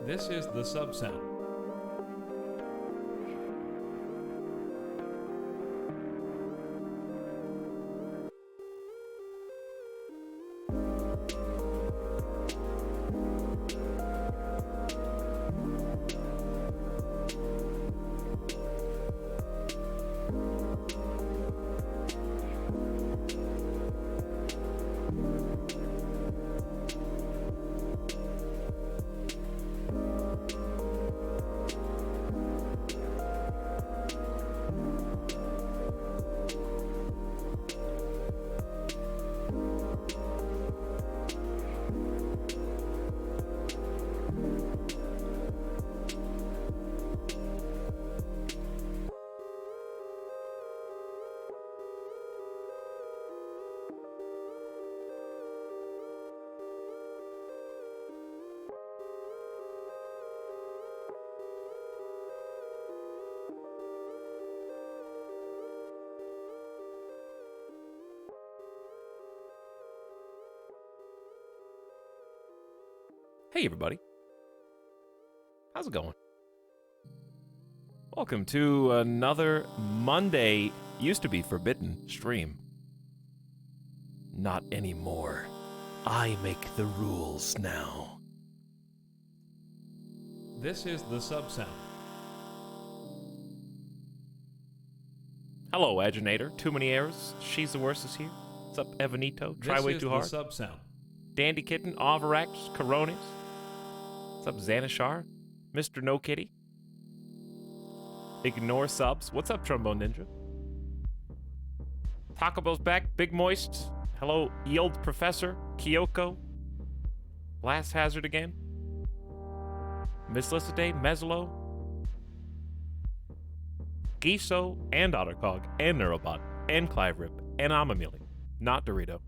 This is the sub sound. Hey everybody, how's it going? Welcome to another Monday, used to be forbidden, stream. Not anymore. I make the rules now. This is the sub sound. Hello, Aginator, Too Many Errors, She's the Worst is here. What's up, Evanito, Try Way Too Hard. This is the sub sound. Dandy Kitten, Avarax, Coronis. What's up, Xanashar? Mr. No Kitty? Ignore subs. What's up, Trombone Ninja? Taco Bell's back. Big Moist. Hello, Yield Professor. Kyoko. Blast Hazard again. Miss Lissaday. Meslo. Giso and Ottercog and Neurobot and Clive Rip and Amamili. Not Dorito.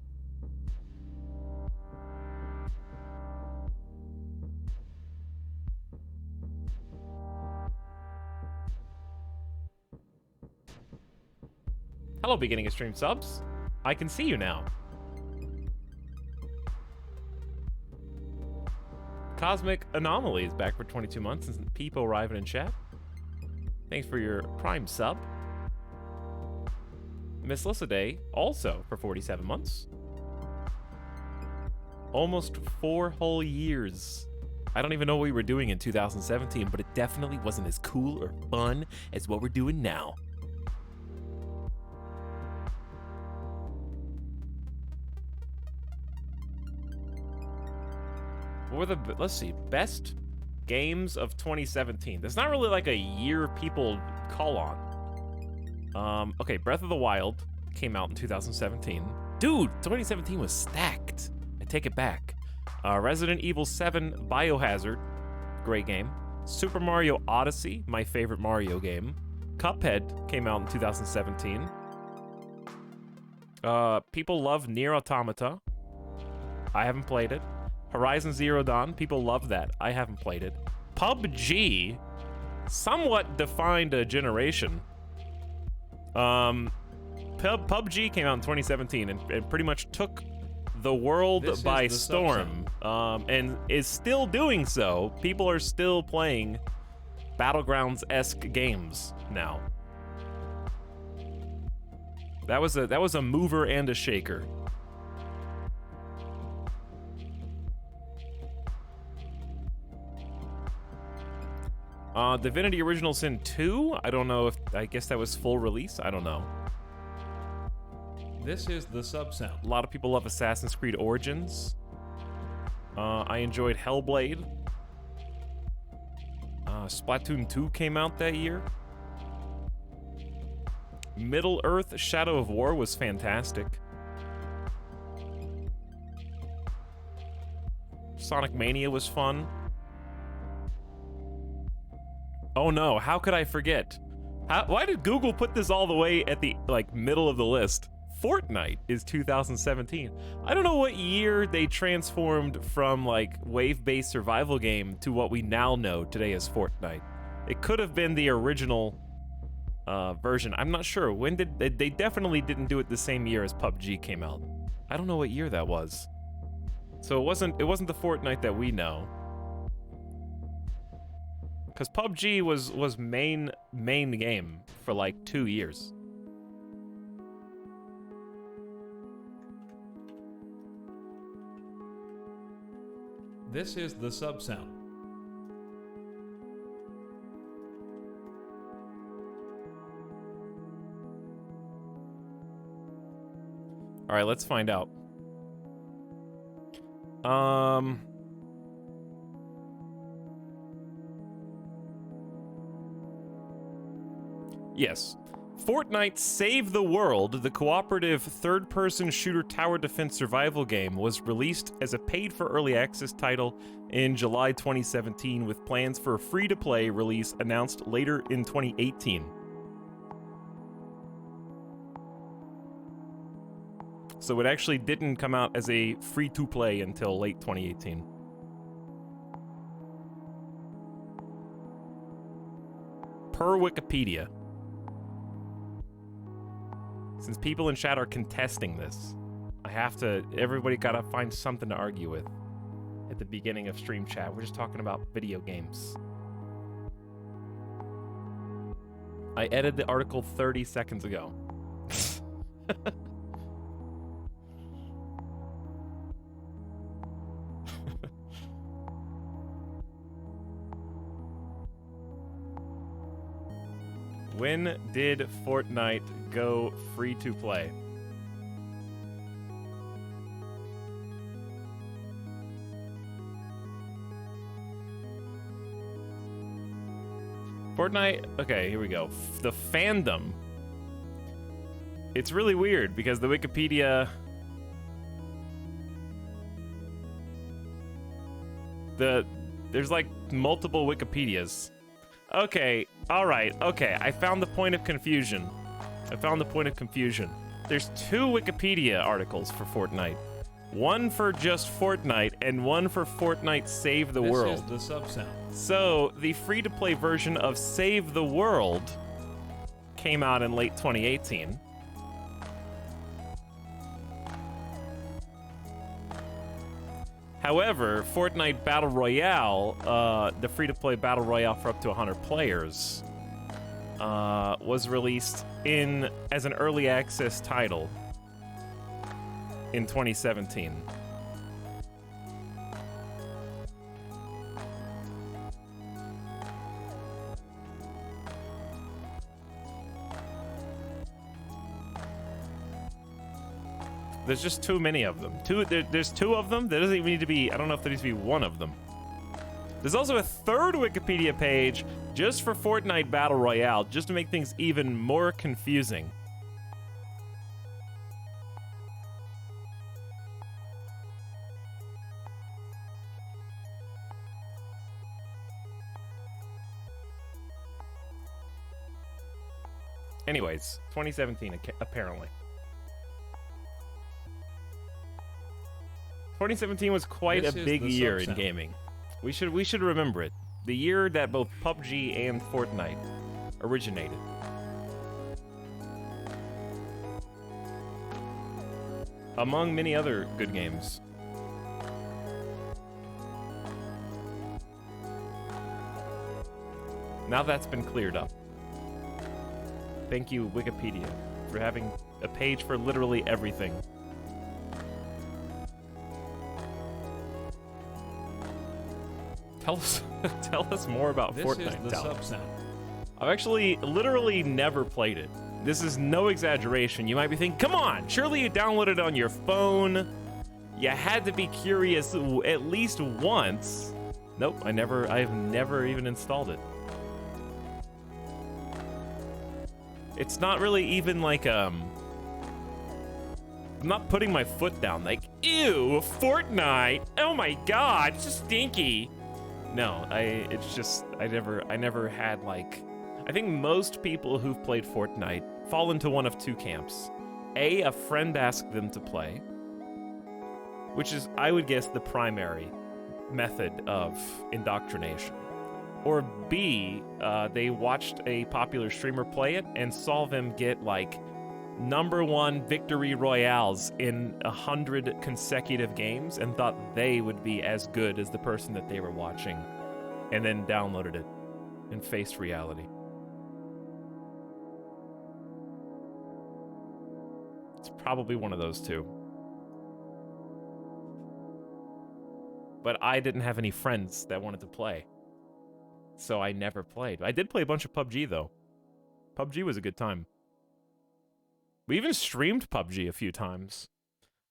Hello, beginning of stream subs. I can see you now. Cosmic Anomaly is back for 22 months since people arriving in chat. Thanks for your Prime sub. Miss Lissaday also for 47 months. Almost 4 whole years. I don't even know what we were doing in 2017, but it definitely wasn't as cool or fun as what we're doing now. What were the, let's see, best games of 2017? There's not really like a year people call on. Okay, Breath of the Wild came out in 2017. Dude, 2017 was stacked. I take it back. Resident Evil 7 Biohazard, great game. Super Mario Odyssey, my favorite Mario game. Cuphead came out in 2017. People love Nier Automata. I haven't played it. Horizon Zero Dawn. People love that. I haven't played it. PUBG somewhat defined a generation. PUBG came out in 2017 and pretty much took the world by storm, and is still doing so. People are still playing Battlegrounds-esque games now. That was a mover and a shaker. Divinity Original Sin 2? I don't know if... I guess that was full release? I don't know. This is the sub-sound. A lot of people love Assassin's Creed Origins. I enjoyed Hellblade. Splatoon 2 came out that year. Middle-earth Shadow of War was fantastic. Sonic Mania was fun. Oh no, how could I forget? Why did Google put this all the way at the, like, middle of the list? Fortnite is 2017. I don't know what year they transformed from, like, wave-based survival game to what we now know today as Fortnite. It could have been the original version. I'm not sure. When did they definitely didn't do it the same year as PUBG came out. I don't know what year that was. So it wasn't the Fortnite that we know. Because PUBG was main game for like 2 years. This is the sub-sound. All right, let's find out. Yes. Fortnite Save the World, the cooperative third-person shooter tower defense survival game, was released as a paid-for-early access title in July 2017, with plans for a free-to-play release announced later in 2018. So it actually didn't come out as a free-to-play until late 2018. Per Wikipedia. Since people in chat are contesting this, everybody gotta find something to argue with at the beginning of stream chat. We're just talking about video games. I edited the article 30 seconds ago. When did Fortnite go free to play? Fortnite, okay, here we go. The fandom. It's really weird because the Wikipedia... There's like multiple Wikipedias. Okay, alright, okay, I found the point of confusion. There's 2 Wikipedia articles for Fortnite. One for just Fortnite, and one for Fortnite Save the World. This is the sub-sound. So, the free-to-play version of Save the World came out in late 2018. However, Fortnite Battle Royale, the free-to-play Battle Royale for up to 100 players, was released as an early access title in 2017. There's just too many of them. There's 2 of them. There doesn't even need to be... I don't know if there needs to be 1 of them. There's also a 3rd Wikipedia page just for Fortnite Battle Royale, just to make things even more confusing. Anyways, 2017, apparently. 2017 was quite This a is big the year in sub-sound. gaming. We should remember it. The year that both PUBG and Fortnite originated. Among many other good games. Now that's been cleared up. Thank you, Wikipedia, for having a page for literally everything. Tell us more about This Fortnite. is the Tal. sub-sound. I've actually literally never played it. This is no exaggeration. You might be thinking, come on, surely you downloaded it on your phone. You had to be curious at least once. Nope, I've never even installed it. It's not really even like, I'm not putting my foot down like, ew, Fortnite, oh my god, it's just stinky. No, I never had like, I think most people who've played Fortnite fall into one of two camps. A friend asked them to play, which is, I would guess, the primary method of indoctrination. Or B, they watched a popular streamer play it and saw them get like #1 victory royales in 100 consecutive games and thought they would be as good as the person that they were watching, and then downloaded it and faced reality. It's probably one of those two. But I didn't have any friends that wanted to play, so I never played. I did play a bunch of PUBG, though. PUBG was a good time. We even streamed PUBG a few times.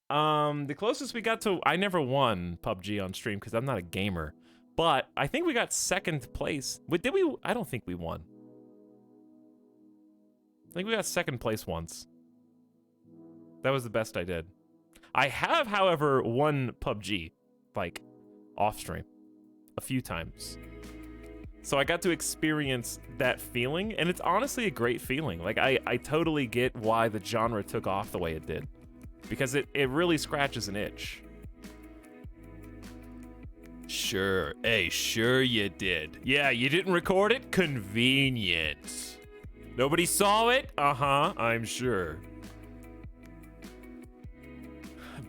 The closest we got to... I never won PUBG on stream because I'm not a gamer. But I think we got second place. Wait, did we? I don't think we won. I think we got second place once. That was the best I did. I have, however, won PUBG, like, off stream a few times. So I got to experience that feeling, and it's honestly a great feeling. Like, I totally get why the genre took off the way it did, because it really scratches an itch. Sure. Hey, sure you did. Yeah, you didn't record it? Convenient. Nobody saw it? Uh-huh, I'm sure.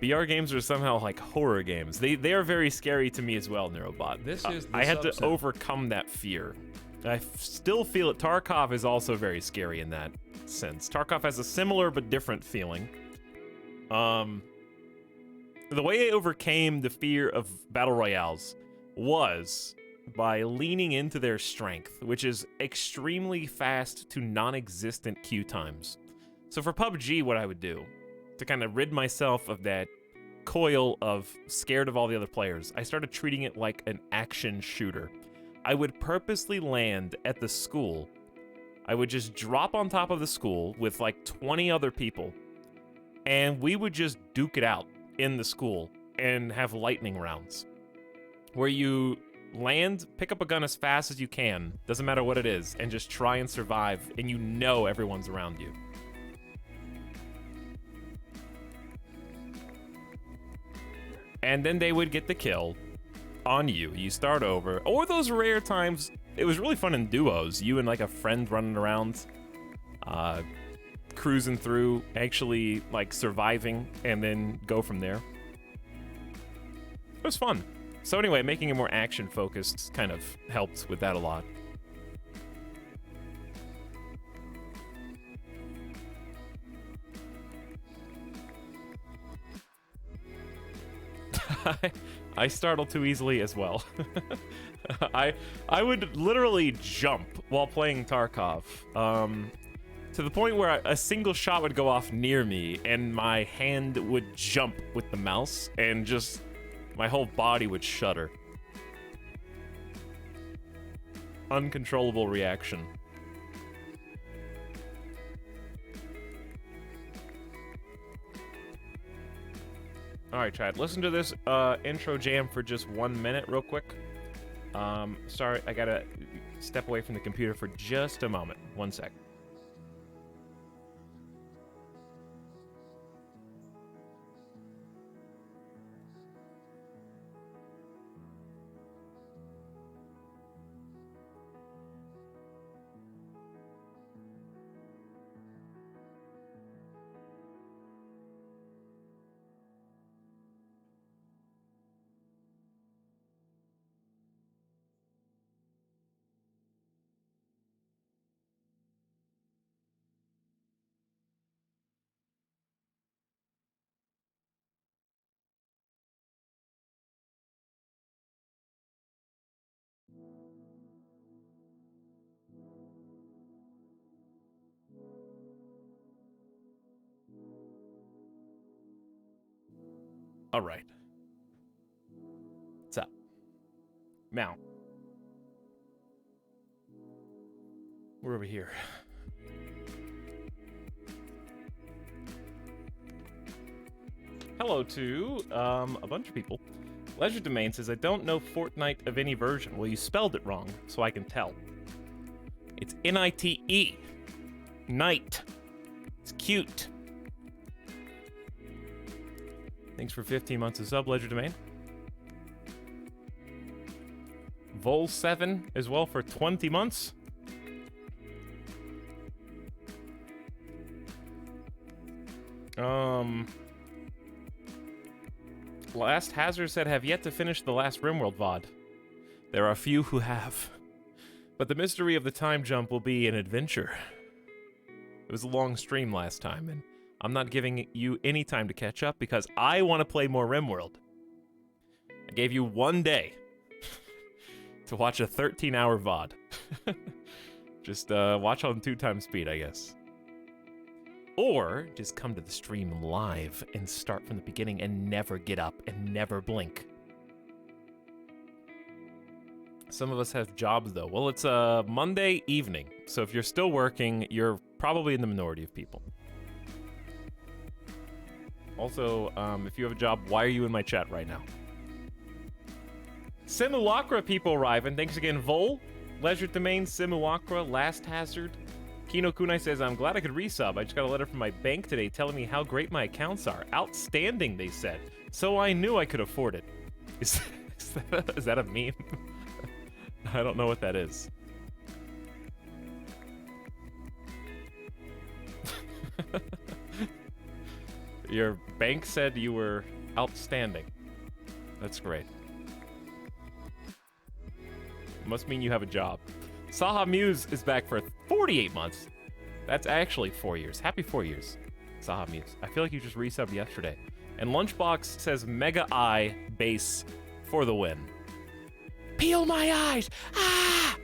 BR games are somehow like horror games. They are very scary to me as well, Neurobot. This is the I had to sub-sound. overcome that fear. I still feel it. Tarkov is also very scary in that sense. Tarkov has a similar but different feeling. The way I overcame the fear of battle royales was by leaning into their strength, which is extremely fast to non-existent queue times. So for PUBG, what I would do to kind of rid myself of that coil of scared of all the other players, I started treating it like an action shooter. I would purposely land at the school. I would just drop on top of the school with like 20 other people, and we would just duke it out in the school and have lightning rounds where you land, pick up a gun as fast as you can, doesn't matter what it is, and just try and survive, and you know everyone's around you. And then they would get the kill on you. You start over. Or those rare times, it was really fun in duos. You and like a friend running around, cruising through, actually like surviving, and then go from there. It was fun. So anyway, making it more action-focused kind of helped with that a lot. I startle too easily as well. I would literally jump while playing Tarkov, to the point where a single shot would go off near me and my hand would jump with the mouse and just my whole body would shudder. Uncontrollable reaction. Alright, Chad, listen to this intro jam for just 1 minute real quick. Sorry, I gotta step away from the computer for just a moment. 1 sec. All right. What's up? Mount. We're over here. Hello to a bunch of people. Leisure Domain says, I don't know Fortnite of any version. Well, you spelled it wrong, so I can tell. It's N-I-T-E. Night. It's cute. Thanks for 15 months of sub, Leisure Domain. Vol7 as well for 20 months. Last Hazard said, have yet to finish the last RimWorld VOD. There are a few who have. But the mystery of the time jump will be an adventure. It was a long stream last time, and I'm not giving you any time to catch up because I want to play more RimWorld. I gave you 1 day to watch a 13-hour VOD. Just watch on 2x speed, I guess. Or just come to the stream live and start from the beginning and never get up and never blink. Some of us have jobs, though. Well, it's a Monday evening, so if you're still working, you're probably in the minority of people. Also, if you have a job, why are you in my chat right now? Simulacra people arriving. Thanks again, Vol. Leisure Domain, Simulacra, Last Hazard. Kino Kunai says, I'm glad I could resub. I just got a letter from my bank today telling me how great my accounts are. Outstanding, they said. So I knew I could afford it. Is that a meme? I don't know what that is. Your bank said you were outstanding. That's great. Must mean you have a job. Saha Muse is back for 48 months. That's actually 4 years. Happy 4 years, Saha Muse. I feel like you just resubbed yesterday. And Lunchbox says Mega Eye base for the win. Peel my eyes! Ah!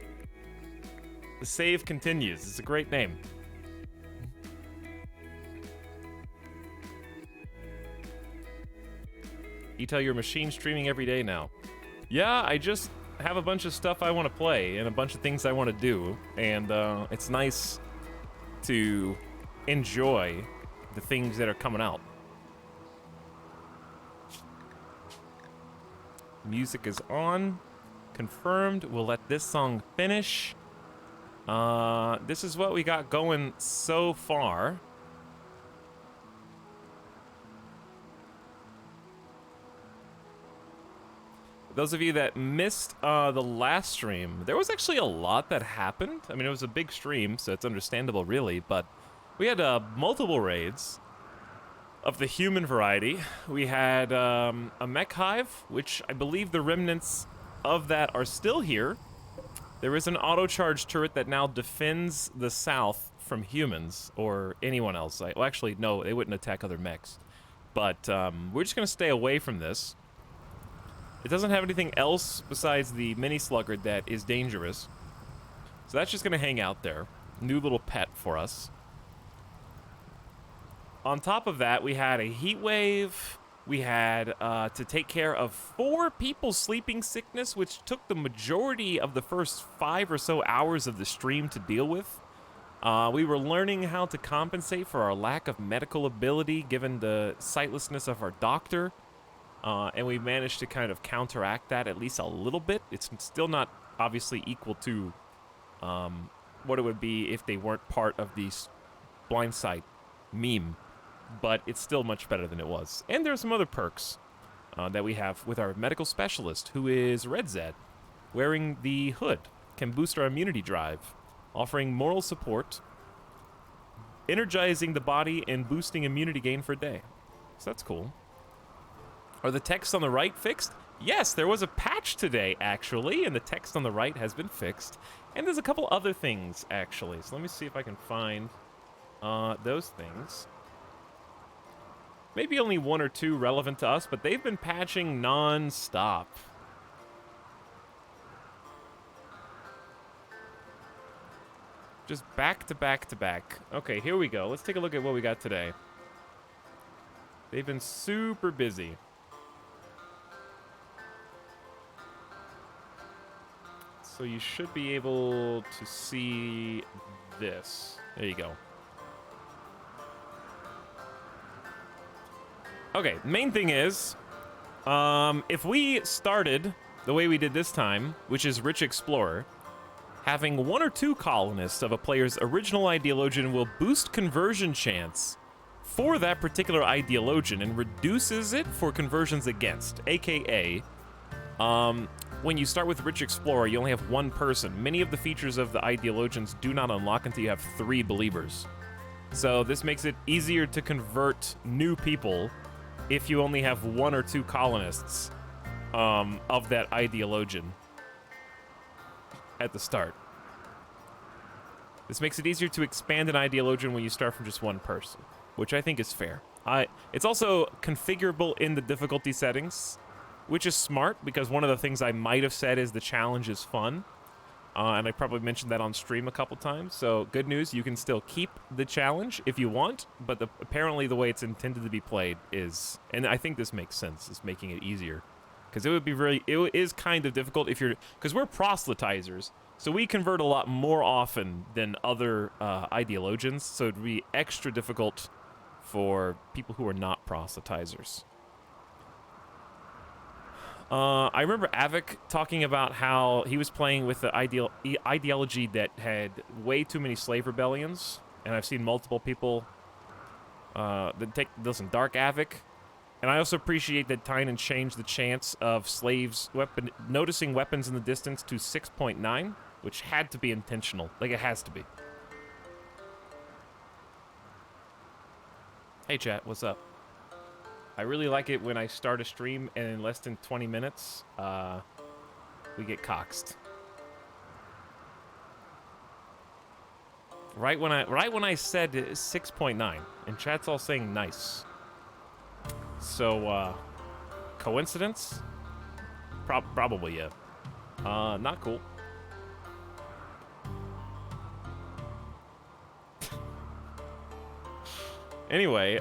The save continues. It's a great name. You tell your machine streaming every day now. Yeah, I just have a bunch of stuff I want to play and a bunch of things I want to do, and it's nice to enjoy the things that are coming out. Music is on. Confirmed. We'll let this song finish. This is what we got going so far. Those of you that missed the last stream, there was actually a lot that happened. I mean, it was a big stream, so it's understandable, really. But we had multiple raids of the human variety. We had a mech hive, which I believe the remnants of that are still here. There is an auto-charge turret that now defends the south from humans or anyone else. Well, actually, no, they wouldn't attack other mechs. But we're just going to stay away from this. It doesn't have anything else besides the mini sluggard that is dangerous. So that's just going to hang out there. New little pet for us. On top of that, we had a heat wave. We had to take care of 4 people's sleeping sickness, which took the majority of the first 5 or so hours of the stream to deal with. We were learning how to compensate for our lack of medical ability given the sightlessness of our doctor. And we managed to kind of counteract that at least a little bit. It's still not obviously equal to what it would be if they weren't part of the blind sight meme. But it's still much better than it was. And there's some other perks that we have with our medical specialist, who is Red Zed. Wearing the hood can boost our immunity drive, offering moral support, energizing the body, and boosting immunity gain for a day. So that's cool. Are the texts on the right fixed? Yes, there was a patch today, actually, and the text on the right has been fixed. And there's a couple other things, actually. So let me see if I can find those things. Maybe only 1 or 2 relevant to us, but they've been patching non-stop. Just back to back to back. Okay, here we go. Let's take a look at what we got today. They've been super busy. So you should be able to see this. There you go. Okay, main thing is, if we started the way we did this time, which is Rich Explorer, having 1 or 2 colonists of a player's original ideologian will boost conversion chance for that particular ideologian and reduces it for conversions against, aka, when you start with Rich Explorer, you only have 1 person. Many of the features of the ideologians do not unlock until you have 3 believers. So this makes it easier to convert new people if you only have 1 or 2 colonists of that ideologian at the start. This makes it easier to expand an ideologian when you start from just 1 person, which I think is fair. It's also configurable in the difficulty settings, which is smart, because one of the things I might have said is the challenge is fun, and I probably mentioned that on stream a couple times, so good news, you can still keep the challenge if you want, but apparently the way it's intended to be played is, and I think this makes sense, is making it easier. Because it is kind of difficult if you're, because we're proselytizers, so we convert a lot more often than other ideologians, so it'd be extra difficult for people who are not proselytizers. I remember Avik talking about how he was playing with the ideology that had way too many slave rebellions, and I've seen multiple people listen, Dark Avik. And I also appreciate that Tynan changed the chance of slaves noticing weapons in the distance to 6.9, which had to be intentional. Like, it has to be. Hey chat, what's up? I really like it when I start a stream and in less than 20 minutes, we get coxed. Right when I said 6.9, and chat's all saying nice. So, coincidence? Probably, yeah. Not cool. Anyway,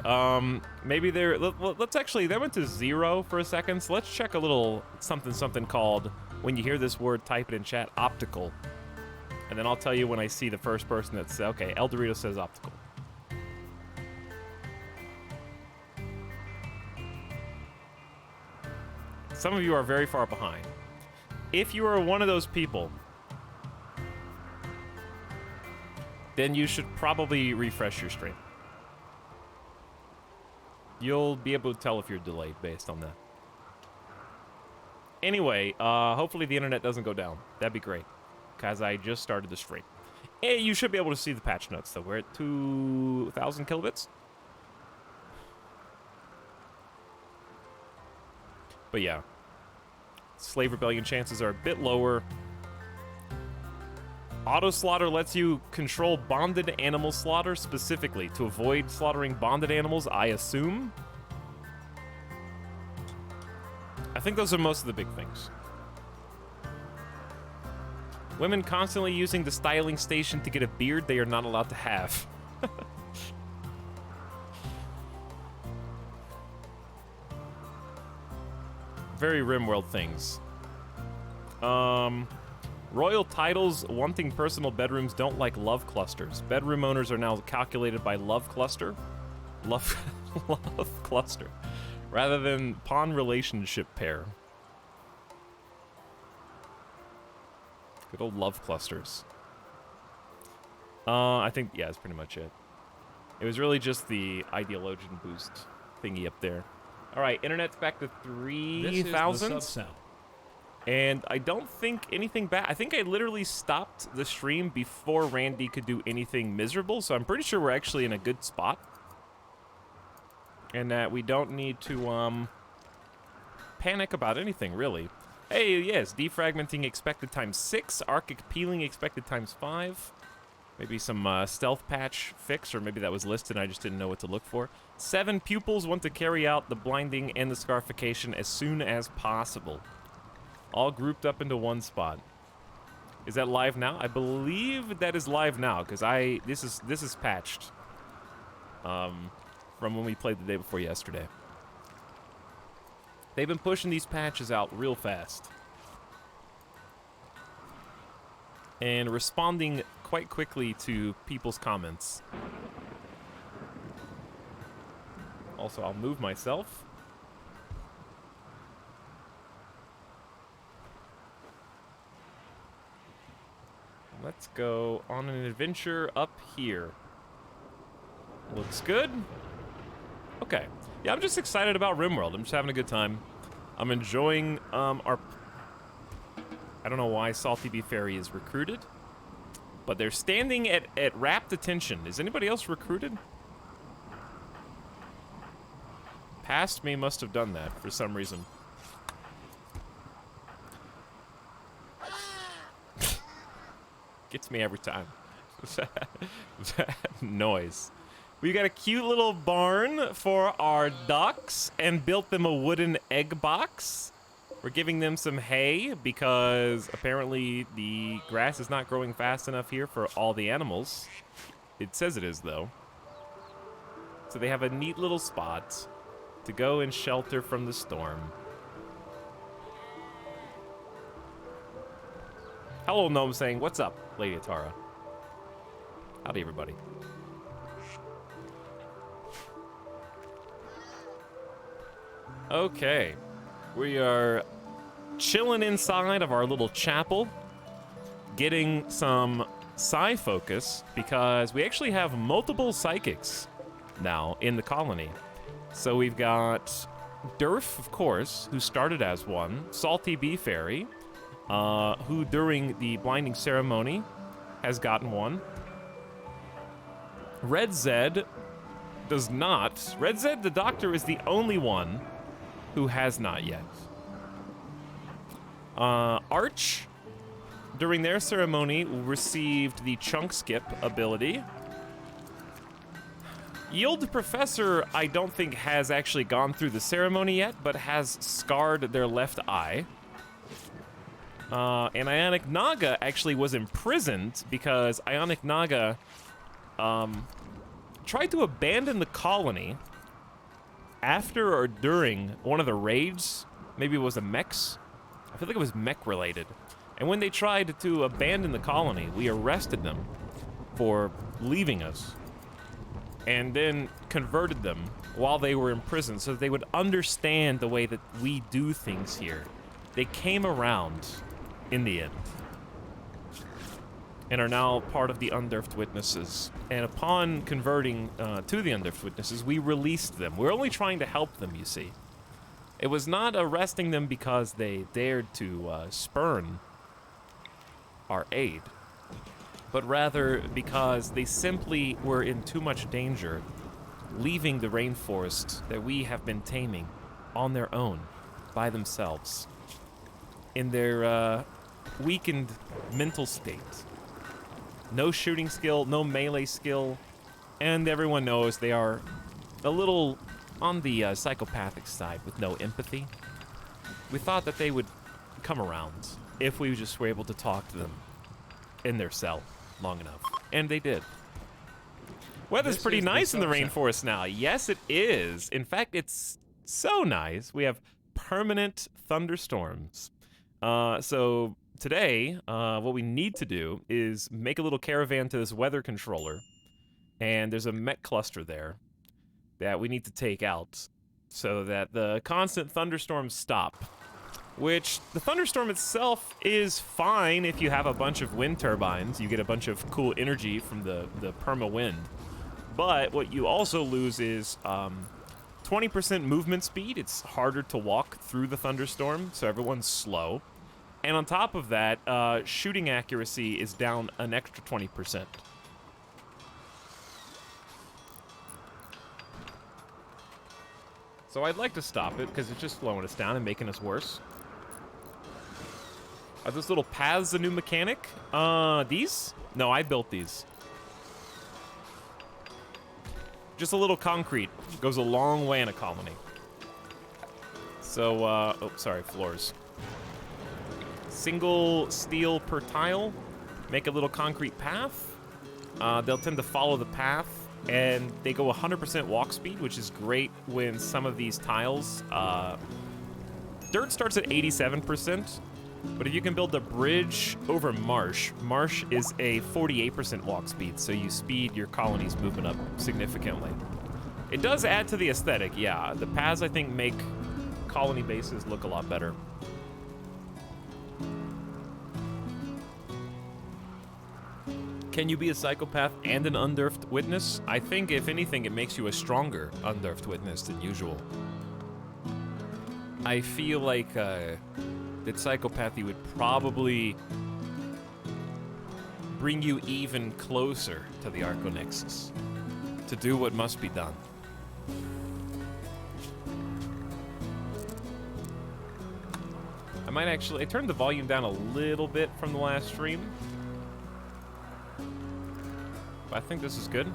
maybe let's actually, that went to 0 for a second, so let's check a little something called, when you hear this word, type it in chat, optical. And then I'll tell you when I see the first person that says, okay, El Dorito says optical. Some of you are very far behind. If you are one of those people, then you should probably refresh your stream. You'll be able to tell if you're delayed based on that. Anyway, hopefully the internet doesn't go down. That'd be great, because I just started the stream. Hey, you should be able to see the patch notes, though. We're at 2,000 kilobits. But yeah, slave rebellion chances are a bit lower. Auto slaughter lets you control bonded animal slaughter specifically to avoid slaughtering bonded animals, I assume. I think those are most of the big things. Women constantly using the styling station to get a beard they are not allowed to have. Very RimWorld things. Royal titles wanting personal bedrooms don't like love clusters. Bedroom owners are now calculated by love cluster. Love cluster. Rather than pawn relationship pair. Good old love clusters. I think, yeah, that's pretty much it. It was really just the ideologian boost thingy up there. Alright, internet's back to 3,000. This is the sub-sound. And I don't think anything bad. I think I literally stopped the stream before Randy could do anything miserable, so I'm pretty sure we're actually in a good spot. And that we don't need to, panic about anything, really. Hey, yes, defragmenting expected times 6, archic peeling expected times 5. Maybe some stealth patch fix, or maybe that was listed and I just didn't know what to look for. 7 pupils want to carry out the blinding and the scarification as soon as possible. All grouped up into one spot. Is that live now? I believe that is live now, because this is patched. From when we played the day before yesterday. They've been pushing these patches out real fast. and responding quite quickly to people's comments. Also, I'll move myself. Let's go on an adventure up here. Looks good. Okay. Yeah, I'm just excited about RimWorld. I'm just having a good time. I'm enjoying our... I don't know why Salty Bee Fairy is recruited, but they're standing at rapt attention. Is anybody else recruited? Past me must have done that for some reason. Gets me every time. That noise. We got a cute little barn for our ducks and built them a wooden egg box. We're giving them some hay because apparently the grass is not growing fast enough here for all the animals. It says it is, though. So they have a neat little spot to go and shelter from the storm. Hello, Gnome saying, what's up, Lady Atara? Howdy, everybody. Okay. We are chilling inside of our little chapel, getting some psi focus, because we actually have multiple psychics now in the colony. So we've got Durf, of course, who started as one, Salty Bee Fairy, who during the blinding ceremony has gotten one. Red Zed does not. Red Zed, the doctor, is the only one who has not yet. Arch, during their ceremony, received the chunk skip ability. Yield Professor, I don't think has actually gone through the ceremony yet, but has scarred their left eye. And Ionic Naga actually was imprisoned because Ionic Naga tried to abandon the colony after or during one of the raids. Maybe it was the mechs. I feel like it was mech related. And when they tried to abandon the colony, we arrested them for leaving us and then converted them while they were in prison so that they would understand the way that we do things here. They came around in the end and are now part of the Undurfed Witnesses. And upon converting to the Undurfed Witnesses, we released them. We're only trying to help them, you see. It was not arresting them because they dared to spurn our aid, but rather because they simply were in too much danger leaving the rainforest that we have been taming on their own, by themselves, in their weakened mental state. No shooting skill, no melee skill, and everyone knows they are a little on the psychopathic side with no empathy. We thought that they would come around if we just were able to talk to them in their cell long enough. And they did. Weather's pretty nice in the rainforest now. Yes, it is. In fact, it's so nice. We have permanent thunderstorms. So today, what we need to do is make a little caravan to this weather controller. And there's a mech cluster there that we need to take out so that the constant thunderstorms stop. Which, the thunderstorm itself is fine if you have a bunch of wind turbines. You get a bunch of cool energy from the perma wind. But what you also lose is 20% movement speed. It's harder to walk through the thunderstorm, so everyone's slow. And on top of that, shooting accuracy is down an extra 20%. So I'd like to stop it, because it's just slowing us down and making us worse. Are those little paths a new mechanic? These? No, I built these. Just a little concrete goes a long way in a colony. So, oh, sorry, floors. Single steel per tile. Make a little concrete path. They'll tend to follow the path, and they go 100% walk speed, which is great when some of these tiles... dirt starts at 87%, But if you can build a bridge over marsh, marsh is a 48% walk speed, so you speed your colony's movement up significantly. It does add to the aesthetic, yeah. The paths, I think, make colony bases look a lot better. Can you be a psychopath and an unearthed witness? I think, if anything, it makes you a stronger unearthed witness than usual. I feel like that psychopathy would probably bring you even closer to the Archonexus to do what must be done. I turned the volume down a little bit from the last stream. But I think this is good.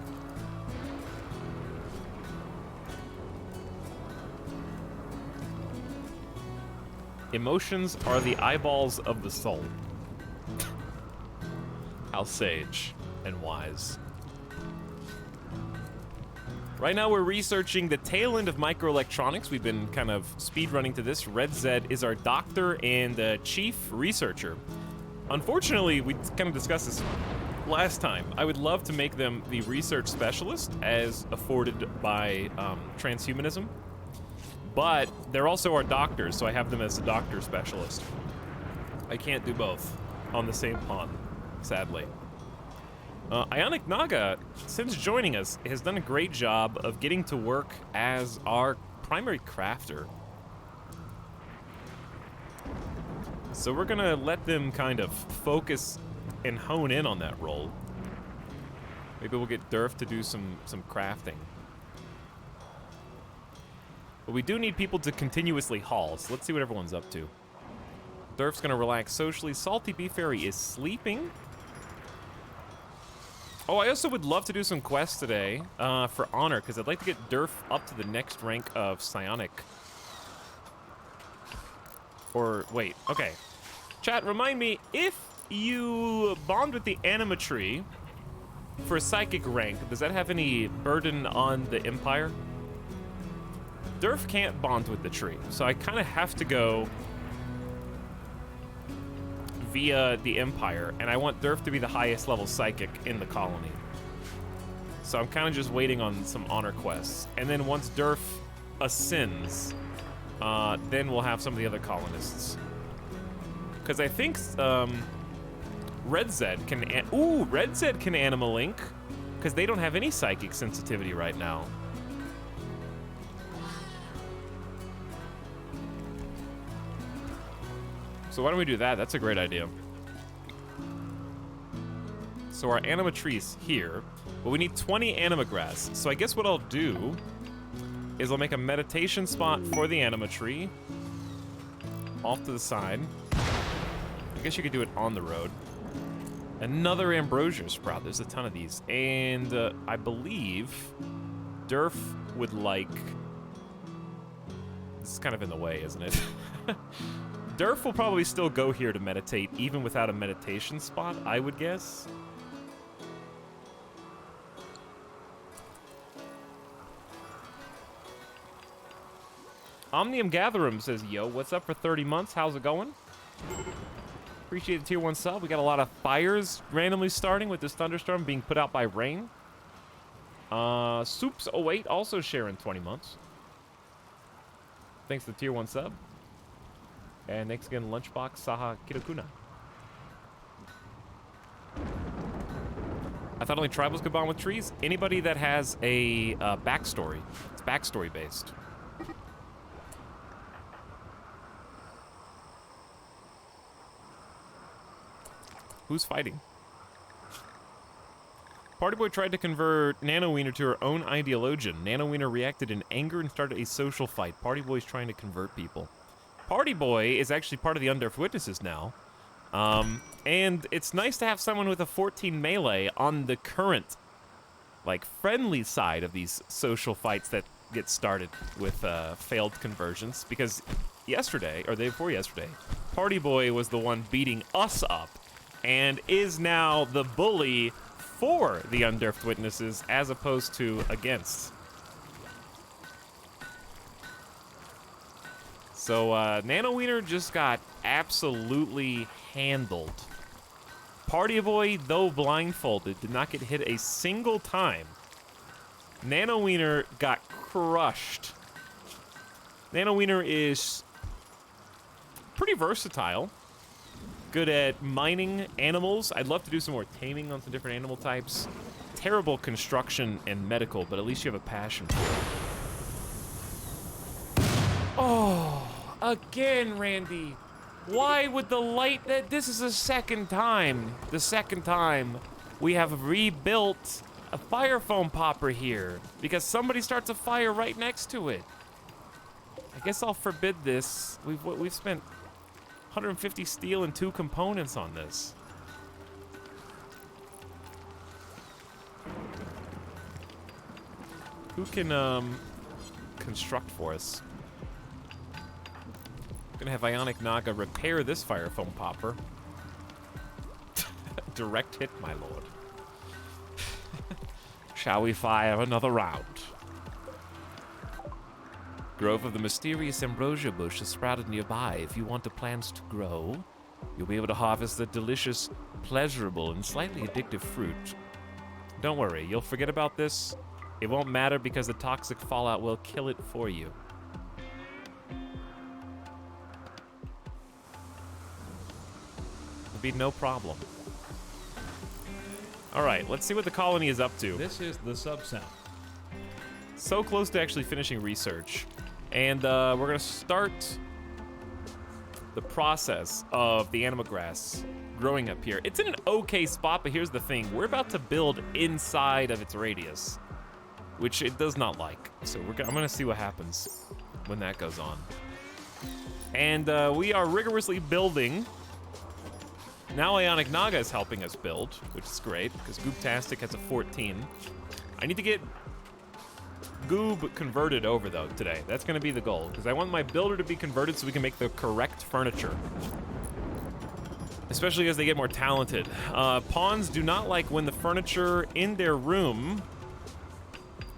Emotions are the eyeballs of the soul. How sage and wise. Right now we're researching the tail end of microelectronics. We've been kind of speedrunning to this. Red Zed is our doctor and chief researcher. Unfortunately, we kind of discussed this last time. I would love to make them the research specialist as afforded by transhumanism. But they're also our doctors, so I have them as the doctor specialist. I can't do both on the same pawn, sadly. Ionic Naga, since joining us, has done a great job of getting to work as our primary crafter. So we're gonna let them kind of focus and hone in on that role. Maybe we'll get Durf to do some crafting. But we do need people to continuously haul, so let's see what everyone's up to. Durf's gonna relax socially. Salty Beef Fairy is sleeping. Oh, I also would love to do some quests today for honor, because I'd like to get Durf up to the next rank of Psionic. Or, wait, okay. Chat, remind me, if you bond with the Animatree for a Psychic rank, does that have any burden on the Empire? Durf can't bond with the tree, so I kind of have to go via the Empire, and I want Durf to be the highest level Psychic in the colony. So I'm kind of just waiting on some honor quests. And then once Durf ascends, then we'll have some of the other colonists. Because I think Red Zed can... Red Zed can Anima Link, because they don't have any Psychic sensitivity right now. So why don't we do that? That's a great idea. So our Animatrice here, but we need 20 Animagrass. So I guess what I'll do is I'll make a meditation spot for the Animatree off to the side. I guess you could do it on the road. Another Ambrosia Sprout. There's a ton of these. And I believe Durf would like... This is kind of in the way, isn't it? Durf will probably still go here to meditate, even without a meditation spot, I would guess. Omnium Gatherum says, yo, what's up for 30 months? How's it going? Appreciate the tier 1 sub. We got a lot of fires randomly starting with this thunderstorm being put out by rain. Soups08 also sharing 20 months. Thanks to the tier 1 sub. And thanks again, Lunchbox Saha Kirokuna. I thought only tribals could bond with trees. Anybody that has a backstory. It's backstory based. Who's fighting? Partyboy tried to convert Nanowiener to her own ideologian. Nanowiener reacted in anger and started a social fight. Partyboy's trying to convert people. Partyboy is actually part of the Undeaf Witnesses now. And it's nice to have someone with a 14 melee on the current, like, friendly side of these social fights that get started with failed conversions. Because yesterday, or the day before yesterday, Partyboy was the one beating us up and is now the bully for the Undeaf Witnesses as opposed to against. So, Nano Wiener just got absolutely handled. Party Boy, though blindfolded, did not get hit a single time. Nano Wiener got crushed. Nano Wiener is pretty versatile. Good at mining animals. I'd love to do some more taming on some different animal types. Terrible construction and medical, but at least you have a passion for it. Oh, again, Randy. Why would the light that this is the second time we have rebuilt a fire foam popper here because somebody starts a fire right next to it. I guess I'll forbid this. We've spent 150 steel and 2 components on this. Who can construct for us? Gonna have Ionic Naga repair this fire foam popper. Direct hit, my lord. Shall we fire another round? Grove of the mysterious ambrosia bush is sprouted nearby. If you want the plants to grow, you'll be able to harvest the delicious, pleasurable, and slightly addictive fruit. Don't worry, you'll forget about this. It won't matter because the toxic fallout will kill it for you. It'll be no problem. All right, let's see what the colony is up to. This is the sub-sound. So close to actually finishing research. And we're gonna start the process of the anima grass growing up here. It's in an okay spot, but here's the thing. We're about to build inside of its radius, which it does not like. So I'm gonna see what happens when that goes on. And we are rigorously building. Now Ionic Naga is helping us build, which is great, because Gooptastic has a 14. I need to get Goob converted over, though, today. That's going to be the goal, because I want my builder to be converted so we can make the correct furniture. Especially as they get more talented. Pawns do not like when the furniture in their room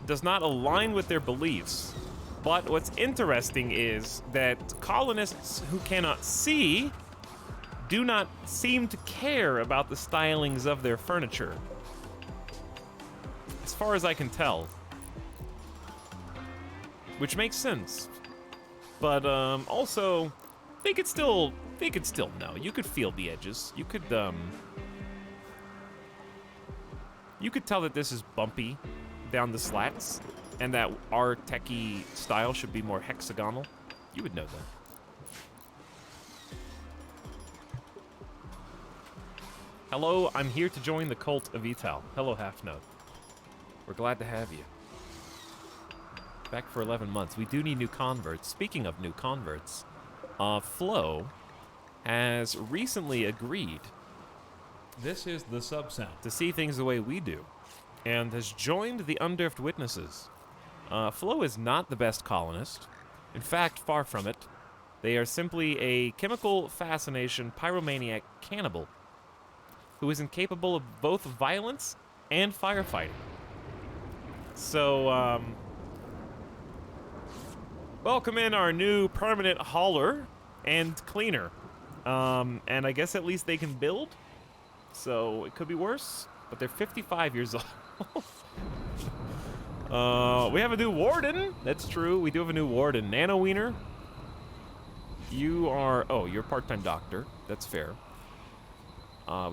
does not align with their beliefs. But what's interesting is that colonists who cannot see do not seem to care about the stylings of their furniture. As far as I can tell. Which makes sense. But also, they could still know. You could feel the edges. You could tell that this is bumpy down the slats, and that our techie style should be more hexagonal. You would know that. Hello, I'm here to join the cult of Etal. Hello, Half Note. We're glad to have you. Back for 11 months. We do need new converts. Speaking of new converts, Flo has recently agreed. This is the sub-sound. To see things the way we do, and has joined the Underft Witnesses. Flo is not the best colonist. In fact, far from it. They are simply a chemical fascination pyromaniac cannibal who is incapable of both violence and firefighting. So, welcome in our new permanent hauler and cleaner. And I guess at least they can build. So it could be worse, but they're 55 years old. We have a new warden. That's true. We do have a new warden. Nano Wiener. You are, oh, you're a part-time doctor. That's fair.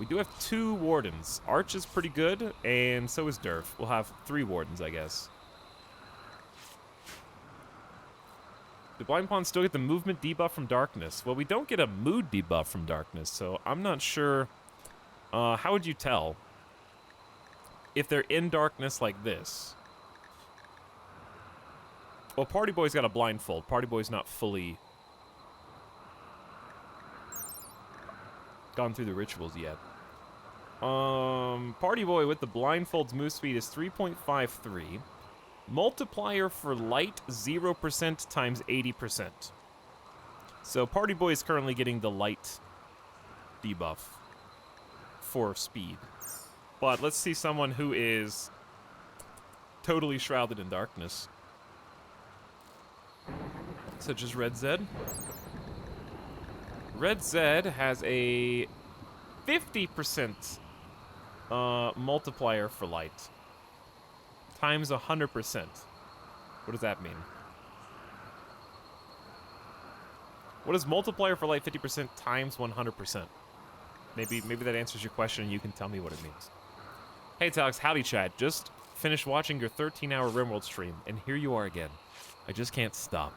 We do have 2 wardens. Arch is pretty good, and so is Durf. We'll have 3 wardens, I guess. Do blind pawns still get the movement debuff from darkness? Well, we don't get a mood debuff from darkness, so I'm not sure. How would you tell if they're in darkness like this? Well, Party Boy's got a blindfold. Party Boy's not fully gone through the rituals yet. Party Boy with the blindfold's move speed is 3.53. Multiplier for light, 0% times 80%. So Party Boy is currently getting the light debuff for speed. But let's see someone who is totally shrouded in darkness. such as Red Zed. Red Zed has a 50% multiplier for light times 100%. What does that mean? What is multiplier for light 50% times 100%? Maybe that answers your question and you can tell me what it means. Hey Etalyx, howdy chat. Just finished watching your 13-hour RimWorld stream, and here you are again. I just can't stop.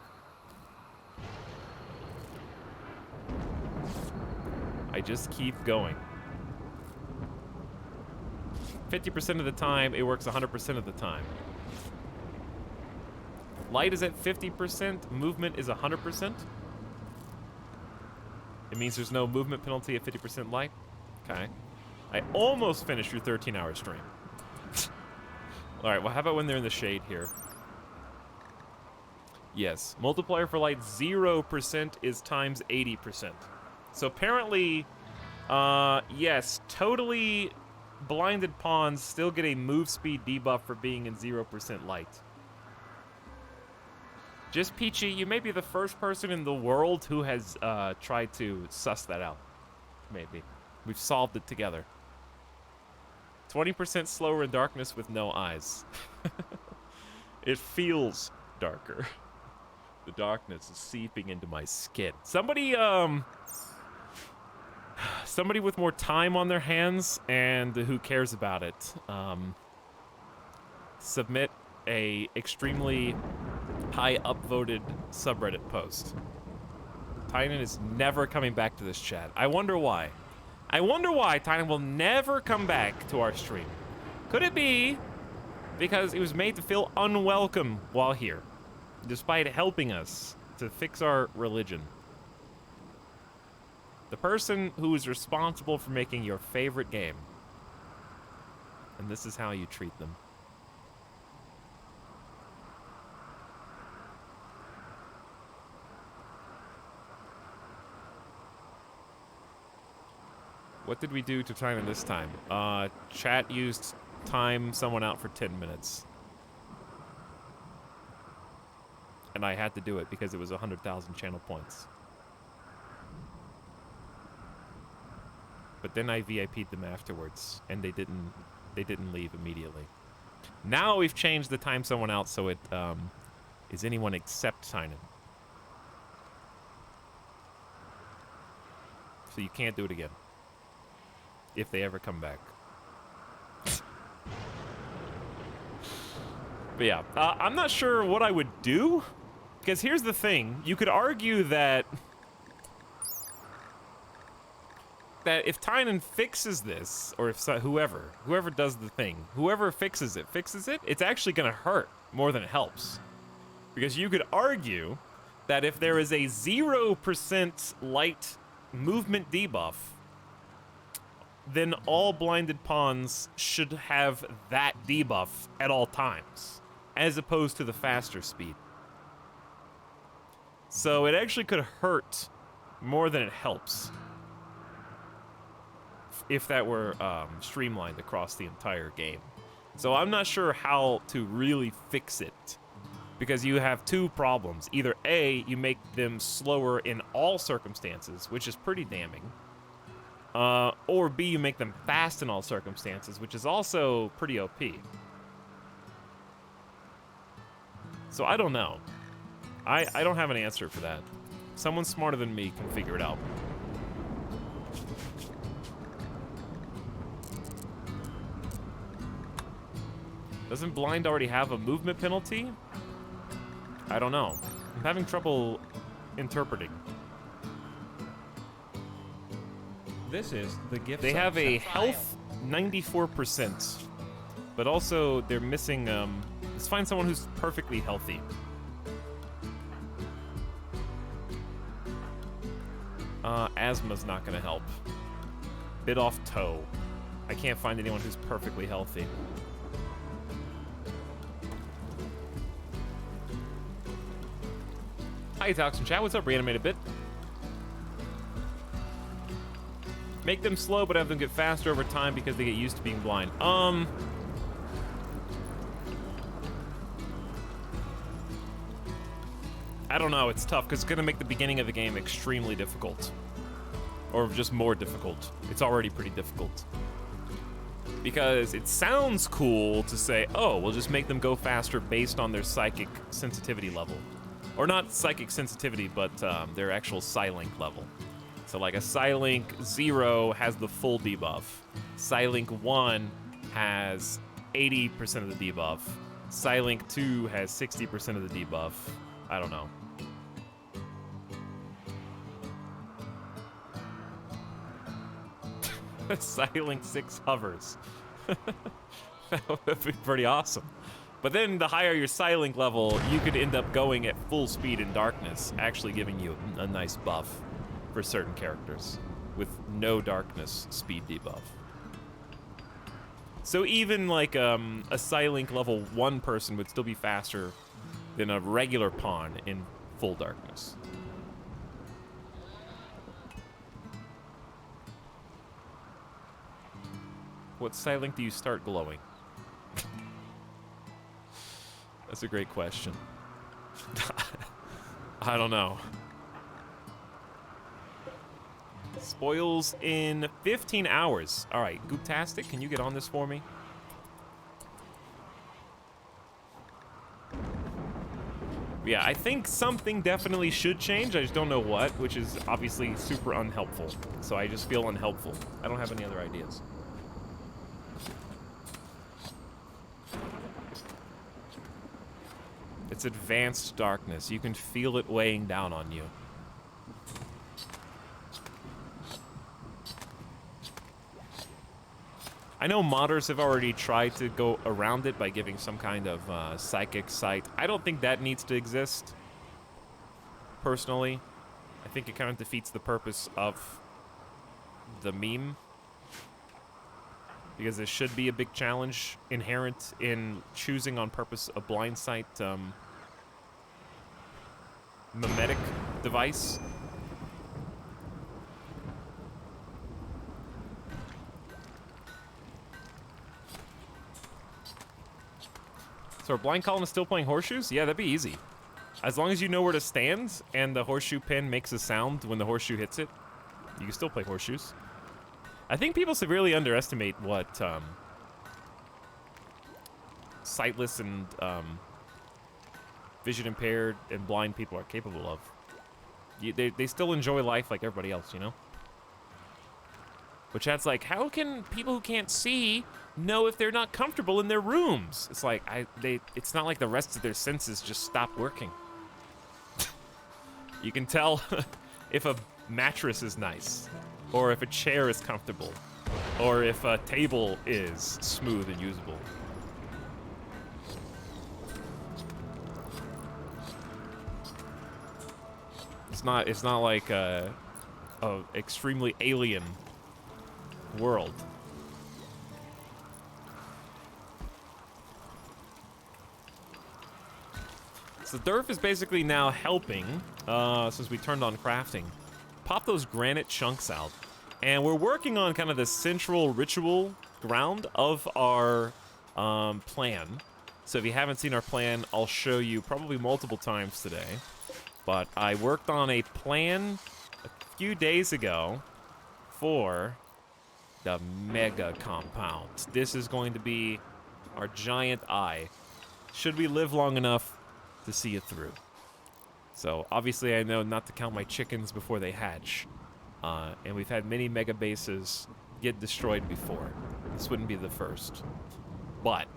I just keep going. 50% of the time, it works 100% of the time. Light is at 50%, movement is 100%. It means there's no movement penalty at 50% light. Okay. I almost finished your 13-hour stream. Alright, well, how about when they're in the shade here? Yes. Multiplier for light 0% is times 80%. So apparently, yes, totally blinded pawns still get a move speed debuff for being in 0% light. Just Peachy, you may be the first person in the world who has tried to suss that out. Maybe. We've solved it together. 20% slower in darkness with no eyes. It feels darker. The darkness is seeping into my skin. Somebody with more time on their hands and who cares about it, submit a extremely high upvoted subreddit post. Titan is never coming back to this chat. I wonder why. I wonder why Titan will never come back to our stream. Could it be because it was made to feel unwelcome while here, despite helping us to fix our religion? The person who is responsible for making your favorite game. And this is how you treat them. What did we do to Titan this time? Chat used time someone out for 10 minutes. And I had to do it because it was 100,000 channel points. But then I VIP'd them afterwards, and they didn't leave immediately. Now we've changed the time someone out so it is anyone except Titan. So you can't do it again. If they ever come back. But yeah, I'm not sure what I would do, because here's the thing. You could argue that if Tynan fixes this, or if whoever does the thing, whoever fixes it, it's actually going to hurt more than it helps. Because you could argue that if there is a 0% light movement debuff, then all blinded pawns should have that debuff at all times, as opposed to the faster speed. So it actually could hurt more than it helps if that were streamlined across the entire game. So I'm not sure how to really fix it, because you have two problems. Either A, you make them slower in all circumstances, which is pretty damning, or B, you make them fast in all circumstances, which is also pretty OP. So I don't know. I don't have an answer for that. Someone smarter than me can figure it out. Doesn't blind already have a movement penalty? I don't know. I'm having trouble interpreting. This is the gift. They have a health 94%, but also they're missing. Let's find someone who's perfectly healthy. Asthma's not gonna help. Bit off toe. I can't find anyone who's perfectly healthy. Hi, Toxin Chat. What's up, Reanimated Bit? Make them slow, but have them get faster over time because they get used to being blind. I don't know, it's tough, because it's going to make the beginning of the game extremely difficult. Or just more difficult. It's already pretty difficult. Because it sounds cool to say, oh, we'll just make them go faster based on their psychic sensitivity level. Or not psychic sensitivity, but their actual Psylink level. So like a Psylink 0 has the full debuff. Psylink 1 has 80% of the debuff. Psylink 2 has 60% of the debuff. I don't know. Psylink 6 hovers. That would be pretty awesome. But then the higher your Psylink level, you could end up going at full speed in darkness, actually giving you a nice buff for certain characters with no darkness speed debuff. So even like a Psylink level 1 person would still be faster than a regular pawn in full darkness. What Psylink do you start glowing? That's a great question. I don't know. Spoils in 15 hours. All right, Gooptastic, can you get on this for me? Yeah, I think something definitely should change. I just don't know what, which is obviously super unhelpful. So I just feel unhelpful. I don't have any other ideas. It's advanced darkness. You can feel it weighing down on you. I know modders have already tried to go around it by giving some kind of psychic sight. I don't think that needs to exist, personally. I think it kind of defeats the purpose of the meme. Because there should be a big challenge inherent in choosing on purpose a blind sight mimetic device. So are blind colonists still playing horseshoes? Yeah, that'd be easy. As long as you know where to stand and the horseshoe pin makes a sound when the horseshoe hits it, you can still play horseshoes. I think people severely underestimate what sightless and vision impaired and blind people are capable of. They still enjoy life like everybody else, you know? But chat's like, how can people who can't see know if they're not comfortable in their rooms? It's like, it's not like the rest of their senses just stop working. You can tell if a mattress is nice, or if a chair is comfortable, or if a table is smooth and usable. It's not like a extremely alien world. So Durf is basically now helping, since we turned on crafting, pop those granite chunks out. And we're working on kind of the central ritual ground of our plan. So if you haven't seen our plan, I'll show you probably multiple times today. But I worked on a plan a few days ago for the mega compound. This is going to be our giant eye. Should we live long enough to see it through? So obviously I know not to count my chickens before they hatch. And we've had many mega bases get destroyed before. This wouldn't be the first. But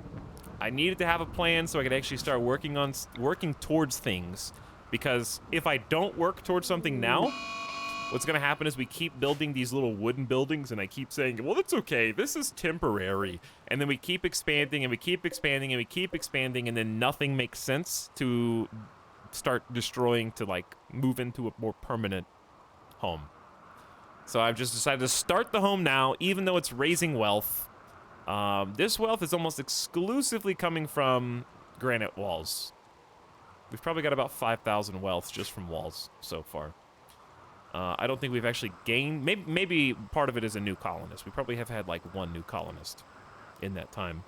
I needed to have a plan so I could actually start working towards things. Because if I don't work towards something now, what's going to happen is we keep building these little wooden buildings, and I keep saying, well, it's okay, this is temporary. And then we keep expanding, and we keep expanding, and we keep expanding, and then nothing makes sense to start destroying to, like, move into a more permanent home. So I've just decided to start the home now, even though it's raising wealth. This wealth is almost exclusively coming from granite walls. We've probably got about 5,000 wealth just from walls so far. I don't think we've actually gained... Maybe part of it is a new colonist. We probably have had, like, one new colonist in that time.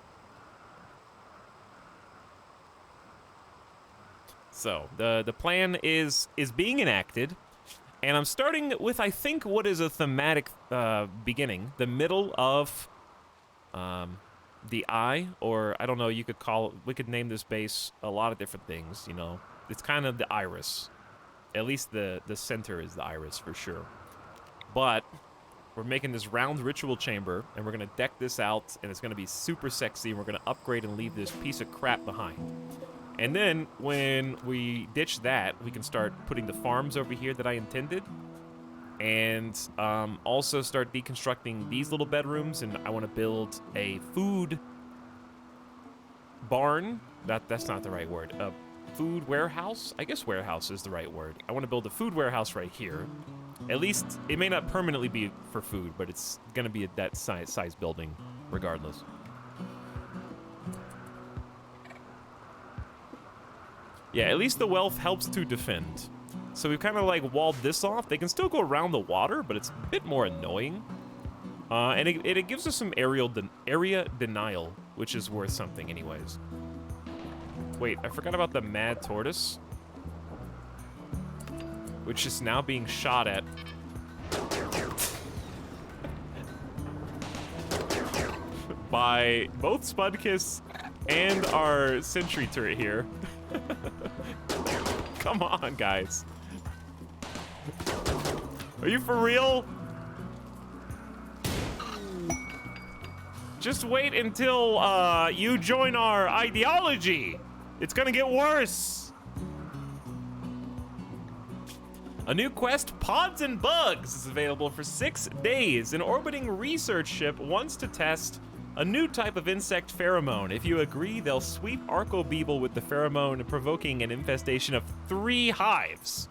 So the plan is being enacted, and I'm starting with, I think, what is a thematic beginning, the middle of the eye, or I don't know, you could call it, we could name this base a lot of different things, you know. It's kind of the iris. At least the center is the iris for sure. But we're making this round ritual chamber, and we're gonna deck this out, and it's gonna be super sexy, and we're gonna upgrade and leave this piece of crap behind. And then when we ditch that, we can start putting the farms over here that I intended, and also start deconstructing these little bedrooms. And I want to build a food barn. That's not the right word. A food warehouse? I guess warehouse is the right word. I want to build a food warehouse right here. At least it may not permanently be for food, but it's gonna be that size building regardless. Yeah, at least the wealth helps to defend. So we've kind of like walled this off. They can still go around the water, but it's a bit more annoying. And it gives us some area denial, which is worth something anyways. Wait, I forgot about the mad tortoise, which is now being shot at. By both Spudkiss and our sentry turret here. Come on, guys. Are you for real? Just wait until you join our ideology. It's gonna get worse. A new quest, Pods and Bugs, is available for 6 days. An orbiting research ship wants to test a new type of insect pheromone. If you agree, they'll sweep Archobebel with the pheromone, provoking an infestation of 3 hives.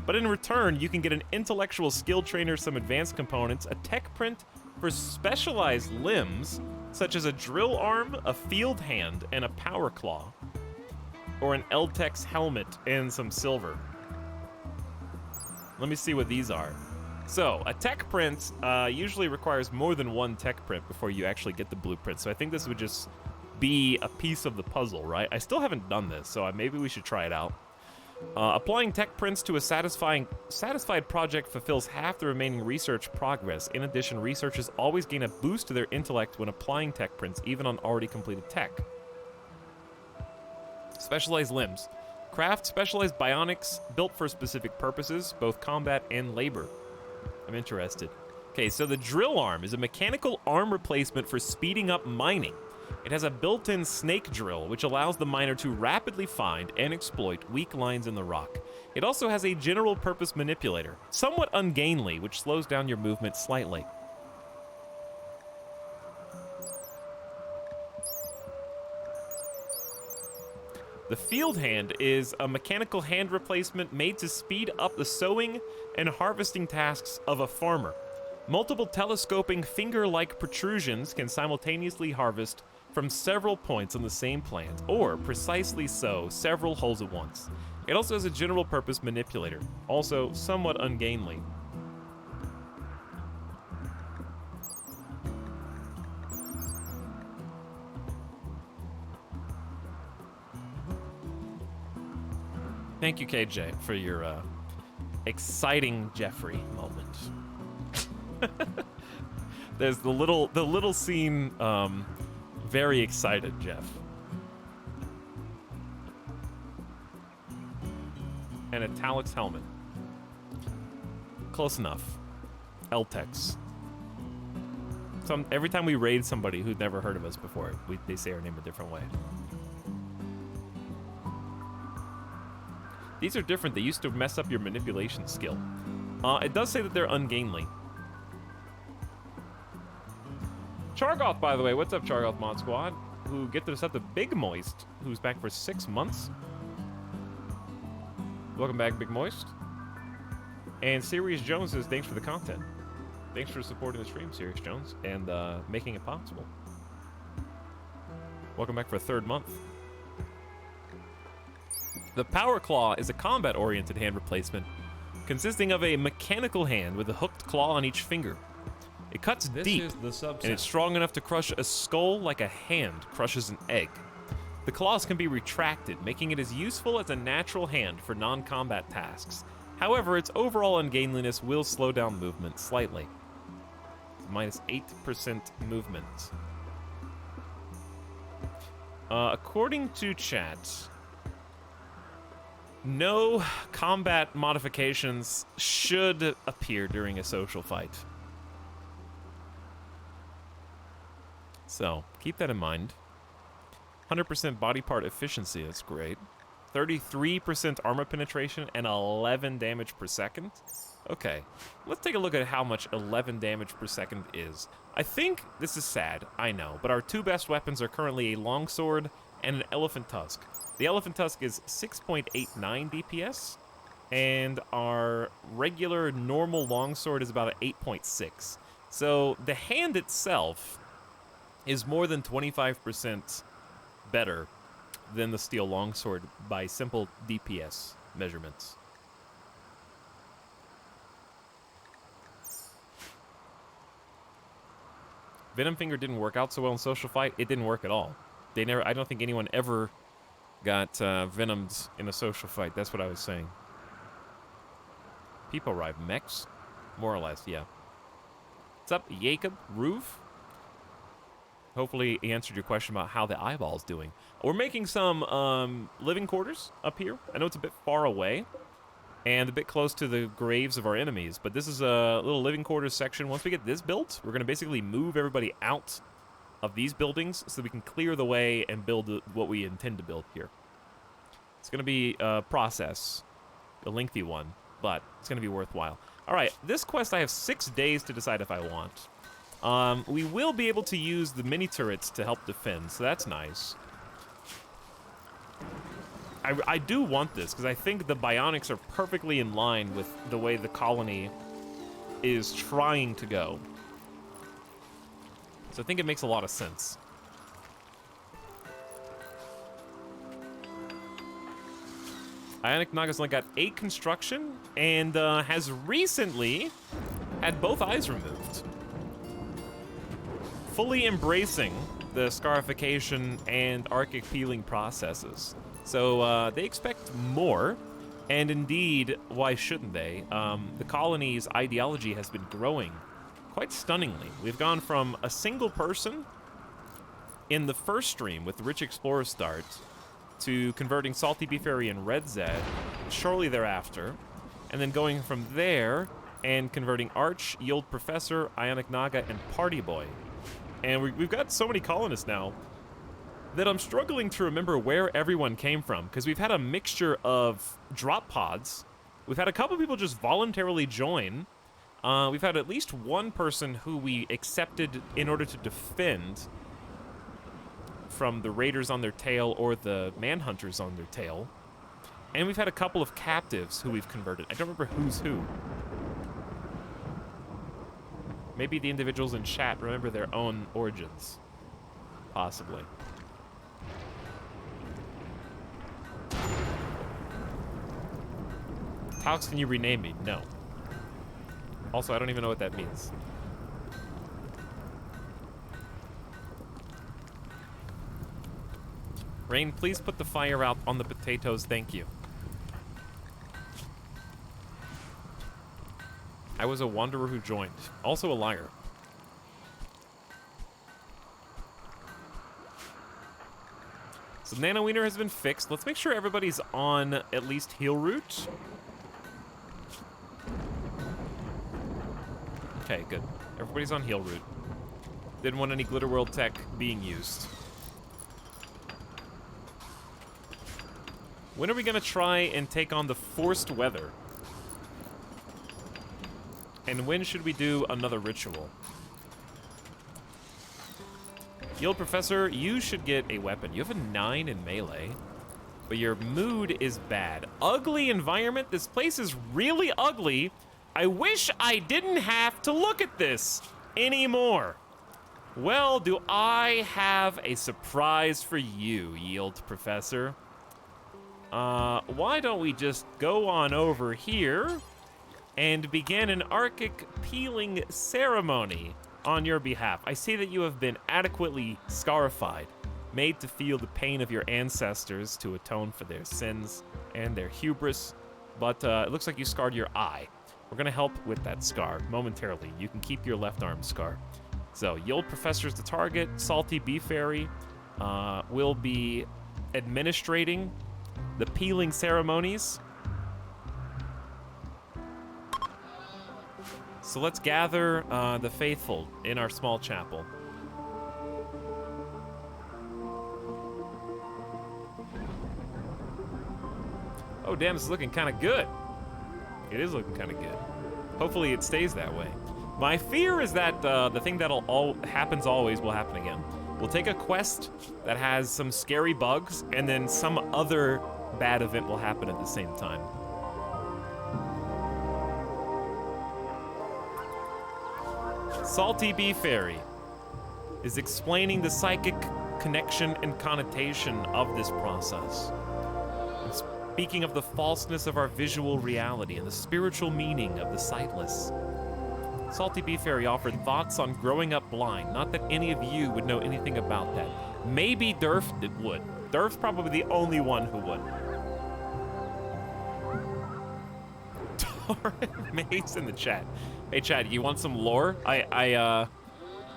But in return, you can get an intellectual skill trainer, some advanced components, a tech print for specialized limbs, such as a drill arm, a field hand, and a power claw. Or an Eltex helmet and some silver. Let me see what these are. So, a tech print usually requires more than one tech print before you actually get the blueprint. So I think this would just be a piece of the puzzle, right? I still haven't done this, so maybe we should try it out. Applying tech prints to a satisfied project fulfills half the remaining research progress. In addition, researchers always gain a boost to their intellect when applying tech prints, even on already completed tech. Specialized limbs. Craft specialized bionics built for specific purposes, both combat and labor. I'm interested. Okay, so the drill arm is a mechanical arm replacement for speeding up mining. It has a built-in snake drill, which allows the miner to rapidly find and exploit weak lines in the rock. It also has a general-purpose manipulator, somewhat ungainly, which slows down your movement slightly. The field hand is a mechanical hand replacement made to speed up the sowing and harvesting tasks of a farmer. Multiple telescoping finger-like protrusions can simultaneously harvest from several points on the same plant, or precisely sow several holes at once. It also has a general-purpose manipulator, also somewhat ungainly. Thank you, KJ, for your exciting Jeffrey moment. There's the little scene, very excited, Jeff. An Etalyx helmet. Close enough. Eltex. Every time we raid somebody who'd never heard of us before, they say our name a different way. These are different. They used to mess up your manipulation skill. It does say that they're ungainly. Chargoth, by the way. What's up, Chargoth Mod Squad? Who gifted us up the Big Moist, who's back for 6 months. Welcome back, Big Moist. And Sirius Jones says, thanks for the content. Thanks for supporting the stream, Sirius Jones, and making it possible. Welcome back for a 3rd month. The Power Claw is a combat-oriented hand replacement consisting of a mechanical hand with a hooked claw on each finger. It cuts deep, and it's strong enough to crush a skull like a hand crushes an egg. The claws can be retracted, making it as useful as a natural hand for non-combat tasks. However, its overall ungainliness will slow down movement slightly. Minus 8% movement. According to chat, no combat modifications should appear during a social fight. So, keep that in mind. 100% body part efficiency, that's great. 33% armor penetration and 11 damage per second. Okay, let's take a look at how much 11 damage per second is. I think this is sad, I know, but our two best weapons are currently a longsword and an elephant tusk. The elephant tusk is 6.89 DPS, and our regular normal longsword is about 8.6. So the hand itself is more than 25% better than the steel longsword by simple DPS measurements. Venom Finger didn't work out so well in Social Fight. It didn't work at all. They never. I don't think anyone ever got venomed in a social fight. That's what I was saying. People arrive. Mechs? More or less, yeah. What's up, Jacob? Roof? Hopefully he answered your question about how the eyeball's doing. We're making some living quarters up here. I know it's a bit far away and a bit close to the graves of our enemies, but this is a little living quarters section. Once we get this built, we're going to basically move everybody out of these buildings so we can clear the way and build what we intend to build here. It's going to be a process, a lengthy one, but it's going to be worthwhile. All right, this quest I have 6 days to decide if I want. We will be able to use the mini turrets to help defend, so that's nice. I do want this, because I think the bionics are perfectly in line with the way the colony is trying to go. So I think it makes a lot of sense. Ionic Naga's only got 8 construction, and has recently had both eyes removed. Fully embracing the scarification and archic peeling processes. So they expect more, and indeed, why shouldn't they? The colony's ideology has been growing quite stunningly. We've gone from a single person in the first stream with the Rich Explorer start to converting Salty Beef Fairy and Red Zed shortly thereafter, and then going from there and converting Arch, Yield Professor, Ionic Naga, and Party Boy. And we've got so many colonists now that I'm struggling to remember where everyone came from, because we've had a mixture of drop pods. We've had a couple people just voluntarily join. We've had at least one person who we accepted in order to defend from the raiders on their tail or the manhunters on their tail. And we've had a couple of captives who we've converted. I don't remember who's who. Maybe the individuals in chat remember their own origins. Possibly. How can you rename me? No. Also, I don't even know what that means. Rain, please put the fire out on the potatoes. Thank you. I was a wanderer who joined. Also a liar. So Nano Wiener has been fixed. Let's make sure everybody's on at least heal route. Okay, good. Everybody's on heal route. Didn't want any Glitter World tech being used. When are we gonna try and take on the forced weather? And when should we do another ritual? Yield Professor, you should get a weapon. You have a 9 in melee, but your mood is bad. Ugly environment. This place is really ugly. I wish I didn't have to look at this anymore. Well, do I have a surprise for you, Yield Professor? Why don't we just go on over here and begin an archic peeling ceremony on your behalf. I see that you have been adequately scarified made to feel the pain of your ancestors to atone for their sins and their hubris. But it looks like you scarred your eye. We're gonna help with that scar momentarily. You can keep your left arm scar. So, Yield Professor's the target. Salty Bee Fairy will be administrating the peeling ceremonies. So let's gather the faithful in our small chapel. Oh, damn, this is looking kind of good. It is looking kind of good. Hopefully it stays that way. My fear is that the thing that'll happens always will happen again. We'll take a quest that has some scary bugs, and then some other bad event will happen at the same time. Salty Bee Fairy is explaining the psychic connection and connotation of this process. And speaking of the falseness of our visual reality and the spiritual meaning of the sightless. Salty Bee Fairy offered thoughts on growing up blind. Not that any of you would know anything about that. Maybe Durf would. Durf's probably the only one who would. Torrent Mace in the chat. Hey, Chad, you want some lore? I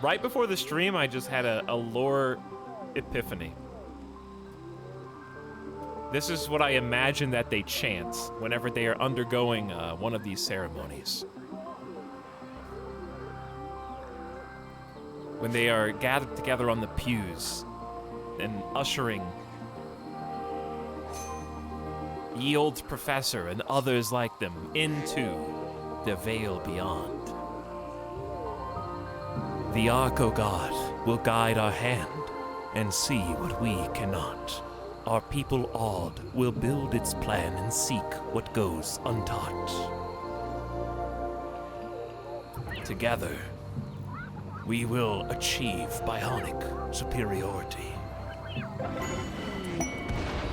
right before the stream, I just had a lore epiphany. This is what I imagine that they chant whenever they are undergoing one of these ceremonies. When they are gathered together on the pews and ushering Yield Professor and others like them into the veil beyond. The archogod will guide our hand and see what we cannot. Our people awed will build its plan and seek what goes untaught. Together, we will achieve bionic superiority.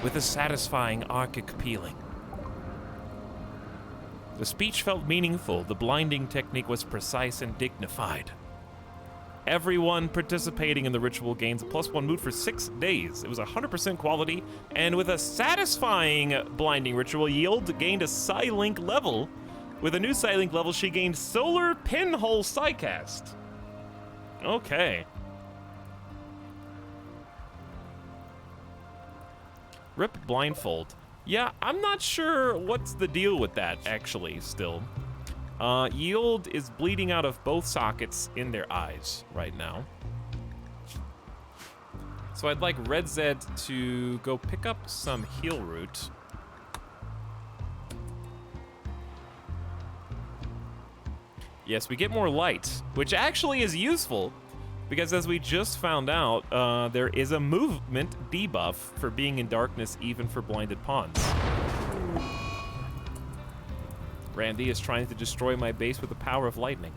With a satisfying archic peeling. The speech felt meaningful. The blinding technique was precise and dignified. Everyone participating in the ritual gains a +1 mood for 6 days. It was 100% quality, and with a satisfying blinding ritual, Yield gained a Psylink level. With a new Psylink level, she gained Solar Pinhole Psycast. Okay. Rip Blindfold. Yeah, I'm not sure what's the deal with that, actually, still. Yield is bleeding out of both sockets in their eyes right now. So I'd like Red Zed to go pick up some heal root. Yes, we get more light, which actually is useful, because as we just found out, there is a movement debuff for being in darkness even for blinded pawns. Randy is trying to destroy my base with the power of lightning.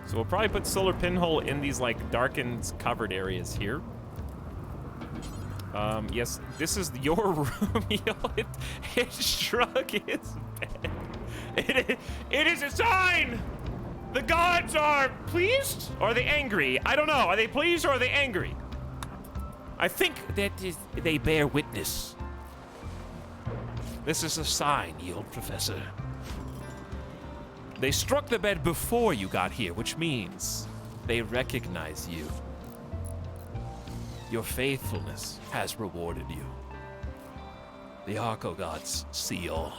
So we'll probably put Solar Pinhole in these like darkened covered areas here. Yes, this is your room. It struck its bed. It is a sign! The gods are pleased? Or are they angry? I don't know. Are they pleased or are they angry? I think that they bear witness. This is a sign, Yield Professor. They struck the bed before you got here, which means they recognize you. Your faithfulness has rewarded you. The archogods see all.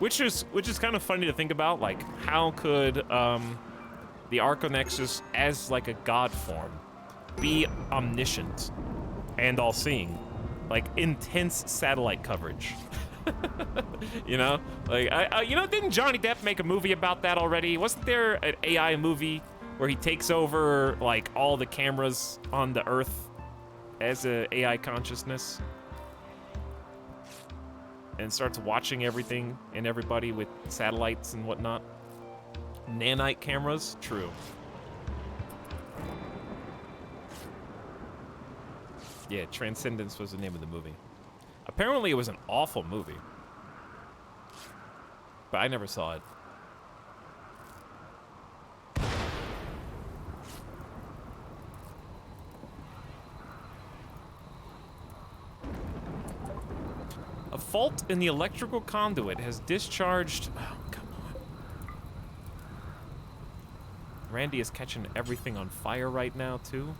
Which is kind of funny to think about. Like, how could the Archonexus, as like a god form, be omniscient and all-seeing? Like intense satellite coverage. You know, like didn't Johnny Depp make a movie about that already? Wasn't there an AI movie where he takes over like all the cameras on the Earth as a AI consciousness and starts watching everything and everybody with satellites and whatnot? Nanite cameras? True. Yeah, Transcendence was the name of the movie. Apparently it was an awful movie. but I never saw it. A fault in the electrical conduit has discharged... Oh, come on. Randy is catching everything on fire right now, too.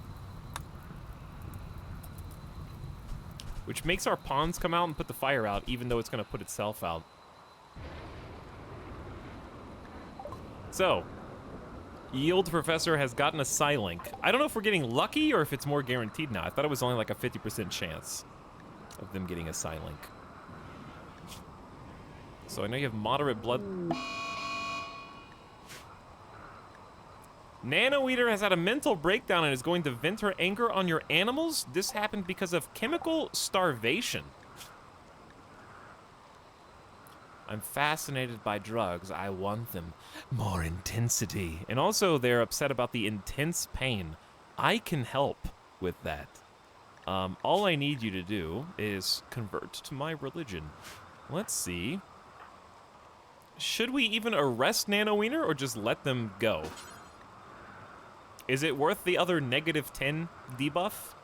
Which makes our pawns come out and put the fire out, even though it's going to put itself out. So, Yield Professor has gotten a Psylink. I don't know if we're getting lucky or if it's more guaranteed now. I thought it was only like a 50% chance of them getting a Psylink. So I know you have moderate blood. Nano Eater has had a mental breakdown and is going to vent her anger on your animals. This happened because of chemical starvation. I'm fascinated by drugs. I want them. More intensity. And also, they're upset about the intense pain. I can help with that. All I need you to do is convert to my religion. Let's see. Should we even arrest Nano Wiener or just let them go? Is it worth the other -10 debuff?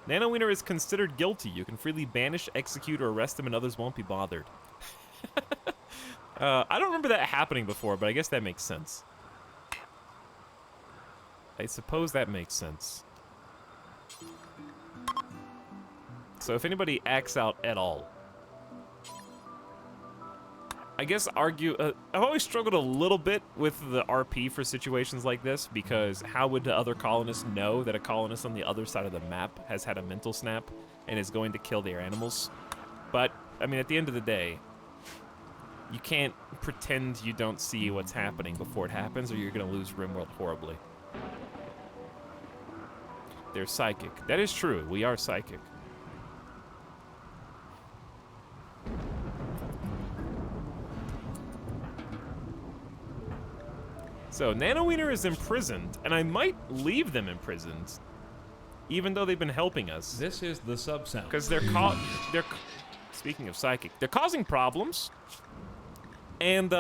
Nano Wiener is considered guilty. You can freely banish, execute, or arrest him and others won't be bothered. I don't remember that happening before, but I guess that makes sense. I suppose that makes sense. So if anybody acts out at all, I guess I've always struggled a little bit with the RP for situations like this, because how would the other colonists know that a colonist on the other side of the map has had a mental snap and is going to kill their animals? But, I mean, at the end of the day, you can't pretend you don't see what's happening before it happens, or you're going to lose RimWorld horribly. They're psychic. That is true. We are psychic. So, Nano Wiener is imprisoned, and I might leave them imprisoned, even though they've been helping us. This is the sub-sound. Because they're speaking of psychic, they're causing problems. And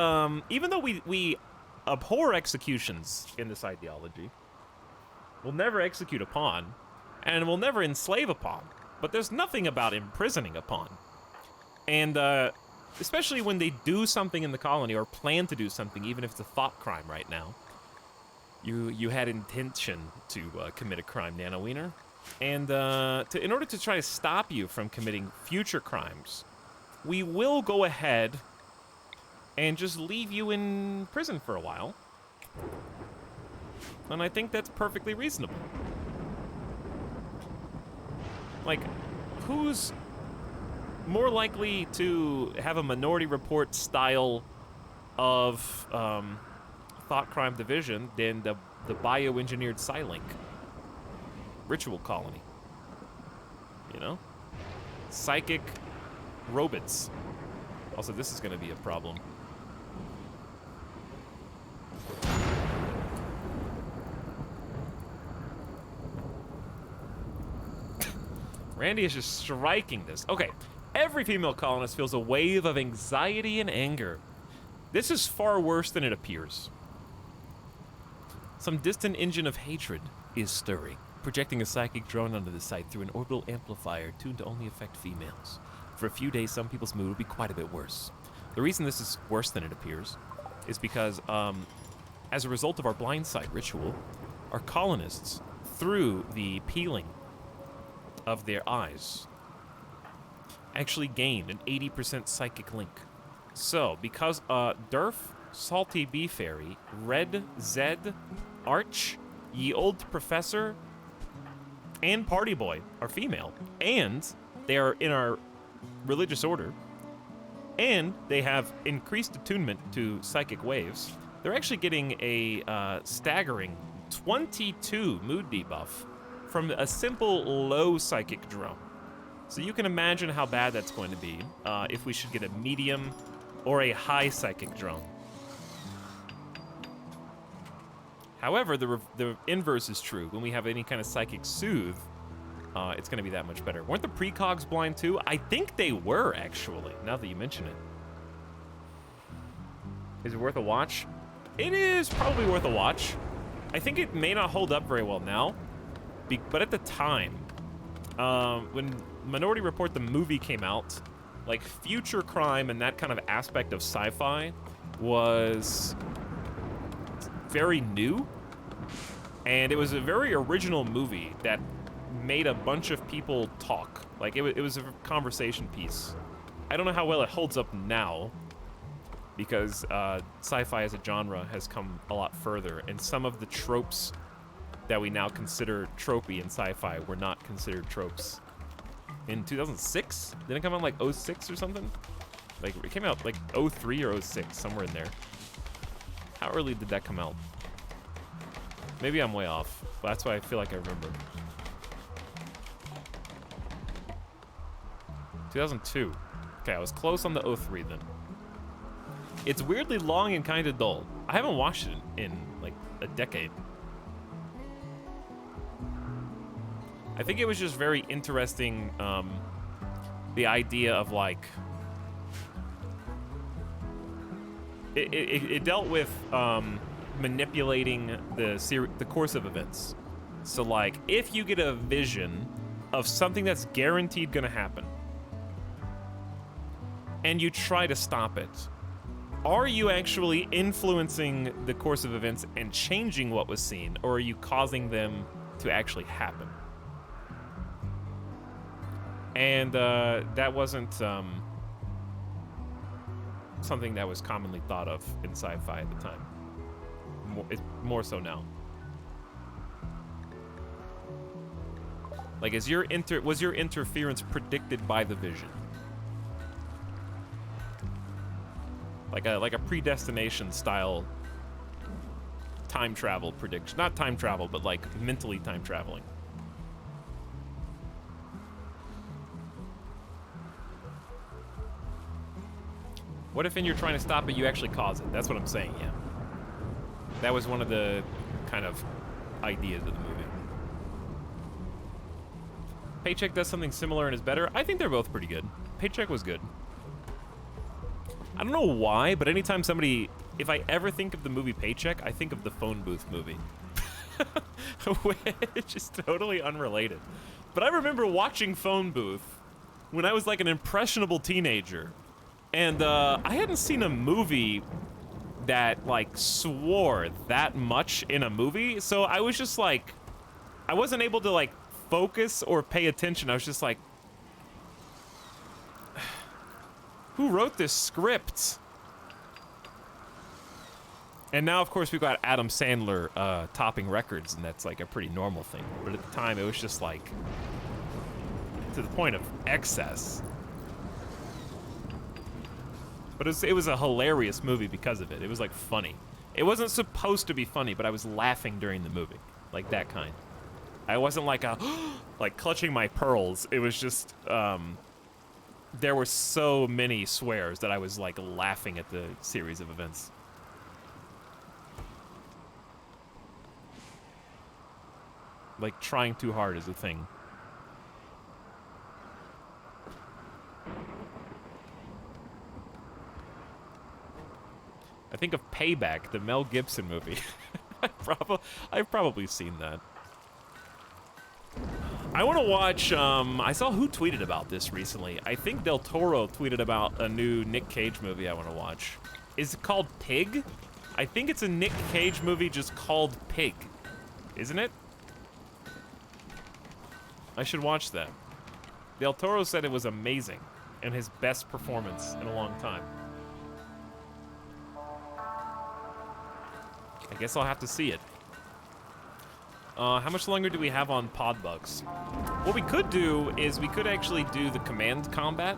even though we abhor executions in this ideology, we'll never execute a pawn, and we'll never enslave a pawn. But there's nothing about imprisoning a pawn. And especially when they do something in the colony or plan to do something, even if it's a thought crime right now. You had intention to commit a crime, Nano Wiener. And in order to try to stop you from committing future crimes, we will go ahead and just leave you in prison for a while. And I think that's perfectly reasonable. Like, who's more likely to have a Minority Report style of thought crime division than the bioengineered Psylink ritual colony? You know? Psychic robots. Also, this is going to be a problem. Randy is just striking this. Okay. Every female colonist feels a wave of anxiety and anger. This is far worse than it appears. Some distant engine of hatred is stirring, projecting a psychic drone onto the site through an orbital amplifier tuned to only affect females. For a few days, some people's mood will be quite a bit worse. The reason this is worse than it appears is because, as a result of our blind sight ritual, our colonists, through the peeling of their eyes, actually gained an 80% psychic link. So, because Durf, Salty Bee Fairy, Red Zed, Arch, Ye Old Professor, and Party Boy are female, and they are in our religious order, and they have increased attunement to psychic waves, they're actually getting a staggering 22 mood debuff from a simple low psychic drone. So you can imagine how bad that's going to be if we should get a medium or a high psychic drone. However, the inverse is true. When we have any kind of psychic soothe, it's going to be that much better. Weren't the precogs blind too? I think they were, actually, now that you mention it. Is it worth a watch? It is probably worth a watch. I think it may not hold up very well now, but at the time, when Minority Report the movie came out, like future crime and that kind of aspect of sci-fi was very new, and it was a very original movie that made a bunch of people talk. Like it was a conversation piece. I don't know how well it holds up now, because sci-fi as a genre has come a lot further, and some of the tropes that we now consider tropey in sci-fi were not considered tropes in 2006. Didn't it come out like 06 or something? Like it came out like 03 or 06, somewhere in there. How early did that come out? Maybe I'm way off, but that's why I feel like I remember. 2002. Okay, I was close on the 03 then. It's weirdly long and kind of dull. I haven't watched it in like a decade. I think it was just very interesting, the idea of like, it dealt with manipulating the course of events. So like, if you get a vision of something that's guaranteed gonna happen, and you try to stop it, are you actually influencing the course of events and changing what was seen, or are you causing them to actually happen? And that wasn't something that was commonly thought of in sci-fi at the time. It's more so now. Like, was your interference predicted by the vision? Like a predestination style time travel prediction. Not time travel, but like mentally time traveling. What if in you're trying to stop it, you actually cause it? That's what I'm saying, yeah. That was one of the kind of ideas of the movie. Paycheck does something similar and is better. I think they're both pretty good. Paycheck was good. I don't know why, but anytime if I ever think of the movie Paycheck, I think of the phone booth movie. Which is totally unrelated. But I remember watching Phone Booth when I was like an impressionable teenager. And I hadn't seen a movie that like swore that much in a movie. So I was just like, I wasn't able to like focus or pay attention. I was just like, who wrote this script? And now, of course, we've got Adam Sandler topping records, and that's like a pretty normal thing. But at the time, it was just like to the point of excess. But it was a hilarious movie because of it. It was like funny. It wasn't supposed to be funny, but I was laughing during the movie, like that kind. I wasn't like like clutching my pearls. It was just there were so many swears that I was like laughing at the series of events. Like trying too hard is a thing. I think of Payback, the Mel Gibson movie. I've probably seen that. I want to watch, I saw who tweeted about this recently. I think Del Toro tweeted about a new Nick Cage movie I want to watch. Is it called Pig? I think it's a Nick Cage movie just called Pig. Isn't it? I should watch that. Del Toro said it was amazing and his best performance in a long time. I guess I'll have to see it. How much longer do we have on pod bugs? What we could do is we could actually do the command combat.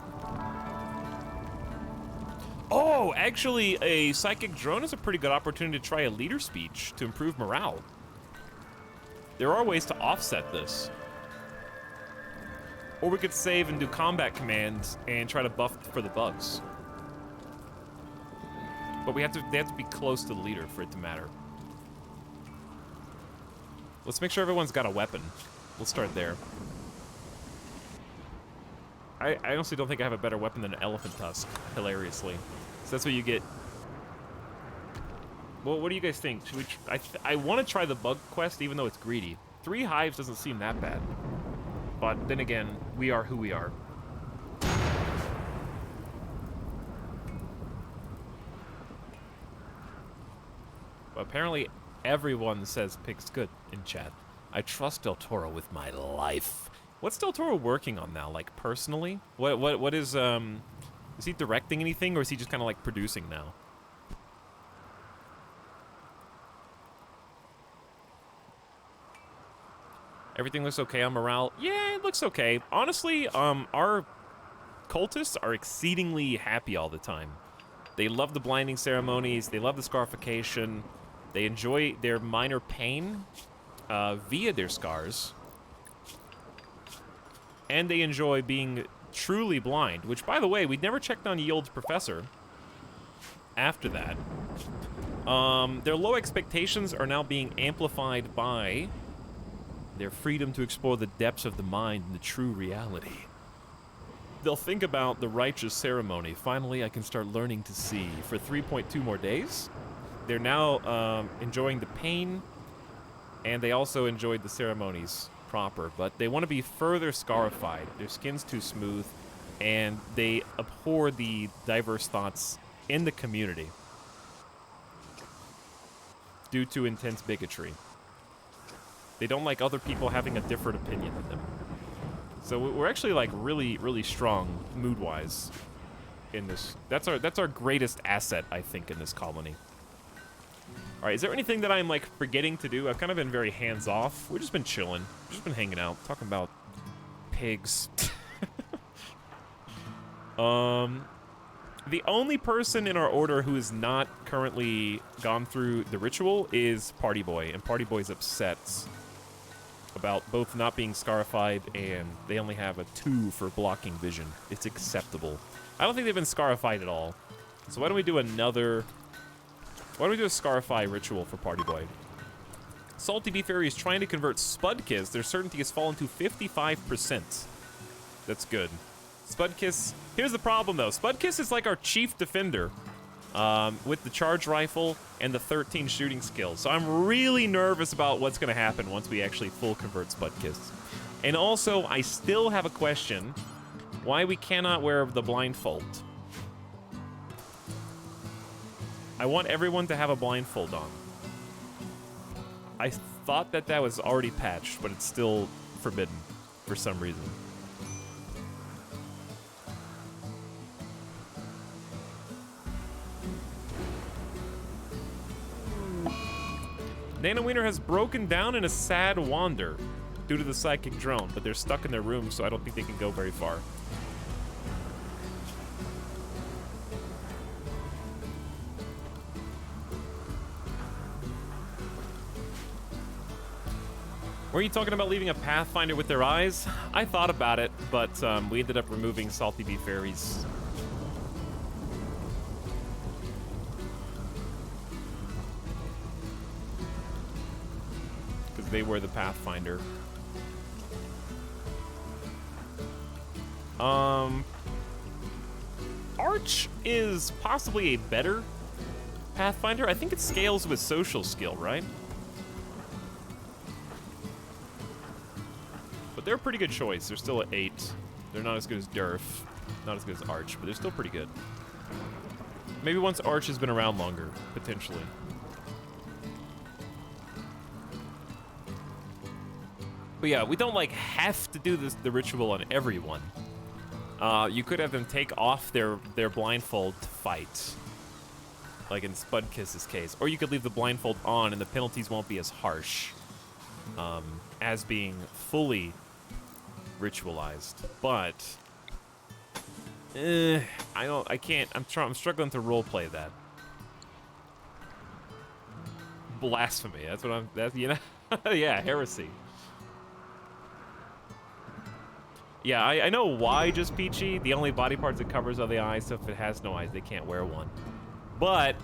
Oh, actually, a psychic drone is a pretty good opportunity to try a leader speech to improve morale. There are ways to offset this. Or we could save and do combat commands and try to buff for the bugs. But they have to be close to the leader for it to matter. Let's make sure everyone's got a weapon. We'll start there. I honestly don't think I have a better weapon than an elephant tusk, hilariously. So that's what you get Well, what do you guys think? Should we? I want to try the bug quest, even though it's greedy. 3 hives doesn't seem that bad. But then again, we are who we are. But apparently, everyone says Pig's good in chat. I trust Del Toro with my life. What's Del Toro working on now? Like personally? What is he directing anything, or is he just kind of like producing now? Everything looks okay on morale. Yeah, it looks okay. Honestly, our cultists are exceedingly happy all the time. They love the blinding ceremonies. They love the scarification. They enjoy their minor pain via their scars. And they enjoy being truly blind, which, by the way, we never checked on Ye Old's professor after that. Their low expectations are now being amplified by their freedom to explore the depths of the mind and the true reality. They'll think about the righteous ceremony. Finally, I can start learning to see. For 3.2 more days, they're now enjoying the pain, and they also enjoyed the ceremonies proper, but they want to be further scarified. Their skin's too smooth, and they abhor the diverse thoughts in the community due to intense bigotry. They don't like other people having a different opinion than them. So we're actually like really strong mood-wise in this. That's our greatest asset, I think, in this colony. All right, is there anything that I'm like forgetting to do? I've kind of been very hands-off. We've just been chilling. We've just been hanging out, talking about pigs. The only person in our order who is not currently gone through the ritual is Party Boy, and Party Boy's upset about both not being scarified and they only have a 2 for blocking vision. It's acceptable. I don't think they've been scarified at all. So why don't we do another... Why don't we do a Scarify ritual for Party Boy? Salty Bee Fairy is trying to convert Spudkiss. Their certainty has fallen to 55%. That's good. Spudkiss... Here's the problem, though. Spudkiss is like our chief defender with the charge rifle and the 13 shooting skills. So I'm really nervous about what's going to happen once we actually full convert Spudkiss. And also, I still have a question. Why we cannot wear the blindfold. I want everyone to have a blindfold on. I thought that that was already patched, but it's still forbidden for some reason. Nana Wiener has broken down in a sad wander due to the psychic drone, but they're stuck in their room, so I don't think they can go very far. Were you talking about leaving a Pathfinder with their eyes? I thought about it, but we ended up removing Salty Bee Fairies. Because they were the Pathfinder. Arch is possibly a better Pathfinder. I think it scales with social skill, right? But they're a pretty good choice. They're still at 8. They're not as good as Durf. Not as good as Arch, but they're still pretty good. Maybe once Arch has been around longer, potentially. But yeah, we don't like have to do the ritual on everyone. You could have them take off their blindfold to fight. Like in Spudkiss's case. Or you could leave the blindfold on and the penalties won't be as harsh. As being fully ritualized, but I'm struggling to roleplay that. Blasphemy, yeah, heresy. Yeah, I know why just Peachy. The only body parts it covers are the eyes, so if it has no eyes, they can't wear one. But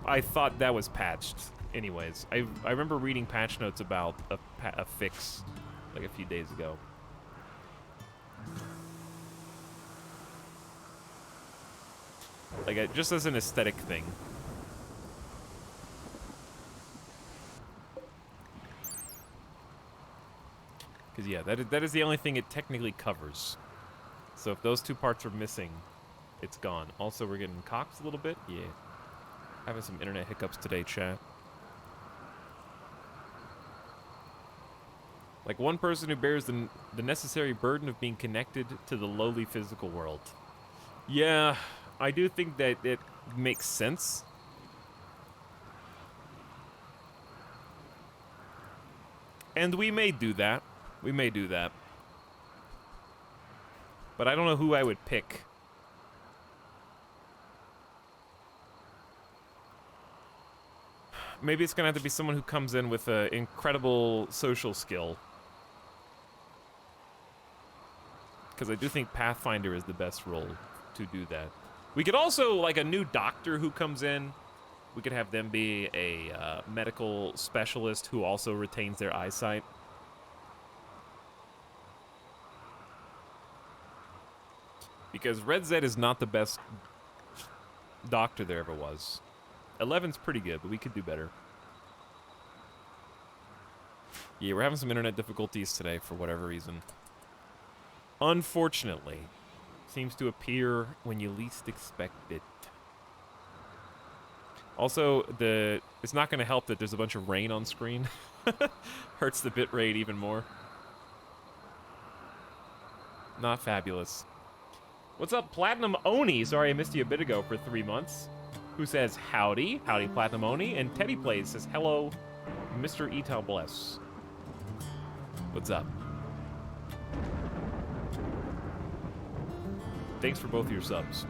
I thought that was patched. Anyways, I remember reading patch notes about a fix like a few days ago. Like, just as an aesthetic thing. Because, yeah, that is the only thing it technically covers. So if those two parts are missing, it's gone. Also, we're getting cocked a little bit. Yeah. Having some internet hiccups today, chat. Like one person who bears the necessary burden of being connected to the lowly physical world. Yeah, I do think that it makes sense. And we may do that. We may do that. But I don't know who I would pick. Maybe it's gonna have to be someone who comes in with an incredible social skill. Because I do think Pathfinder is the best role to do that. We could also, like a new doctor who comes in, we could have them be a medical specialist who also retains their eyesight. Because Red Zed is not the best doctor there ever was. 11's pretty good, but we could do better. Yeah, we're having some internet difficulties today for whatever reason. Unfortunately, seems to appear when you least expect it. Also, it's not going to help that there's a bunch of rain on screen. Hurts the bitrate even more. Not fabulous. What's up, Platinum Oni? Sorry I missed you a bit ago for 3 months. Who says howdy? Howdy, Platinum Oni. And Teddy Plays says hello, Mr. Etal Bless. What's up? Thanks for both of your subs.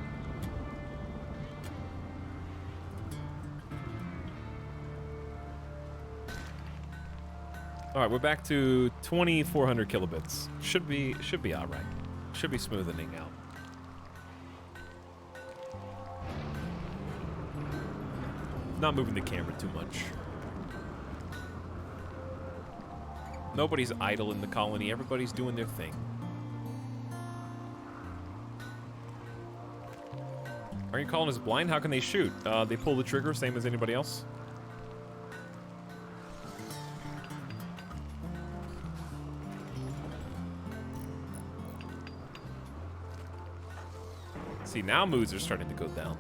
All right, we're back to 2,400 kilobits. Should be all right. Should be smoothening out. Not moving the camera too much. Nobody's idle in the colony. Everybody's doing their thing. Are you calling us blind? How can they shoot? They pull the trigger, same as anybody else. See, now moods are starting to go down.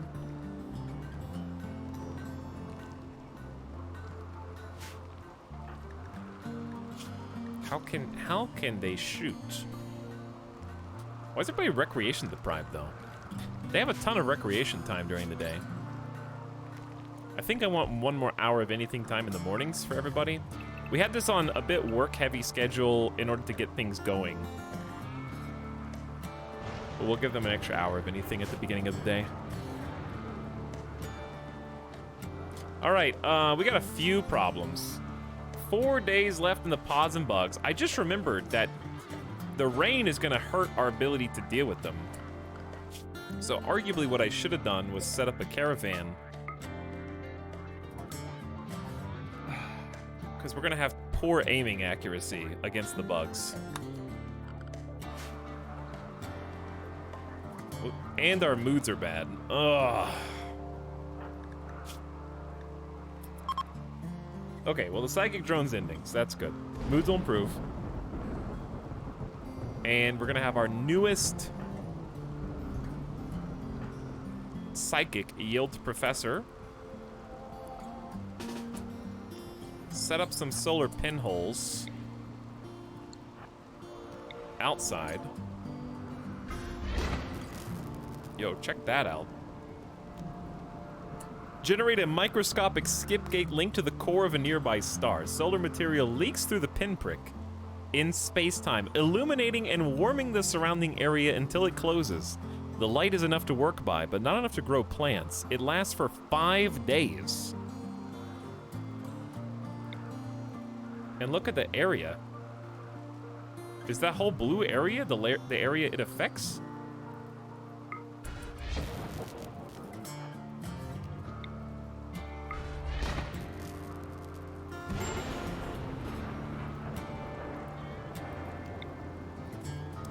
How can they shoot? Why is everybody recreation deprived, though? They have a ton of recreation time during the day. I think I want 1 more hour of anything time in the mornings for everybody. We had this on a bit work-heavy schedule in order to get things going. But we'll give them an extra hour of anything at the beginning of the day. All right, we got a few problems. 4 days left in the pods and bugs. I just remembered that the rain is going to hurt our ability to deal with them. So arguably what I should have done was set up a caravan. Because we're going to have poor aiming accuracy against the bugs. And our moods are bad. Ugh. Okay, well the psychic drone's ending, so that's good. Moods will improve. And we're gonna have our newest psychic yield professor. Set up some solar pinholes outside. Yo, check that out. Generate a microscopic skip gate linked to the core of a nearby star. Solar material leaks through the pinprick in space-time, illuminating and warming the surrounding area until it closes. The light is enough to work by, but not enough to grow plants. It lasts for 5 days. And look at the area. Is that whole blue area the area it affects?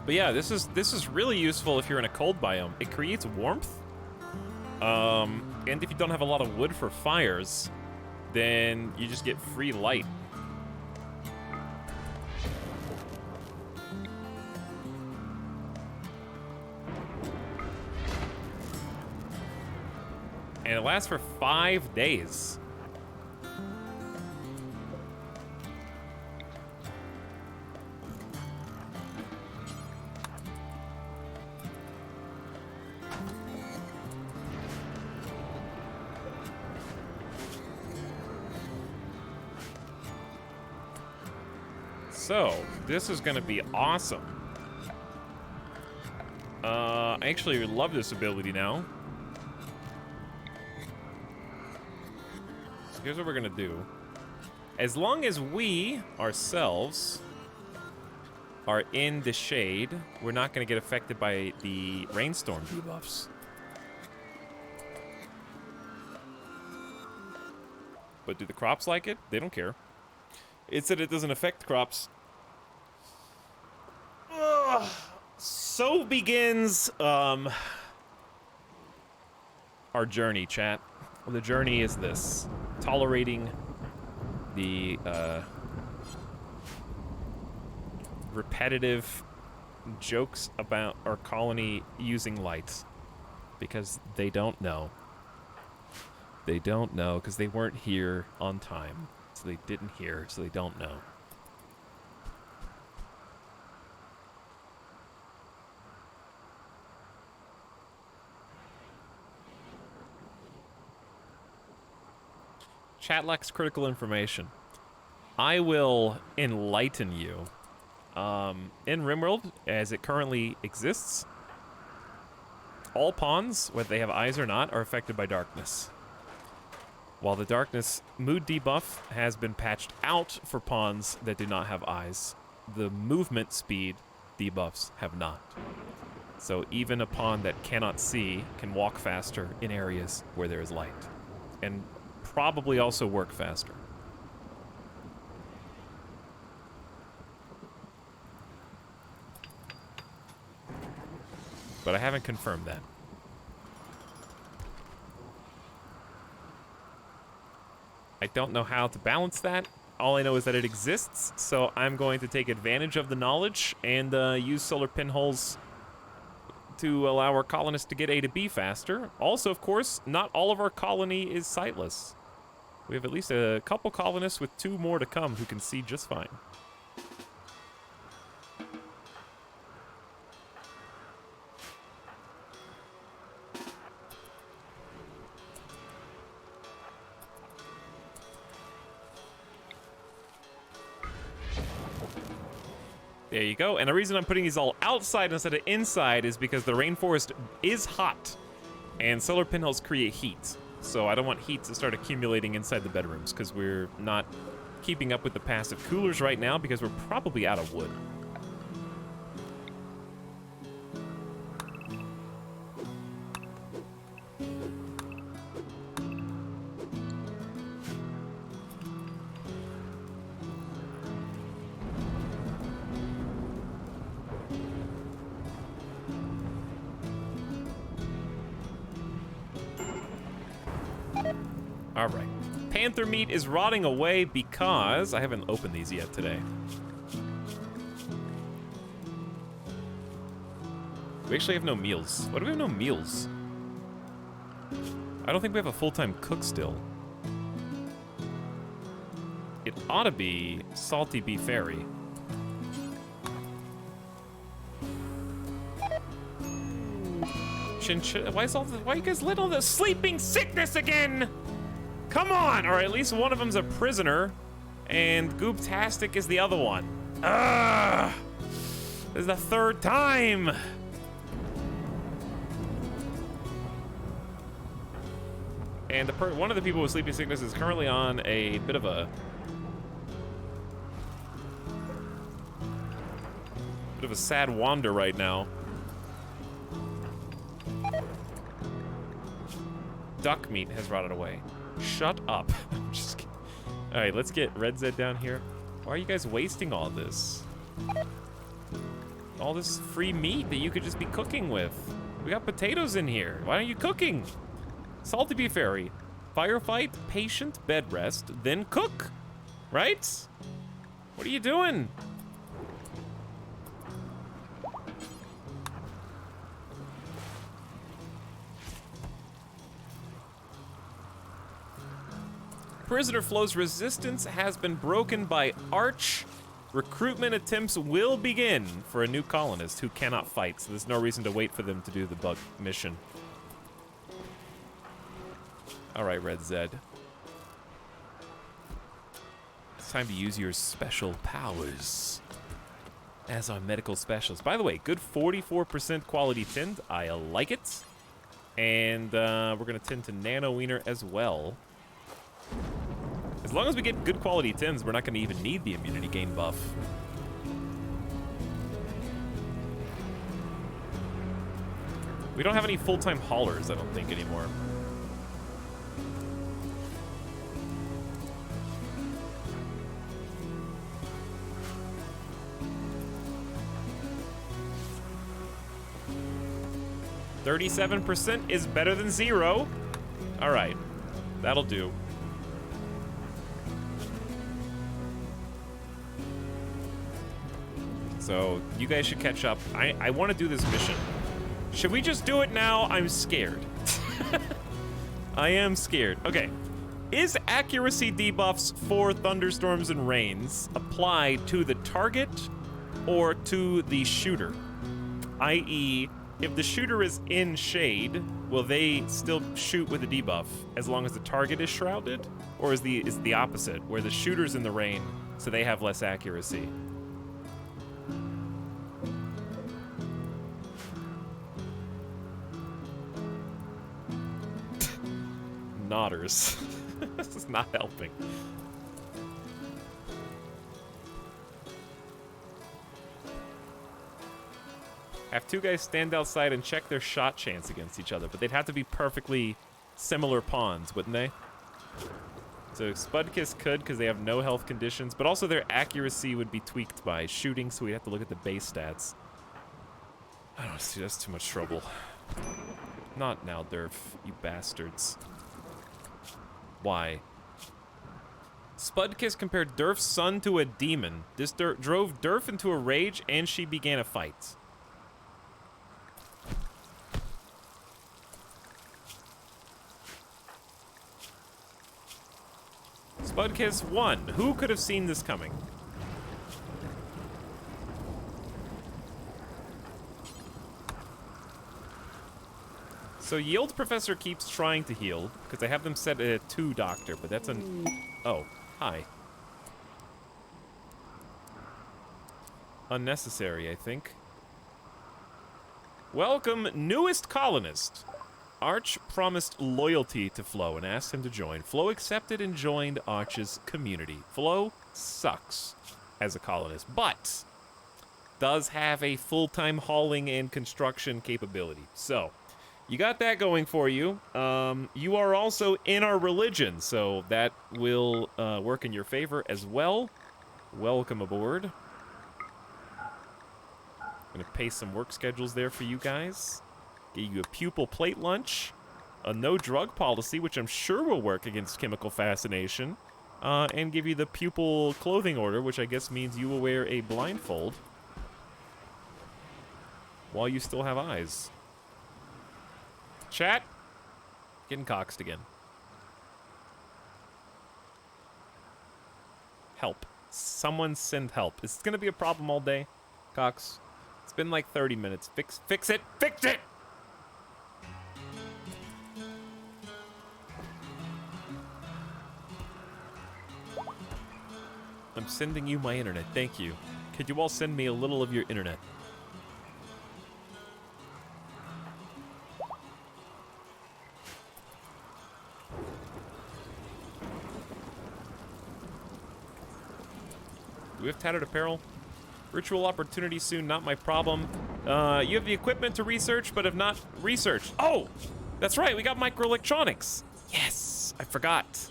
But yeah, this is really useful if you're in a cold biome. It creates warmth And if you don't have a lot of wood for fires, then you just get free light. And it lasts for 5 days. So, this is gonna be awesome. I actually love this ability now. So here's what we're gonna do. As long as we, ourselves, are in the shade, we're not gonna get affected by the rainstorm debuffs. But do the crops like it? They don't care. It said it doesn't affect crops. Ugh. So begins our journey, chat. The journey is this: tolerating the repetitive jokes about our colony using light, because they don't know. They don't know because they weren't here on time, so they didn't hear, so they don't know. Chat lacks critical information. I will enlighten you. In RimWorld, as it currently exists, all pawns, whether they have eyes or not, are affected by darkness. While the darkness mood debuff has been patched out for pawns that do not have eyes, the movement speed debuffs have not. So even a pawn that cannot see can walk faster in areas where there is light, and probably also work faster. But I haven't confirmed that. I don't know how to balance that. All I know is that it exists, so I'm going to take advantage of the knowledge and use solar pinholes to allow our colonists to get A to B faster. Also, of course, not all of our colony is sightless. We have at least a couple colonists with 2 more to come who can see just fine. There you go. And the reason I'm putting these all outside instead of inside is because the rainforest is hot, and solar pinholes create heat. So I don't want heat to start accumulating inside the bedrooms, because we're not keeping up with the passive coolers right now because we're probably out of wood. All right. Panther meat is rotting away because I haven't opened these yet today. We actually have no meals. Why do we have no meals? I don't think we have a full-time cook still. It ought to be Salty Beef Fairy. Why you guys let all the sleeping sickness again? Come on! Or at least one of them's a prisoner, and Gooptastic is the other one. Ugh! This is the 3rd time! And one of the people with sleeping sickness is currently on a bit of a sad wander right now. Duck meat has rotted away. Shut up. I'm just kidding. All right, let's get Red Zed down here. Why are you guys wasting all this? All this free meat that you could just be cooking with. We got potatoes in here. Why aren't you cooking? Salty Beef Fairy. Firefight, patient, bed rest, then cook. Right? What are you doing? Prisoner Flow's resistance has been broken by Arch. Recruitment attempts will begin for a new colonist who cannot fight, so there's no reason to wait for them to do the bug mission. Alright, Red Zed. It's time to use your special powers as our medical specialist. By the way, good 44% quality tinned. I like it. And we're going to tend to Nano Wiener as well. As long as we get good quality tins, we're not going to even need the immunity gain buff. We don't have any full-time haulers, I don't think, anymore. %37% is better than 0. All right, that'll do. So you guys should catch up. I want to do this mission. Should we just do it now? I'm scared. I am scared. Okay. Is accuracy debuffs for thunderstorms and rains applied to the target or to the shooter? I.e., if the shooter is in shade, will they still shoot with a debuff as long as the target is shrouded? Or is the opposite, where the shooter's in the rain, so they have less accuracy? Nodders. This is not helping. Have two guys stand outside and check their shot chance against each other, but they'd have to be perfectly similar pawns, wouldn't they? So Spudkiss could, because they have no health conditions, but also their accuracy would be tweaked by shooting, so we'd have to look at the base stats. I don't see, that's too much trouble. Not now, Durf, you bastards. Why? Spudkiss compared Durf's son to a demon. This drove Durf into a rage, and she began a fight. Spudkiss won. Who could have seen this coming? So Yield Professor keeps trying to heal, because I have them set a 2 doctor, but that's an... Oh, hi. Unnecessary, I think. Welcome, newest colonist. Arch promised loyalty to Flo and asked him to join. Flo accepted and joined Arch's community. Flo sucks as a colonist, but does have a full-time hauling and construction capability. So, you got that going for you. You are also in our religion, so that will work in your favor as well. Welcome aboard. I'm gonna paste some work schedules there for you guys. Get you a pupil plate lunch, a no drug policy, which I'm sure will work against chemical fascination, and give you the pupil clothing order, which I guess means you will wear a blindfold while you still have eyes. Chat, getting coxed again. Help. Someone send help. Is this gonna be a problem all day, Cox? It's been like 30 minutes. Fix it! Fix it! I'm sending you my internet. Thank you. Could you all send me a little of your internet? Do we have tattered apparel? Ritual opportunity soon, not my problem. You have the equipment to research, but have not researched. Oh! That's right, we got microelectronics. Yes! I forgot.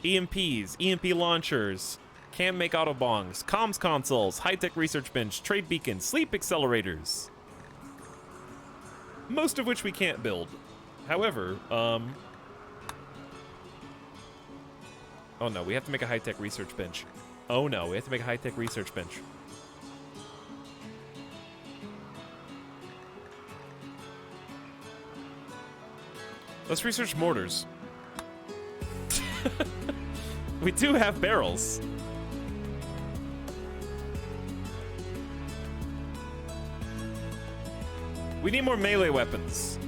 EMPs, EMP launchers, can make autobongs, comms consoles, high-tech research bench, trade beacons, sleep accelerators. Most of which we can't build. However, oh no, we have to make a high-tech research bench. Oh no, we have to make a high-tech research bench. Let's research mortars. We do have barrels. We need more melee weapons.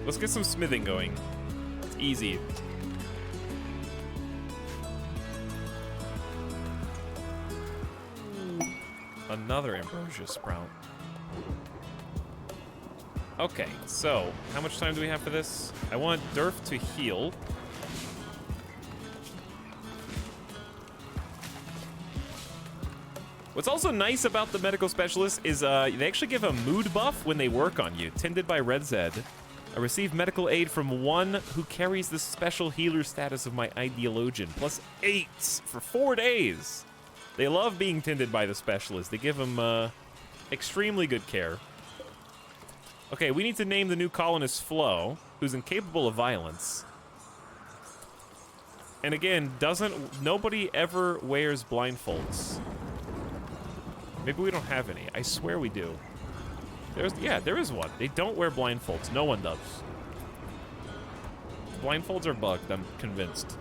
Let's get some smithing going. It's easy. Another ambrosia sprout. Okay, so how much time do we have for this? I want Durf to heal. What's also nice about the medical specialist is they actually give a mood buff when they work on you. Tended by Red Zed. I receive medical aid from one who carries the special healer status of my ideologian. Plus 8 for 4 days. They love being tended by the specialist. They give them extremely good care. Okay, we need to name the new colonist Flo, who's incapable of violence. And again, nobody ever wears blindfolds. Maybe we don't have any. I swear we do. There is one. They don't wear blindfolds. No one does. Blindfolds are bugged, I'm convinced.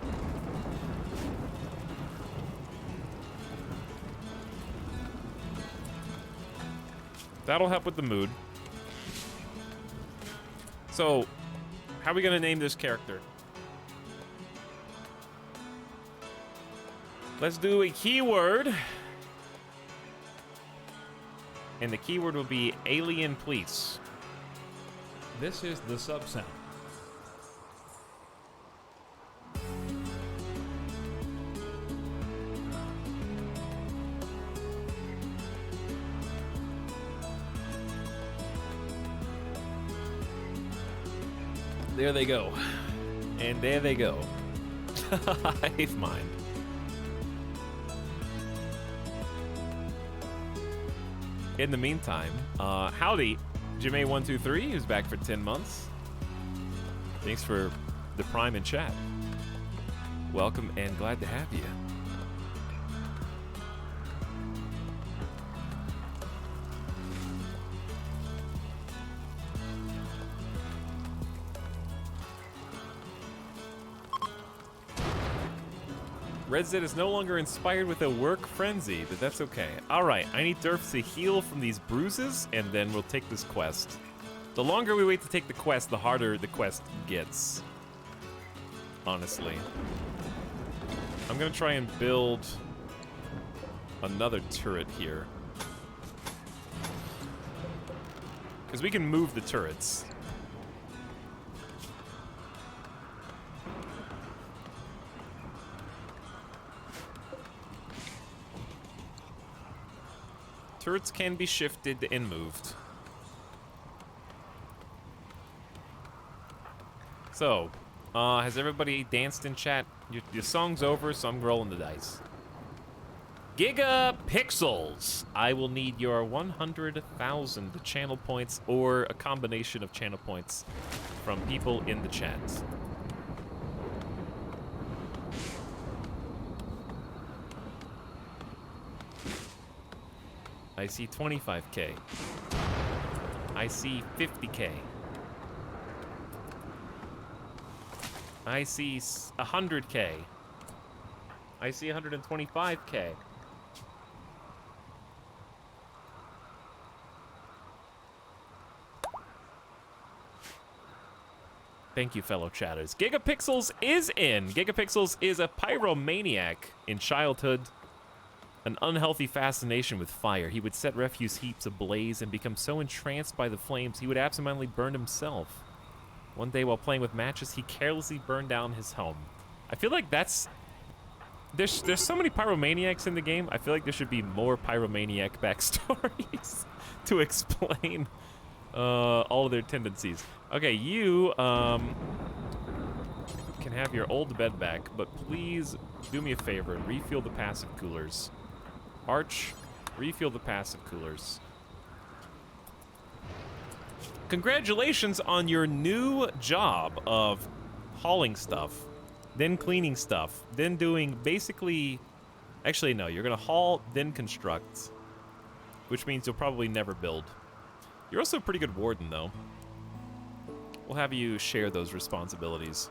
That'll help with the mood. So, how are we gonna name this character? Let's do a keyword. And the keyword will be alien police. This is the sub-sound. There they go. And there they go. Hive mind. In the meantime, howdy, Jimmy123, who's back for 10 months. Thanks for the prime in chat. Welcome and glad to have you. Red Zed is no longer inspired with a work frenzy, but that's okay. Alright, I need Durf to heal from these bruises, and then we'll take this quest. The longer we wait to take the quest, the harder the quest gets. Honestly. I'm gonna try and build another turret here. Because we can move the turrets. Turrets can be shifted and moved. So, has everybody danced in chat? Your song's over, so I'm rolling the dice. Gigapixels! I will need your 100,000 channel points or a combination of channel points from people in the chat. I see 25K. I see 50K. I see 100K. I see 125K. Thank you, fellow chatters. Gigapixels is in. Gigapixels is a pyromaniac in childhood. An unhealthy fascination with fire. He would set refuse heaps ablaze and become so entranced by the flames he would absentmindedly burn himself. One day while playing with matches, he carelessly burned down his home. I feel like that's... There's so many pyromaniacs in the game, I feel like there should be more pyromaniac backstories to explain all of their tendencies. Okay, you can have your old bed back, but please do me a favor and refuel the passive coolers. Arch, refuel the passive coolers. Congratulations on your new job of hauling stuff, then cleaning stuff, then doing basically... Actually, no, you're gonna haul, then construct, which means you'll probably never build. You're also a pretty good warden, though. We'll have you share those responsibilities.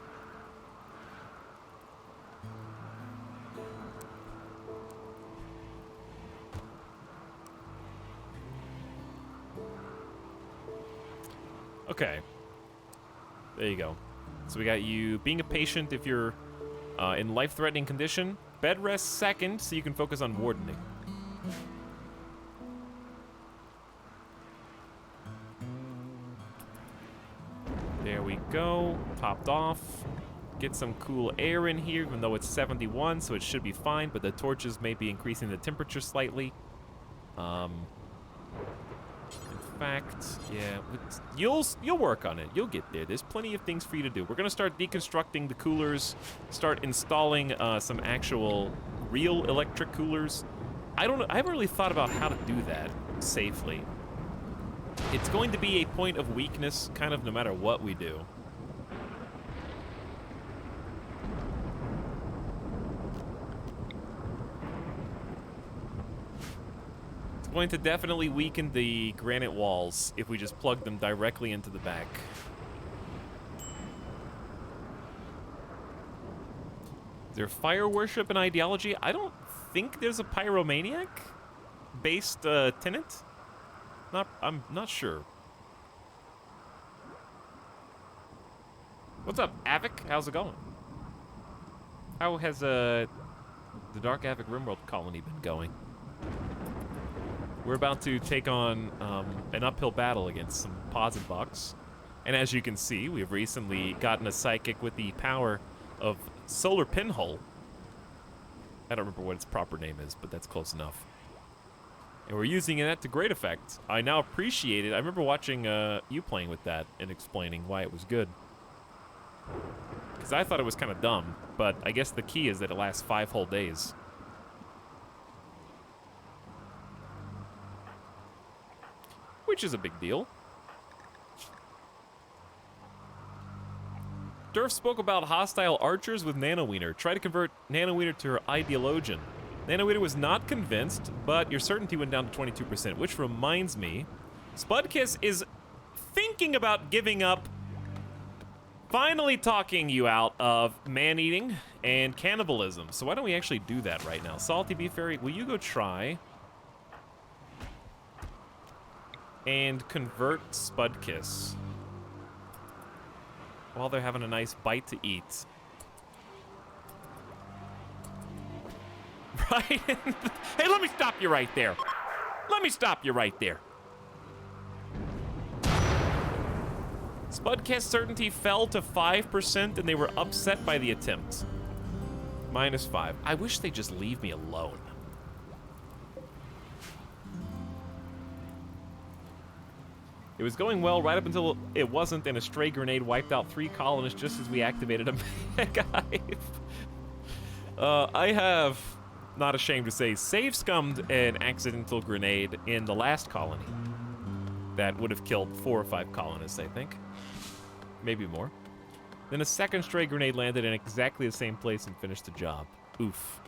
Okay. There you go. So we got you being a patient if you're in life-threatening condition. Bed rest second, so you can focus on wardening. There we go. Topped off. Get some cool air in here, even though it's 71, so it should be fine, but the torches may be increasing the temperature slightly. In fact, yeah, you'll work on it. You'll get there. There's plenty of things for you to do. We're gonna start deconstructing the coolers, start installing some actual real electric coolers. I haven't really thought about how to do that safely. It's going to be a point of weakness, kind of no matter what we do. Going to definitely weaken the granite walls if we just plug them directly into the back. Is there fire worship and ideology? I don't think there's a pyromaniac-based tenant. I'm not sure. What's up, Avic? How's it going? How has the Dark Avic RimWorld colony been going? We're about to take on an uphill battle against some pods and bucks. And as you can see, we've recently gotten a psychic with the power of solar pinhole. I don't remember what its proper name is, but that's close enough. And we're using that to great effect. I now appreciate it. I remember watching you playing with that and explaining why it was good. Because I thought it was kind of dumb, but I guess the key is that it lasts 5 whole days. Which is a big deal. Durf spoke about hostile archers with Nanowiener. Try to convert Nanowiener to her ideologian. Nanowiener was not convinced, but your certainty went down to 22%, which reminds me, Spudkiss is thinking about giving up, finally talking you out of man-eating and cannibalism. So why don't we actually do that right now? Salty Beef Fairy, will you go try and convert Spudkiss while they're having a nice bite to eat? Right? Hey, let me stop you right there. Let me stop you right there. Spudkiss certainty fell to 5% and they were upset by the attempt. -5. I wish they'd just leave me alone. It was going well right up until it wasn't, and a stray grenade wiped out 3 colonists just as we activated a mega hive. I have, not ashamed to say, save-scummed an accidental grenade in the last colony. That would have killed 4 or 5 colonists, I think. Maybe more. Then a second stray grenade landed in exactly the same place and finished the job. Oof.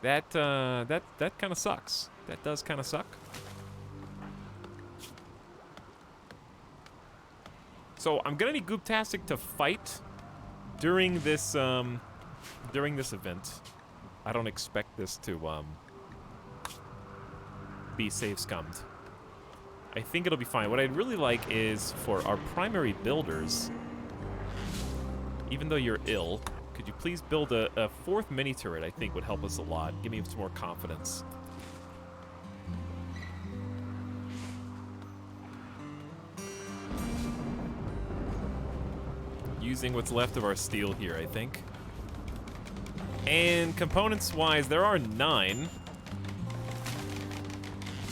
That kind of sucks. That does kind of suck. So I'm gonna need Gooptastic to fight during this event. I don't expect this to be save scummed. I think it'll be fine. What I'd really like is for our primary builders, even though you're ill, could you please build a 4th mini turret? I think would help us a lot. Give me some more confidence. Using what's left of our steel here, I think. And components-wise, there are 9.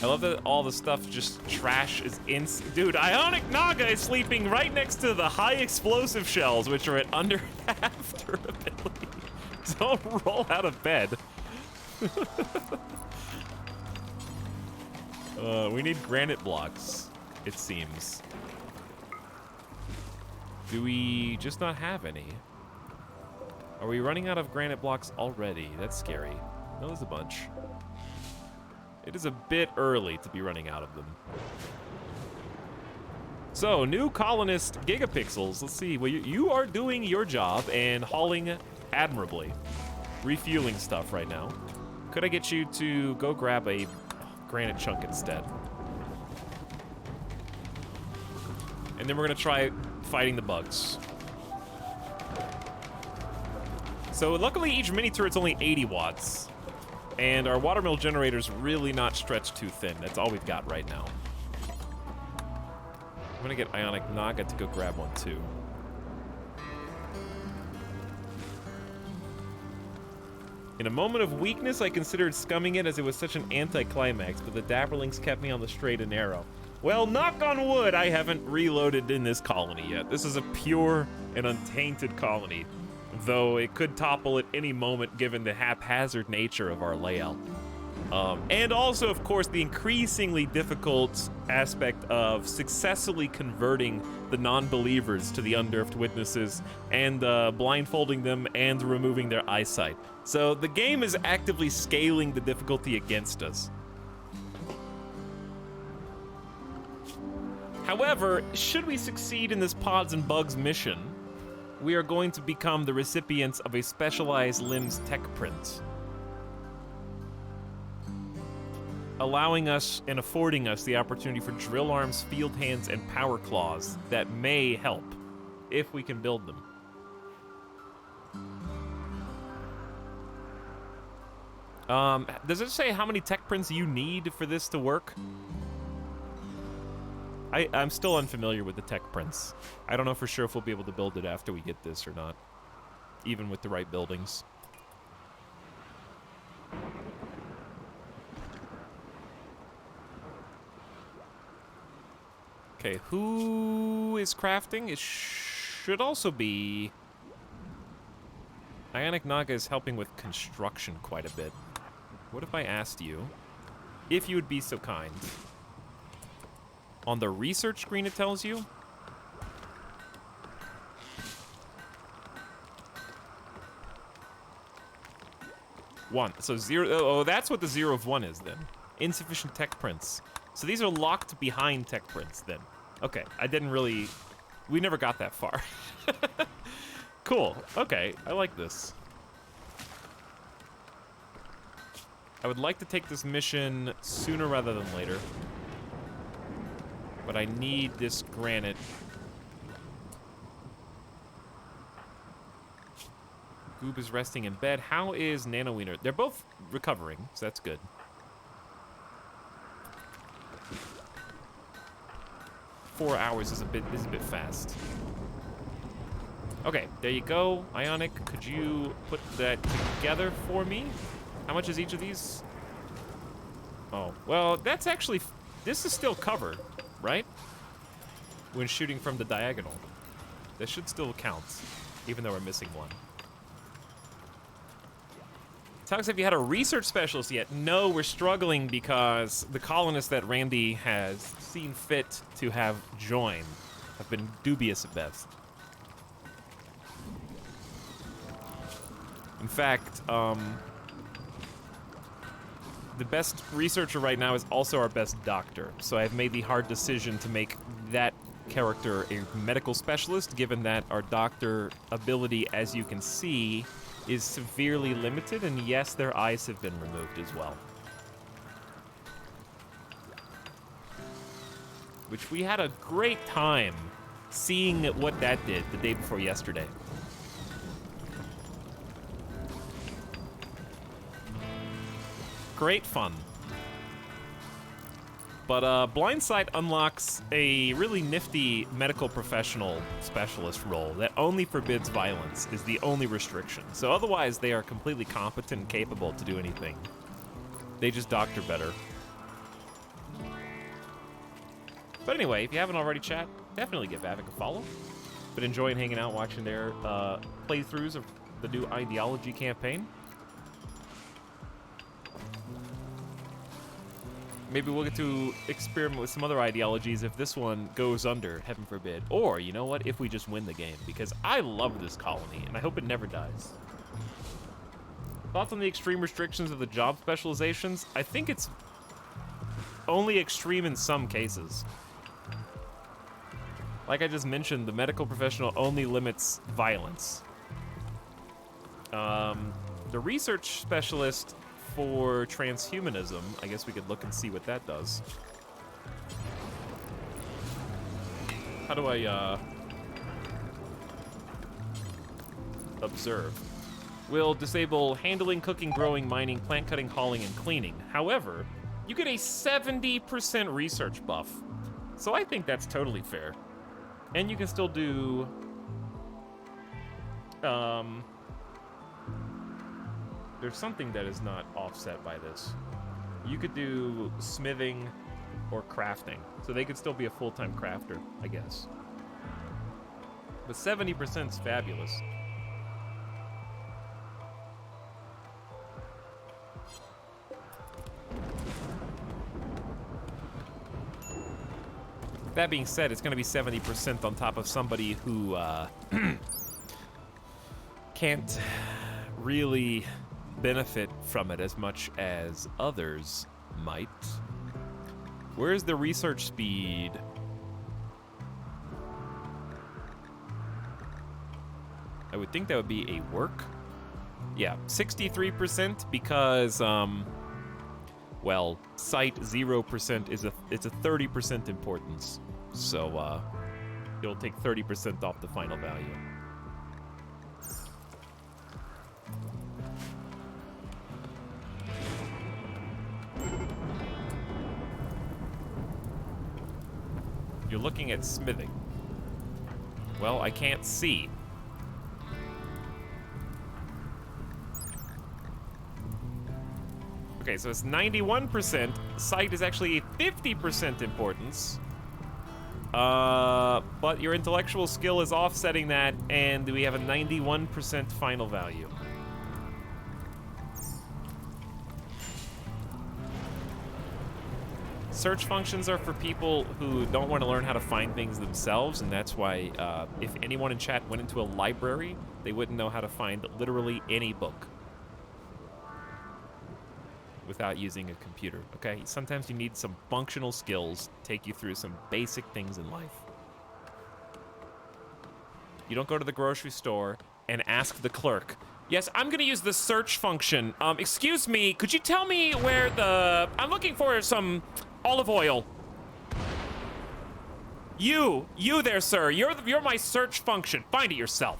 I love that all the stuff just trash is in. Dude, Ionic Naga is sleeping right next to the high explosive shells, which are at under half durability. Don't roll out of bed. We need granite blocks, it seems. Do we just not have any? Are we running out of granite blocks already? That's scary. No, there's a bunch. It is a bit early to be running out of them. So, new colonist gigapixels. Let's see. Well, you are doing your job and hauling admirably. Refueling stuff right now. Could I get you to go grab a granite chunk instead? And then we're gonna try fighting the bugs. So luckily each mini turret's only 80 watts. And our watermill generator's really not stretched too thin. That's all we've got right now. I'm gonna get Ionic Naga to go grab one too. In a moment of weakness, I considered scumming it as it was such an anticlimax, but the Dapperlings kept me on the straight and narrow. Well, knock on wood, I haven't reloaded in this colony yet. This is a pure and untainted colony, though it could topple at any moment given the haphazard nature of our layout. And also, of course, the increasingly difficult aspect of successfully converting the non-believers to the unnerved witnesses and blindfolding them and removing their eyesight. So the game is actively scaling the difficulty against us. However, should we succeed in this Pods and Bugs mission, we are going to become the recipients of a specialized limbs tech print, allowing us and affording us the opportunity for drill arms, field hands, and power claws that may help if we can build them. Does it say how many tech prints you need for this to work? I'm still unfamiliar with the tech prints. I don't know for sure if we'll be able to build it after we get this or not, even with the right buildings. Okay, who is crafting? It should also be... Ionic Naga is helping with construction quite a bit. What if I asked you if you would be so kind? On the research screen it tells you. One. So 0. Oh, that's what the 0 of 1 is then. Insufficient tech prints. So these are locked behind tech prints then. Okay, I didn't really... We never got that far. Cool. Okay, I like this. I would like to take this mission sooner rather than later. But I need this granite. Goob is resting in bed. How is Nano Wiener? They're both recovering, so that's good. Four hours is a bit fast. Okay, there you go. Ionic, could you put that together for me? How much is each of these? Oh, well, that's actually... This is still covered, right? When shooting from the diagonal. That should still count, even though we're missing one. Tux, have you had a research specialist yet? No, we're struggling because the colonists that Randy has seen fit to have joined have been dubious at best. In fact, the best researcher right now is also our best doctor, so I've made the hard decision to make that character a medical specialist, given that our doctor ability, as you can see, is severely limited, and yes, their eyes have been removed as well. Which we had a great time seeing what that did the day before yesterday. Great fun. But Blindsight unlocks a really nifty medical professional specialist role that only forbids violence, is the only restriction. So otherwise, they are completely competent and capable to do anything. They just doctor better. But anyway, if you haven't already, chat, definitely give Avic a follow. Been enjoying hanging out, watching their playthroughs of the new ideology campaign. Maybe we'll get to experiment with some other ideologies if this one goes under, heaven forbid. Or, you know what, if we just win the game, because I love this colony, and I hope it never dies. Thoughts on the extreme restrictions of the job specializations? I think it's only extreme in some cases. Like I just mentioned, the medical professional only limits violence. The research specialist for transhumanism, I guess we could look and see what that does. How do I, observe? Will disable handling, cooking, growing, mining, plant cutting, hauling, and cleaning. However, you get a 70% research buff. So I think that's totally fair. And you can still do, there's something that is not offset by this. You could do smithing or crafting. So they could still be a full-time crafter, I guess. But 70% is fabulous. That being said, it's going to be 70% on top of somebody who can't really benefit from it as much as others might. Where's the research speed? I would think that would be a work. Yeah, 63% because, well, site 0% is it's a 30% importance. So, it'll take 30% off the final value. You're looking at smithing. Well, I can't see. Okay, so it's 91%. Sight is actually a 50% importance. But your intellectual skill is offsetting that, and we have a 91% final value. Search functions are for people who don't want to learn how to find things themselves, and that's why if anyone in chat went into a library, they wouldn't know how to find literally any book without using a computer, okay? Sometimes you need some functional skills to take you through some basic things in life. You don't go to the grocery store and ask the clerk, yes, I'm gonna use the search function. Excuse me, could you tell me where I'm looking for some olive oil. You there, sir. You're my search function. Find it yourself.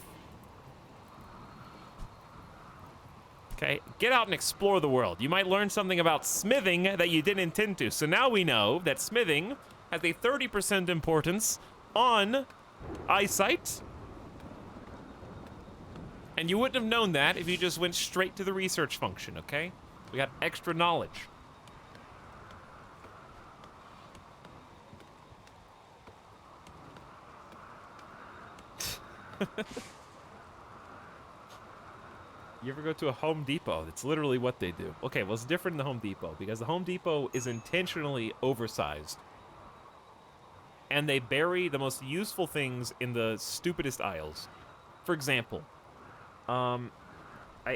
Okay, get out and explore the world. You might learn something about smithing that you didn't intend to. So now we know that smithing has a 30% importance on eyesight. And you wouldn't have known that if you just went straight to the research function, okay? We got extra knowledge. You ever go to a Home Depot? That's literally what they do. Okay, well, it's different in the Home Depot because the Home Depot is intentionally oversized. And they bury the most useful things in the stupidest aisles. For example, I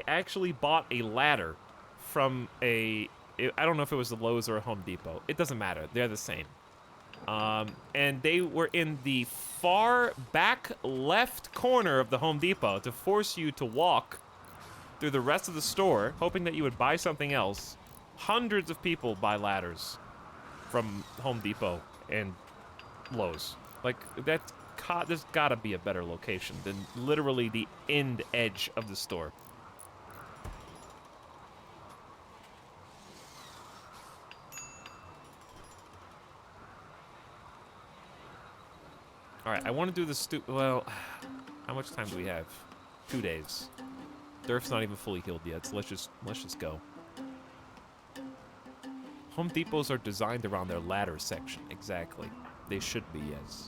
actually bought a ladder from I don't know if it was a Lowe's or a Home Depot. It doesn't matter. They're the same. And they were in the far back left corner of the Home Depot to force you to walk through the rest of the store, hoping that you would buy something else. Hundreds of people buy ladders from Home Depot and Lowe's. Like, there's gotta be a better location than literally the end edge of the store. All right, I want to do the well, how much time do we have? 2 days. Durf's not even fully healed yet, so let's just go. Home Depots are designed around their ladder section. Exactly. They should be, yes.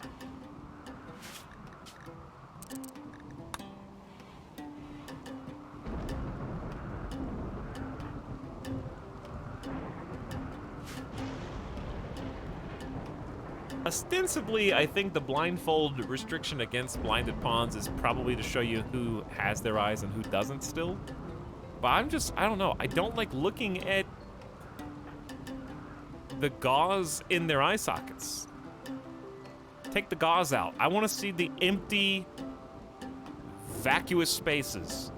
Ostensibly, I think the blindfold restriction against blinded pawns is probably to show you who has their eyes and who doesn't still. But I don't know. I don't like looking at the gauze in their eye sockets. Take the gauze out. I want to see the empty, vacuous spaces.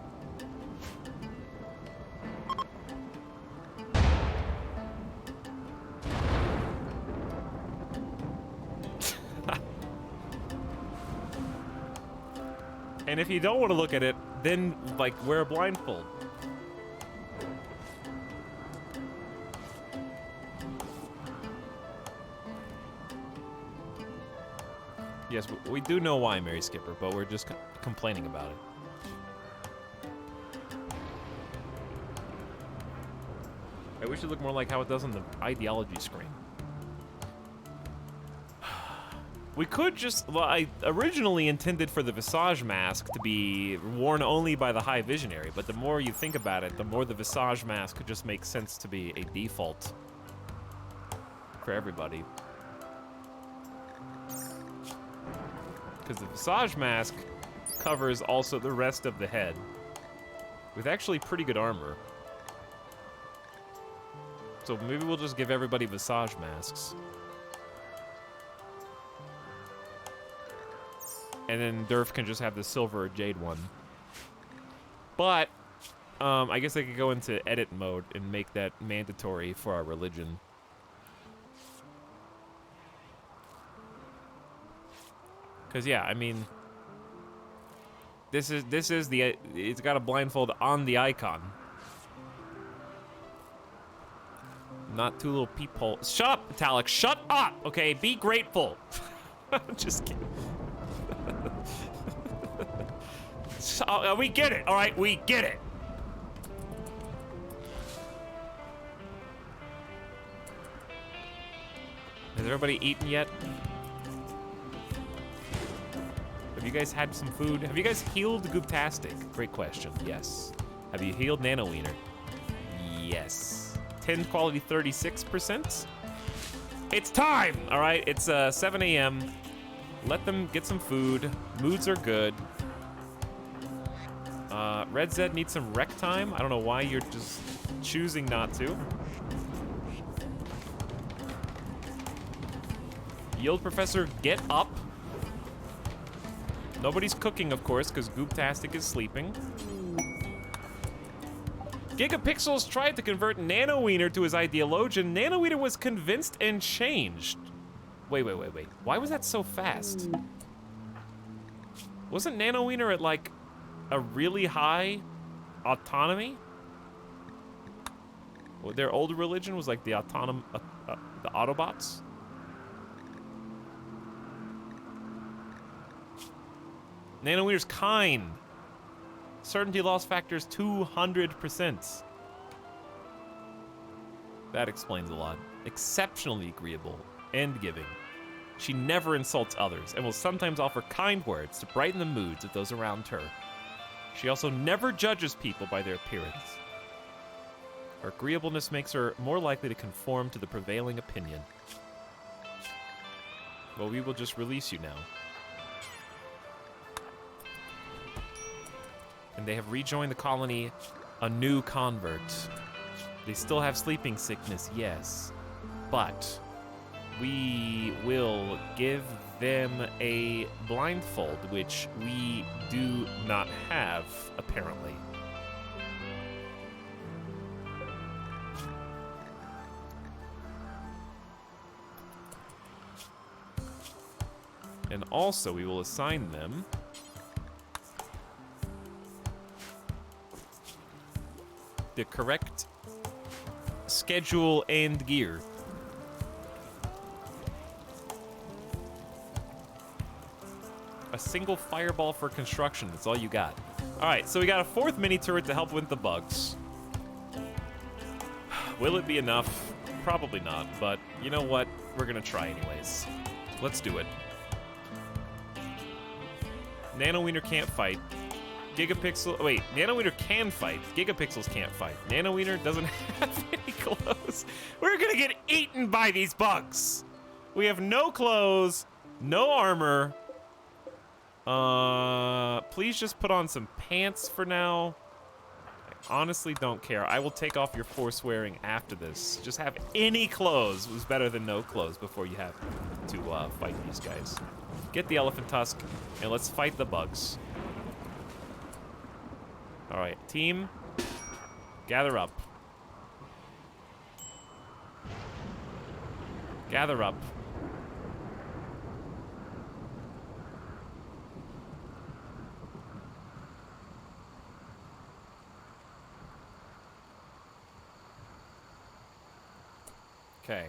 And if you don't want to look at it, then, like, wear a blindfold. Yes, we do know why, Mary Skipper, but we're just complaining about it. I wish it looked more like how it does on the ideology screen. We could just... Well, I originally intended for the Visage mask to be worn only by the High Visionary, but the more you think about it, the more the Visage mask could just make sense to be a default for everybody. Because the Visage mask covers also the rest of the head with actually pretty good armor. So maybe we'll just give everybody Visage masks. And then Durf can just have the silver or jade one. But, I guess I could go into edit mode and make that mandatory for our religion. Because, yeah, I mean... This is the... It's got a blindfold on the icon. Not two little peepholes. Shut up, Etalyx, shut up! Okay, be grateful. I'm just kidding. So, we get it, all right? We get it. Has everybody eaten yet? Have you guys had some food? Have you guys healed Gooptastic? Great question. Yes. Have you healed Nano Wiener? Yes. 10 quality 36%. It's time! All right, it's 7 a.m. Let them get some food. Moods are good. Red Zed needs some rec time. I don't know why you're just choosing not to. Yield Professor, get up. Nobody's cooking, of course, because Gooptastic is sleeping. Gigapixels tried to convert Nano Wiener to his ideologian. Nano Wiener was convinced and changed. Wait. Why was that so fast? Wasn't Nano Wiener at, like, a really high autonomy? Well, their old religion was like the the Autobots? Nano Wiener's kind. Certainty loss factors 200%. That explains a lot. Exceptionally agreeable and giving. She never insults others and will sometimes offer kind words to brighten the moods of those around her. She also never judges people by their appearance. Her agreeableness makes her more likely to conform to the prevailing opinion. Well, we will just release you now. And they have rejoined the colony, a new convert. They still have sleeping sickness, yes. But we will give them a blindfold, which we do not have, apparently. And also, we will assign them the correct schedule and gear. A single fireball for construction. That's all you got. All right, so we got a fourth mini turret to help with the bugs. Will it be enough? Probably not, but you know what? We're gonna try anyways. Let's do it. Nano Wiener can't fight. Gigapixel, wait, Nano Wiener can fight. Gigapixels can't fight. Nano Wiener doesn't have any clothes. We're gonna get eaten by these bugs. We have no clothes, no armor. Please just put on some pants for now. I honestly don't care. I will take off your forswearing after this. Just have any clothes was better than no clothes before you have to fight these guys. Get the elephant tusk, and let's fight the bugs. All right, team, gather up. Gather up. Okay.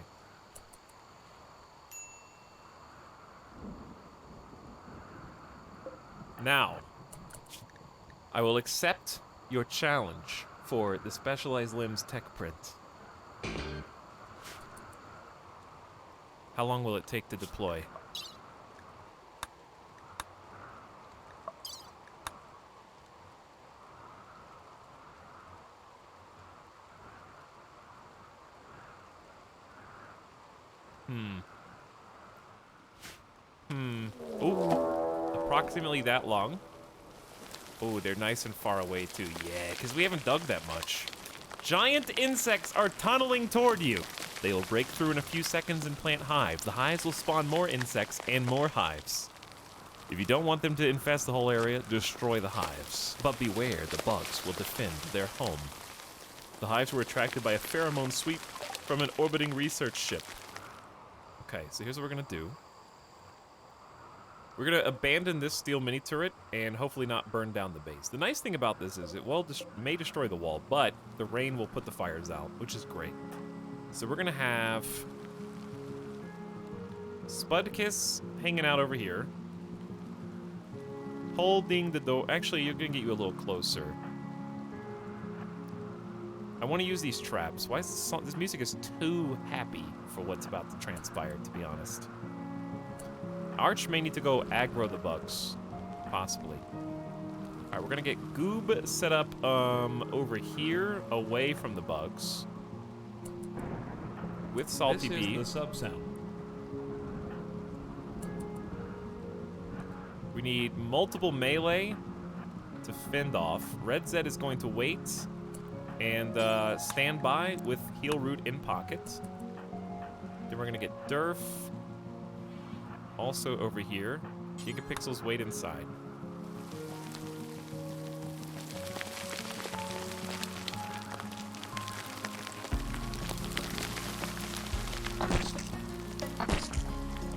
Now, I will accept your challenge for the Specialized Limbs tech print. How long will it take to deploy? Ooh, approximately that long. Oh, they're nice and far away too. Yeah, because we haven't dug that much. Giant insects are tunneling toward you. They will break through in a few seconds and plant hives. The hives will spawn more insects and more hives. If you don't want them to infest the whole area, destroy the hives. But beware, the bugs will defend their home. The hives were attracted by a pheromone sweep from an orbiting research ship. Okay, so here's what we're gonna do. We're gonna abandon this steel mini turret and hopefully not burn down the base. The nice thing about this is it may destroy the wall, but the rain will put the fires out, which is great. So we're gonna have Spudkiss hanging out over here, holding the door. Actually, you're gonna get you a little closer. I want to use these traps. Why is this music is too happy for what's about to transpire, to be honest. Arch may need to go aggro the bugs, possibly. All right, we're gonna get Goob set up over here, away from the bugs, with Salty Bee. This is the sub-sound. We need multiple melee to fend off. Red Zed is going to wait and stand by with Heal Root in pocket. Then we're gonna get Durf. Also over here, Gigapixels wait inside.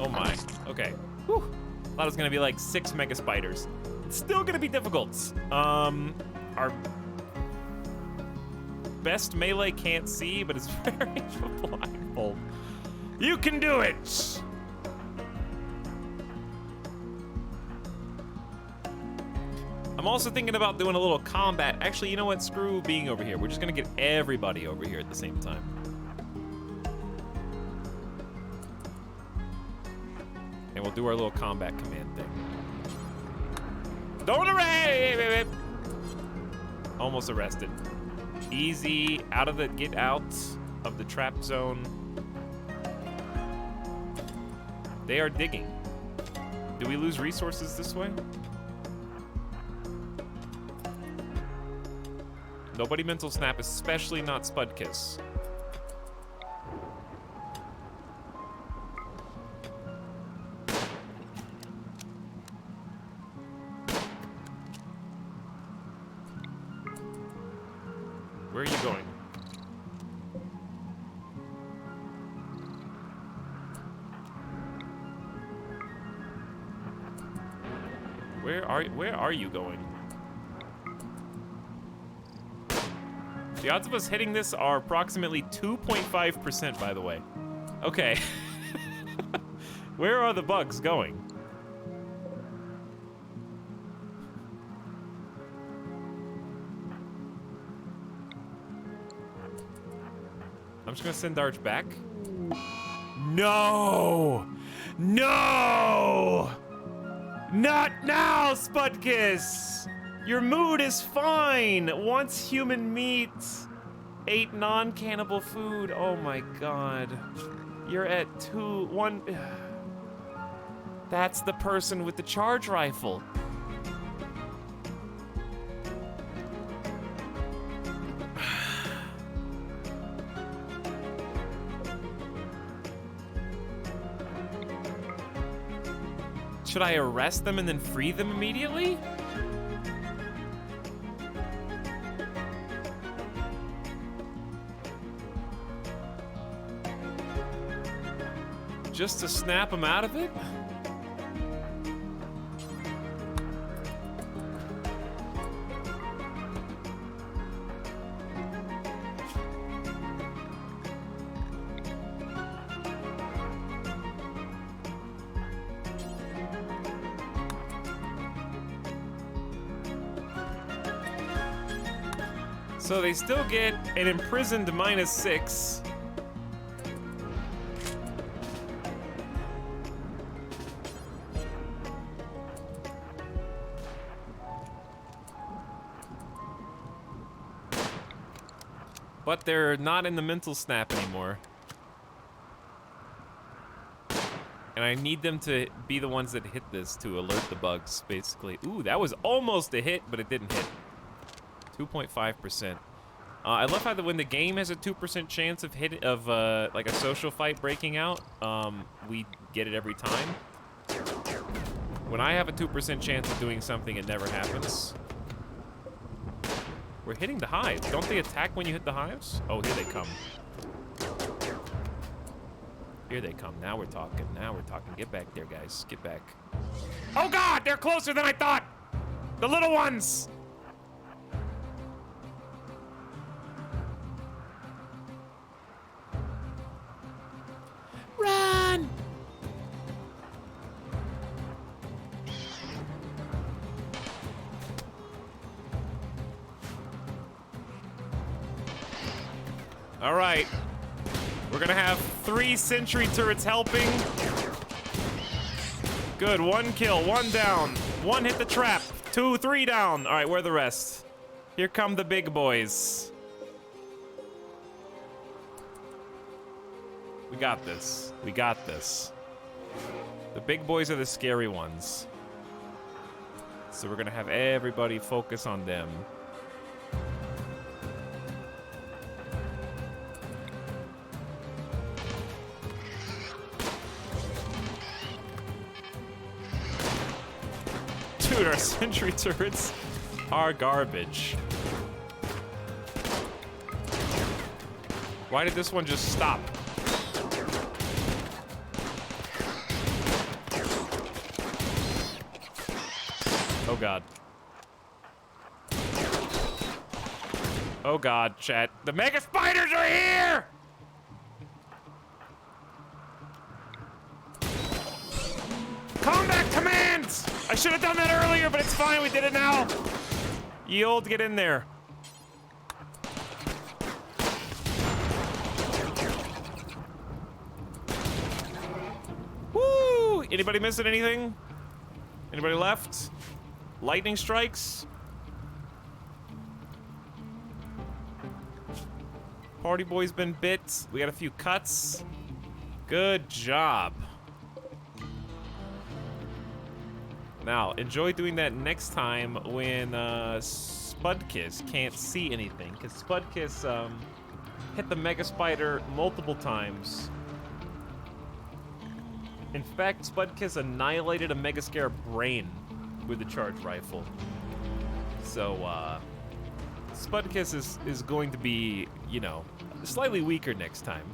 Oh my, okay. Whew. Thought it was gonna be like 6 mega spiders. It's still gonna be difficult. Our best melee can't see, but it's very blindfold. You can do it! I'm also thinking about doing a little combat. Actually, you know what? Screw being over here. We're just gonna get everybody over here at the same time. And we'll do our little combat command thing. Don't arrest! Almost arrested. Easy, get out of the trap zone. They are digging. Do we lose resources this way? Nobody mental snap, especially not Spudkiss. Where are you going? Where are you going? The odds of us hitting this are approximately 2.5%, by the way. Okay. Where are the bugs going? I'm just gonna send Arch back. No! No! Not now, Spudkiss! Your mood is fine. Once human meat ate non-cannibal food. Oh my god. You're at 2, 1. That's the person with the charge rifle. Should I arrest them and then free them immediately? Just to snap them out of it? So they still get an imprisoned -6. But they're not in the mental snap anymore. And I need them to be the ones that hit this to alert the bugs, basically. Ooh, that was almost a hit, but it didn't hit. 2.5%. I love how when the game has a 2% chance of like a social fight breaking out, we get it every time. When I have a 2% chance of doing something, it never happens. We're hitting the hive. Don't they attack when you hit the hives? Oh, here they come. Here they come. Now we're talking. Now we're talking. Get back there, guys. Get back. Oh, God! They're closer than I thought! The little ones! Run! All right. We're gonna have 3 sentry turrets helping. Good, 1 kill, 1 down. 1 hit the trap, 2, 3 down. All right, where are the rest? Here come the big boys. We got this. We got this. The big boys are the scary ones. So we're gonna have everybody focus on them. Dude, our sentry turrets are garbage. Why did this one just stop? Oh God. Oh God, chat. The mega spiders are here! Combat commands! I should have done that earlier, but it's fine, we did it now. Yield, get in there. Woo! Anybody missing anything? Anybody left? Lightning strikes? Party boy's been bit. We got a few cuts. Good job. Now, enjoy doing that next time when Spudkiss can't see anything, because Spudkiss hit the Mega Spider multiple times. In fact, Spudkiss annihilated a Mega Scare brain with the charge rifle. So, Spudkiss is going to be, you know, slightly weaker next time.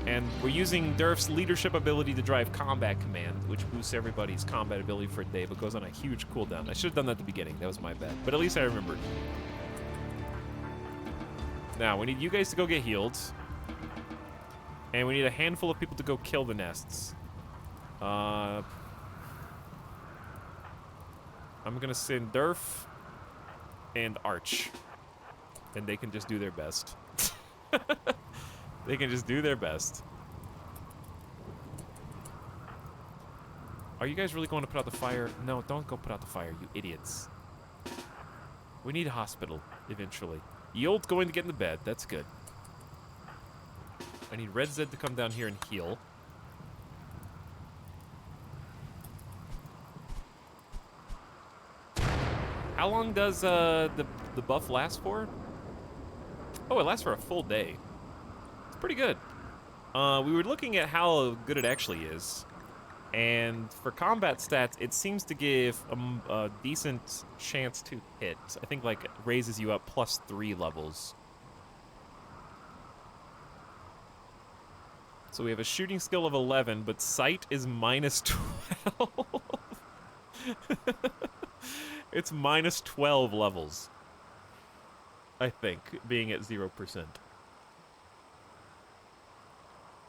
And we're using Durf's leadership ability to drive combat command, which boosts everybody's combat ability for a day, but goes on a huge cooldown. I should have done that at the beginning. That was my bad. But at least I remembered. Now, we need you guys to go get healed. And we need a handful of people to go kill the nests. I'm gonna send Durf and Arch. And they can just do their best. They can just do their best. Are you guys really going to put out the fire? No, don't go put out the fire, you idiots. We need a hospital, eventually. Yold's going to get in the bed. That's good. I need Red Zed to come down here and heal. How long does the buff last for? Oh, it lasts for a full day. It's pretty good. We were looking at how good it actually is. And for combat stats, it seems to give a decent chance to hit. I think, like, it raises you up +3 levels. So we have a shooting skill of 11, but sight is -12. It's -12 levels. I think, being at 0%.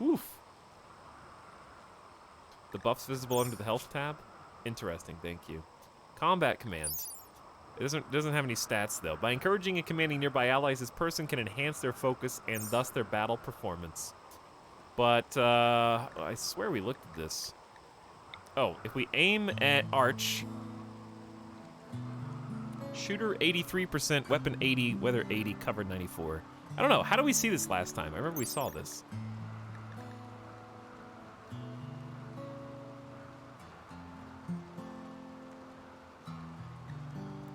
Oof. The buff's visible under the health tab? Interesting, thank you. Combat commands. It doesn't have any stats, though. By encouraging and commanding nearby allies, this person can enhance their focus and thus their battle performance. But, I swear we looked at this. Oh, if we aim at Arch... Shooter 83%, weapon 80, weather 80, cover 94. I don't know, how do we see this last time? I remember we saw this.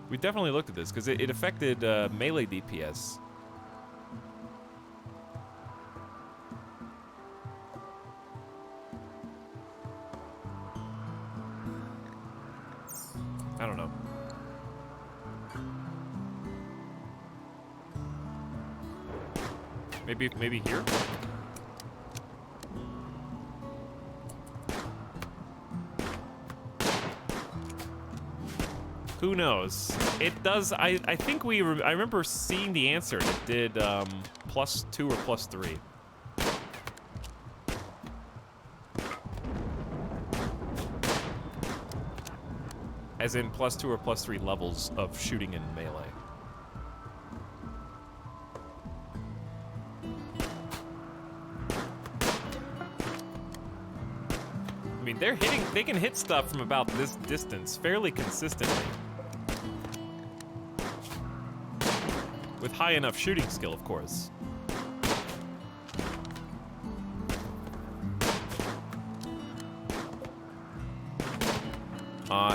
We definitely looked at this, because it affected melee DPS. I don't know. Maybe here? Who knows? It does. I think I remember seeing the answer. It did +2 or +3. As in +2 or +3 levels of shooting in melee. I mean, they can hit stuff from about this distance fairly consistently. With high enough shooting skill, of course.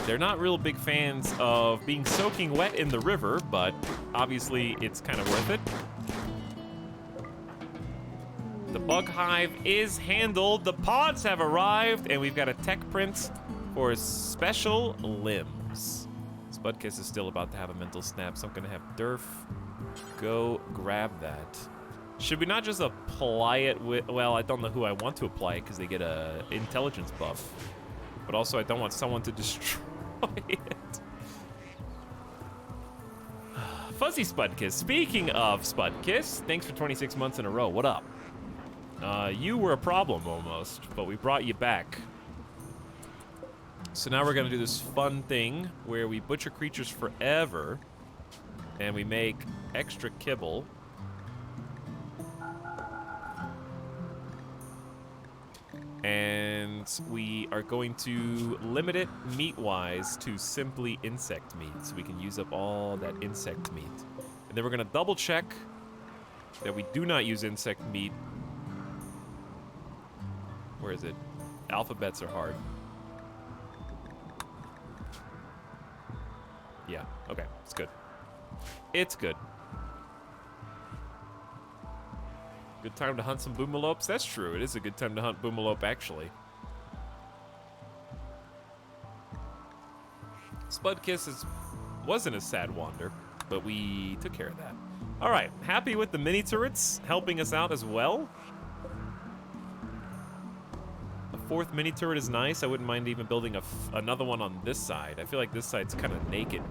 They're not real big fans of being soaking wet in the river, but obviously it's kind of worth it. The bug hive is handled, the pods have arrived, and we've got a tech print for special limbs. Spudkiss is still about to have a mental snap, so I'm gonna have Durf go grab that. Should we not just apply it with, well, I don't know who I want to apply it because they get a intelligence buff. But also I don't want someone to destroy it. Fuzzy Spudkiss. Speaking of Spudkiss, thanks for 26 months in a row. What up? You were a problem almost, but we brought you back. So now we're gonna do this fun thing where we butcher creatures forever and we make extra kibble. And we are going to limit it meat-wise to simply insect meat, so we can use up all that insect meat. And then we're gonna double check that we do not use insect meat. Where is it? Alphabets are hard. Yeah, okay, it's good. It's good. Good time to hunt some boomalopes? That's true, it is a good time to hunt boomalope, actually. Spudkiss wasn't a sad wander, but we took care of that. Alright, happy with the mini turrets helping us out as well. A fourth mini turret is nice. I wouldn't mind even building another one on this side. I feel like this side's kind of naked.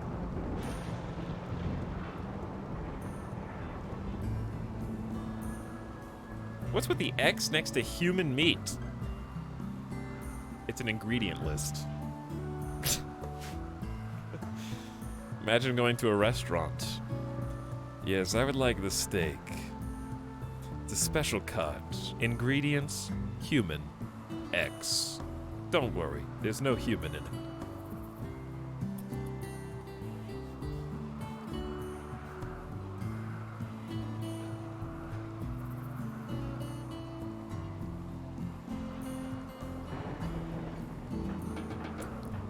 What's with the X next to human meat? It's an ingredient list. Imagine going to a restaurant. Yes, I would like the steak. It's a special cut. Ingredients, human, X. Don't worry, there's no human in it.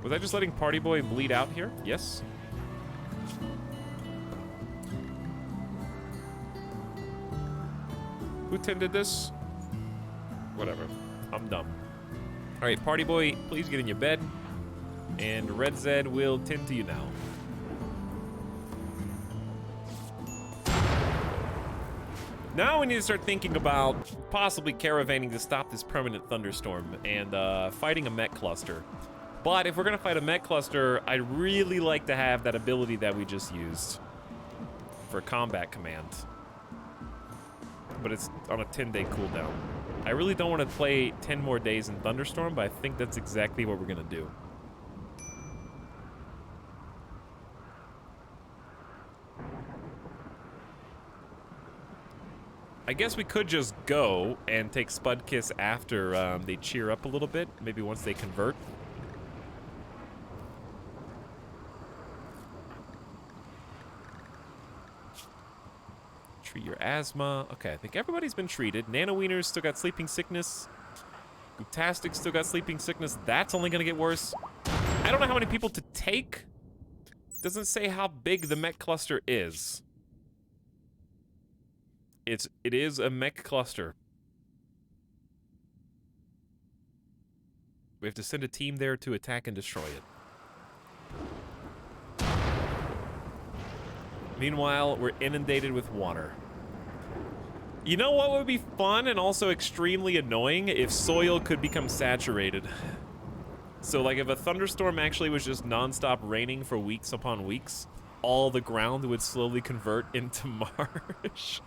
Was I just letting Party Boy bleed out here? Yes. Who tended this? Whatever. I'm dumb. Alright, Party Boy, please get in your bed. And Red Zed will tend to you now. Now we need to start thinking about possibly caravanning to stop this permanent thunderstorm and fighting a mech cluster. But if we're gonna fight a mech cluster, I'd really like to have that ability that we just used for combat command. But it's on a 10-day cooldown. I really don't want to play 10 more days in Thunderstorm, but I think that's exactly what we're gonna do. I guess we could just go and take Spud Kiss after they cheer up a little bit, maybe once they convert. Treat your asthma. Okay, I think everybody's been treated. Nano Wieners still got sleeping sickness. Gutastic still got sleeping sickness. That's only gonna get worse. I don't know how many people to take. Doesn't say how big the mech cluster is. It is a mech cluster. We have to send a team there to attack and destroy it. Meanwhile, we're inundated with water. You know what would be fun and also extremely annoying? If soil could become saturated. So like if a thunderstorm actually was just non-stop raining for weeks upon weeks, all the ground would slowly convert into marsh.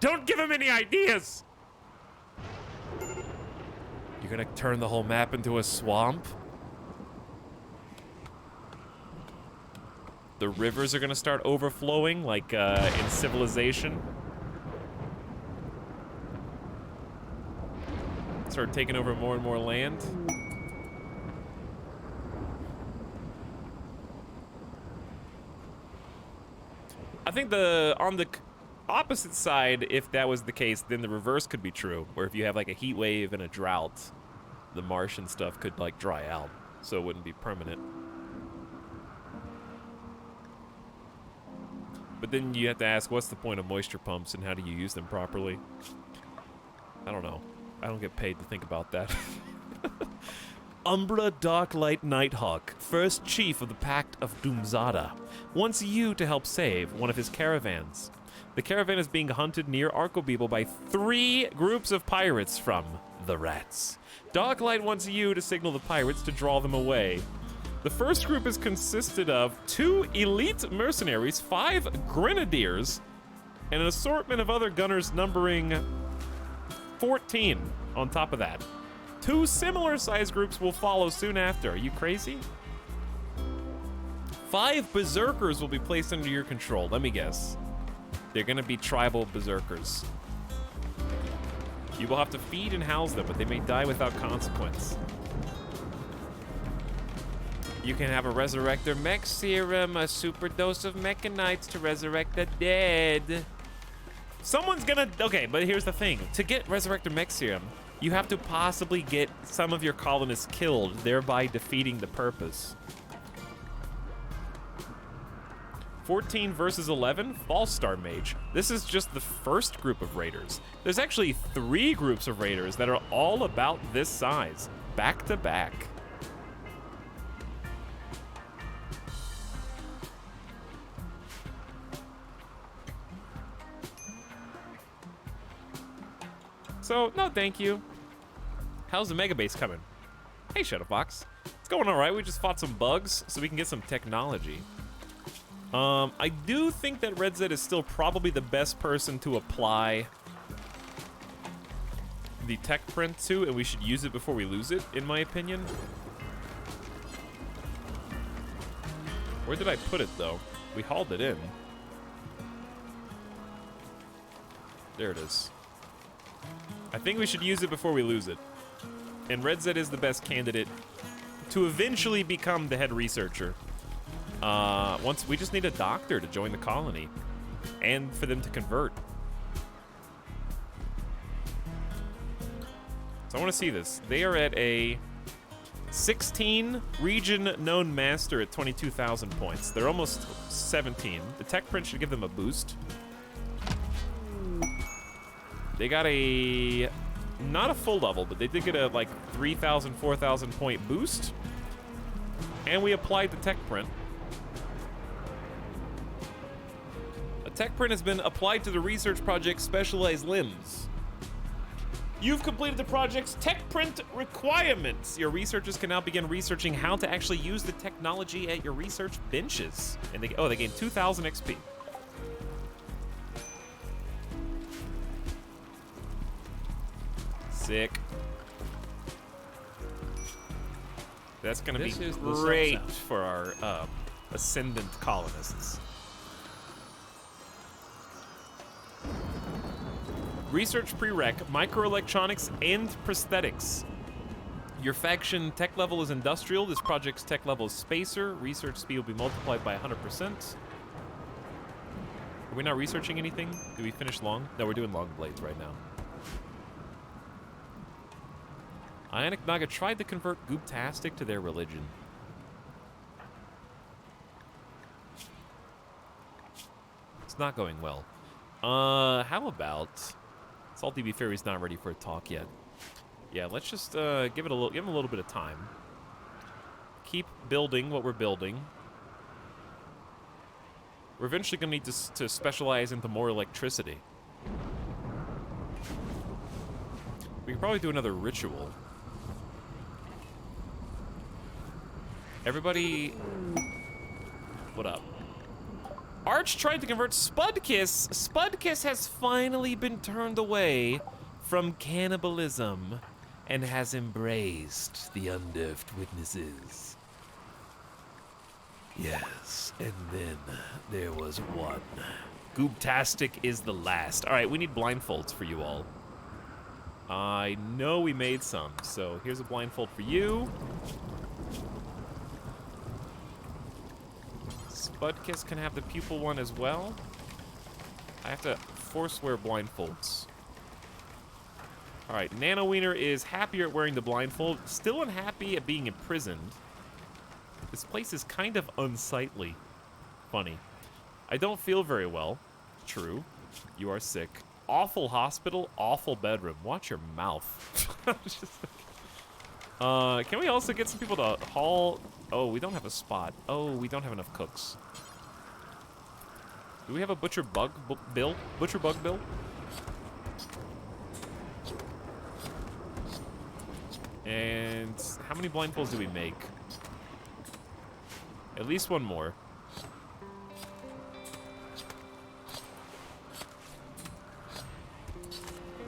Don't give him any ideas! You're gonna turn the whole map into a swamp? The rivers are gonna start overflowing like in Civilization. Start taking over more and more land. I think on the opposite side, if that was the case, then the reverse could be true. Where if you have like a heat wave and a drought, the marsh and stuff could like dry out, so it wouldn't be permanent. But then you have to ask, what's the point of moisture pumps and how do you use them properly? I don't know. I don't get paid to think about that. Umbra Darklight Nighthawk, first chief of the Pact of Doomzada, wants you to help save one of his caravans. The caravan is being hunted near Archobibel by 3 groups of pirates from the Rats. Darklight wants you to signal the pirates to draw them away. The first group is consisted of 2 elite mercenaries, 5 grenadiers, and an assortment of other gunners numbering 14 on top of that. 2 similar-sized groups will follow soon after. Are you crazy? 5 berserkers will be placed under your control. Let me guess. They're gonna be tribal berserkers. You will have to feed and house them, but they may die without consequence. You can have a Resurrector Mech Serum, a super dose of mechanites to resurrect the dead. Someone's gonna... Okay, but here's the thing. To get Resurrector Mech Serum, you have to possibly get some of your colonists killed, thereby defeating the purpose. 14 versus 11, False Star Mage. This is just the first group of raiders. There's actually 3 groups of raiders that are all about this size, back to back. So, no thank you. How's the Mega Base coming? Hey, Shadowfox. It's going alright. We just fought some bugs, so we can get some technology. I do think that Red Zed is still probably the best person to apply the tech print to, and we should use it before we lose it, in my opinion. Where did I put it, though? We hauled it in. There it is. I think we should use it before we lose it. And Red Zed is the best candidate to eventually become the head researcher. Once we just need a doctor to join the colony and for them to convert. So I want to see this. They are at a 16 region known master at 22,000 points. They're almost 17. The tech print should give them a boost. They got a, not a full level, but they did get a like 3,000, 4,000 point boost. And we applied the tech print. A tech print has been applied to the research project Specialized Limbs. You've completed the project's tech print requirements. Your researchers can now begin researching how to actually use the technology at your research benches. And they gained 2,000 XP. Sick. That's gonna be great for our ascendant colonists. Research prereq, microelectronics and prosthetics. Your faction tech level is industrial. This project's tech level is spacer. Research speed will be multiplied by 100%. Are we not researching anything? Did we finish long? No, we're doing long blades right now. Ionic Naga tried to convert Gooptastic to their religion. It's not going well. How about Salty B Fairy's not ready for a talk yet. Yeah, let's just give him a little bit of time. Keep building what we're building. We're eventually gonna need to specialize into more electricity. We could probably do another ritual. Everybody, what up? Arch tried to convert Spudkiss. Spudkiss has finally been turned away from cannibalism and has embraced the unnerved witnesses. Yes, and then there was one. Gooptastic is the last. All right, we need blindfolds for you all. I know we made some, so here's a blindfold for you. Spudkiss can have the pupil one as well. I have to force wear blindfolds. Alright, Nano Wiener is happier at wearing the blindfold, still unhappy at being imprisoned. This place is kind of unsightly. Funny. I don't feel very well. True. You are sick. Awful hospital, awful bedroom. Watch your mouth. Can we also get some people to haul? Oh, we don't have a spot. Oh, we don't have enough cooks. Do we have a butcher bug bill? Butcher bug bill? And how many blindfolds do we make? At least one more.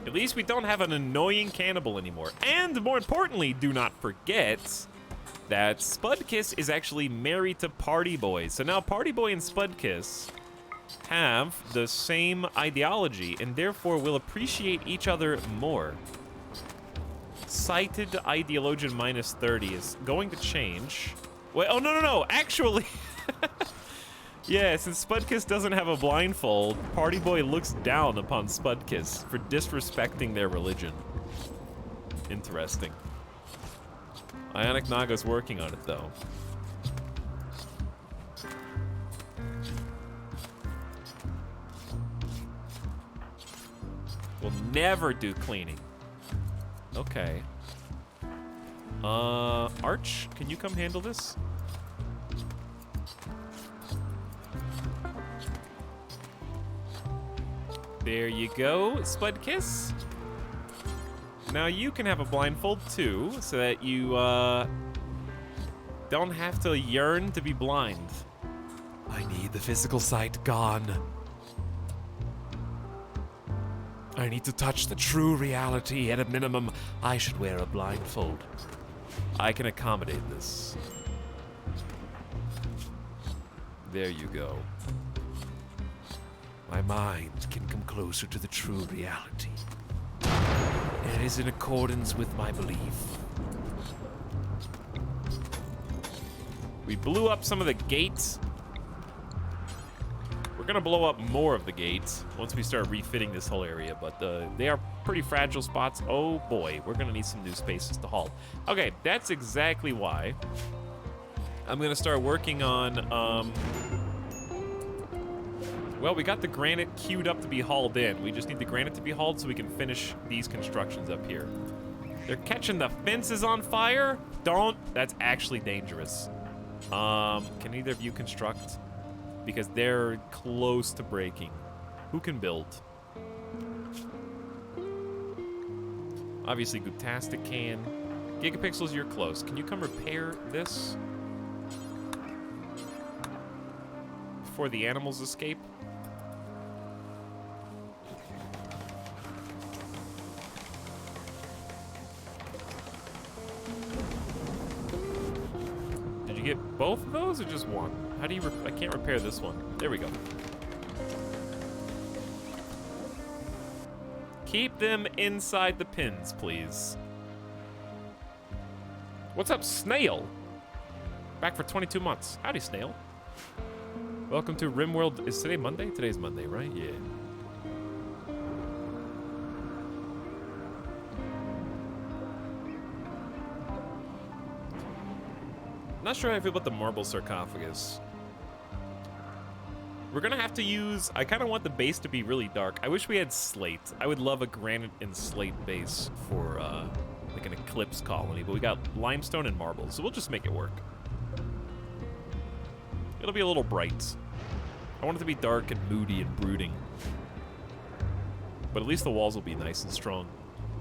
At least we don't have an annoying cannibal anymore. And more importantly, do not forget that Spudkiss is actually married to Party Boy. So now Party Boy and Spudkiss have the same ideology and therefore will appreciate each other more. Cited Ideologian minus 30 is going to change. Wait, oh no, actually. Yeah, since Spudkiss doesn't have a blindfold, Party Boy looks down upon Spudkiss for disrespecting their religion. Interesting. Ionic Naga's working on it, though. We'll never do cleaning. Okay. Arch, can you come handle this? There you go, Spudkiss. Now you can have a blindfold too, so that you don't have to yearn to be blind. I need the physical sight gone. I need to touch the true reality. At a minimum, I should wear a blindfold. I can accommodate this. There you go. My mind can come closer to the true reality. It is in accordance with my belief. We blew up some of the gates. We're gonna blow up more of the gates once we start refitting this whole area, but they are pretty fragile spots. Oh boy, we're gonna need some new spaces to haul. Okay, that's exactly why I'm gonna start working on, well, we got the granite queued up to be hauled in. We just need the granite to be hauled so we can finish these constructions up here. They're catching the fences on fire? Don't. That's actually dangerous. Can either of you construct? Because they're close to breaking. Who can build? Obviously, Gooptastic can. Gigapixels, you're close. Can you come repair this? Before the animals escape? Did you get both of those or just one? How do you I can't repair this one. There we go. Keep them inside the pins, please. What's up, Snail? Back for 22 months. Howdy, Snail. Welcome to RimWorld. Is today Monday? Today's Monday, right? Yeah. Not sure how I feel about the marble sarcophagus. We're gonna have to use, I kind of want the base to be really dark. I wish we had slate. I would love a granite and slate base for like an eclipse colony, but we got limestone and marble, so we'll just make it work. It'll be a little bright. I want it to be dark and moody and brooding. But at least the walls will be nice and strong.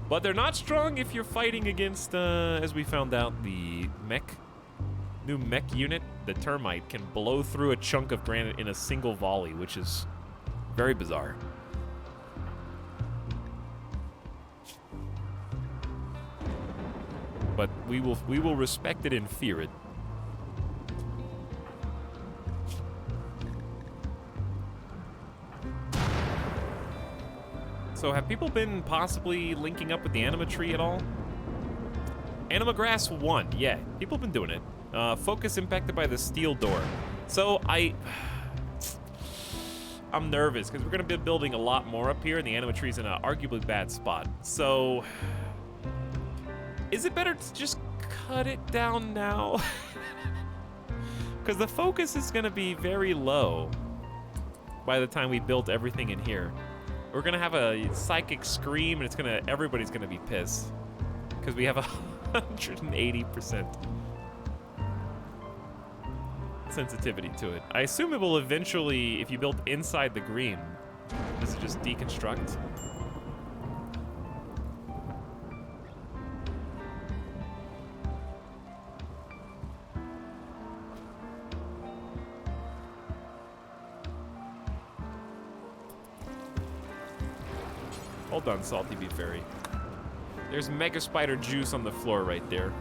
But they're not strong if you're fighting against, as we found out, the new mech unit. The termite can blow through a chunk of granite in a single volley, which is very bizarre. But we will respect it and fear it. So have people been possibly linking up with the anima tree at all? Anima grass 1, yeah, people have been doing it. Focus impacted by the steel door. So I'm nervous because we're gonna be building a lot more up here, and the anima tree's in an arguably bad spot. So is it better to just cut it down now? Because the focus is gonna be very low by the time we built everything in here. We're gonna have a psychic scream, and everybody's gonna be pissed because we have 180% sensitivity to it. I assume it will eventually, if you build inside the green, does it just deconstruct? Hold on, Salty Beef Fairy. There's Mega Spider juice on the floor right there.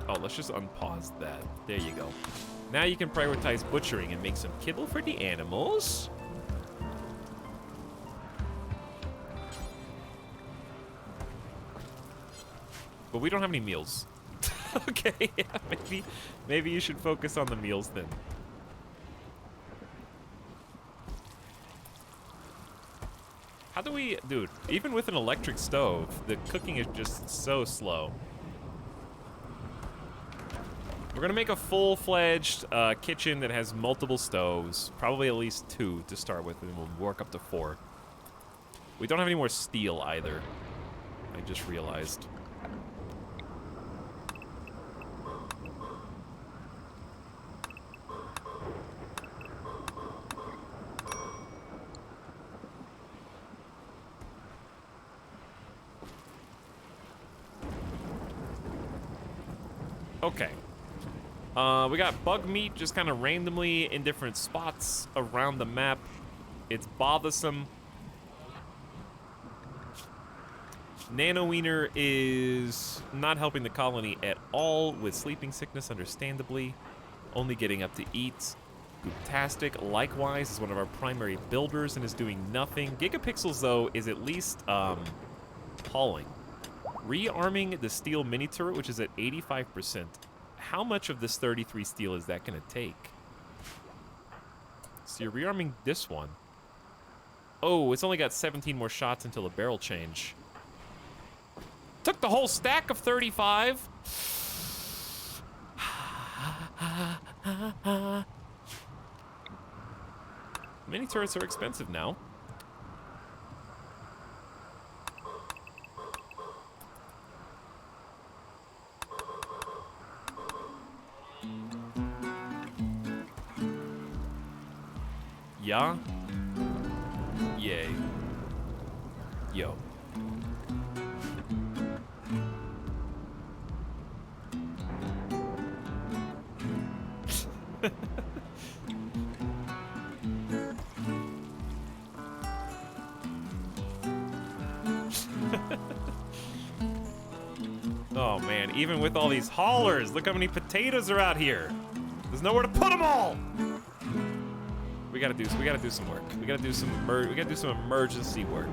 Oh, let's just unpause that. There you go. Now you can prioritize butchering and make some kibble for the animals. But we don't have any meals. Okay, yeah, maybe you should focus on the meals then. How do we, dude, even with an electric stove, the cooking is just so slow. We're gonna make a full-fledged kitchen that has multiple stoves, probably at least 2 to start with, and we'll work up to 4. We don't have any more steel either, I just realized. Okay. We got bug meat just kind of randomly in different spots around the map. It's bothersome. Nano Wiener is not helping the colony at all with sleeping sickness, understandably. Only getting up to eat. Gooptastic, likewise, is one of our primary builders and is doing nothing. Gigapixels, though, is at least hauling. Rearming the steel mini turret, which is at 85%, how much of this 33 steel is that going to take? So you're rearming this one. Oh, it's only got 17 more shots until a barrel change. Took the whole stack of 35. Mini turrets are expensive now. Yeah? Yay. Yo. Oh man, even with all these haulers, look how many potatoes are out here. There's nowhere to put them all. We gotta do some work. We gotta do some emergency work.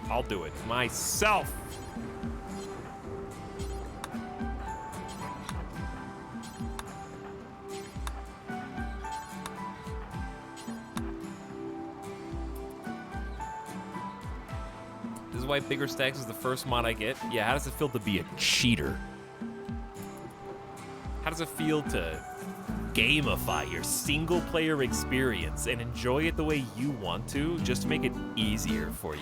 I'll do it myself. This is why Bigger Stacks is the first mod I get. Yeah, how does it feel to be a cheater? How does it feel to gamify your single player experience and enjoy it the way you want to, just to make it easier for you?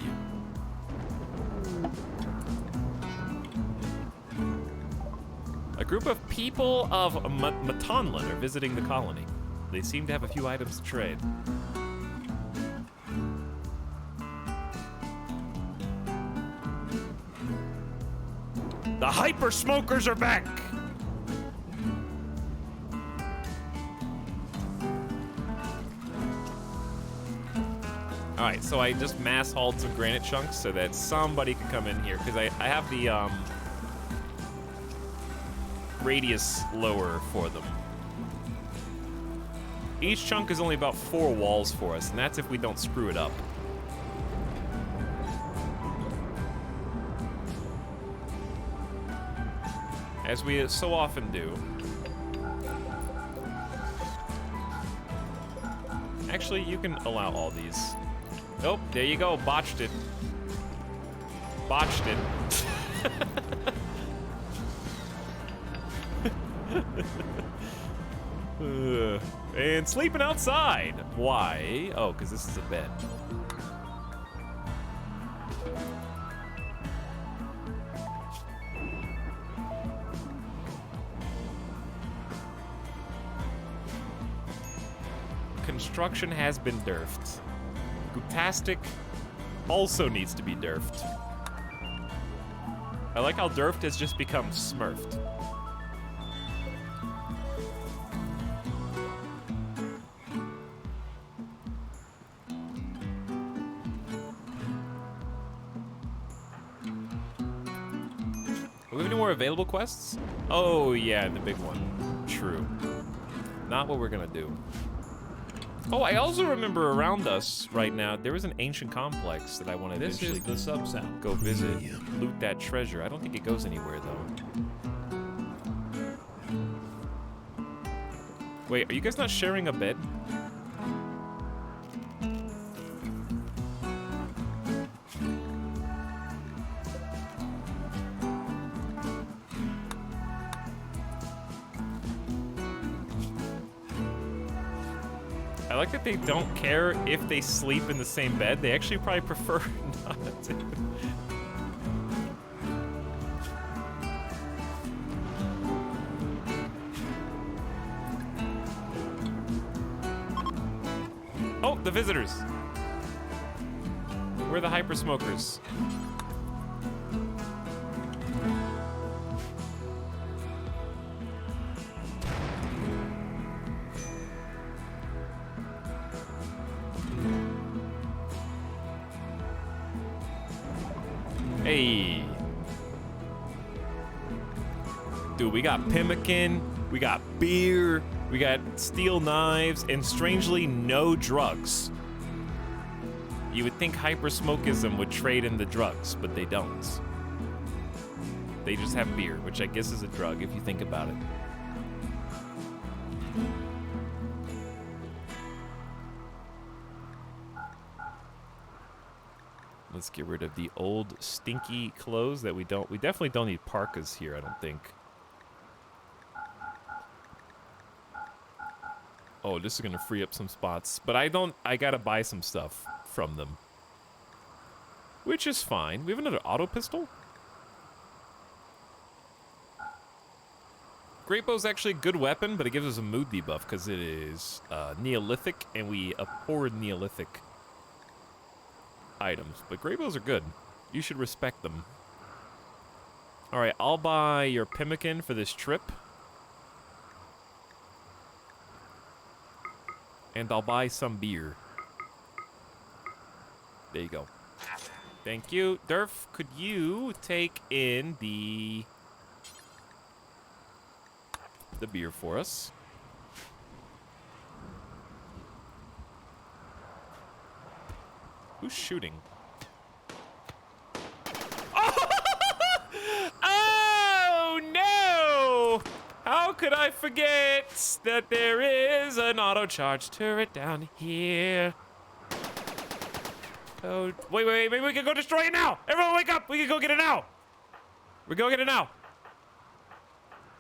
A group of people of Matonlan are visiting the colony. They seem to have a few items to trade. The hyper smokers are back! Alright, so I just mass hauled some granite chunks so that somebody could come in here, because I have the radius lower for them. Each chunk is only about 4 walls for us, and that's if we don't screw it up. As we so often do. Actually, you can allow all these. Oh, there you go, botched it. Botched it. And sleeping outside. Why? Oh, because this is a bed. Construction has been derfed. Gutastic also needs to be derfed. I like how derfed has just become smurfed. Do we have any more available quests? Oh yeah, the big one. True. Not what we're gonna do. Oh, I also remember around us right now, there was an ancient complex that I want to eventually the sub-sound. Go visit, loot that treasure. I don't think it goes anywhere, though. Wait, are you guys not sharing a bed? I like that they don't care if they sleep in the same bed. They actually probably prefer not to. Oh, the visitors. We're the hyper smokers. Hey. Dude, we got pemmican, we got beer, we got steel knives, and strangely, no drugs. You would think hyper-smokeism would trade in the drugs, but they don't. They just have beer, which I guess is a drug if you think about it. Let's get rid of the old stinky clothes that we definitely don't need parkas here, I don't think. Oh, this is gonna free up some spots, but I gotta buy some stuff from them. Which is fine. We have another auto pistol? Great bow's actually a good weapon, but it gives us a mood debuff because it is Neolithic, and we abhor Neolithic items. But great bows are good. You should respect them. Alright, I'll buy your pemmican for this trip. And I'll buy some beer. There you go. Thank you. Durf, could you take in the beer for us? Who's shooting? Oh no! How could I forget that there is an auto charge turret down here? Oh, wait, maybe we can go destroy it now! Everyone wake up! We can go get it now! We go get it now!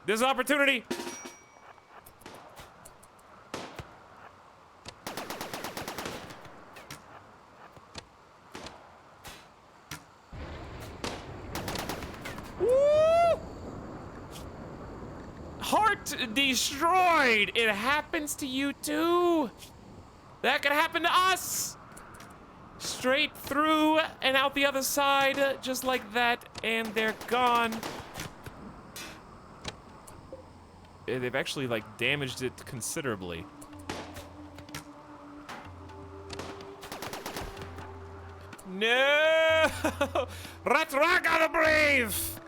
This is opportunity! Woo! Heart destroyed! It happens to you too! That could happen to us! Straight through and out the other side, just like that, and they're gone. They've actually, like, damaged it considerably. No! Ratraga the Brave!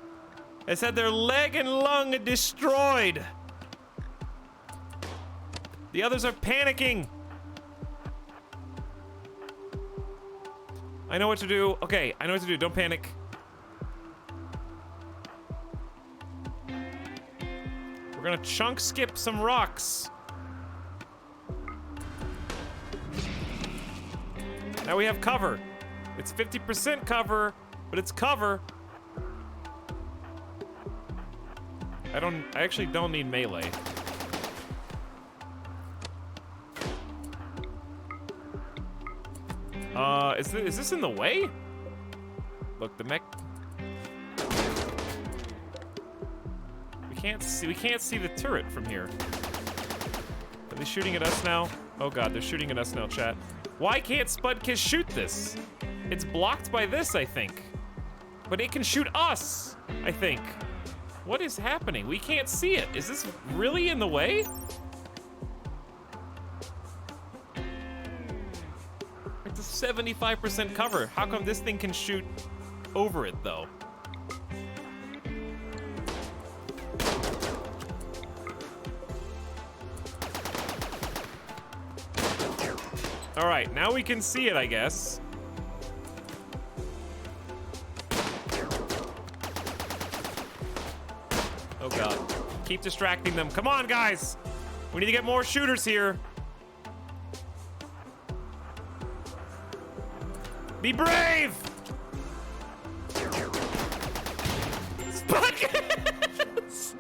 They said their leg and lung destroyed. The others are panicking. I know what to do. Okay, I know what to do. Don't panic. We're gonna chunk skip some rocks. Now we have cover. It's 50% cover, but it's cover. I actually don't need melee. Is this in the way? Look, the mech. We can't see the turret from here. Are they shooting at us now? Oh god, they're shooting at us now, chat. Why can't Spudkiss shoot this? It's blocked by this, I think. But it can shoot us, I think. What is happening? We can't see it. Is this really in the way? It's a 75% cover. How come this thing can shoot over it, though? All right, now we can see it, I guess. Oh god. Keep distracting them. Come on, guys! We need to get more shooters here. Be brave! Spudkiss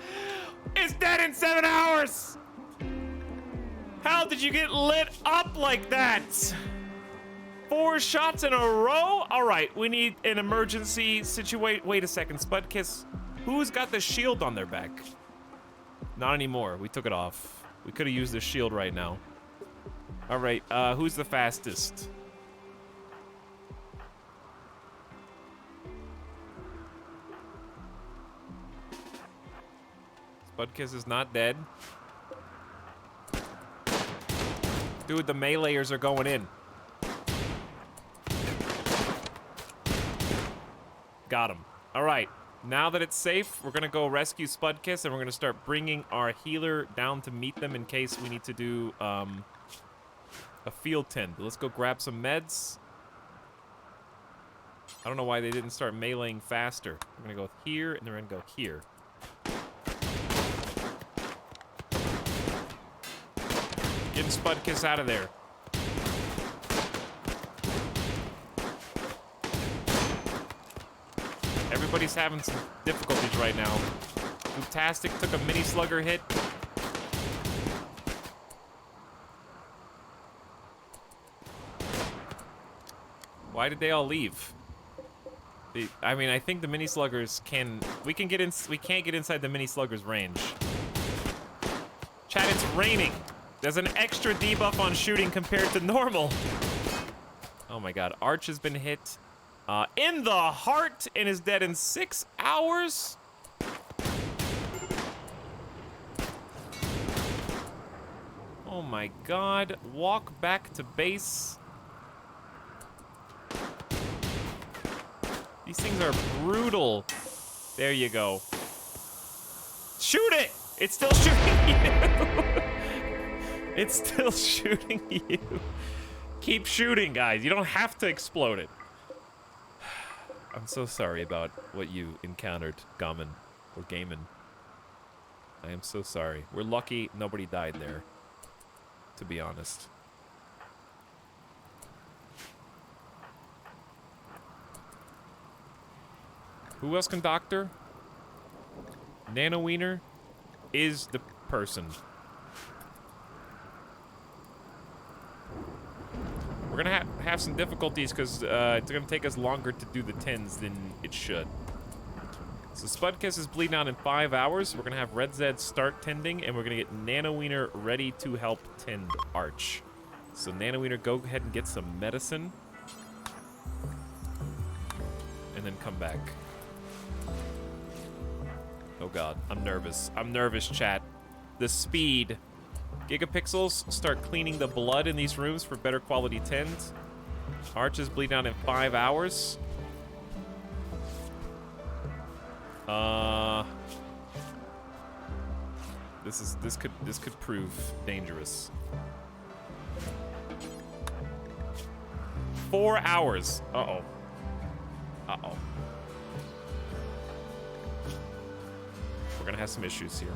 is dead in 7 hours! How did you get lit up like that? 4 shots in a row? Alright, we need an emergency situation. Wait a second, Spudkiss. Who's got the shield on their back? Not anymore. We took it off. We could have used the shield right now. Alright, who's the fastest? Spudkiss is not dead. Dude, the meleeers are going in. Got him. All right. Now that it's safe, we're going to go rescue Spudkiss, and we're going to start bringing our healer down to meet them in case we need to do a field tend. Let's go grab some meds. I don't know why they didn't start meleeing faster. We're gonna go here, and then we're gonna go here. Getting Spudkiss out of there. Everybody's having some difficulties right now. Fantastic took a mini slugger hit. Why did they all leave? I mean, I think the mini sluggers can. We can't get inside the mini sluggers' range. Chat, it's raining. There's an extra debuff on shooting compared to normal. Oh my god, Arch has been hit in the heart and is dead in 6 hours. Oh my god, walk back to base. These things are brutal. There you go. Shoot it! It's still shooting you. It's still shooting you. Keep shooting, guys. You don't have to explode it. I'm so sorry about what you encountered, Gammon, or Gaiman. I am so sorry. We're lucky nobody died there, to be honest. Who else can doctor? Nano Wiener is the person. We're gonna have some difficulties because it's gonna take us longer to do the tens than it should. So Spudkiss is bleeding out in 5 hours. We're gonna have Red Zed start tending, and we're gonna get Nano Wiener ready to help tend Arch. So Nano Wiener, go ahead and get some medicine, and then come back. Oh god, I'm nervous. I'm nervous, chat. The speed. Gigapixels, start cleaning the blood in these rooms for better quality tens. Arch is bleeding out in 5 hours. This could prove dangerous. 4 hours. Uh-oh. Uh-oh. We're gonna have some issues here.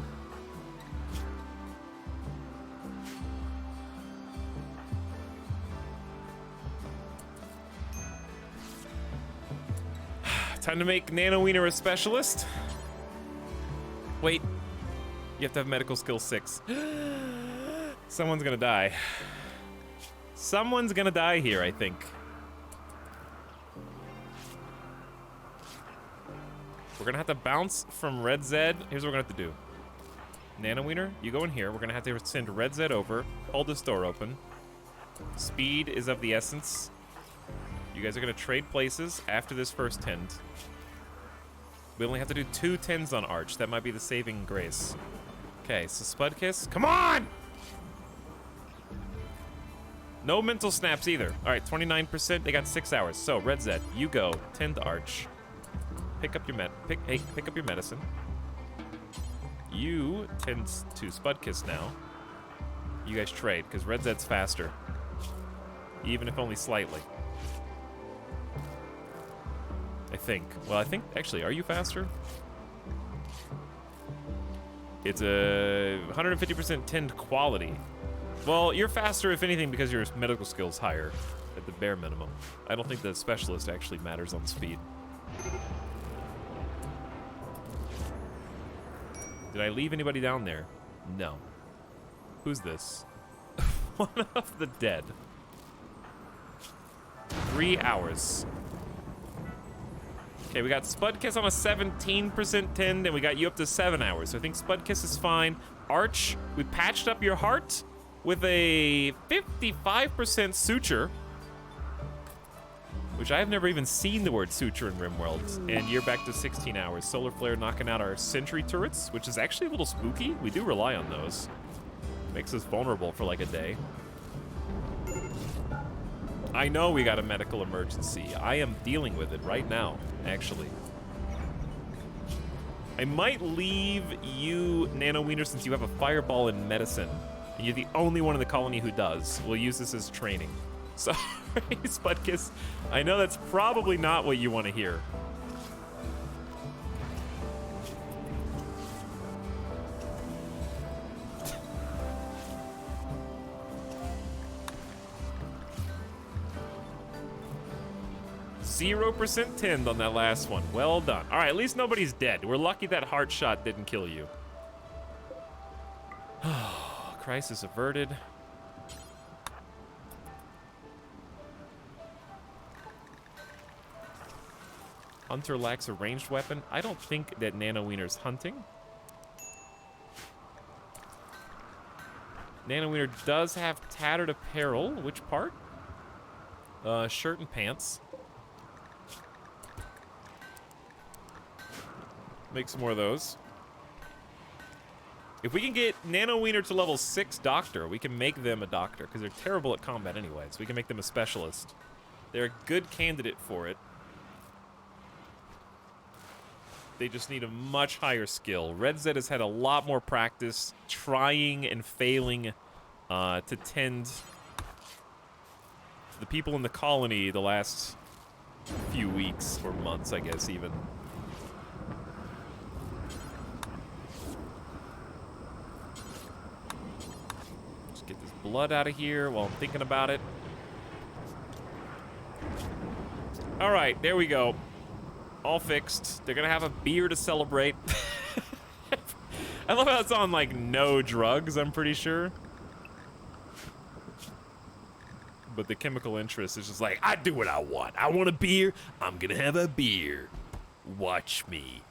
Time to make Nano Wiener a specialist. Wait. You have to have medical skill 6. Someone's gonna die. Someone's gonna die here, I think. We're gonna have to bounce from Red Zed. Here's what we're gonna have to do. Nano Wiener, you go in here. We're gonna have to send Red Zed over. Hold this door open. Speed is of the essence. You guys are gonna trade places after this first tend. We only have to do 2 tens on Arch. That might be the saving grace. Okay, so Spudkiss, come on! No mental snaps either. All right, 29%. They got 6 hours. So Red Zed, you go tend Arch. Pick up your pick up your medicine. You tend to Spudkiss now. You guys trade because Red Zed's faster, even if only slightly. I think. Well, I think actually, are you faster? It's a 150% tend quality. Well, you're faster if anything because your medical skill's higher at the bare minimum. I don't think the specialist actually matters on speed. Did I leave anybody down there? No. Who's this? One of the dead. 3 hours. Okay, we got Spudkiss on a 17% tend, and we got you up to 7 hours. So I think Spudkiss is fine. Arch, we patched up your heart with a 55% suture, which I've never even seen the word suture in RimWorld. And you're back to 16 hours. Solar Flare knocking out our sentry turrets, which is actually a little spooky. We do rely on those. Makes us vulnerable for like a day. I know we got a medical emergency. I am dealing with it right now, actually. I might leave you, Nano Wiener, since you have a fireball in medicine. And you're the only one in the colony who does. We'll use this as training. So Spudkiss. I know that's probably not what you want to hear. %, tinned on that last one. Well done. All right, at least nobody's dead. We're lucky that heart shot didn't kill you. Crisis averted. Hunter lacks a ranged weapon. I don't think that Nano Wiener's hunting. Nano Wiener does have tattered apparel. Which part? Shirt and pants. Make some more of those. If we can get Nano Wiener to level 6 doctor, we can make them a doctor, because they're terrible at combat anyway, so we can make them a specialist. They're a good candidate for it. They just need a much higher skill. Red Zed has had a lot more practice trying and failing to tend the people in the colony the last few weeks, or months, I guess, even. Get this blood out of here while I'm thinking about it. All right, there we go. All fixed. They're gonna have a beer to celebrate. I love how it's on, like, no drugs, I'm pretty sure. But the chemical interest is just like, I do what I want. I want a beer. I'm gonna have a beer. Watch me.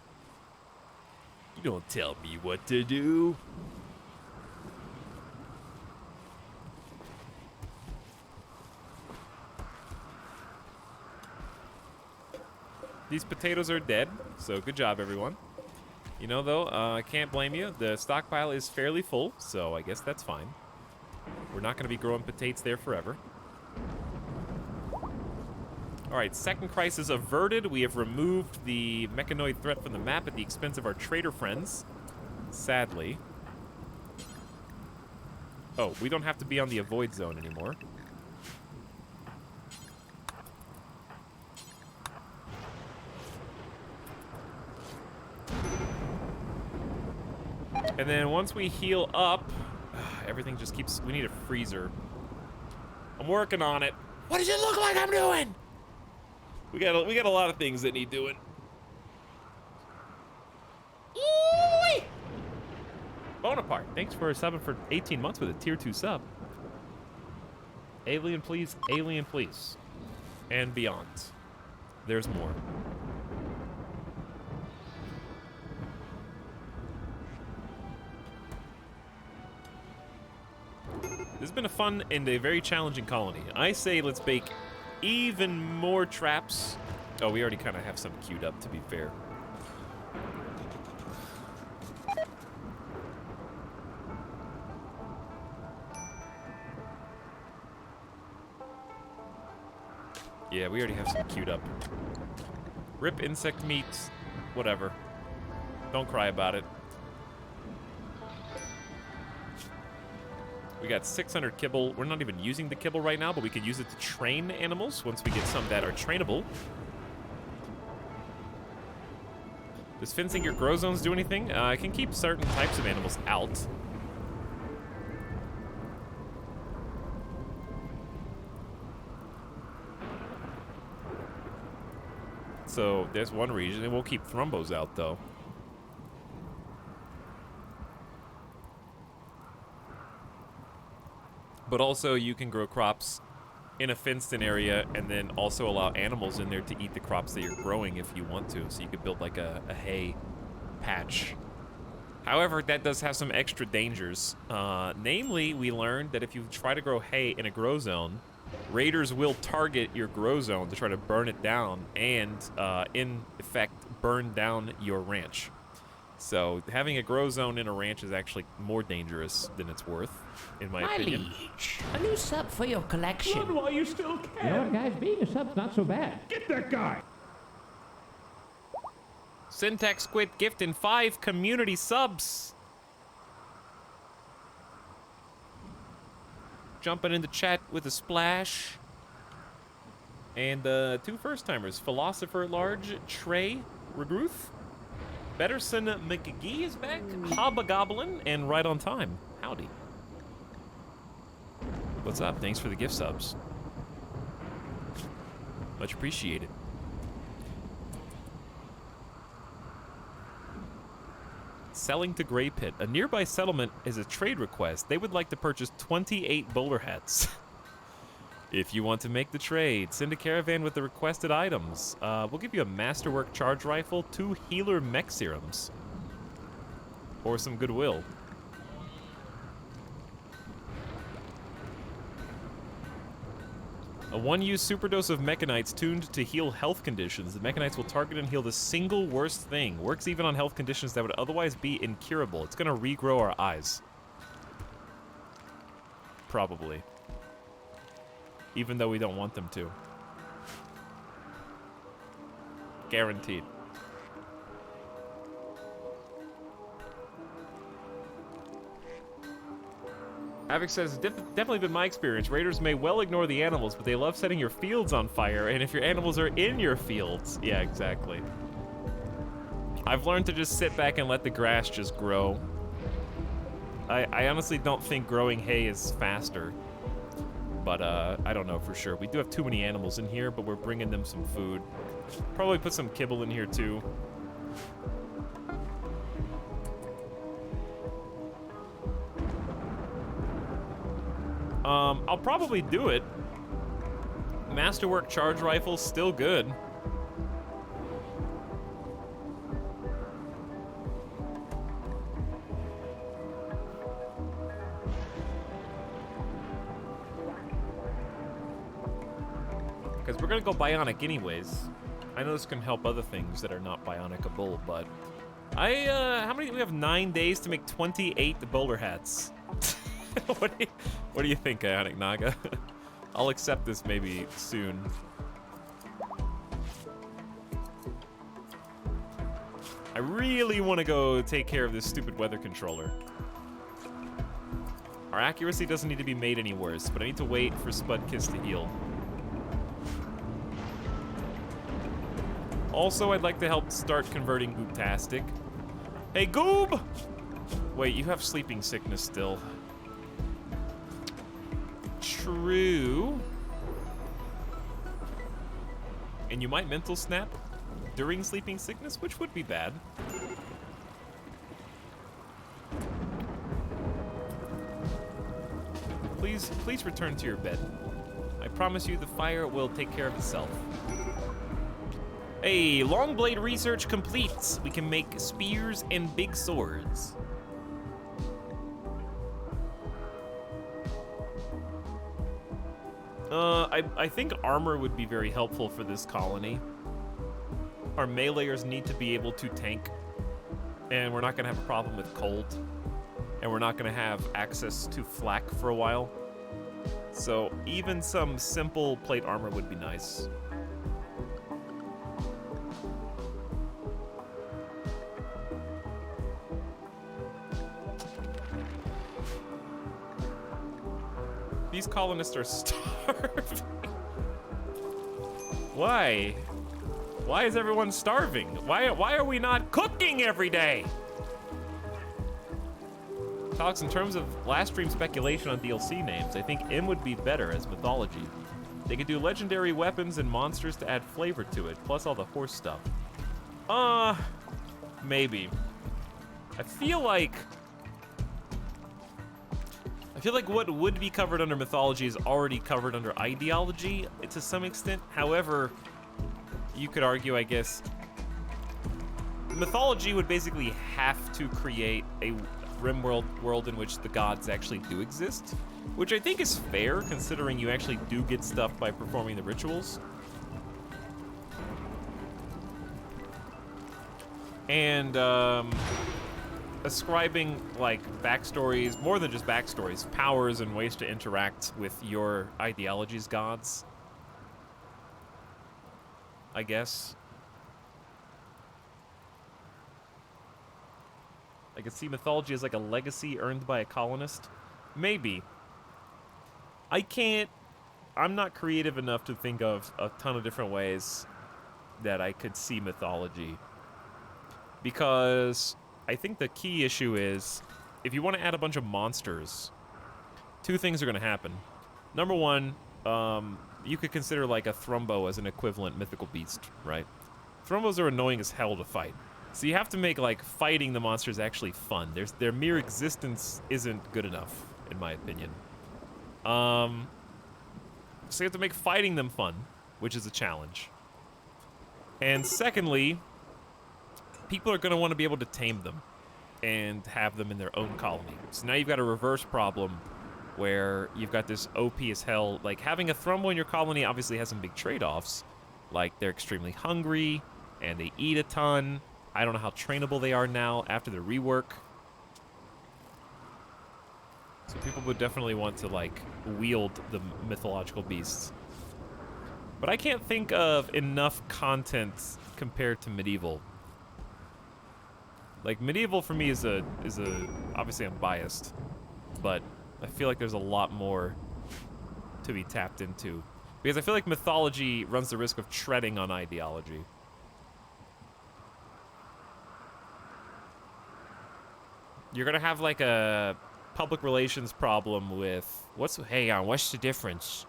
You don't tell me what to do. These potatoes are dead, so good job, everyone. You know, though, I can't blame you. The stockpile is fairly full, so I guess that's fine. We're not going to be growing potatoes there forever. All right, second crisis averted. We have removed the mechanoid threat from the map at the expense of our trader friends, sadly. Oh, we don't have to be on the avoid zone anymore. And then once we heal up, everything just keeps... We need a freezer. I'm working on it. What does it look like I'm doing? We got a lot of things that need doing. Ooh-wee! Bonaparte, thanks for subbing for 18 months with a tier 2 sub. Alien please, and beyond. There's more. This has been a fun and a very challenging colony. I say let's bake even more traps. Oh, we already kind of have some queued up, to be fair. Yeah, we already have some queued up. Rip insect meat, whatever. Don't cry about it. We got 600 kibble. We're not even using the kibble right now, but we could use it to train animals once we get some that are trainable. Does fencing your grow zones do anything? I can keep certain types of animals out. So there's one region, and we'll keep thrumbos out, though. But also, you can grow crops in a fenced-in area and then also allow animals in there to eat the crops that you're growing if you want to. So you could build like a hay patch. However, that does have some extra dangers. Namely, we learned that if you try to grow hay in a grow zone, raiders will target your grow zone to try to burn it down and, in effect, burn down your ranch. So having a grow zone in a ranch is actually more dangerous than it's worth, in my opinion. Liege, a new sub for your collection. Run while you still can. You know what, guys? Being a sub's not so bad. Get that guy. Syntax Squid gifting 5 community subs. Jumping in the chat with a splash. And 2 first-timers. Philosopher at Large, Trey Regruth. Betterson McGee is back. Hobgoblin, and Right on Time. Howdy. What's up? Thanks for the gift subs. Much appreciated. Selling to Grey Pit. A nearby settlement is a trade request. They would like to purchase 28 bowler hats. If you want to make the trade, send a caravan with the requested items. We'll give you a Masterwork charge rifle, 2 healer mech serums. Or some goodwill. A 1-use superdose of mechanites tuned to heal health conditions. The mechanites will target and heal the single worst thing. Works even on health conditions that would otherwise be incurable. It's gonna regrow our eyes. Probably. Even though we don't want them to. Guaranteed. Havoc says, definitely been my experience. Raiders may well ignore the animals, but they love setting your fields on fire, and if your animals are in your fields... Yeah, exactly. I've learned to just sit back and let the grass just grow. I honestly don't think growing hay is faster. But, I don't know for sure. We do have too many animals in here, but we're bringing them some food. Probably put some kibble in here, too. I'll probably do it. Masterwork charge rifle, still good. Because we're gonna go bionic anyways. I know this can help other things that are not bionicable, but... how many? We have 9 days to make 28 bowler hats. What do you think, Ionic Naga? I'll accept this maybe soon. I really want to go take care of this stupid weather controller. Our accuracy doesn't need to be made any worse, but I need to wait for Spudkiss to heal. Also, I'd like to help start converting Goobtastic. Hey, Goob! Wait, you have sleeping sickness still. True. And you might mental snap during sleeping sickness, which would be bad. Please return to your bed. I promise you the fire will take care of itself. Hey, long blade research complete. We can make spears and big swords. I think armor would be very helpful for this colony. Our meleeers need to be able to tank, and we're not gonna have a problem with cold, and we're not gonna have access to flak for a while. So even some simple plate armor would be nice. These colonists are starving. Why? Why is everyone starving? Why are we not cooking every day? Alex, in terms of last stream speculation on DLC names, I think M would be better as mythology. They could do legendary weapons and monsters to add flavor to it, plus all the horse stuff. Maybe. I feel like what would be covered under mythology is already covered under ideology to some extent. However, you could argue, I guess, mythology would basically have to create a RimWorld world in which the gods actually do exist, which I think is fair considering you actually do get stuff by performing the rituals. And, ascribing, like, backstories, more than just backstories, powers and ways to interact with your ideology's gods, I guess. I could see mythology as like a legacy earned by a colonist. Maybe. I can't I'm not creative enough to think of a ton of different ways that I could see mythology. Because I think the key issue is, if you want to add a bunch of monsters, two things are going to happen. Number one, you could consider like a Thrumbo as an equivalent mythical beast, right? Thrumbos are annoying as hell to fight. So you have to make like fighting the monsters actually fun. Their mere existence isn't good enough, in my opinion. So you have to make fighting them fun, which is a challenge. And secondly, people are going to want to be able to tame them and have them in their own colony. So now you've got a reverse problem where you've got this OP as hell. Like, having a Thrumbo in your colony obviously has some big trade-offs. Like, they're extremely hungry, and they eat a ton. I don't know how trainable they are now after the rework. So people would definitely want to, like, wield the mythological beasts. But I can't think of enough content compared to medieval. Like, medieval for me is a obviously I'm biased, but I feel like there's a lot more to be tapped into. Because I feel like mythology runs the risk of treading on ideology. You're gonna have like a public relations problem with hang on, what's the difference?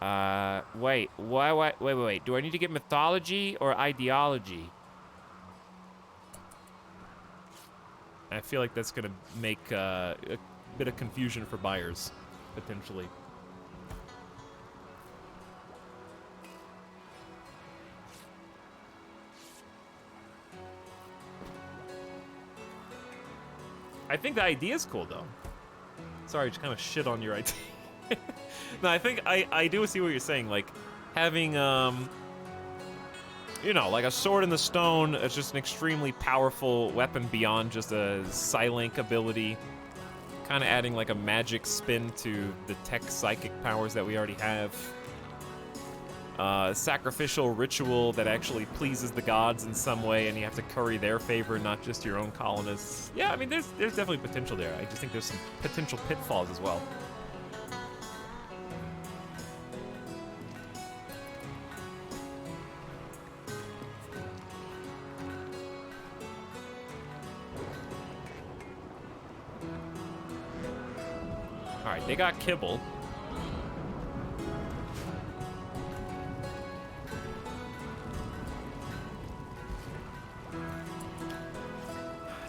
Wait, do I need to get mythology or ideology? I feel like that's gonna make a bit of confusion for buyers, potentially. I think the idea is cool, though. Sorry, just kind of shit on your idea. No, I think I do see what you're saying. Like, having, you know, like a sword in the stone is just an extremely powerful weapon beyond just a Psylink ability. Kind of adding, like, a magic spin to the tech psychic powers that we already have. Sacrificial ritual that actually pleases the gods in some way, and you have to curry their favor, not just your own colonists. Yeah, I mean, there's definitely potential there. I just think there's some potential pitfalls as well. All right, they got kibble.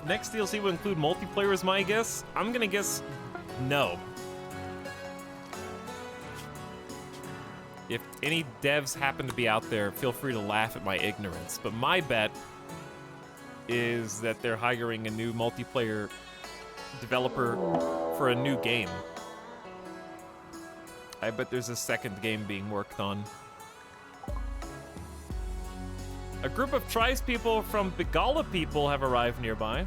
Next DLC will include multiplayer is my guess. I'm gonna guess no. If any devs happen to be out there, feel free to laugh at my ignorance. But my bet is that they're hiring a new multiplayer developer for a new game. I bet there's a second game being worked on. A group of Trice people from Begala people have arrived nearby.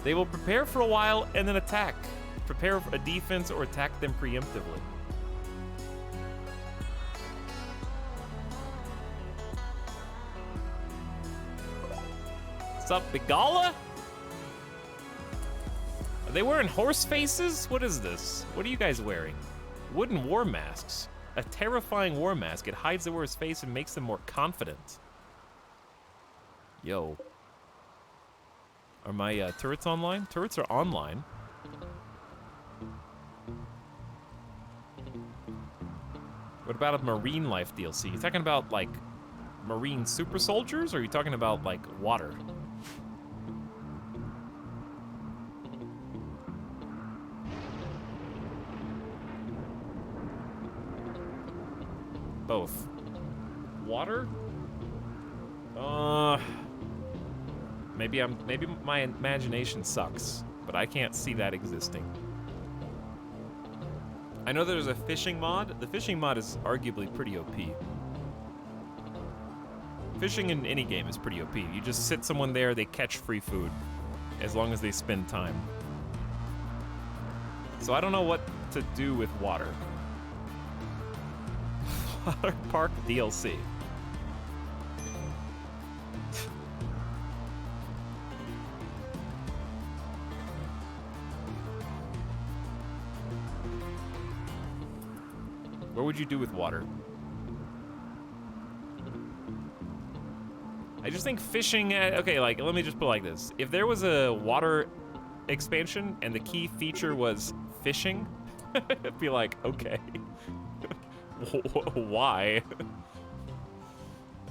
They will prepare for a while and then attack. Prepare a defense or attack them preemptively. What's up, Begala? Are they wearing horse faces? What is this? What are you guys wearing? Wooden war masks. A terrifying war mask. It hides the wearer's face and makes them more confident. Yo. Are my turrets online? Turrets are online. What about a marine life DLC? You talking about, like, marine super soldiers, or are you talking about, like, water? Both. Water? Maybe my imagination sucks, but I can't see that existing. I know there's a fishing mod. The fishing mod is arguably pretty OP. Fishing in any game is pretty OP. You just sit someone there, they catch free food, as long as they spend time. So I don't know what to do with water. Water Park DLC. would you do with water? I just think fishing, okay, like, let me just put it like this. If there was a water expansion and the key feature was fishing, I'd be like, okay. Why?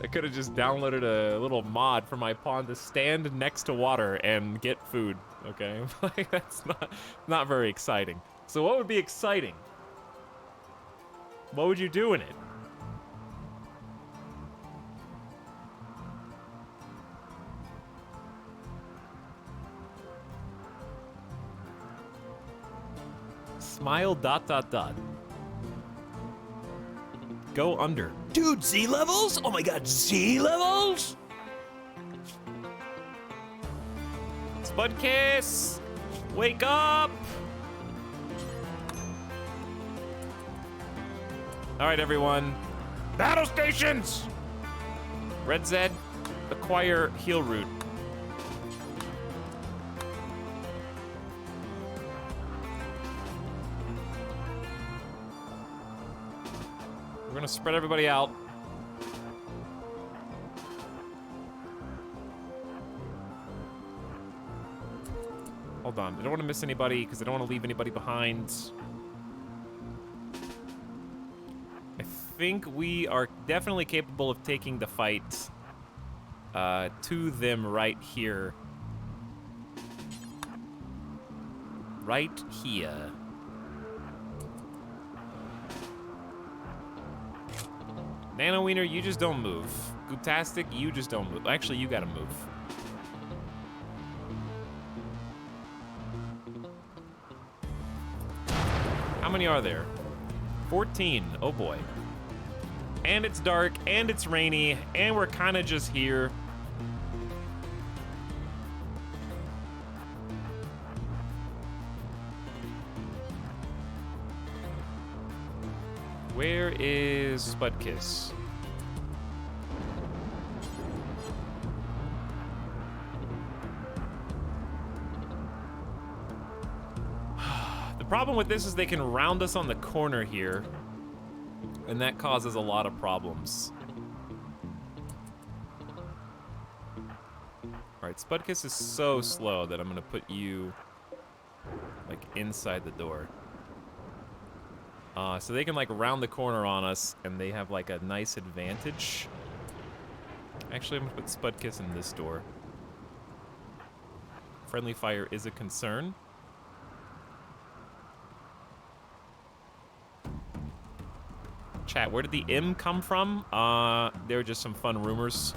I could have just downloaded a little mod for my pond to stand next to water and get food, okay? Like, that's not very exciting. So what would be exciting? What would you do in it? Smile ... Go under. Dude, sea levels? Oh my god, sea levels? Spudkiss! Wake up! Alright, everyone. Battle stations! Red Zed, acquire heal root. We're gonna spread everybody out. Hold on, I don't want to miss anybody because I don't want to leave anybody behind. I think we are definitely capable of taking the fight to them right here. Right here. Nano Wiener, you just don't move. Gooptastic, you just don't move. Actually, you gotta move. How many are there? 14. Oh boy. And it's dark, and it's rainy, and we're kind of just here. Where is Spudkiss? The problem with this is they can round us on the corner here, and that causes a lot of problems. Alright, Spudkiss is so slow that I'm gonna put you, like, inside the door. So they can, like, round the corner on us, and they have, like, a nice advantage. Actually, I'm gonna put Spudkiss in this door. Friendly fire is a concern. Chat, where did the M come from? There were just some fun rumors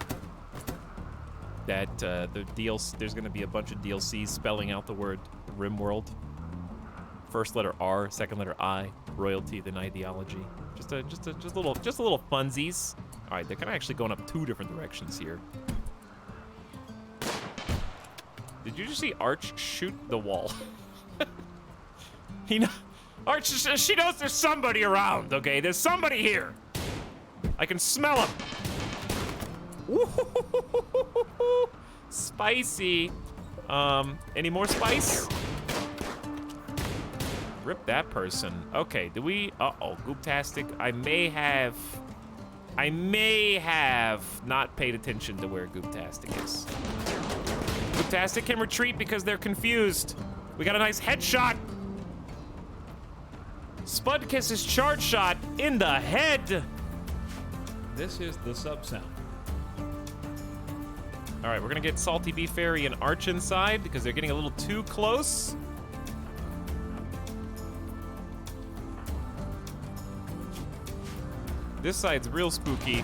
that there's gonna be a bunch of DLCs spelling out the word RimWorld. First letter R, second letter I, royalty, then ideology. Just a little funsies. All right, they're kind of actually going up two different directions here. Did you just see Arch shoot the wall? Arch, she knows there's somebody around, okay? There's somebody here. I can smell him. Spicy. Any more spice? Rip that person. Okay, do we? Uh-oh, Gooptastic. I may have not paid attention to where Gooptastic is. Gooptastic can retreat because they're confused. We got a nice headshot. Spudkiss's charge shot in the head. This is the sub sound. All right, we're gonna get Salty Bee Fairy and Arch inside because they're getting a little too close. This side's real spooky.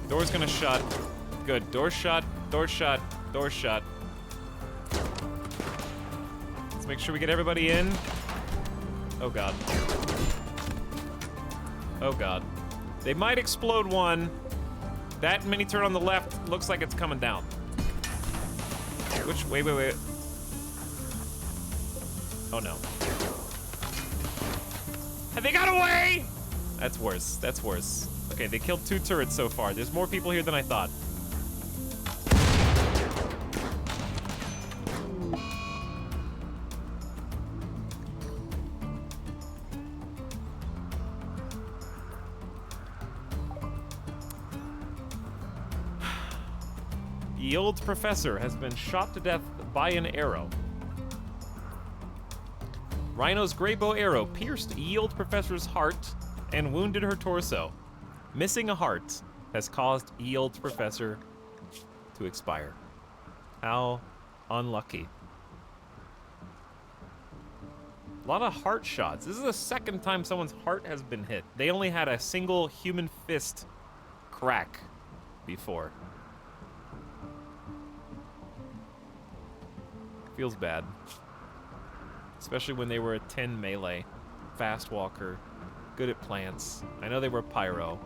Door's gonna shut. Good. Door shut. Door shut. Door shut. Let's make sure we get everybody in. Oh god. Oh god. They might explode one. That mini turret on the left looks like it's coming down. Which? Wait. Oh no. Have they got away? That's worse. That's worse. Okay, they killed 2 turrets so far. There's more people here than I thought. Ye old professor has been shot to death by an arrow. Rhino's great bow arrow pierced ye old professor's heart and wounded her torso. Missing a heart has caused ye old professor to expire. How unlucky. A lot of heart shots. This is the second time someone's heart has been hit. They only had a single human fist crack before. Feels bad. Especially when they were a 10 melee, fast walker, good at plants. I know they were pyro,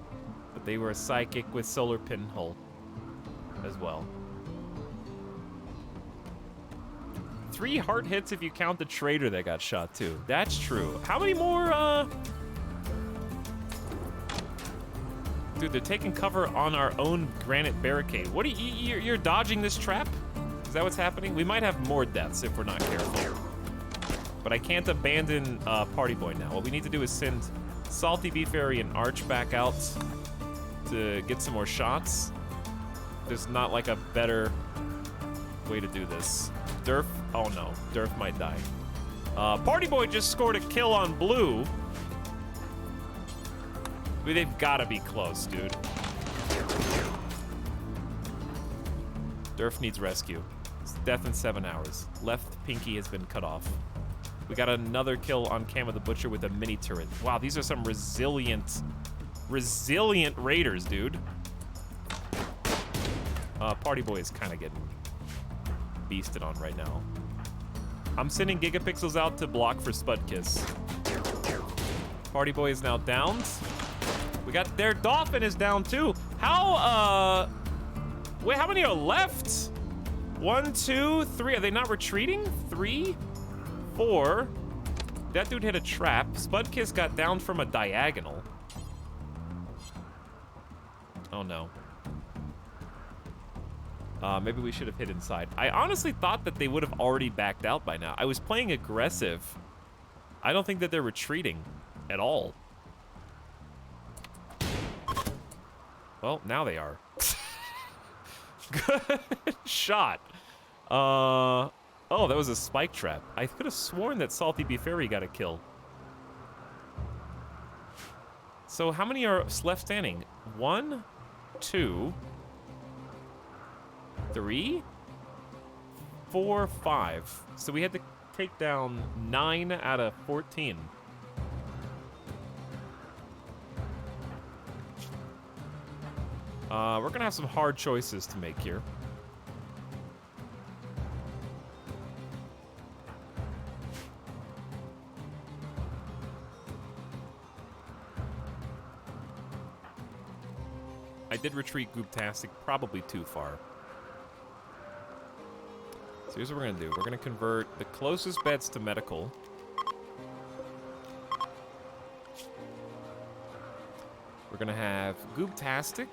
but they were a psychic with solar pinhole as well. 3 heart hits if you count the traitor that got shot too. That's true. How many more, Dude, they're taking cover on our own granite barricade. What are you're dodging this trap? Is that what's happening? We might have more deaths if we're not careful. But I can't abandon Party Boy now. What we need to do is send Salty Bee Fairy and Arch back out to get some more shots. There's not like a better way to do this. Durf, oh no, Durf might die. Party Boy just scored a kill on blue. But they've gotta be close, dude. Durf needs rescue. It's death in 7 hours. Left pinky has been cut off. We got another kill on Cam of the Butcher with a mini turret. Wow, these are some resilient raiders, dude. Party Boy is kind of getting beasted on right now. I'm sending Gigapixels out to block for Spudkiss. Party Boy is now downed. We got their Dolphin is down too. How, wait, how many are left? 1, 2, 3. Are they not retreating? 3, 4. That dude hit a trap. Spudkiss got down from a diagonal. Oh no. Maybe we should have hit inside. I honestly thought that they would have already backed out by now. I was playing aggressive. I don't think that they're retreating at all. Well, now they are. Good shot. Oh, that was a spike trap. I could have sworn that Salty Bee Fairy got a kill. So how many are left standing? 1, 2, 3, 4, 5. So we had to take down 9 out of 14. We're gonna have some hard choices to make here. I did retreat Gooptastic probably too far. So here's what we're gonna do. We're gonna convert the closest beds to medical. We're gonna have Gooptastic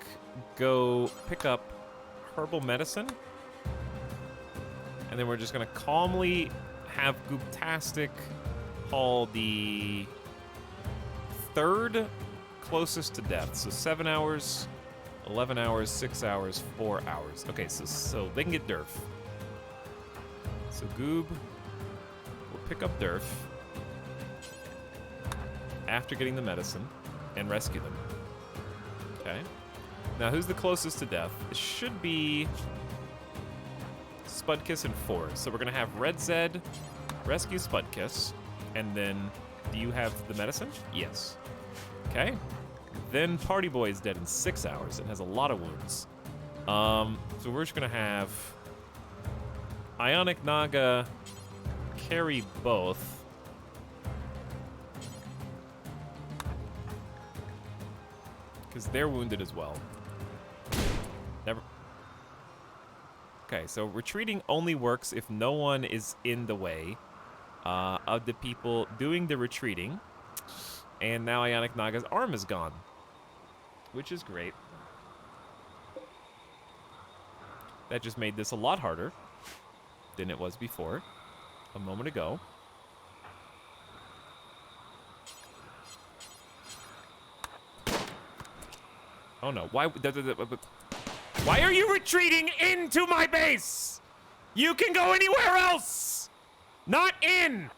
go pick up herbal medicine. And then we're just gonna calmly have Gooptastic haul the 3rd closest to death. So 7 hours, 11 hours, 6 hours, 4 hours. Okay, so they can get Durf. So Goob will pick up Durf after getting the medicine and rescue them. Okay. Now, who's the closest to death? It should be Spudkiss and 4. So we're going to have Red Zed rescue Spudkiss. And then, do you have the medicine? Yes. Okay. Then Party Boy is dead in 6 hours and has a lot of wounds. So we're just going to have Ionic Naga carry both. Because they're wounded as well. Never. Okay, so retreating only works if no one is in the way of the people doing the retreating. And now Ionic Naga's arm is gone, which is great. That just made this a lot harder than it was before, a moment ago. Oh no, why? Why are you retreating into my base? You can go anywhere else! Not in!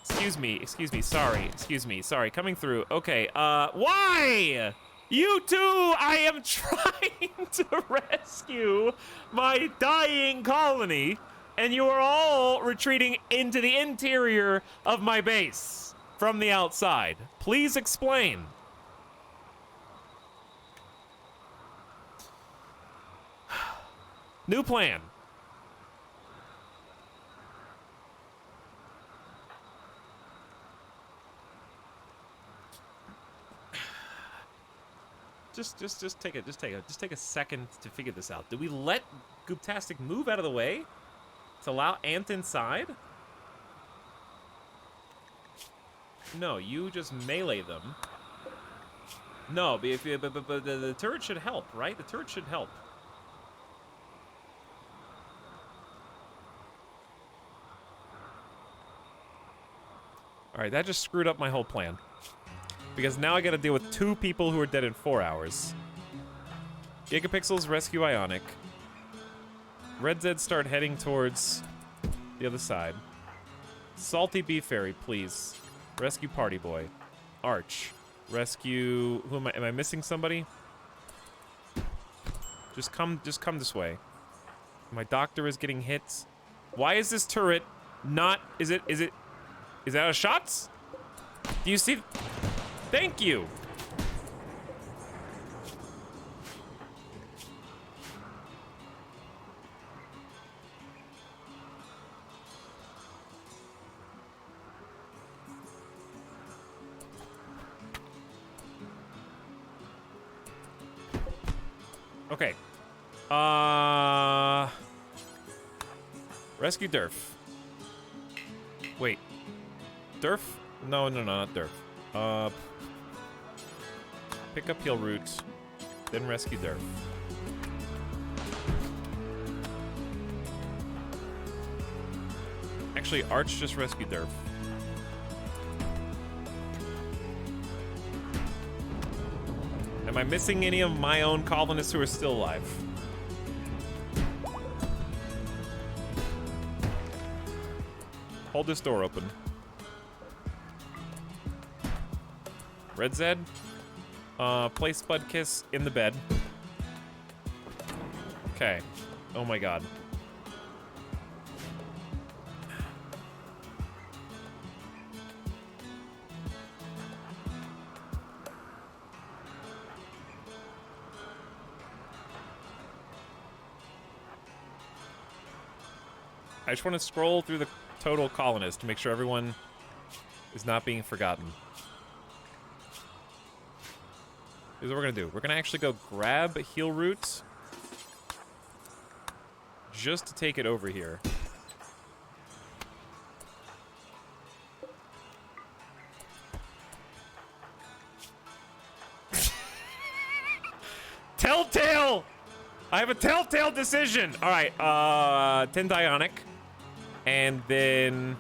Excuse me, sorry, coming through. Okay, why? You two, I am trying to rescue my dying colony, and you are all retreating into the interior of my base from the outside. Please explain. New plan. Just take a second to figure this out. Did we let Gooptastic move out of the way to allow Ant inside? No, you just melee them. No, but the turret should help, right? The turret should help. All right, that just screwed up my whole plan. Because now I gotta deal with 2 people who are dead in 4 hours. Gigapixels rescue Ionic. Red Zed start heading towards the other side. Salty Bee Fairy, please. Rescue Party Boy. Arch. Rescue... Who am I? Am I missing somebody? Just come this way. My doctor is getting hit. Why is this turret not... Is it out of shots? Do you see... Thank you. Okay. Rescue Durf. Wait. Durf? No, not Durf. Pick up heal root, then rescue Durf. Actually, Arch just rescued Durf. Am I missing any of my own colonists who are still alive? Hold this door open. Red Zed? Place Spud Kiss in the bed. Okay. Oh my god. I just want to scroll through the total colonists to make sure everyone is not being forgotten. Here's what we're gonna do. We're gonna actually go grab heal root just to take it over here. Telltale! I have a telltale decision! Alright, 10 Dionic. And then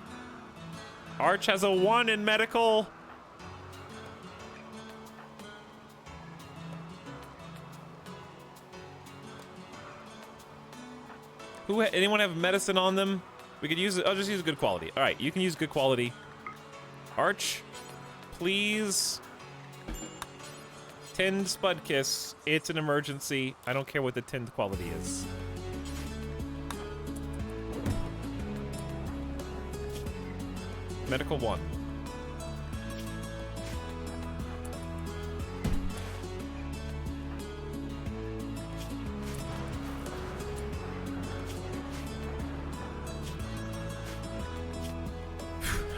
Arch has a 1 in medical. Anyone have medicine on them? We could use it. I'll just use good quality. All right, you can use good quality. Arch, please. Tinned Spud Kiss. It's an emergency. I don't care what the tinned quality is. Medical 1.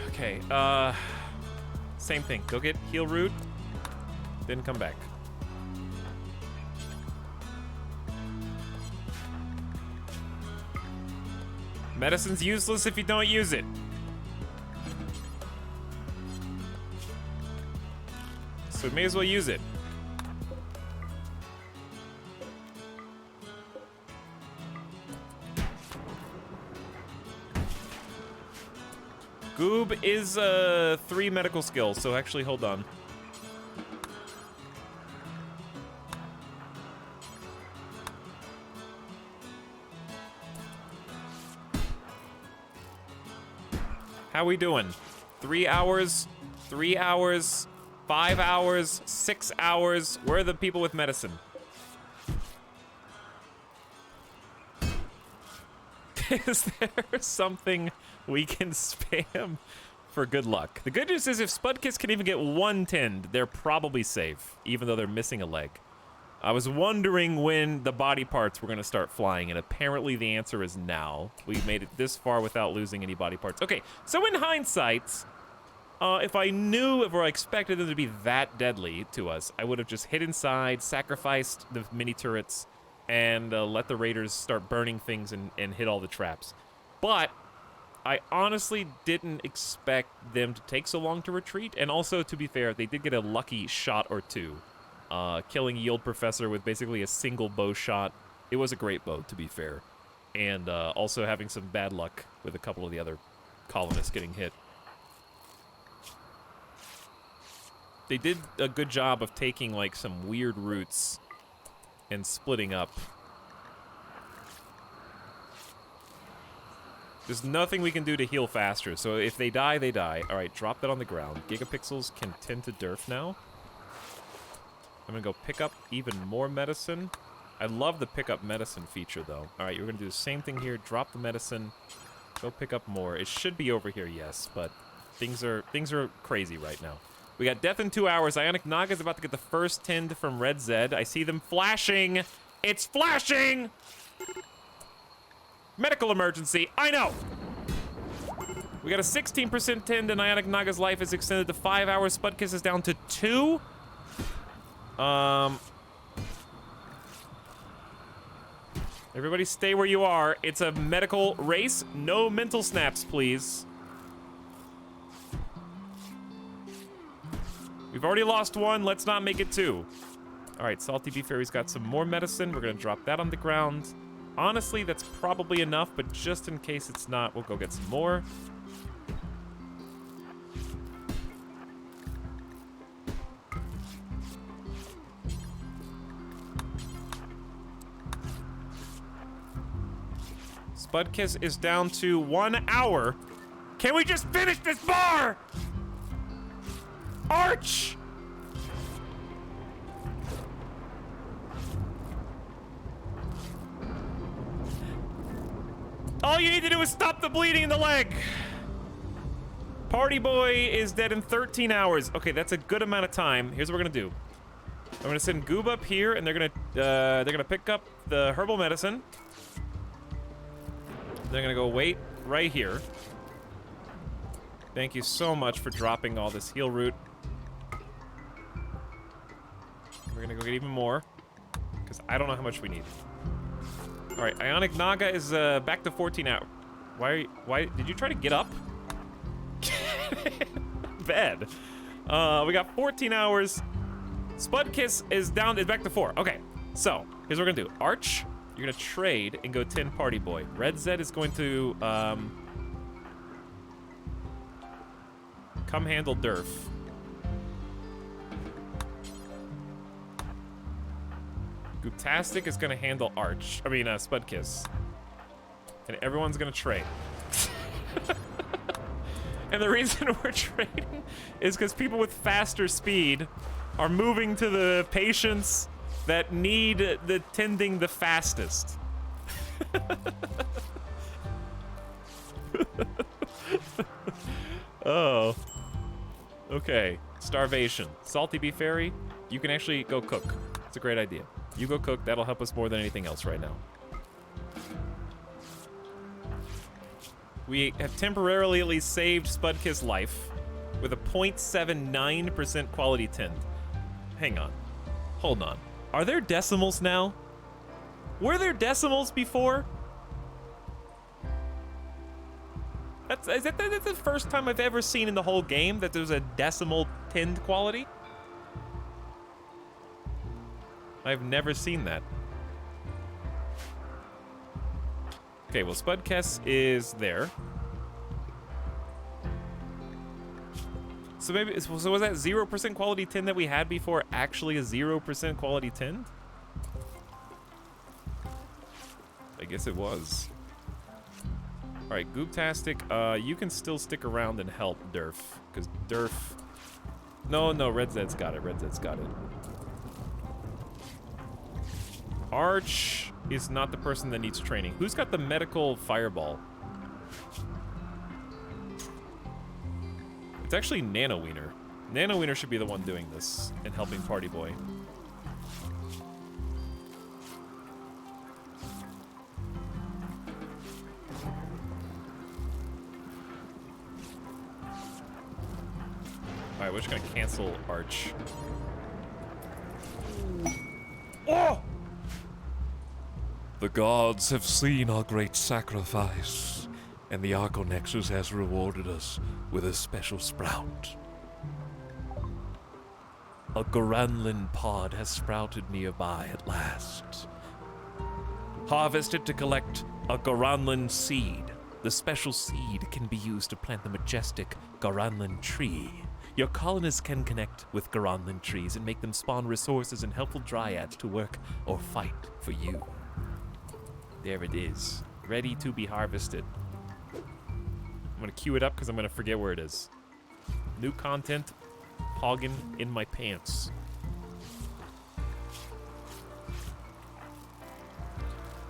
Okay, same thing. Go get heal root, then come back. Medicine's useless if you don't use it. So we may as well use it. Goob is 3 medical skills, so actually hold on. How we doing? 3 hours, 3 hours, 5 hours, 6 hours. Where are the people with medicine? Is there something we can spam for good luck? The good news is if Spudkiss can even get 1 tinned, they're probably safe, even though they're missing a leg. I was wondering when the body parts were going to start flying, and apparently the answer is now. We made it this far without losing any body parts. Okay, so in hindsight, if I knew or I expected them to be that deadly to us, I would have just hid inside, sacrificed the mini turrets, and let the raiders start burning things and hit all the traps. But I honestly didn't expect them to take so long to retreat, and also, to be fair, they did get a lucky shot or two. Killing Yield Professor with basically a single bow shot. It was a great bow, to be fair. And also having some bad luck with a couple of the other colonists getting hit. They did a good job of taking, like, some weird routes and splitting up. There's nothing we can do to heal faster, so if they die, they die. Alright, drop that on the ground. Gigapixels can tend to derf now. I'm gonna go pick up even more medicine. I love the pick up medicine feature, though. Alright, you're gonna do the same thing here. Drop the medicine. Go pick up more. It should be over here, yes, but things are crazy right now. We got death in 2 hours. Ionic Naga's about to get the first tinned from Red Zed. I see them flashing. It's flashing! Medical emergency. I know! We got a 16% tinned, and Ionic Naga's life is extended to 5 hours. Spudkiss is down to 2. Everybody stay where you are. It's a medical race. No mental snaps, please. We've already lost 1. Let's not make it 2. All right, Salty Beef Fairy's got some more medicine. We're gonna drop that on the ground. Honestly, that's probably enough, but just in case it's not, we'll go get some more. Spudkiss is down to 1 hour. Can we just finish this bar? Arch! All you need to do is stop the bleeding in the leg. Party Boy is dead in 13 hours. Okay, that's a good amount of time. Here's what we're gonna do. I'm gonna send Goob up here, and they're gonna pick up the herbal medicine. They're gonna go wait right here. Thank you so much for dropping all this heal root. We're gonna go get even more, because I don't know how much we need. All right, Ionic Naga is back to 14 hours. Why did you try to get up? Bed. We got 14 hours. Spudkiss is back to 4. Okay, so here's what we're gonna do. Arch, you're gonna trade and go 10 Party Boy. Red Zed is going to come handle Durf. Gooptastic is gonna handle Spudkiss. And everyone's gonna trade. And the reason we're trading is because people with faster speed are moving to the patients that need the tending the fastest. Oh. Okay. Starvation. Salty Beef Fairy, you can actually go cook. It's a great idea. You go cook, that'll help us more than anything else right now. We have temporarily at least saved Spudkiss' life with a 0.79% quality tint. Hang on. Hold on. Are there decimals now? Were there decimals before? That's the first time I've ever seen in the whole game that there's a decimal tinned quality. I've never seen that. Okay, well, Spudkiss is there. So maybe, so was that 0% quality tin that we had before actually a 0% quality tin? I guess it was. All right, Gooptastic, you can still stick around and help Durf, because Durf... No, Red Zed's got it. Red Zed's got it. Arch is not the person that needs training. Who's got the medical fireball? It's actually Nanowiener. Nanowiener should be the one doing this and helping Party Boy. Alright, we're just gonna cancel Arch. Oh! The gods have seen our great sacrifice, and the Archonexus has rewarded us with a special sprout. A Goranlin pod has sprouted nearby at last. Harvest it to collect a Goranlin seed. The special seed can be used to plant the majestic Goranlin tree. Your colonists can connect with Goranlin trees and make them spawn resources and helpful dryads to work or fight for you. There it is, ready to be harvested. I'm gonna queue it up because I'm gonna forget where it is. New content, hogging in my pants.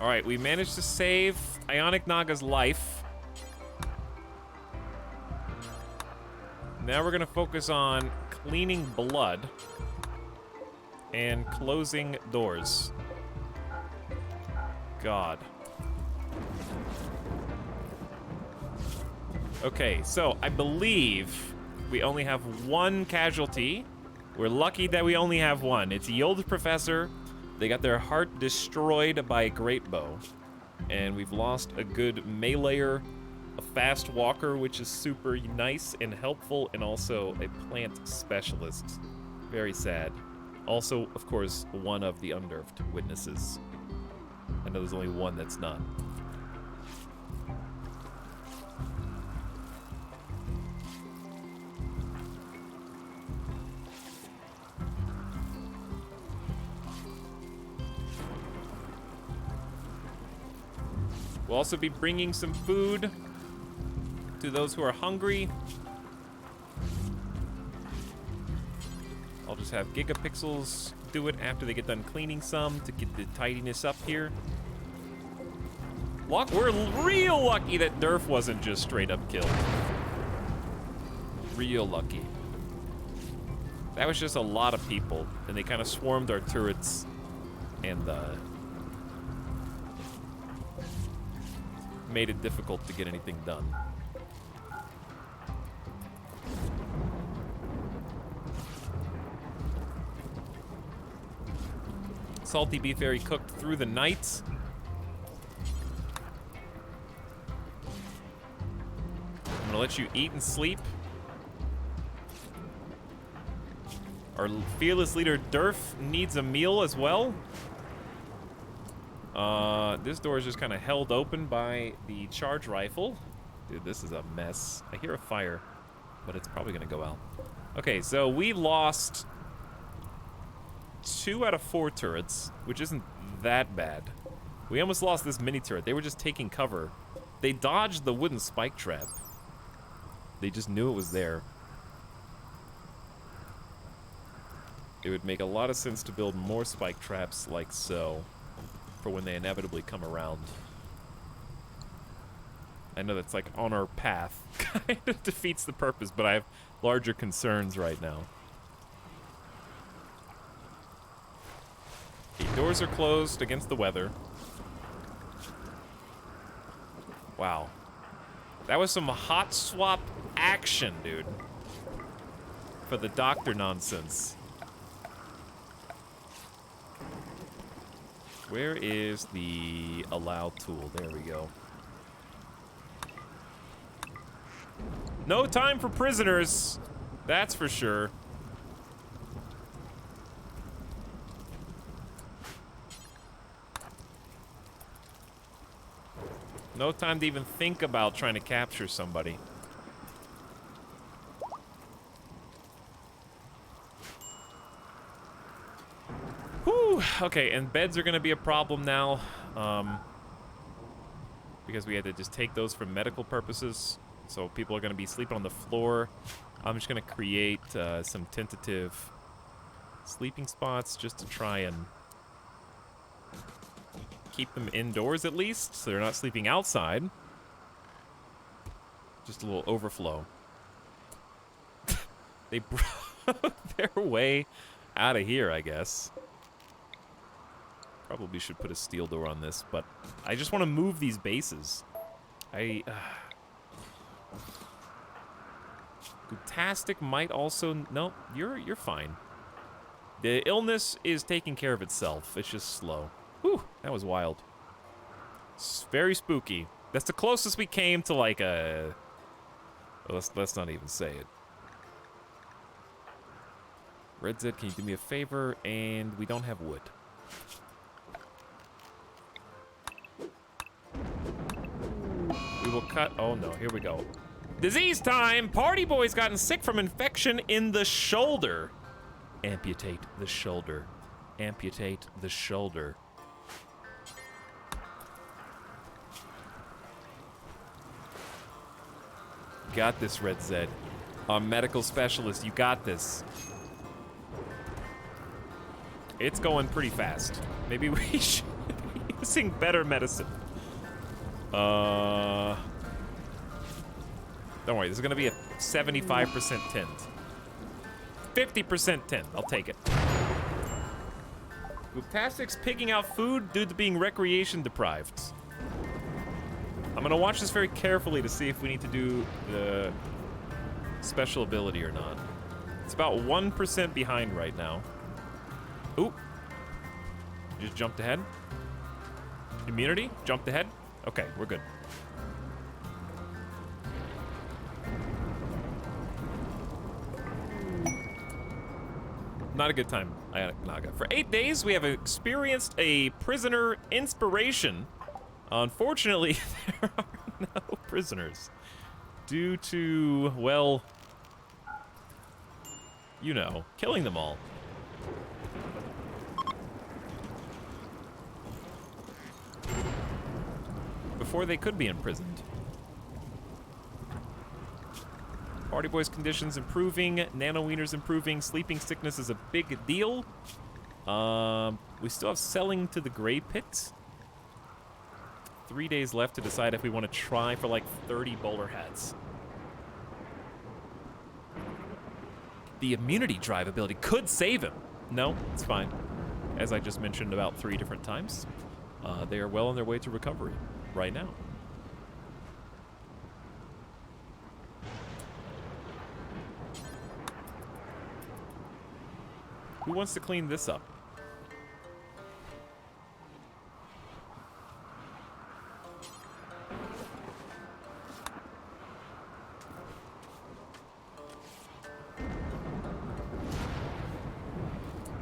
All right, we managed to save Ionic Naga's life. Now we're gonna focus on cleaning blood and closing doors. God. Okay, so I believe we only have one casualty. We're lucky that we only have one. It's the old professor. They got their heart destroyed by a great bow. And we've lost a good meleeer, a fast walker, which is super nice and helpful, and also a plant specialist. Very sad. Also, of course, one of the unnerved witnesses. I know there's only one that's not. We'll also be bringing some food to those who are hungry. I'll just have Gigapixels do it after they get done cleaning some to get the tidiness up here. We're real lucky that Durf wasn't just straight up killed. Real lucky. That was just a lot of people, and they kind of swarmed our turrets and made it difficult to get anything done. Salty beef fairy cooked through the night. I'm gonna let you eat and sleep. Our fearless leader Durf needs a meal as well. This door is just kind of held open by the charge rifle. Dude, this is a mess. I hear a fire, but it's probably gonna go out. Okay, so we lost 2 out of 4 turrets, which isn't that bad. We almost lost this mini turret. They were just taking cover. They dodged the wooden spike trap. They just knew it was there. It would make a lot of sense to build more spike traps like so for when they inevitably come around. I know that's like on our path. Kind of defeats the purpose, but I have larger concerns right now. Okay, doors are closed against the weather. Wow. That was some hot swap action, dude. For the doctor nonsense. Where is the allow tool? There we go. No time for prisoners. That's for sure. No time to even think about trying to capture somebody. Whew. Okay, and beds are gonna be a problem now. because we had to just take those for medical purposes. So people are going to be sleeping on the floor. I'm just going to create some tentative sleeping spots just to try and keep them indoors at least, so they're not sleeping outside. Just a little overflow. They broke their way out of here, I guess. Probably should put a steel door on this, but I just want to move these bases. Gutastic might also... No, you're fine. The illness is taking care of itself. It's just slow. Whew, that was wild. It's very spooky. That's the closest we came to like a... Well, let's not even say it. Red Zed, can you do me a favor? And we don't have wood. We will cut... Oh no, here we go. Disease time! Party boy's gotten sick from infection in the shoulder. Amputate the shoulder. Amputate the shoulder. Got this, Red Zed. Our medical specialist, you got this. It's going pretty fast. Maybe we should be using better medicine. Don't worry, this is gonna be a 75% tint. 50% tint, I'll take it. Gutastic's picking out food due to being recreation deprived. I'm gonna watch this very carefully to see if we need to do the special ability or not. It's about 1% behind right now. Ooh. Just jumped ahead. Immunity, jumped ahead. Okay, we're good. Not a good time, Naga. For 8 days, we have experienced a prisoner inspiration. Unfortunately, there are no prisoners. Due to, well, you know, killing them all. Before they could be imprisoned. Party boy's conditions improving, nano wieners improving, sleeping sickness is a big deal. We still have selling to the gray pit. 3 days left to decide if we want to try for like 30 bowler hats. The immunity drive ability could save him. No, it's fine. As I just mentioned about 3 different times, they are well on their way to recovery right now. Who wants to clean this up?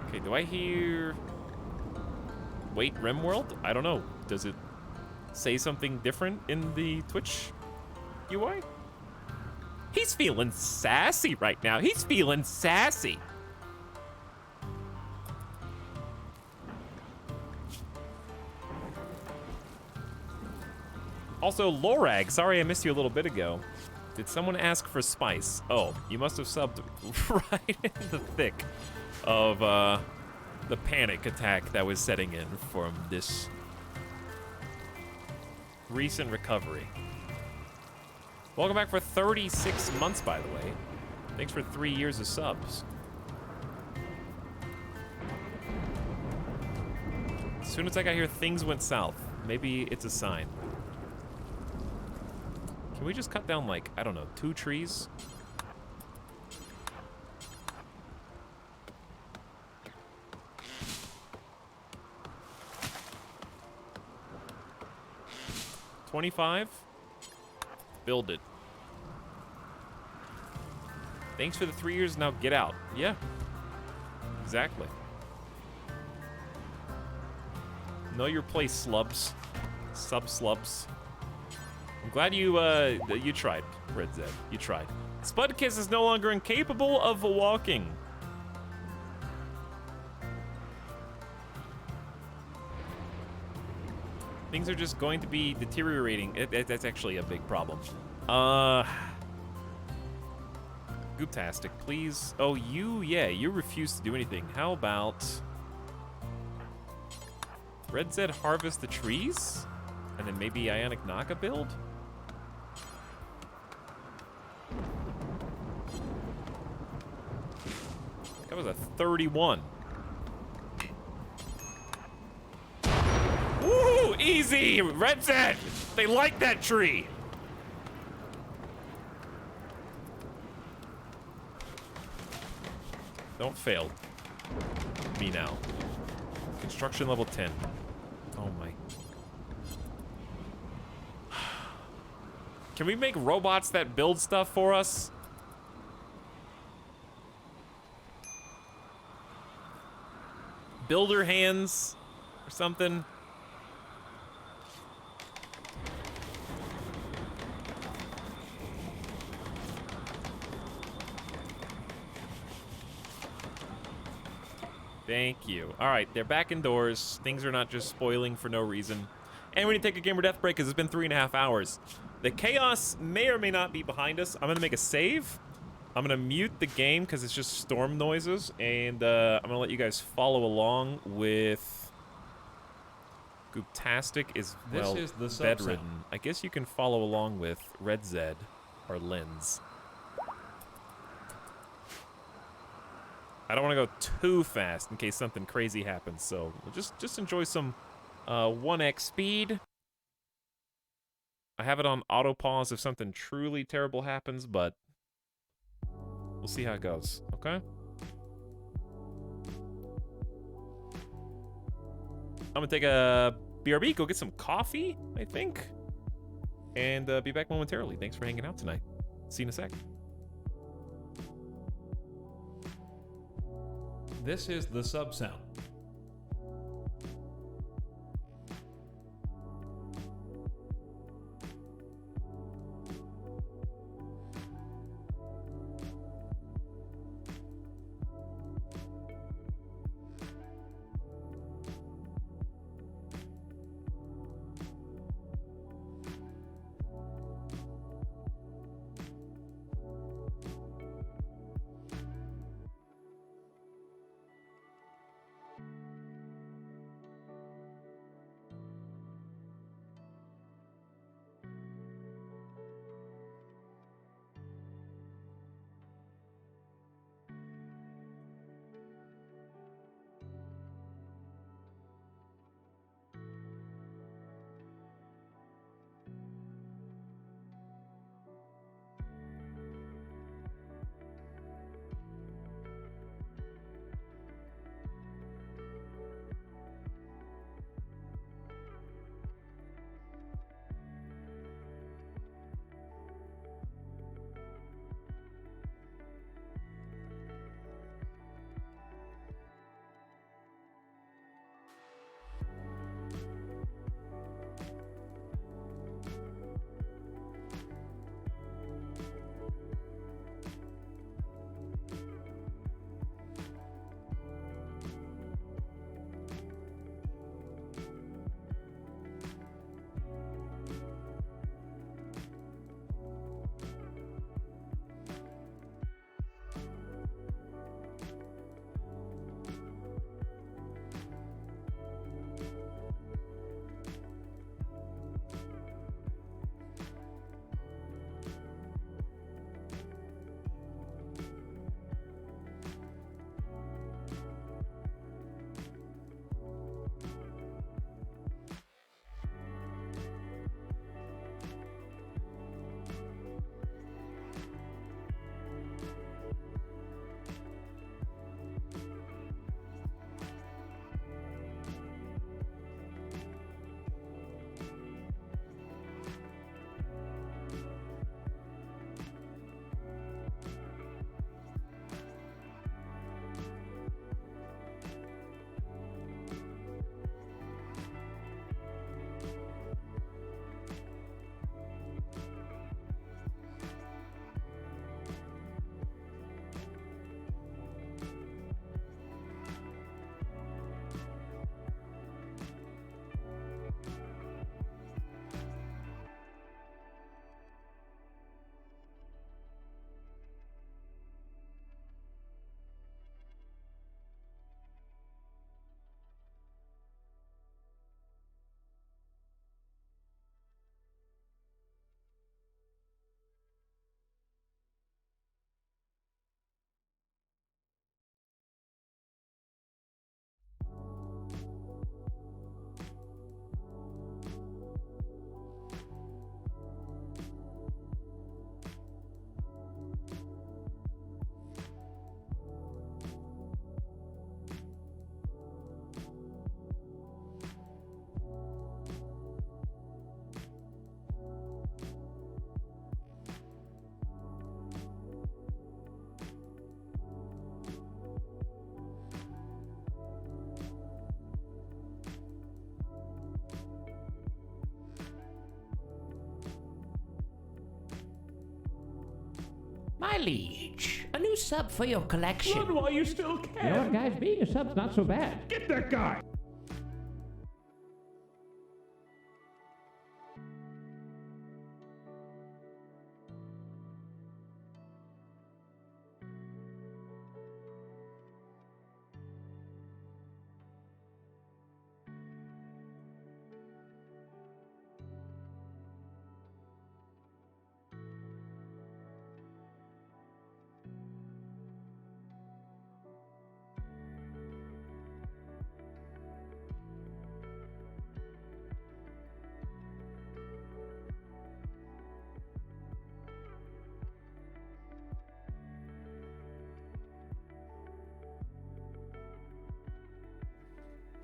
Okay, do I hear... Wait, RimWorld? I don't know. Does it say something different in the Twitch UI? He's feeling sassy right now. He's feeling sassy. Also, Lorag, sorry I missed you a little bit ago. Did someone ask for spice? Oh, you must have subbed right in the thick of the panic attack that was setting in from this recent recovery. Welcome back for 36 months, by the way. Thanks for 3 years of subs. As soon as I got here, things went south. Maybe it's a sign. Can we just cut down, like, I don't know, 2 trees? $25? Build it. Thanks for the 3 years, now get out. Yeah. Exactly. Know your place, slubs. Sub-slubs. I'm glad you tried, Red Zed. You tried. Spudkiss is no longer incapable of walking. Things are just going to be deteriorating. That's actually a big problem. Gooptastic, please. Oh, you refuse to do anything. How about Red Zed harvest the trees? And then maybe Ionic Naga build? That was a 31. Woo! Easy! Red Zed! They like that tree! Don't fail me now. Construction level 10. Oh my. Can we make robots that build stuff for us? Builder hands or something? Thank you. All right, they're back indoors. Things are not just spoiling for no reason. And we need to take a gamer death break because it's been 3.5 hours. The chaos may or may not be behind us. I'm gonna make a save. I'm gonna mute the game because it's just storm noises, and I'm gonna let you guys follow along with Gooptastic is, well, This is the sub bedridden. sound. I guess you can follow along with Red Zed or Lens. I don't want to go too fast in case something crazy happens, so we'll just enjoy some 1x speed. I have it on auto pause if something truly terrible happens, but we'll see how it goes, okay? I'm gonna take a BRB, go get some coffee, I think, and be back momentarily. Thanks for hanging out tonight. See you in a sec. This is the sub sound. My liege, a new sub for your collection. Run while you still You know can. what, guys? Being a sub's not so bad. Get that guy.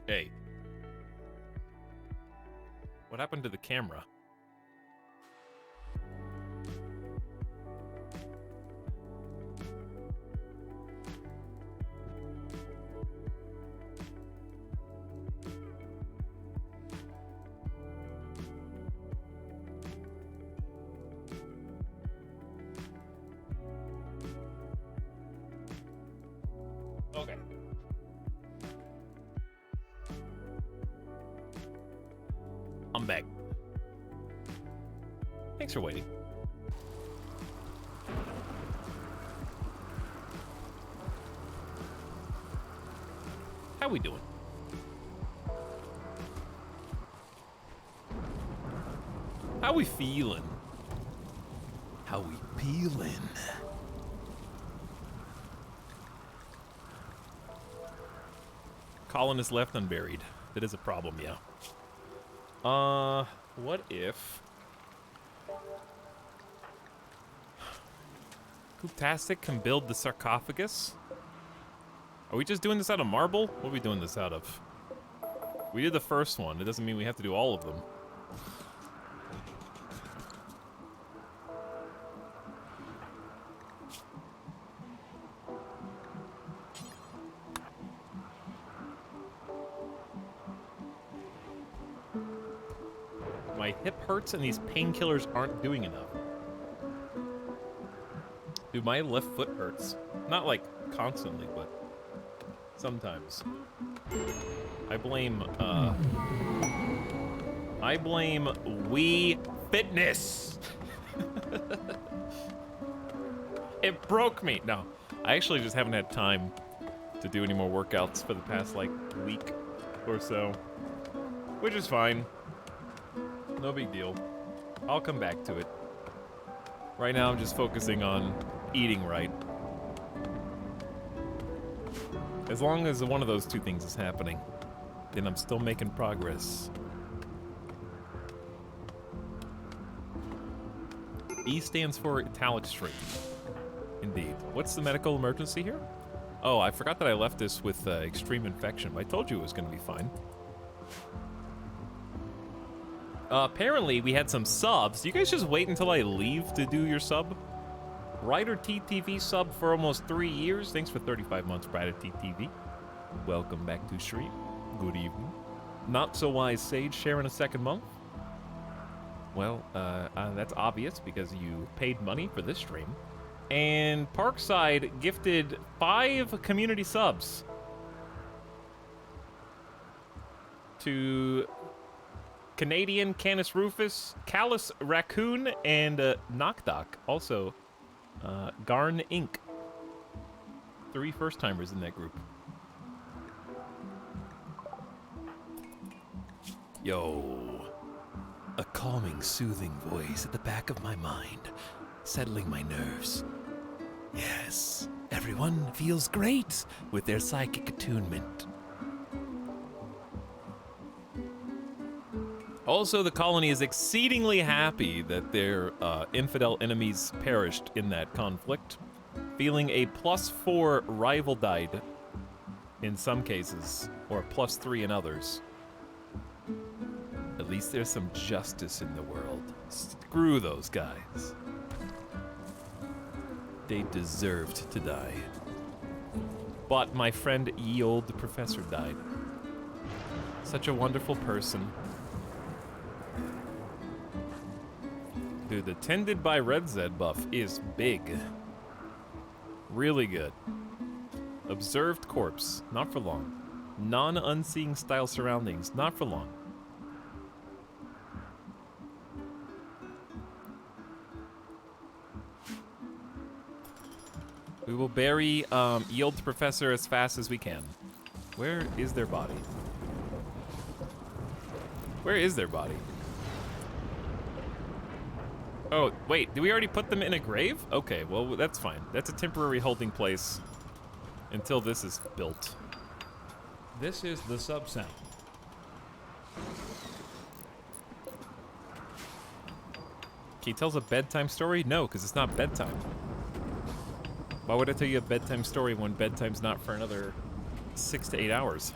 Hey. What happened to the camera? Okay. I'm back. Thanks for waiting. How we doing? How we feeling? How we peeling? Colin is left unburied. That is a problem, yeah. What if... Cooptastic can build the sarcophagus? Are we just doing this out of marble? What are we doing this out of? We did the first one. It doesn't mean we have to do all of them. My hip hurts and these painkillers aren't doing enough. Dude, my left foot hurts. Not like constantly, but sometimes. I blame Wii Fitness. It broke me. No, I actually just haven't had time to do any more workouts for the past like week or so, which is fine. No big deal. I'll come back to it. Right now I'm just focusing on eating right. As long as one of those two things is happening, then I'm still making progress. E stands for Etalyx Streams. Indeed. What's the medical emergency here? Oh, I forgot that I left this with extreme infection. I told you it was going to be fine. Apparently, we had some subs. You guys just wait until I leave to do your sub? Ryder TTV sub for almost 3 years. Thanks for 35 months, Ryder TTV. Welcome back to stream. Good evening. Not So Wise Sage sharing a second month. Well, that's obvious because you paid money for this stream. And Parkside gifted 5 community subs to Canadian Canis Rufus, Callus Raccoon, and Knockdock. Also, Garn Inc. 3 first-timers in that group. Yo. A calming, soothing voice at the back of my mind, settling my nerves. Yes, everyone feels great with their psychic attunement. Also, the colony is exceedingly happy that their infidel enemies perished in that conflict, feeling a +4 rival died in some cases, or +3 in others. At least there's some justice in the world. Screw those guys. They deserved to die. But my friend ye old professor died. Such a wonderful person. Dude, the Tended by Red Zed buff is big. Really good. Observed corpse. Not for long. Non-unseeing style surroundings. Not for long. We will bury Yield Professor as fast as we can. Where is their body? Where is their body? Oh, wait, did we already put them in a grave? Okay, well, that's fine. That's a temporary holding place until this is built. This is the sub sound. Can you tell us a bedtime story? No, because it's not bedtime. Why would I tell you a bedtime story when bedtime's not for another 6 to 8 hours?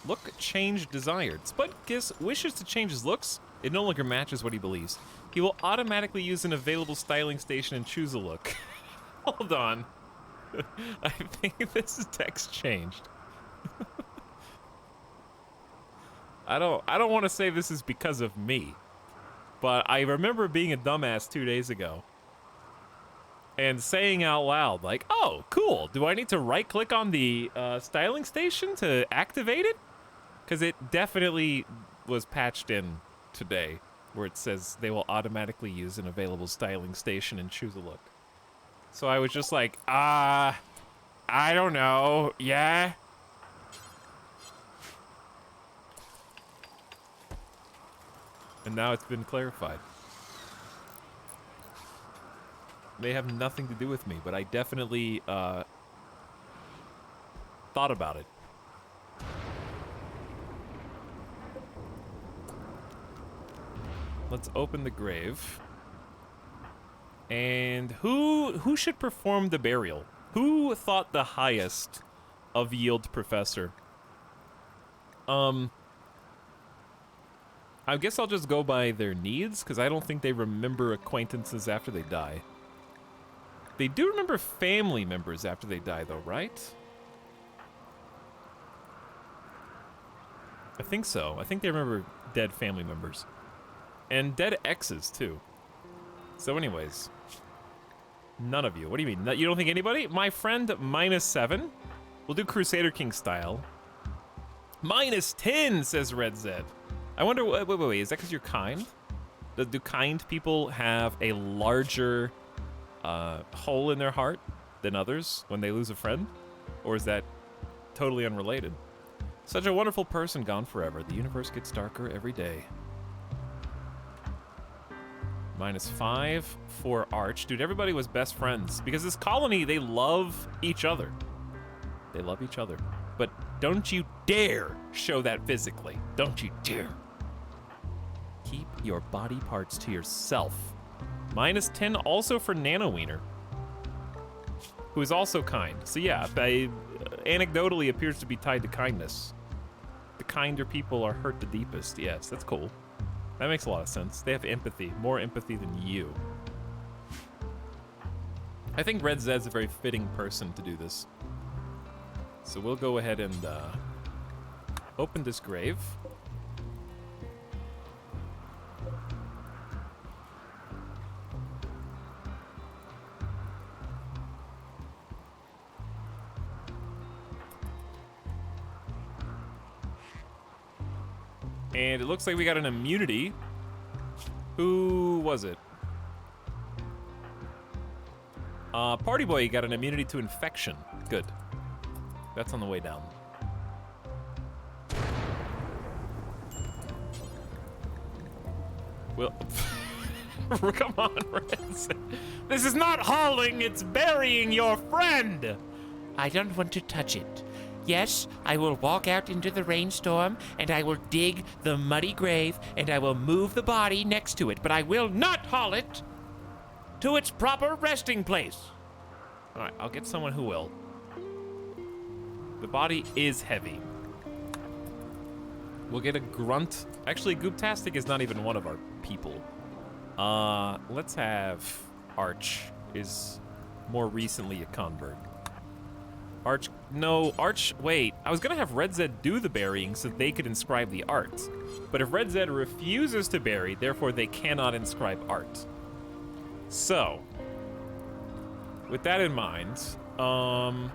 Look change desired. Spudkiss wishes to change his looks. It no longer matches what he believes. He will automatically use an available styling station and choose a look. Hold on. I think this is text changed. I don't want to say this is because of me, but I remember being a dumbass 2 days ago and saying out loud, like, oh, cool. Do I need to right-click on the styling station to activate it? Because it definitely was patched in today, where it says they will automatically use an available styling station and choose a look. So I was just like, I don't know, yeah? And now it's been clarified. May have nothing to do with me, but I definitely thought about it. Let's open the grave. And who should perform the burial? Who thought the highest of Yield Professor? I guess I'll just go by their needs, because I don't think they remember acquaintances after they die. They do remember family members after they die, though, right? I think so. I think they remember dead family members. And dead exes, too. So anyways, none of you. What do you mean? You don't think anybody? My friend, -7. We'll do Crusader King style. -10, says Red Zed. I wonder, wait, is that because you're kind? Do kind people have a larger hole in their heart than others when they lose a friend? Or is that totally unrelated? Such a wonderful person gone forever. The universe gets darker every day. -5 for Arch. Dude, everybody was best friends. Because this colony, they love each other. They love each other. But don't you dare show that physically. Don't you dare. Keep your body parts to yourself. -10 also for Nanowiener, who is also kind. So yeah, anecdotally appears to be tied to kindness. The kinder people are hurt the deepest. Yes, that's cool. That makes a lot of sense. They have empathy, more empathy than you. I think Red Zed's a very fitting person to do this. So we'll go ahead and open this grave. And it looks like we got an immunity. Who was it? Party Boy got an immunity to infection. Good. That's on the way down. Well, come on, Reds. This is not hauling, it's burying your friend. I don't want to touch it. Yes, I will walk out into the rainstorm, and I will dig the muddy grave, and I will move the body next to it, but I will not haul it to its proper resting place. All right, I'll get someone who will. The body is heavy. We'll get a grunt. Actually, Gooptastic is not even one of our people. Let's have Arch is more recently a convert. Wait, I was gonna have Red Zed do the burying so they could inscribe the art. But if Red Zed refuses to bury, therefore they cannot inscribe art. So, with that in mind, I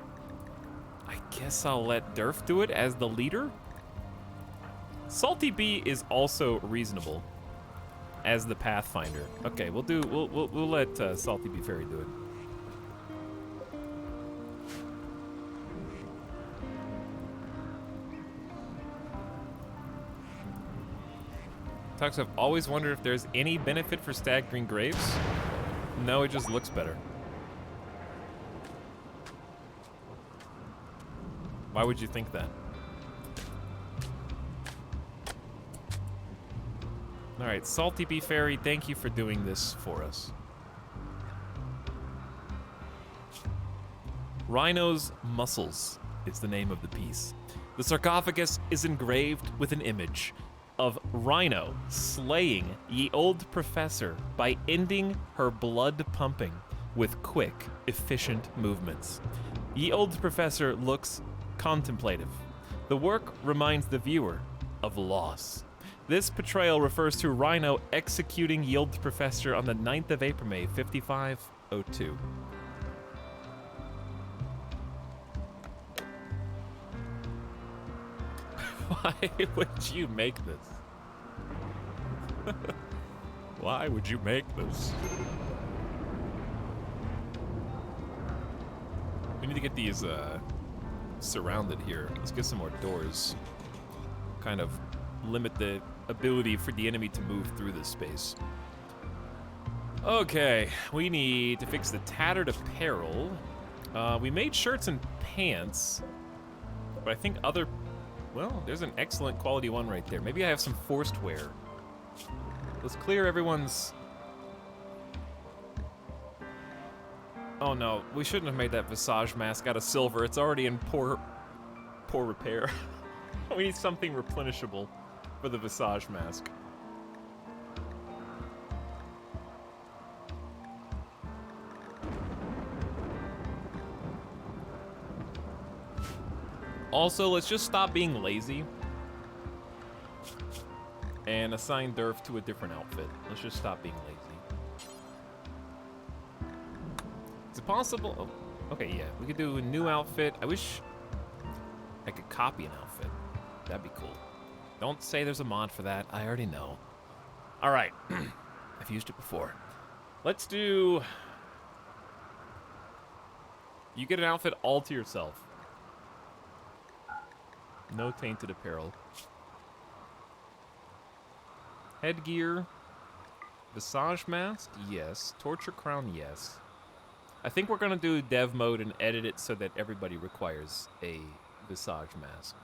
guess I'll let Durf do it as the leader. Salty Bee is also reasonable as the Pathfinder. Okay, we'll let Salty Bee Fairy do it. Tux, I've always wondered if there's any benefit for stag green graves. No, it just looks better. Why would you think that? All right, Salty Bee Fairy, thank you for doing this for us. Rhino's Muscles is the name of the piece. The sarcophagus is engraved with an image of Rhino slaying ye old professor by ending her blood pumping with quick, efficient movements. Ye old professor looks contemplative. The work reminds the viewer of loss. This portrayal refers to Rhino executing ye old professor on the 9th of April, May 5502. Why would you make this? Why would you make this? We need to get these surrounded here. Let's get some more doors. Kind of limit the ability for the enemy to move through this space. Okay, we need to fix the tattered apparel. We made shirts and pants, but I think other... Well, there's an excellent quality one right there. Maybe I have some forced wear. Let's clear everyone's... Oh no, we shouldn't have made that visage mask out of silver. It's already in poor repair. We need something replenishable for the visage mask. Also, let's just stop being lazy and assign Durf to a different outfit. Let's just stop being lazy. Is it possible? Oh, okay, yeah, we could do a new outfit. I wish I could copy an outfit. That'd be cool. Don't say there's a mod for that. I already know. All right, I've used it before. Let's do... You get an outfit all to yourself. No tainted apparel. Headgear. Visage mask? Yes. Torture crown? Yes. I think we're gonna do dev mode and edit it so that everybody requires a visage mask.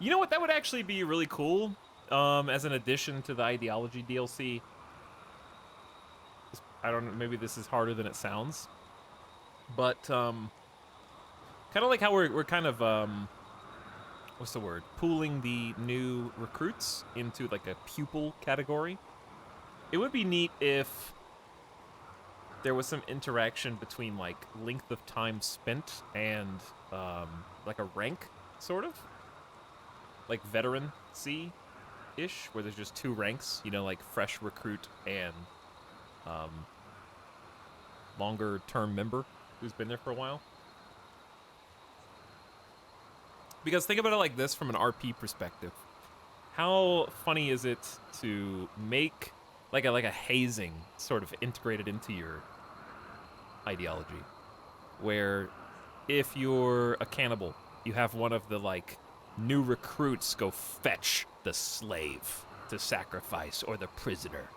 You know what? That would actually be really cool as an addition to the Ideology DLC. I don't know, maybe this is harder than it sounds. But, kind of like how we're kind of, what's the word? Pooling the new recruits into like a pupil category. It would be neat if there was some interaction between like length of time spent and like a rank, sort of. Like veteran C-ish, where there's just 2 ranks, you know, like fresh recruit and longer term member who's been there for a while. Because think about it like this from an RP perspective. How funny is it to make like a hazing sort of integrated into your ideology? Where if you're a cannibal, you have one of the like new recruits go fetch the slave to sacrifice or the prisoner.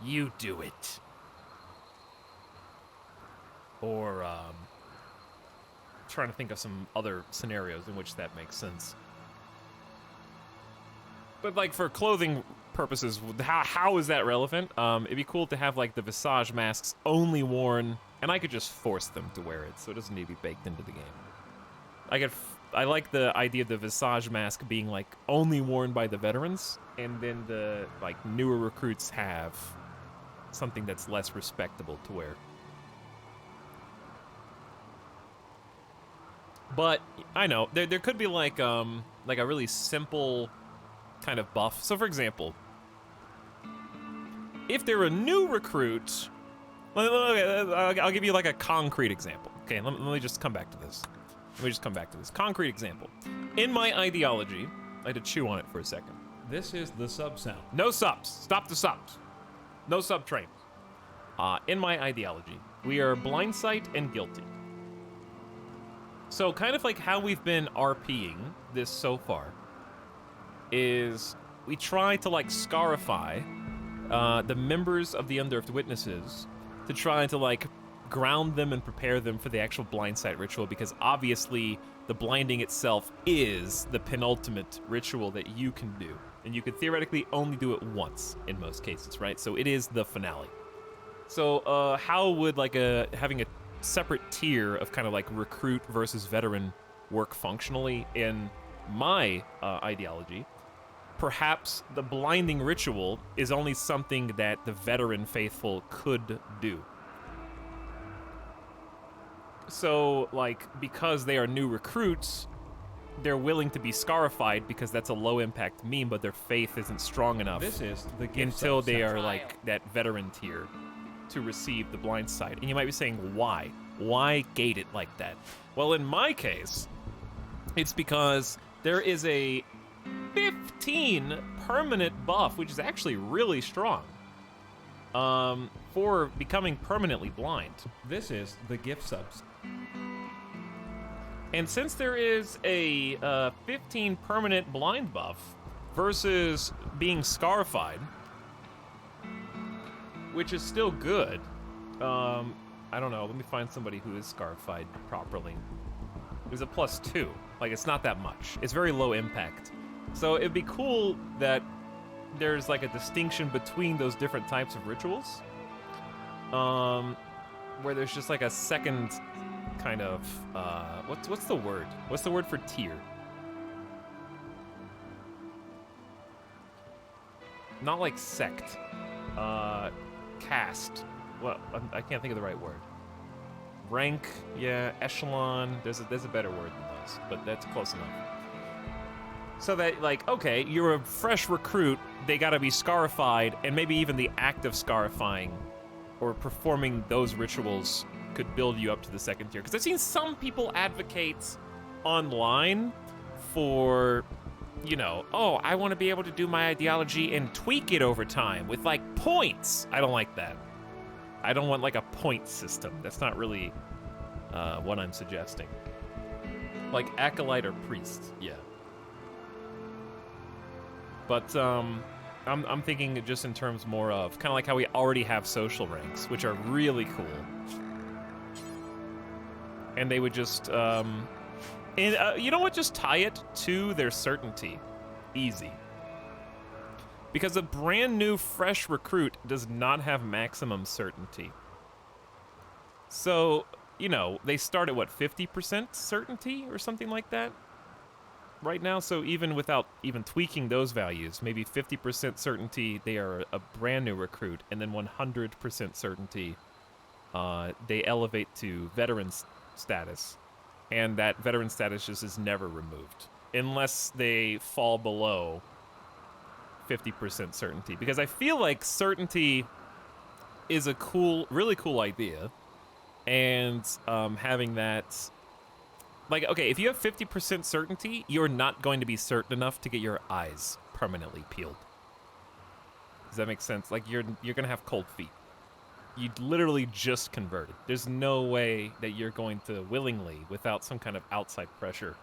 You do it. Or trying to think of some other scenarios in which that makes sense. But like for clothing purposes, how is that relevant? It'd be cool to have like the visage masks only worn, and I could just force them to wear it, so it doesn't need to be baked into the game. I like the idea of the visage mask being like only worn by the veterans, and then the like newer recruits have something that's less respectable to wear. But I know there could be like a really simple kind of buff. So for example, if they're a new recruit, I'll give you like a concrete example. Okay, let me just come back to this. Concrete example. In my ideology, I had to chew on it for a second. This is the sub sound. No subs. Stop the subs. No sub trains. In my ideology, we are blindsight and guilty. So kind of like how we've been RPing this so far is we try to like scarify the members of the Unearthed Witnesses to try to like ground them and prepare them for the actual blindsight ritual, because obviously the blinding itself is the penultimate ritual that you can do. And you could theoretically only do it once in most cases, right? So it is the finale. So how would like having a separate tier of kind of like recruit versus veteran work functionally in my ideology? Perhaps the blinding ritual is only something that the veteran faithful could do. So, like, because they are new recruits, they're willing to be scarified because that's a low-impact meme, but their faith isn't strong enough This is the gift until they sub are, sound. like, that veteran tier to receive the blind sight. And you might be saying, why? Why gate it like that? Well, in my case, it's because there is a 15 permanent buff, which is actually really strong, for becoming permanently blind. This is the gift subs. And since there is a 15 permanent blind buff versus being scarified, which is still good, I don't know, let me find somebody who is scarified properly. There's a +2, like it's not that much. It's very low impact. So it'd be cool that there's like a distinction between those different types of rituals, where there's just like a second kind of what's the word? What's the word for tier? Not like sect. Caste. Well, I can't think of the right word. Rank, yeah, echelon. There's a better word than those, but that's close enough. So that, like, okay, you're a fresh recruit, they gotta be scarified, and maybe even the act of scarifying or performing those rituals could build you up to the second tier. Because I've seen some people advocate online for, you know, oh, I want to be able to do my ideology and tweak it over time with, like, points. I don't like that. I don't want, like, a point system. That's not really what I'm suggesting. Like, acolyte or priest, yeah. But, I'm thinking just in terms more of kind of like how we already have social ranks, which are really cool. And they would just, you know what? Just tie it to their certainty. Easy. Because a brand new, fresh recruit does not have maximum certainty. So, you know, they start at what, 50% certainty or something like that? Right now, so even without even tweaking those values, maybe 50% certainty they are a brand new recruit, and then 100% certainty they elevate to veteran status, and that veteran status just is never removed unless they fall below 50% certainty. Because I feel like certainty is a cool, really cool idea, and having that. Like, okay, if you have 50% certainty, you're not going to be certain enough to get your eyes permanently peeled. Does that make sense? Like, you're gonna have cold feet. You literally just converted. There's no way that you're going to willingly, without some kind of outside pressure.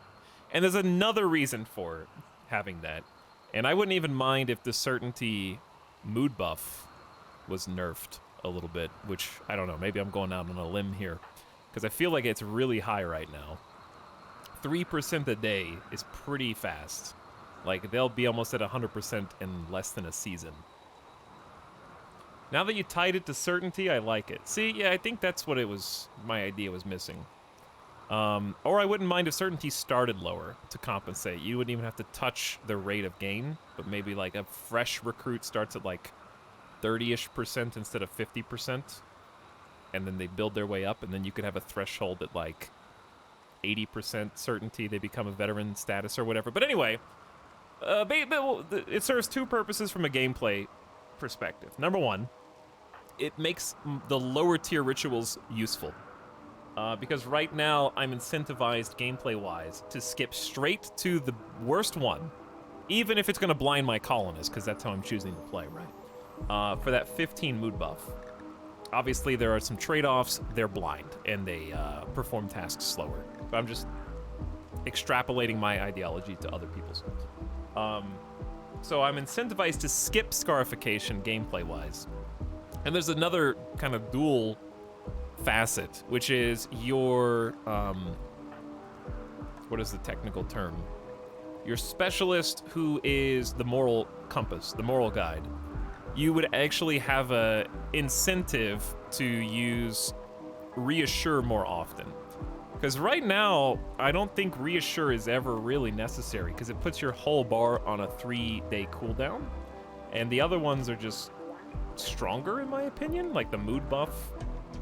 And there's another reason for having that. And I wouldn't even mind if the certainty mood buff was nerfed a little bit, which, I don't know, maybe I'm going out on a limb here, because I feel like it's really high right now. 3% a day is pretty fast. Like, they'll be almost at 100% in less than a season. Now that you tied it to certainty, I like it. See, yeah, I think that's what it was, my idea was missing. Or I wouldn't mind if certainty started lower to compensate. You wouldn't even have to touch the rate of gain, but maybe like a fresh recruit starts at like 30-ish% instead of 50%. And then they build their way up, and then you could have a threshold at like 80% certainty they become a veteran status or whatever. But anyway, it serves two purposes from a gameplay perspective. Number one, it makes the lower tier rituals useful. Because right now, I'm incentivized gameplay-wise to skip straight to the worst one, even if it's going to blind my colonists, because that's how I'm choosing to play, right? For that 15 mood buff. Obviously, there are some trade-offs. They're blind, and they perform tasks slower. But I'm just extrapolating my ideology to other people's. So I'm incentivized to skip scarification gameplay-wise. And there's another kind of dual facet, which is your, what is the technical term? Your specialist who is the moral compass, the moral guide. You would actually have a incentive to use reassure more often. Because right now, I don't think reassure is ever really necessary, because it puts your whole bar on a 3-day cooldown. And the other ones are just stronger, in my opinion, like the mood buff,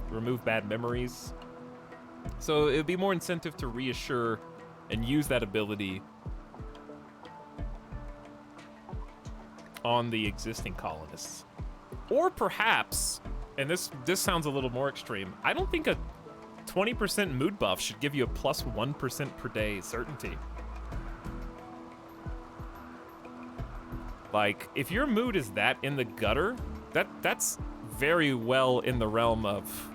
remove bad memories. So it would be more incentive to reassure and use that ability on the existing colonists. Or perhaps, and this sounds a little more extreme, I don't think a 20% mood buff should give you a plus 1% per day certainty. Like, if your mood is that in the gutter, that's very well in the realm of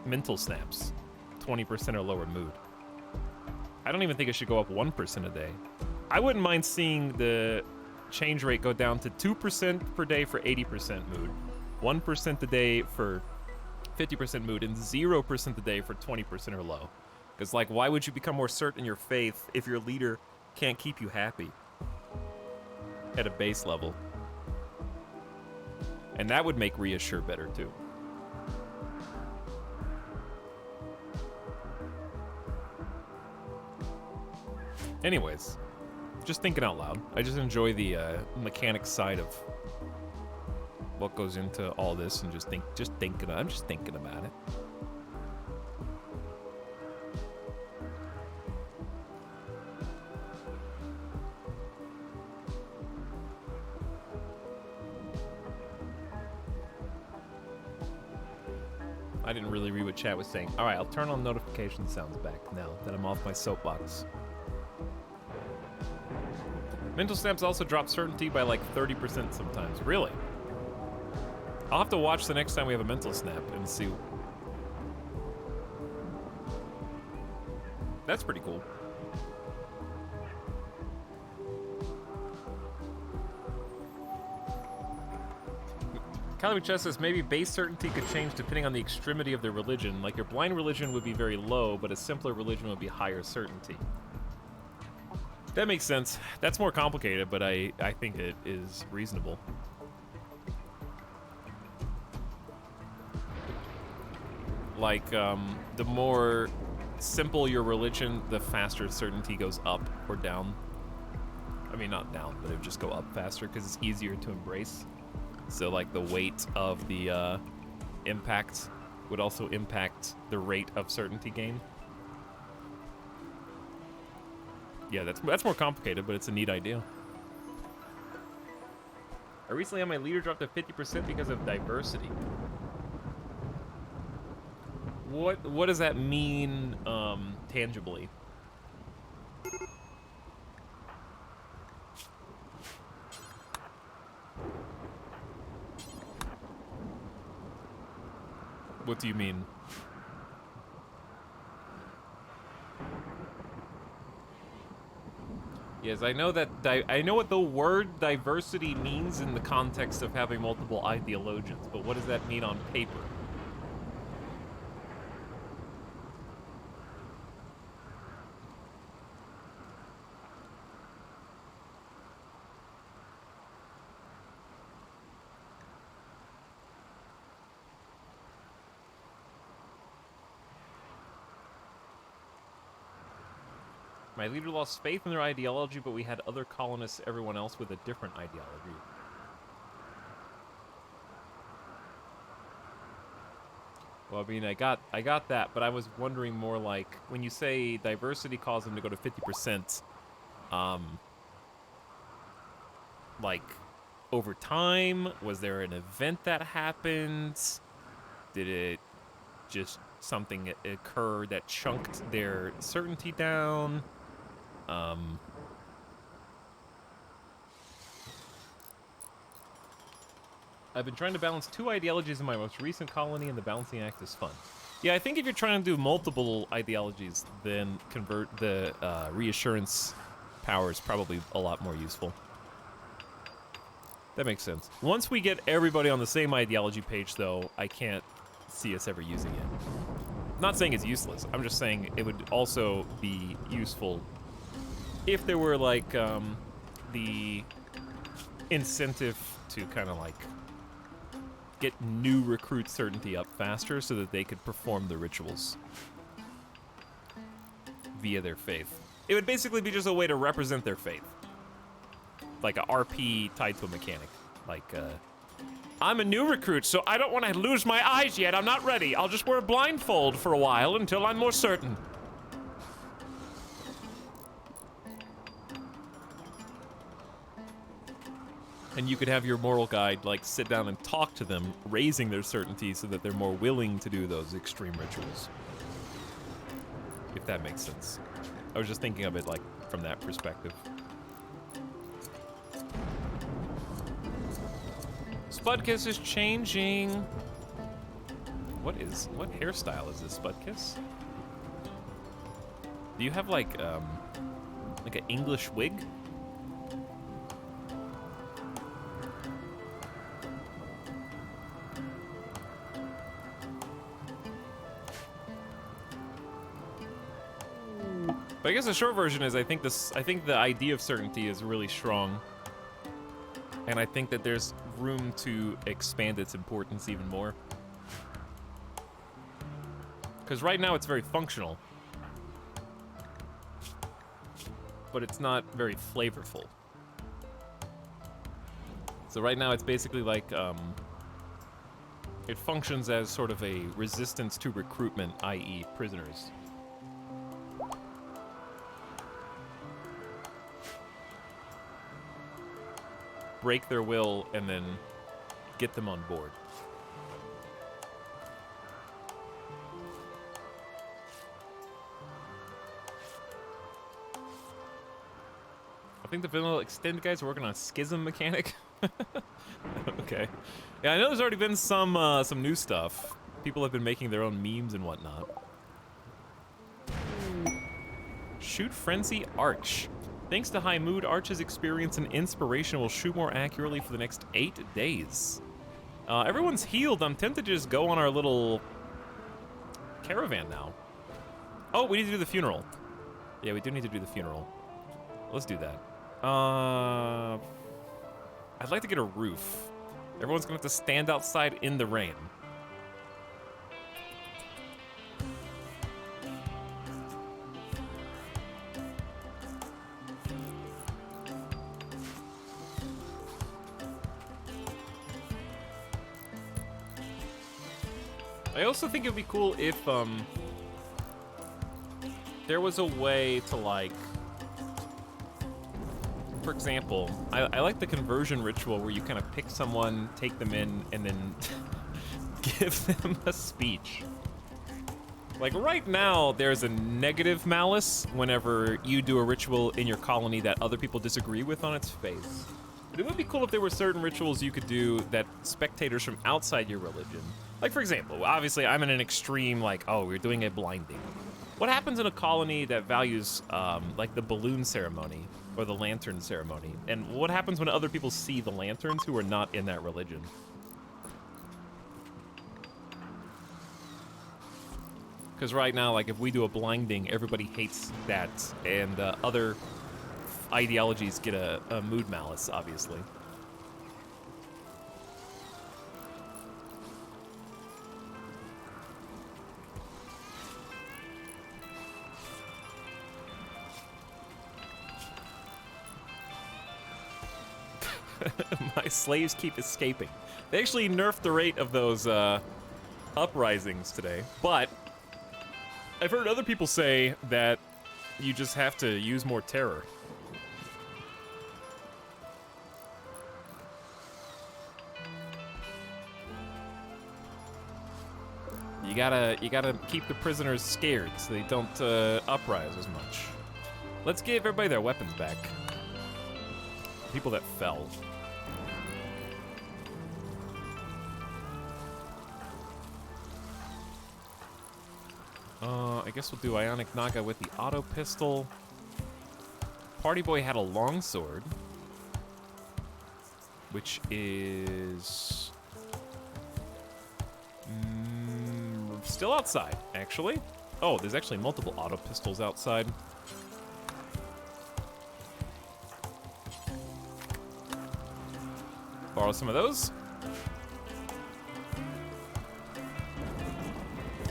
mental snaps. 20% or lower mood. I don't even think it should go up 1% a day. I wouldn't mind seeing the change rate go down to 2% per day for 80% mood, 1% a day for 50% mood, and 0% a day for 20% or low. Because, like, why would you become more certain in your faith if your leader can't keep you happy at a base level? And that would make reassure better, too. Anyways, just thinking out loud. I just enjoy the mechanics side of what goes into all this, and I'm just thinking about it. I didn't really read what chat was saying. All right, I'll turn on notification sounds back now that I'm off my soapbox. Mental snaps also drop certainty by like 30% sometimes. Really? I'll have to watch the next time we have a mental snap and see. That's pretty cool. Calvin Chess says maybe base certainty could change depending on the extremity of the religion. Like your blind religion would be very low, but a simpler religion would be higher certainty. That makes sense. That's more complicated, but I think it is reasonable. Like, the more simple your religion, the faster certainty goes up or down. I mean, not down, but it would just go up faster because it's easier to embrace. So, like, the weight of the impact would also impact the rate of certainty gain. Yeah, that's more complicated, but it's a neat idea. I recently had my leader drop to 50% because of diversity. What does that mean, tangibly? What do you mean? Yes, I know that. I know what the word diversity means in the context of having multiple ideologians, but what does that mean on paper? My leader lost faith in their ideology, but we had other colonists, everyone else with a different ideology. Well, I mean, I got that, but I was wondering more like when you say diversity caused them to go to 50%, like over time, was there an event that happened? Did it just something occur that chunked their certainty down? I've been trying to balance 2 ideologies in my most recent colony, and the balancing act is fun. Yeah, I think if you're trying to do multiple ideologies, then convert the reassurance power is probably a lot more useful. That makes sense. Once we get everybody on the same ideology page, though, I can't see us ever using it. I'm not saying it's useless. I'm just saying it would also be useful if there were, like, the incentive to kind of, like, get new recruit certainty up faster so that they could perform the rituals via their faith. It would basically be just a way to represent their faith. Like a RP tied to a mechanic. Like, I'm a new recruit, so I don't want to lose my eyes yet. I'm not ready. I'll just wear a blindfold for a while until I'm more certain. And you could have your moral guide, like, sit down and talk to them, raising their certainty so that they're more willing to do those extreme rituals. If that makes sense. I was just thinking of it, like, from that perspective. Spudkiss is changing. What hairstyle is this, Spudkiss? Do you have, like an English wig? But I guess the short version is I think the idea of certainty is really strong. And I think that there's room to expand its importance even more. Because right now it's very functional. But it's not very flavorful. So right now it's basically like, it functions as sort of a resistance to recruitment, i.e. prisoners. Break their will and then get them on board. I think the vanilla extended guys are working on a schism mechanic. Okay. Yeah, I know there's already been some new stuff. People have been making their own memes and whatnot. Shoot Frenzy Arch. Thanks to high mood, Arch's experience and inspiration will shoot more accurately for the next 8 days. Everyone's healed. I'm tempted to just go on our little caravan now. Oh, we need to do the funeral. Yeah, we do need to do the funeral. Let's do that. I'd like to get a roof. Everyone's gonna have to stand outside in the rain. I also think it would be cool if, there was a way to, like, for example, I like the conversion ritual where you kind of pick someone, take them in, and then give them a speech. Like, right now, there's a negative malice whenever you do a ritual in your colony that other people disagree with on its face. But it would be cool if there were certain rituals you could do that spectators from outside your religion. Like, for example, obviously, I'm in an extreme, like, oh, we're doing a blinding. What happens in a colony that values, like, the balloon ceremony or the lantern ceremony? And what happens when other people see the lanterns who are not in that religion? Because right now, like, if we do a blinding, everybody hates that, and other ideologies get a mood malice, obviously. My slaves keep escaping. They actually nerfed the rate of those uprisings today, but I've heard other people say that you just have to use more terror. You gotta keep the prisoners scared so they don't uprise as much. Let's give everybody their weapons back. People that fell. I guess we'll do Ionic Naga with the auto pistol. Party Boy had a longsword, which is still outside, actually. Oh, there's actually multiple auto pistols outside. Borrow some of those.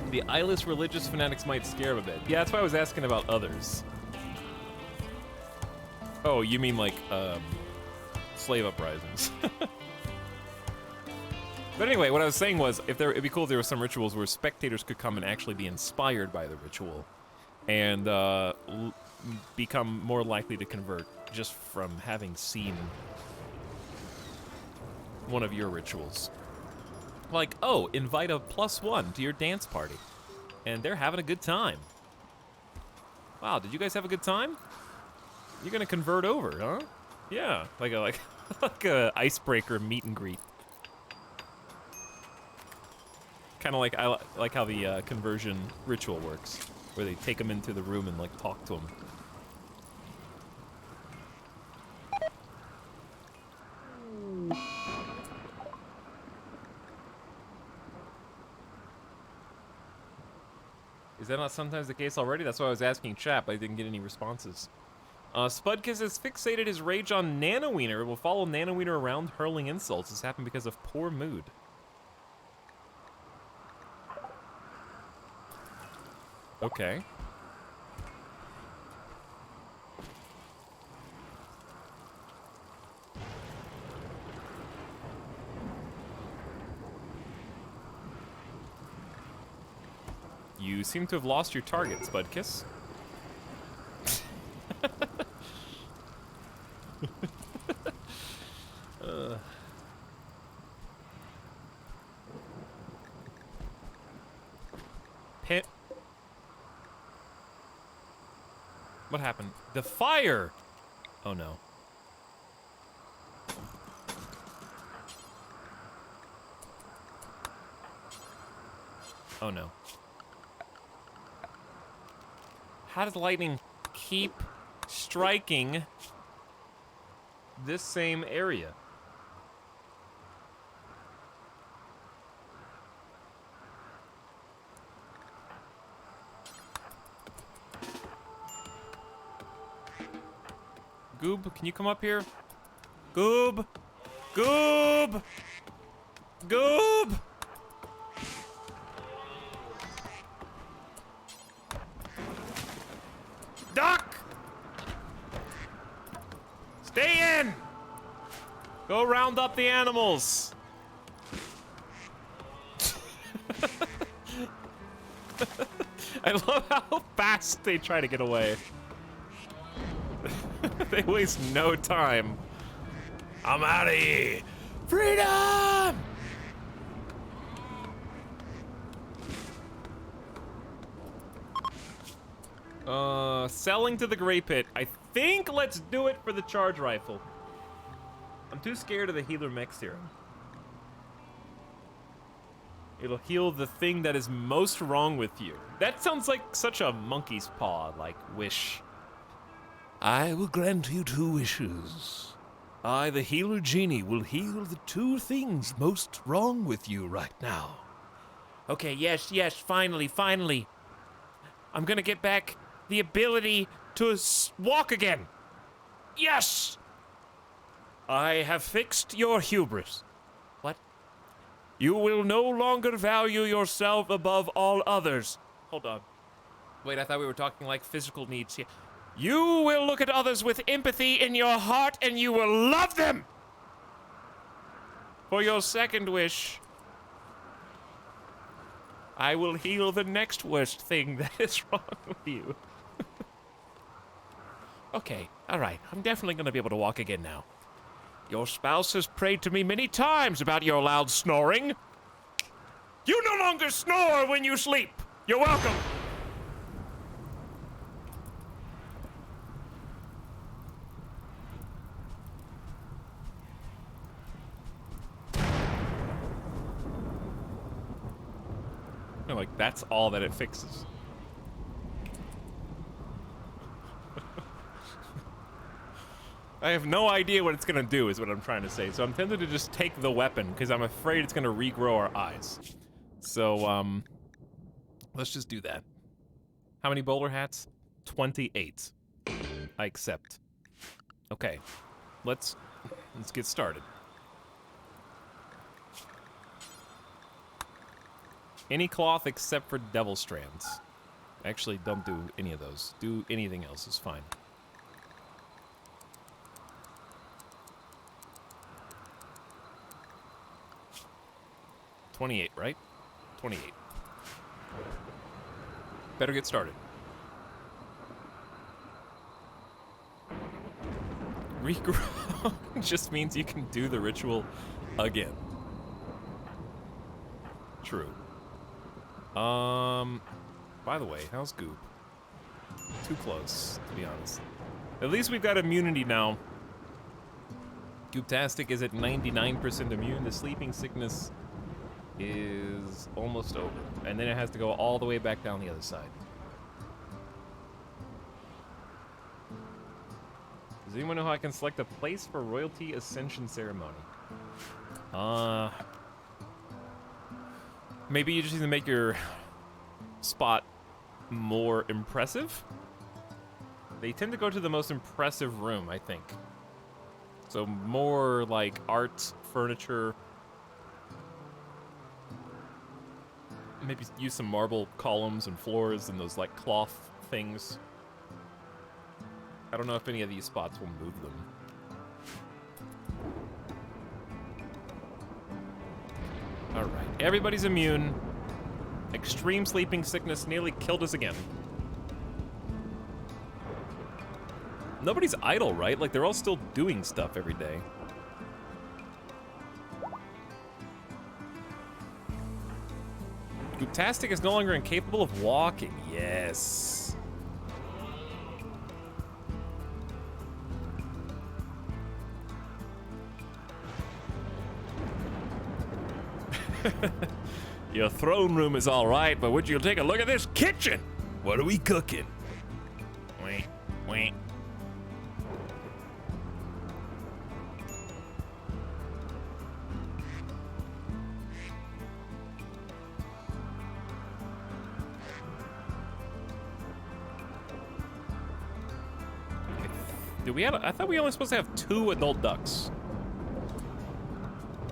The eyeless religious fanatics might scare him a bit. Yeah, that's why I was asking about others. Oh, you mean like, slave uprisings. But anyway, what I was saying was, it'd be cool if there were some rituals where spectators could come and actually be inspired by the ritual, and become more likely to convert just from having seen one of your rituals. Like, oh, invite a +1 to your dance party, and they're having a good time. Wow, did you guys have a good time? You're gonna convert over, huh? Yeah, like a icebreaker meet and greet. Kind of like I like how the conversion ritual works, where they take them into the room and like talk to them. Is that not sometimes the case already? That's why I was asking chat, but I didn't get any responses. Spudkiss has fixated his rage on Nanowiener. Will follow Nanowiener around hurling insults. This happened because of poor mood. Okay. You seem to have lost your target, Spudkiss. Pit. What happened? The fire! Oh no. Oh no. How does lightning keep striking this same area? Goob, can you come up here? Goob! Goob! Goob! Duck! Stay in! Go round up the animals. I love how fast they try to get away. They waste no time. I'm out of here. Freedom! Selling to the Grey Pit. I think let's do it for the charge rifle. I'm too scared of the healer mech serum. It'll heal the thing that is most wrong with you. That sounds like such a monkey's paw, like, wish. I will grant you 2 wishes. I, the healer genie, will heal the 2 things most wrong with you right now. Okay, yes, finally. I'm gonna get back the ability to walk again. Yes! I have fixed your hubris. What? You will no longer value yourself above all others. Hold on. Wait, I thought we were talking like physical needs here. You will look at others with empathy in your heart and you will love them! For your second wish, I will heal the next worst thing that is wrong with you. Okay, all right. I'm definitely going to be able to walk again now. Your spouse has prayed to me many times about your loud snoring. You no longer snore when you sleep. You're welcome. No, like, that's all that it fixes. I have no idea what it's gonna do, is what I'm trying to say. So I'm tempted to just take the weapon, because I'm afraid it's gonna regrow our eyes. So, let's just do that. How many bowler hats? 28. I accept. Okay, let's get started. Any cloth except for devil strands. Actually, don't do any of those. Do anything else is fine. $28, right? 28. Better get started. Regrow just means you can do the ritual again. True. By the way, how's Goop? Too close, to be honest. At least we've got immunity now. Gooptastic is at 99% immune. The sleeping sickness is almost over. And then it has to go all the way back down the other side. Does anyone know how I can select a place for royalty ascension ceremony? Maybe you just need to make your spot more impressive? They tend to go to the most impressive room, I think. So more like art, furniture. Maybe use some marble columns and floors and those like cloth things. I don't know if any of these spots will move them. Alright, everybody's immune. Extreme sleeping sickness nearly killed us again. Nobody's idle, right? Like, they're all still doing stuff every day. Gooptastic is no longer incapable of walking. Yes. Your throne room is all right, but would you take a look at this kitchen? What are we cooking? Wait, wait. Did we have? I thought we only supposed to have 2 adult ducks.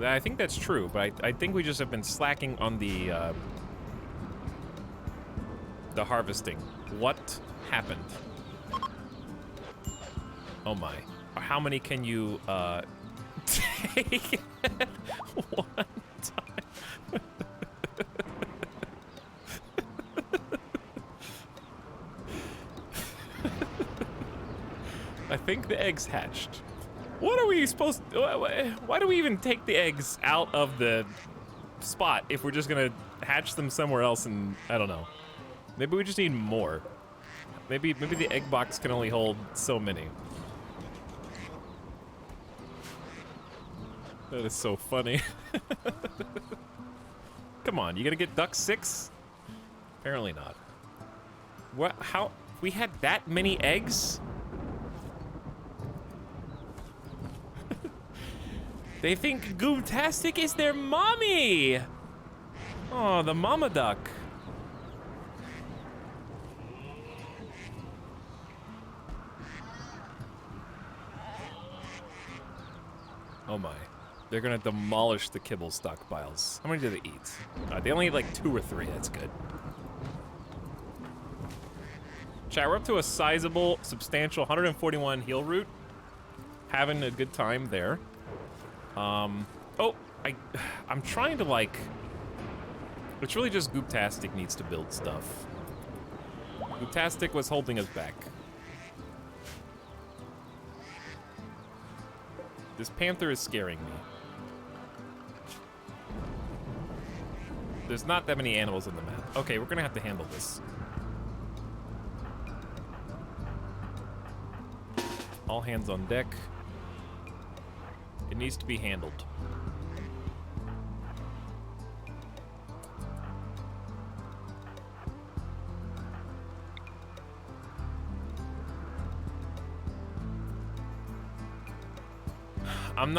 I think that's true, but I think we just have been slacking on the harvesting. What happened? Oh my. How many can you take at one time? I think the eggs hatched. What are we supposed to, why do we even take the eggs out of the spot if we're just gonna hatch them somewhere else? And I don't know. Maybe we just need more. Maybe the egg box can only hold so many. That is so funny. Come on, you gonna get duck 6? Apparently not. What? How? We had that many eggs? They think Gooptastic is their mommy! Oh, the mama duck. Oh my. They're gonna demolish the kibble stockpiles. How many do they eat? They only eat like 2 or 3, that's good. Chat, we're up to a sizable, substantial 141 heal root. Having a good time there. I'm trying to like It's really just Gooptastic needs to build stuff. Gooptastic was holding us back. This panther is scaring me. There's not that many animals on the map. Okay, we're gonna have to handle this. All hands on deck. It needs to be handled. I'm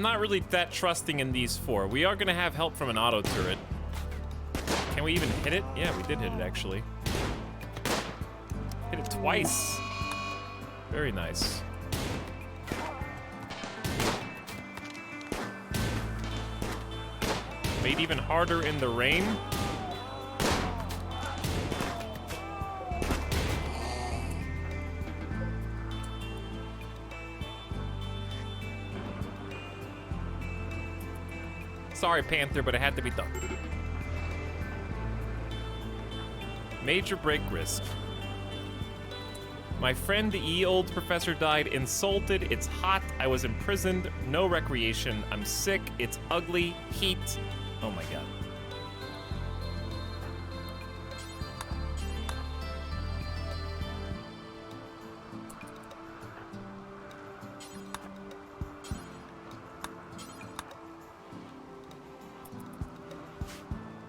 not really that trusting in these four. We are gonna have help from an auto turret. Can we even hit it? Yeah, we did hit it actually. Hit it twice. Very nice. Made even harder in the rain. Sorry, Panther, but it had to be done. Major break risk. My friend, the old professor, died insulted. It's hot. I was imprisoned. No recreation. I'm sick. It's ugly. Heat. Oh my god.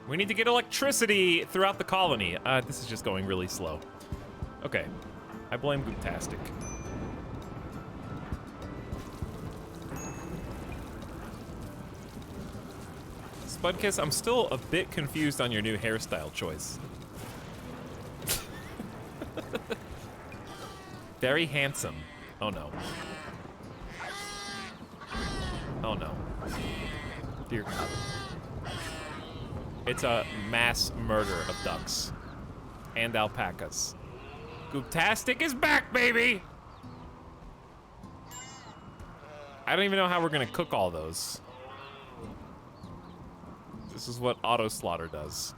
We need to get electricity throughout the colony. This is just going really slow. Okay. I blame Gooptastic. Spudkiss, I'm still a bit confused on your new hairstyle choice. Very handsome. Oh no. Oh no. Dear God. It's a mass murder of ducks and alpacas. Gooptastic is back, baby! I don't even know how we're gonna cook all those. This is what auto slaughter does.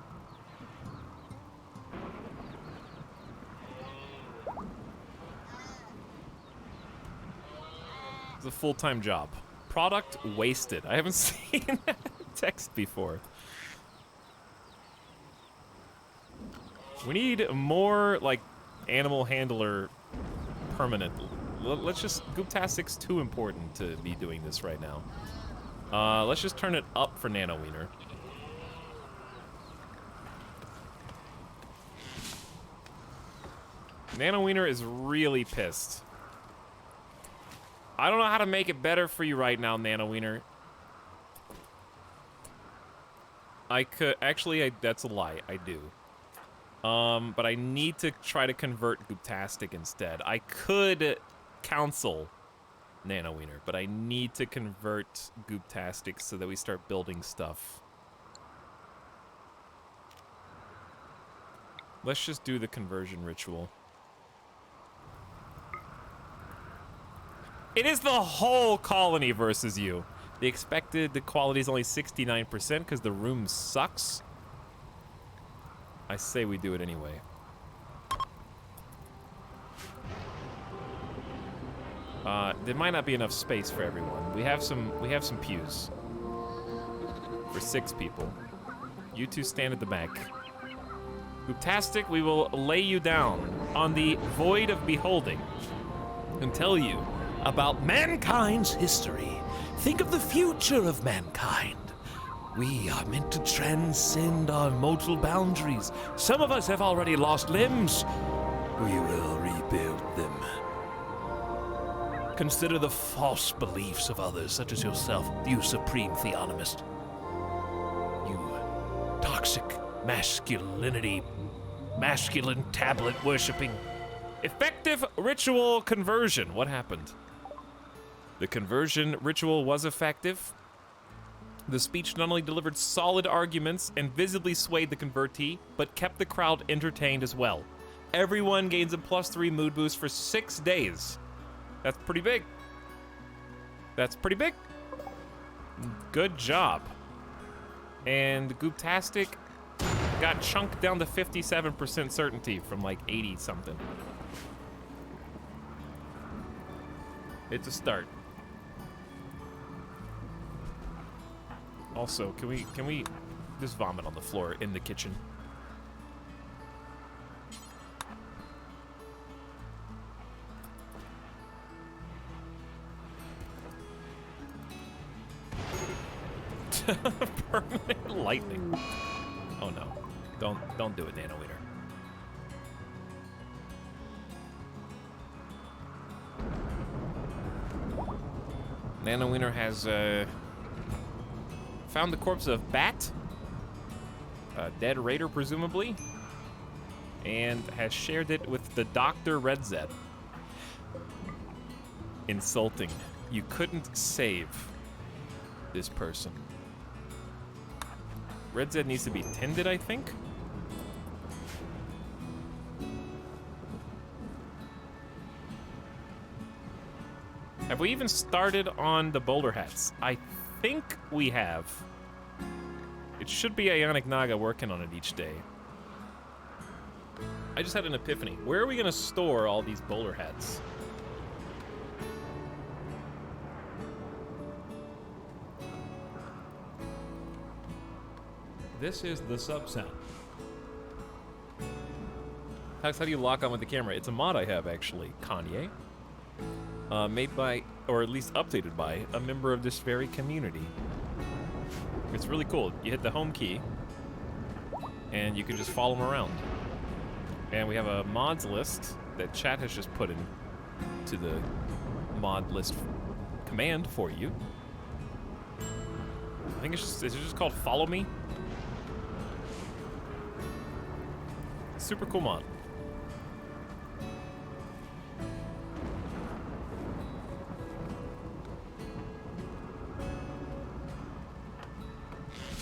It's a full-time job. Product wasted. I haven't seen that text before. We need more, like, animal handler permanent. Let's just... Gooptastic's too important to be doing this right now. Let's just turn it up for Nano Wiener. Nano Wiener is really pissed. I don't know how to make it better for you right now, Nano Wiener. I could... Actually, that's a lie. I do. But I need to try to convert Gooptastic instead. I could counsel Nano Wiener, but I need to convert Gooptastic so that we start building stuff. Let's just do the conversion ritual. It is the whole colony versus you. The expected quality is only 69% because the room sucks. I say we do it anyway. There might not be enough space for everyone. We have some pews for 6 people. You two stand at the back. Gooptastic, we will lay you down on the void of beholding and tell you about Mankind's history. Think of the future of mankind. We are meant to transcend our mortal boundaries. Some of us have already lost limbs. We will rebuild them. Consider the false beliefs of others, such as yourself, you supreme theonomist. You toxic masculinity, masculine tablet worshipping. effective ritual conversion. What happened? The conversion ritual was effective. The speech not only delivered solid arguments and visibly swayed the convertee, but kept the crowd entertained as well. Everyone gains a +3 mood boost for 6 days. That's pretty big. That's pretty big. Good job. And Gooptastic, got chunked down to 57% certainty from like 80 something. It's a start. Also, can we just vomit on the floor in the kitchen? Permanent lightning. Oh no. Don't do it, Nano Wiener. Nano Wiener has found the corpse of Bat, a dead raider presumably, and has shared it with the Dr. Red Zed. Insulting. You couldn't save this person. Red Zed needs to be tended, I think. Have we even started on the boulder hats? I think we have. It should be Ionic Naga working on it each day. I just had an epiphany. Where are we gonna store all these boulder hats? This is the sub sound. How do you lock on with the camera? It's a mod I have, actually. Kanye. Made by, or at least updated by, a member of this very community. It's really cool. You hit the home key, and you can just follow him around. And we have a mods list that chat has just put in to the mod list command for you. I think it's just called Follow Me. Super cool mod.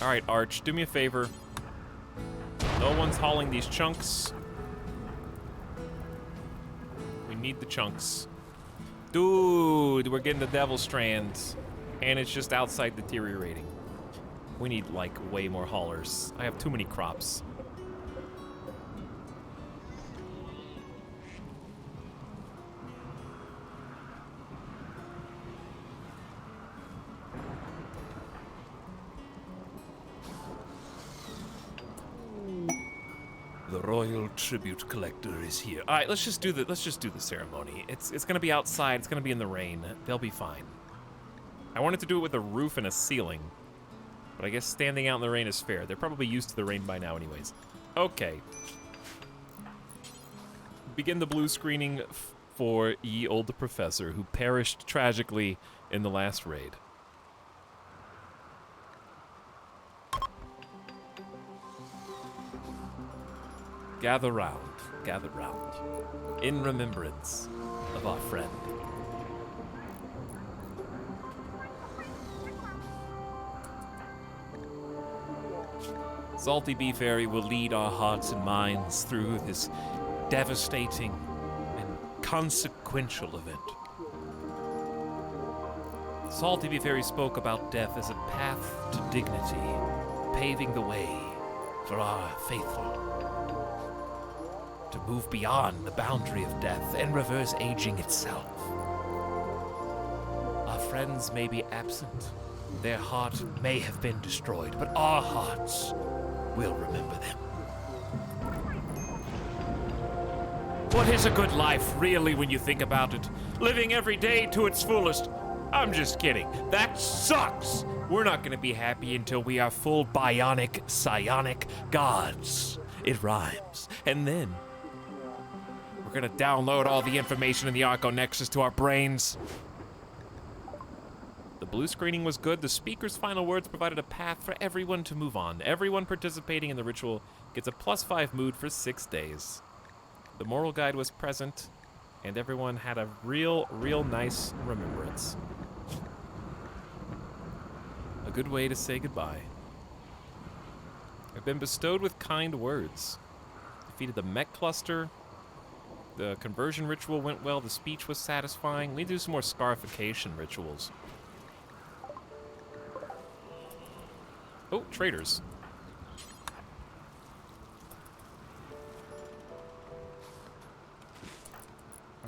All right, Arch, do me a favor. No one's hauling these chunks. We need the chunks. Dude, we're getting the devil strands, and it's just outside deteriorating. We need, like, way more haulers. I have too many crops. The royal tribute collector is here. All right, let's just do the ceremony. It's gonna be outside. It's gonna be in the rain. They'll be fine. I wanted to do it with a roof and a ceiling, but I guess standing out in the rain is fair. They're probably used to the rain by now, anyways. Okay. Begin the blue screening for ye olde professor who perished tragically in the last raid. Gather round, in remembrance of our friend. Salty Bee Fairy will lead our hearts and minds through this devastating and consequential event. Salty Bee Fairy spoke about death as a path to dignity, paving the way for our faithful to move beyond the boundary of death and reverse aging itself. Our friends may be absent, their heart may have been destroyed, but our hearts will remember them. What is a good life, really, when you think about it? Living every day to its fullest. I'm just kidding. That sucks! We're not gonna be happy until we are full bionic, psionic gods. It rhymes. And then we're gonna download all the information in the Arco Nexus to our brains. The blue screening was good. The speaker's final words provided a path for everyone to move on. Everyone participating in the ritual gets a +5 mood for 6 days. The moral guide was present, and everyone had a real nice remembrance. A good way to say goodbye. I've been bestowed with kind words. Defeated the mech cluster. The conversion ritual went well. The speech was satisfying. We need to do some more scarification rituals. Oh, traders.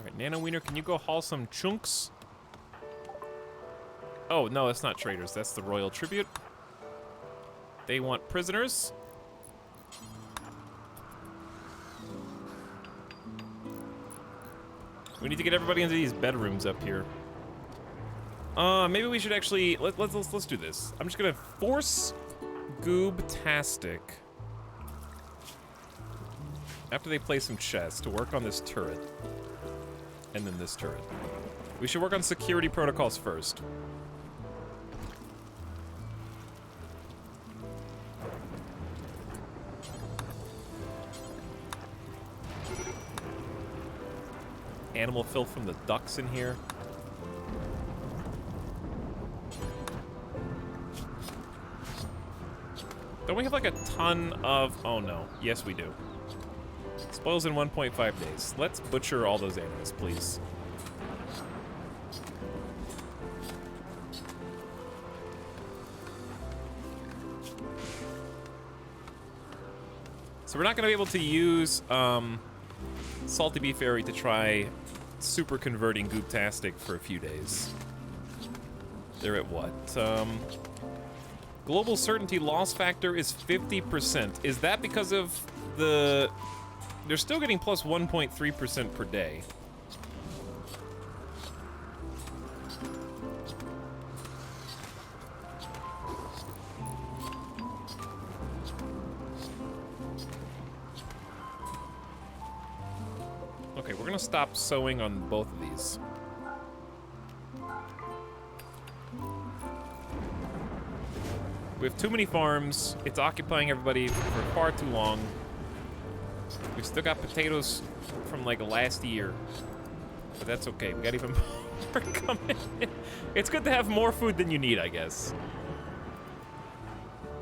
Alright, Nano Wiener, can you go haul some chunks? Oh, no, that's not traders. That's the Royal Tribute. They want prisoners. We need to get everybody into these bedrooms up here. Maybe we should actually let's do this. I'm just gonna force Goobtastic after they play some chess to work on this turret, and then this turret. We should work on security protocols first. Animal filth from the ducks in here. Don't we have like a ton of... Oh no. Yes, we do. Spoils in 1.5 days. Let's butcher all those animals, please. So we're not going to be able to use Salty Beef Fairy to try super converting Goobtastic for a few days. They're at what? Global certainty loss factor is 50%. Is that because of the... They're still getting plus 1.3% per day. Okay, we're gonna stop sowing on both of these. We have too many farms. It's occupying everybody for far too long. We've still got potatoes from like last year. But that's okay. We got even more coming in. It's good to have more food than you need, I guess.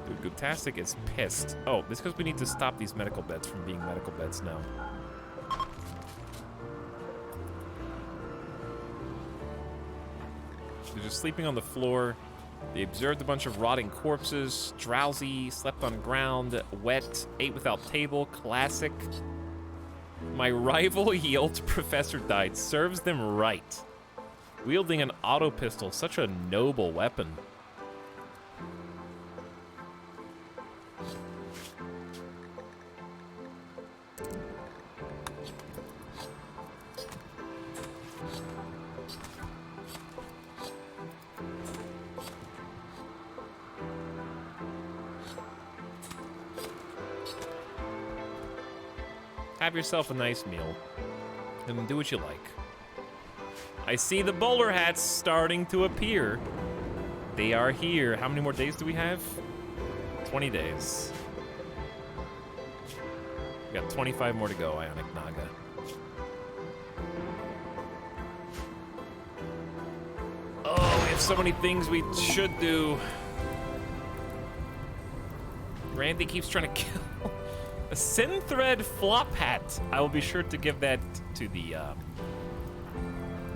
Dude, Goobtastic is pissed. Oh, this is because we need to stop these medical beds from being medical beds now. They're just sleeping on the floor. They observed a bunch of rotting corpses, drowsy, slept on ground, wet, ate without table, classic. My rival Yield Professor died, serves them right. Wielding an auto pistol, such a noble weapon. Have yourself a nice meal, and then do what you like. I see the bowler hats starting to appear. They are here. How many more days do we have? 20 days. We got 25 more to go, Ionic Naga. Oh, we have so many things we should do. Randy keeps trying to kill... A Synthread flop hat. I will be sure to give that to the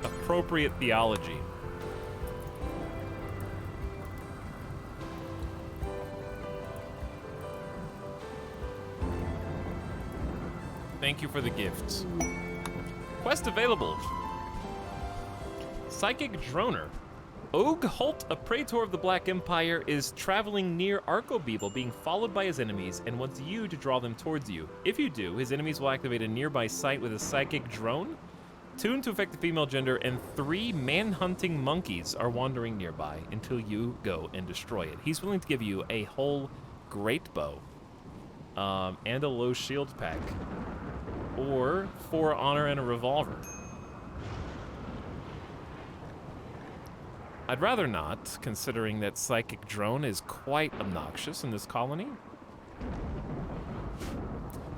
appropriate theology. Thank you for the gifts. Quest available. Psychic Droner. Og Holt, a praetor of the Black Empire, is traveling near Archobibel, being followed by his enemies, and wants you to draw them towards you. If you do, his enemies will activate a nearby site with a psychic drone, tuned to affect the female gender, and 3 man-hunting monkeys are wandering nearby until you go and destroy it. He's willing to give you a whole great bow, and a low shield pack, or 4 honor and a revolver. I'd rather not, considering that Psychic Drone is quite obnoxious in this colony.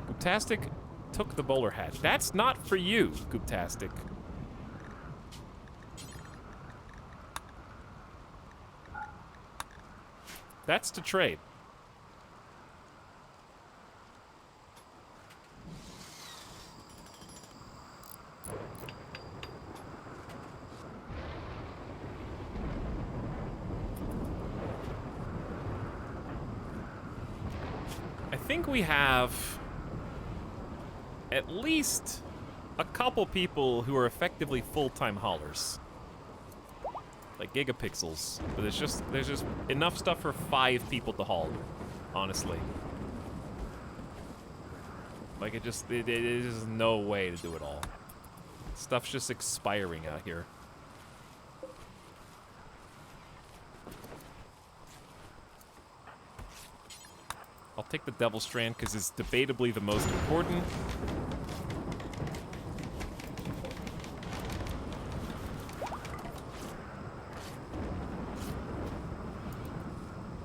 Goobtastic took the bowler hat. That's not for you, Goobtastic. That's to trade. I think we have at least a couple people who are effectively full-time haulers. Like gigapixels. But there's just enough stuff for 5 people to haul, honestly. Like it is no way to do it all. Stuff's just expiring out here. I'll take the Devil Strand because it's debatably the most important.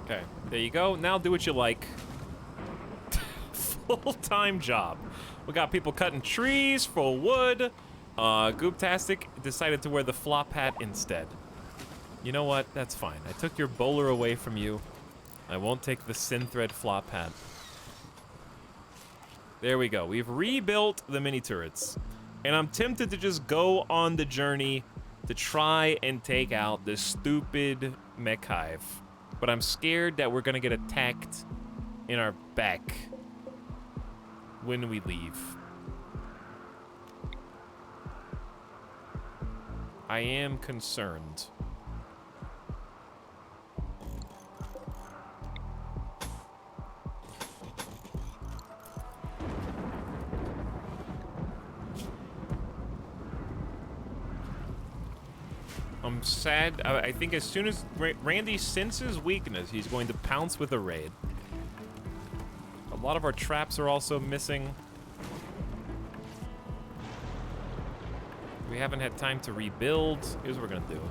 Okay, there you go. Now do what you like. Full-time job. We got people cutting trees for wood. Gooptastic decided to wear the flop hat instead. You know what? That's fine. I took your bowler away from you. I won't take the Synthread flop hat. There we go. We've rebuilt the mini turrets. And I'm tempted to just go on the journey to try and take out this stupid mech hive. But I'm scared that we're gonna get attacked in our back when we leave. I am concerned. I'm sad. I think as soon as Randy senses weakness, he's going to pounce with a raid. A lot of our traps are also missing. We haven't had time to rebuild. Here's what we're gonna do.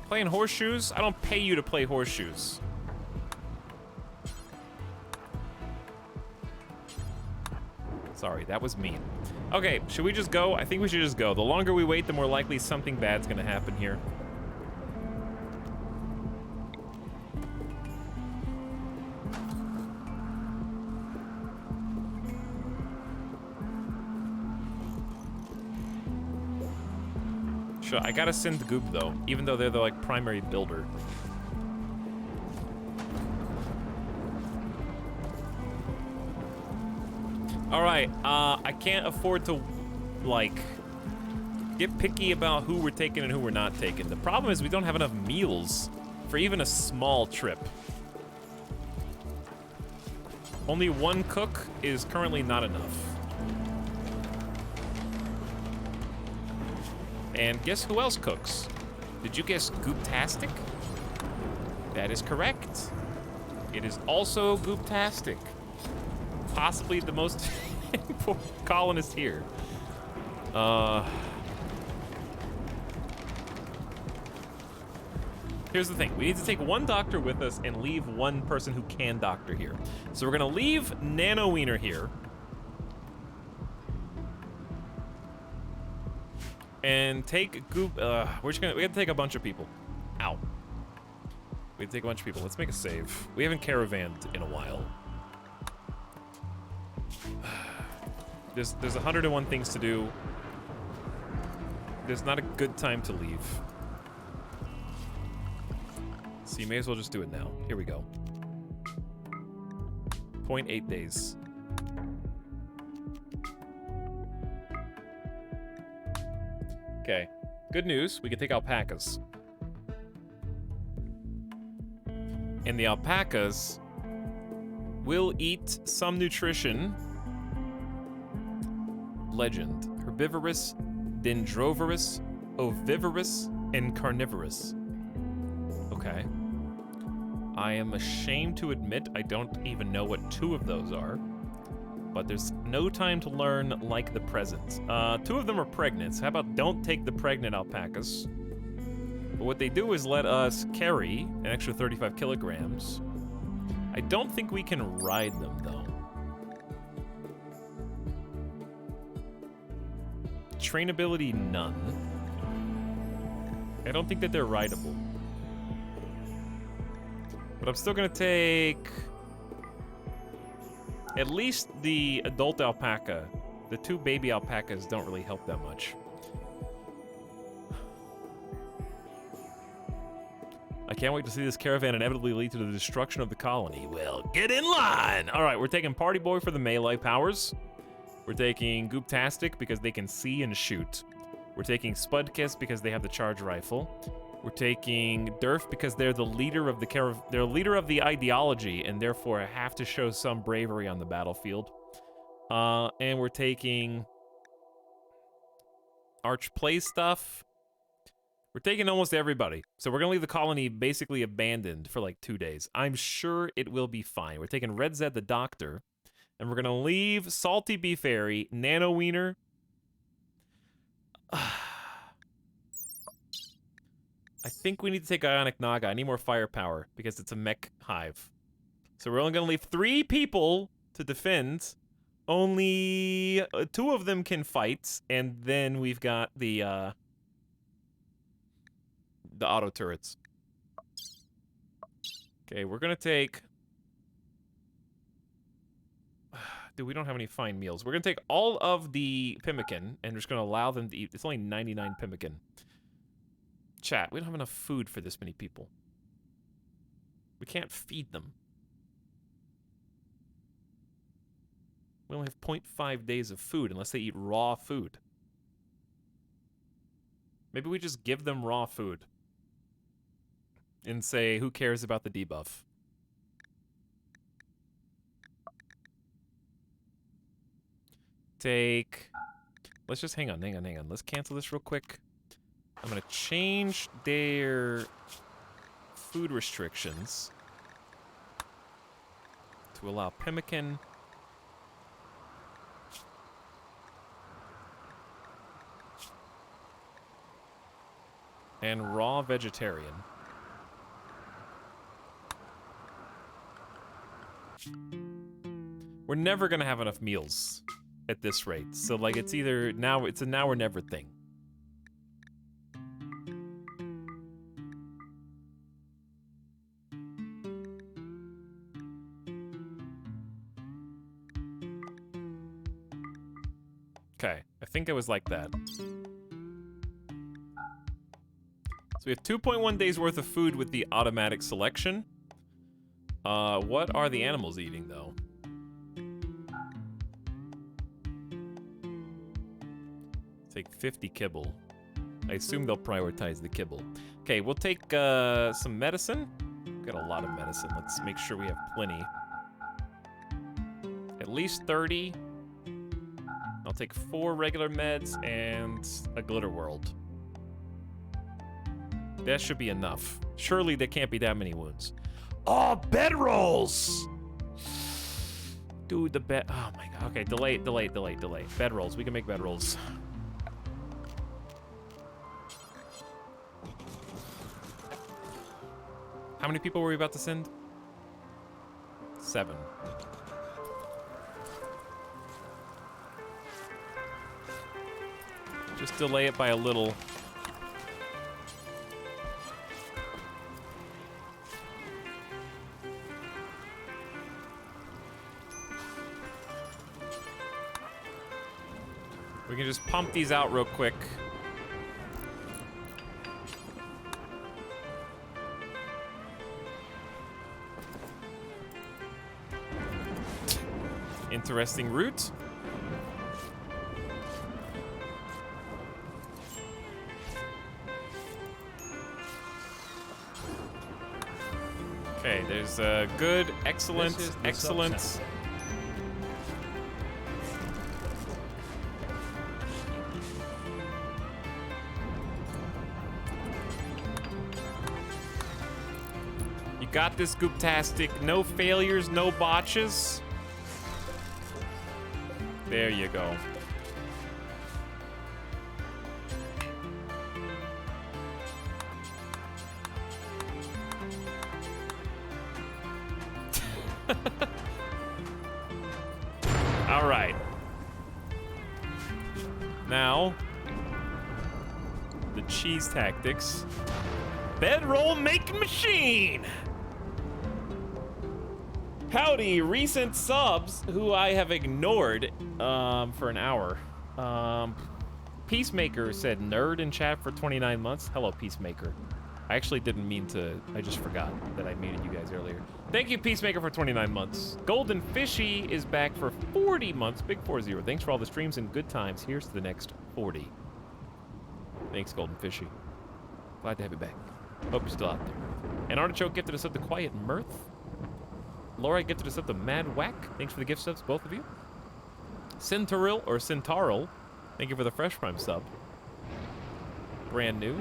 Playing horseshoes? I don't pay you to play horseshoes. Sorry, that was mean. Okay, should we just go? I think we should just go. The longer we wait, the more likely something bad's gonna happen here. Sure, I gotta send the Goop though, even though they're the like primary builder. Alright, I can't afford to, like, get picky about who we're taking and who we're not taking. The problem is we don't have enough meals for even a small trip. Only one cook is currently not enough. And guess who else cooks? Did you guess Gooptastic? That is correct. It is also Gooptastic. Possibly the most important colonist here. Here's the thing. We need to take one doctor with us and leave one person who can doctor here. So we're gonna leave Nano Wiener here. And take Goop, we gotta take a bunch of people. Ow. We have to take a bunch of people. Let's make a save. We haven't caravanned in a while. There's 101 things to do. There's not a good time to leave. So you may as well just do it now. Here we go. 0.8 days. Okay. Good news, we can take alpacas. And the alpacas will eat some nutrition. Legend. Herbivorous, dendrovorous, ovivorous, and carnivorous. Okay. I am ashamed to admit I don't even know what 2 of those are. But there's no time to learn like the present. 2 of them are pregnant. So how about don't take the pregnant alpacas? But what they do is let us carry an extra 35 kilograms. I don't think we can ride them, though. Trainability, none. I don't think that they're rideable. But I'm still gonna take at least the adult alpaca. The 2 baby alpacas don't really help that much. I can't wait to see this caravan inevitably lead to the destruction of the colony. Well, get in line! All right, we're taking Party Boy for the melee powers. We're taking Gooptastic because they can see and shoot. We're taking Spudkiss because they have the charge rifle. We're taking Durf because they're the leader of they're leader of the ideology and therefore have to show some bravery on the battlefield. And we're taking Arch Play stuff. We're taking almost everybody. So we're gonna leave the colony basically abandoned for like 2 days. I'm sure it will be fine. We're taking Red Zed the Doctor, and we're gonna leave Salty Bee Fairy, Nano Wiener. I think we need to take Ionic Naga. I need more firepower because it's a mech hive. So we're only gonna leave 3 people to defend. Only 2 of them can fight, and then we've got the auto turrets. Okay, we're gonna take... Dude, we don't have any fine meals. We're gonna take all of the pemmican, and we're just gonna allow them to eat. It's only 99 pemmican. Chat, we don't have enough food for this many people. We can't feed them. We only have 0.5 days of food unless they eat raw food. Maybe we just give them raw food. And say, who cares about the debuff? Let's just hang on. Let's cancel this real quick. I'm gonna change their food restrictions to allow pemmican. And raw vegetarian. We're never gonna have enough meals at this rate. So like it's either now, it's a now or never thing. Okay, I think it was like that. So we have 2.1 days worth of food with the automatic selection. What are the animals eating, though? Take 50 kibble. I assume they'll prioritize the kibble. Okay, we'll take some medicine. We've got a lot of medicine. Let's make sure we have plenty. At least 30. I'll take 4 regular meds and a glitter world. That should be enough. Surely there can't be that many wounds. Oh, bedrolls! Dude, the bed... Oh my god. Okay, delay. Bedrolls. We can make bedrolls. How many people were we about to send? 7. Just delay it by a little. We can just pump these out real quick. Interesting route. Okay, there's good, excellent, excellent. You got this, Gooptastic. No failures, no botches. There you go. All right. Now, the cheese tactics. Bedroll making machine. Howdy, recent subs who I have ignored for an hour. Peacemaker said nerd in chat for 29 months. Hello, Peacemaker. I actually didn't mean to. I just forgot that I muted you guys earlier. Thank you, Peacemaker, for 29 months. Golden Fishy is back for 40 months. Big 40. Thanks for all the streams and good times. Here's to the next 40. Thanks, Golden Fishy. Glad to have you back. Hope you're still out there. And Artichoke gifted us up the Quiet Mirth. Laura gifted us up the Mad Whack. Thanks for the gift subs, both of you. Cintaril, or Cintaril, thank you for the Fresh Prime sub. Brand new.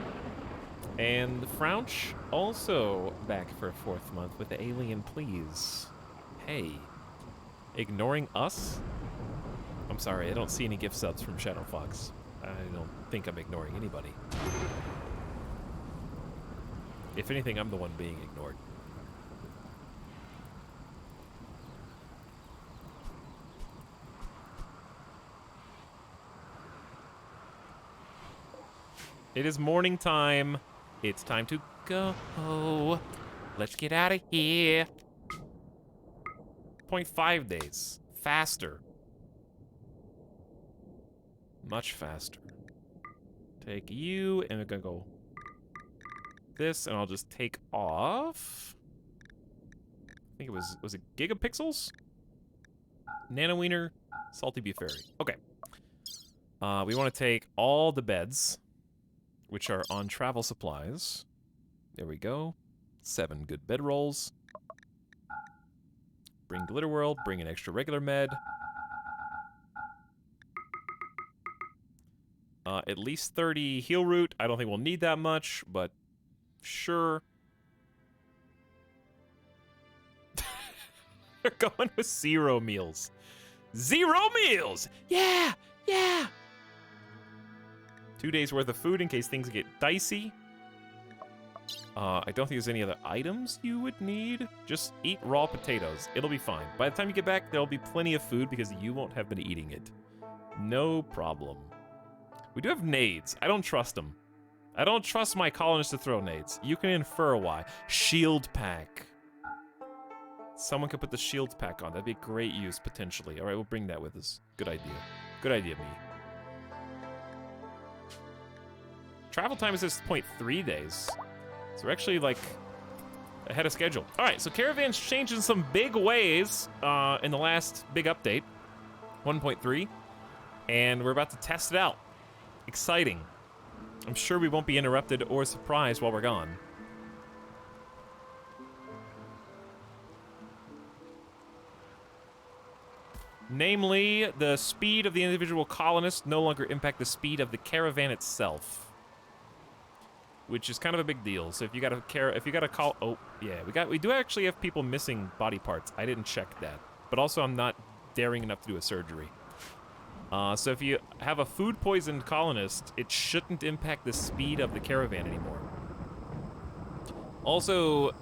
And Frouch also back for a 4th month with the Alien Please. Hey. Ignoring us? I'm sorry, I don't see any gift subs from Shadow Fox. I don't think I'm ignoring anybody. If anything, I'm the one being ignored. It is morning time. It's time to go. Let's get out of here. 0.5 days. Faster. Much faster. Take you, and we're gonna go this, and I'll just take off. I think it was it gigapixels? Nanowiener, Salty Beef Fairy. Okay. We want to take all the beds, which are on travel supplies. There we go. 7 good bed rolls. Bring Glitter World, bring an extra regular med. At least 30 heal root. I don't think we'll need that much, but sure. They're going with 0 meals. 0 meals! Yeah! Yeah! 2 days worth of food in case things get dicey. I don't think there's any other items you would need. Just eat raw potatoes. It'll be fine. By the time you get back, there'll be plenty of food because you won't have been eating it. No problem. We do have nades. I don't trust them. I don't trust my colonists to throw nades. You can infer why. Shield pack. Someone could put the shield pack on. That'd be a great use, potentially. All right, we'll bring that with us. Good idea. Good idea, me. Travel time is just 0.3 days. So we're actually, like, ahead of schedule. All right, so Caravan's changed in some big ways in the last big update, 1.3. And we're about to test it out. Exciting. I'm sure we won't be interrupted or surprised while we're gone. Namely, the speed of the individual colonists no longer impact the speed of the caravan itself, which is kind of a big deal. So if you got a call, oh yeah, we do actually have people missing body parts. I didn't check that, but also I'm not daring enough to do a surgery. So if you have a food poisoned colonist, it shouldn't impact the speed of the caravan anymore. Also,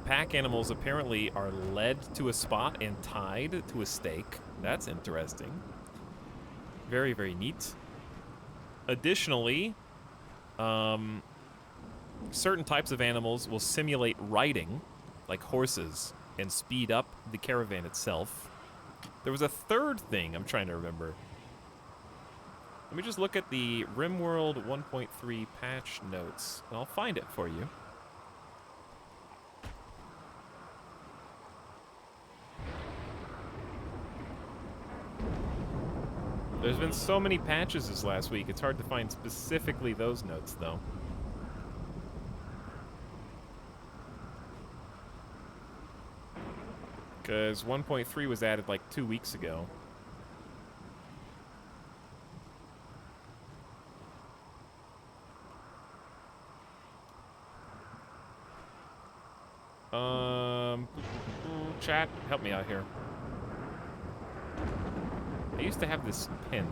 pack animals apparently are led to a spot and tied to a stake. That's interesting. Very, very neat. Additionally, certain types of animals will simulate riding, like horses, and speed up the caravan itself. There was a third thing I'm trying to remember. Let me just look at the RimWorld 1.3 patch notes, and I'll find it for you. There's been so many patches this last week, it's hard to find specifically those notes, though. Because 1.3 was added like 2 weeks ago. Chat, help me out here. I used to have this pinned.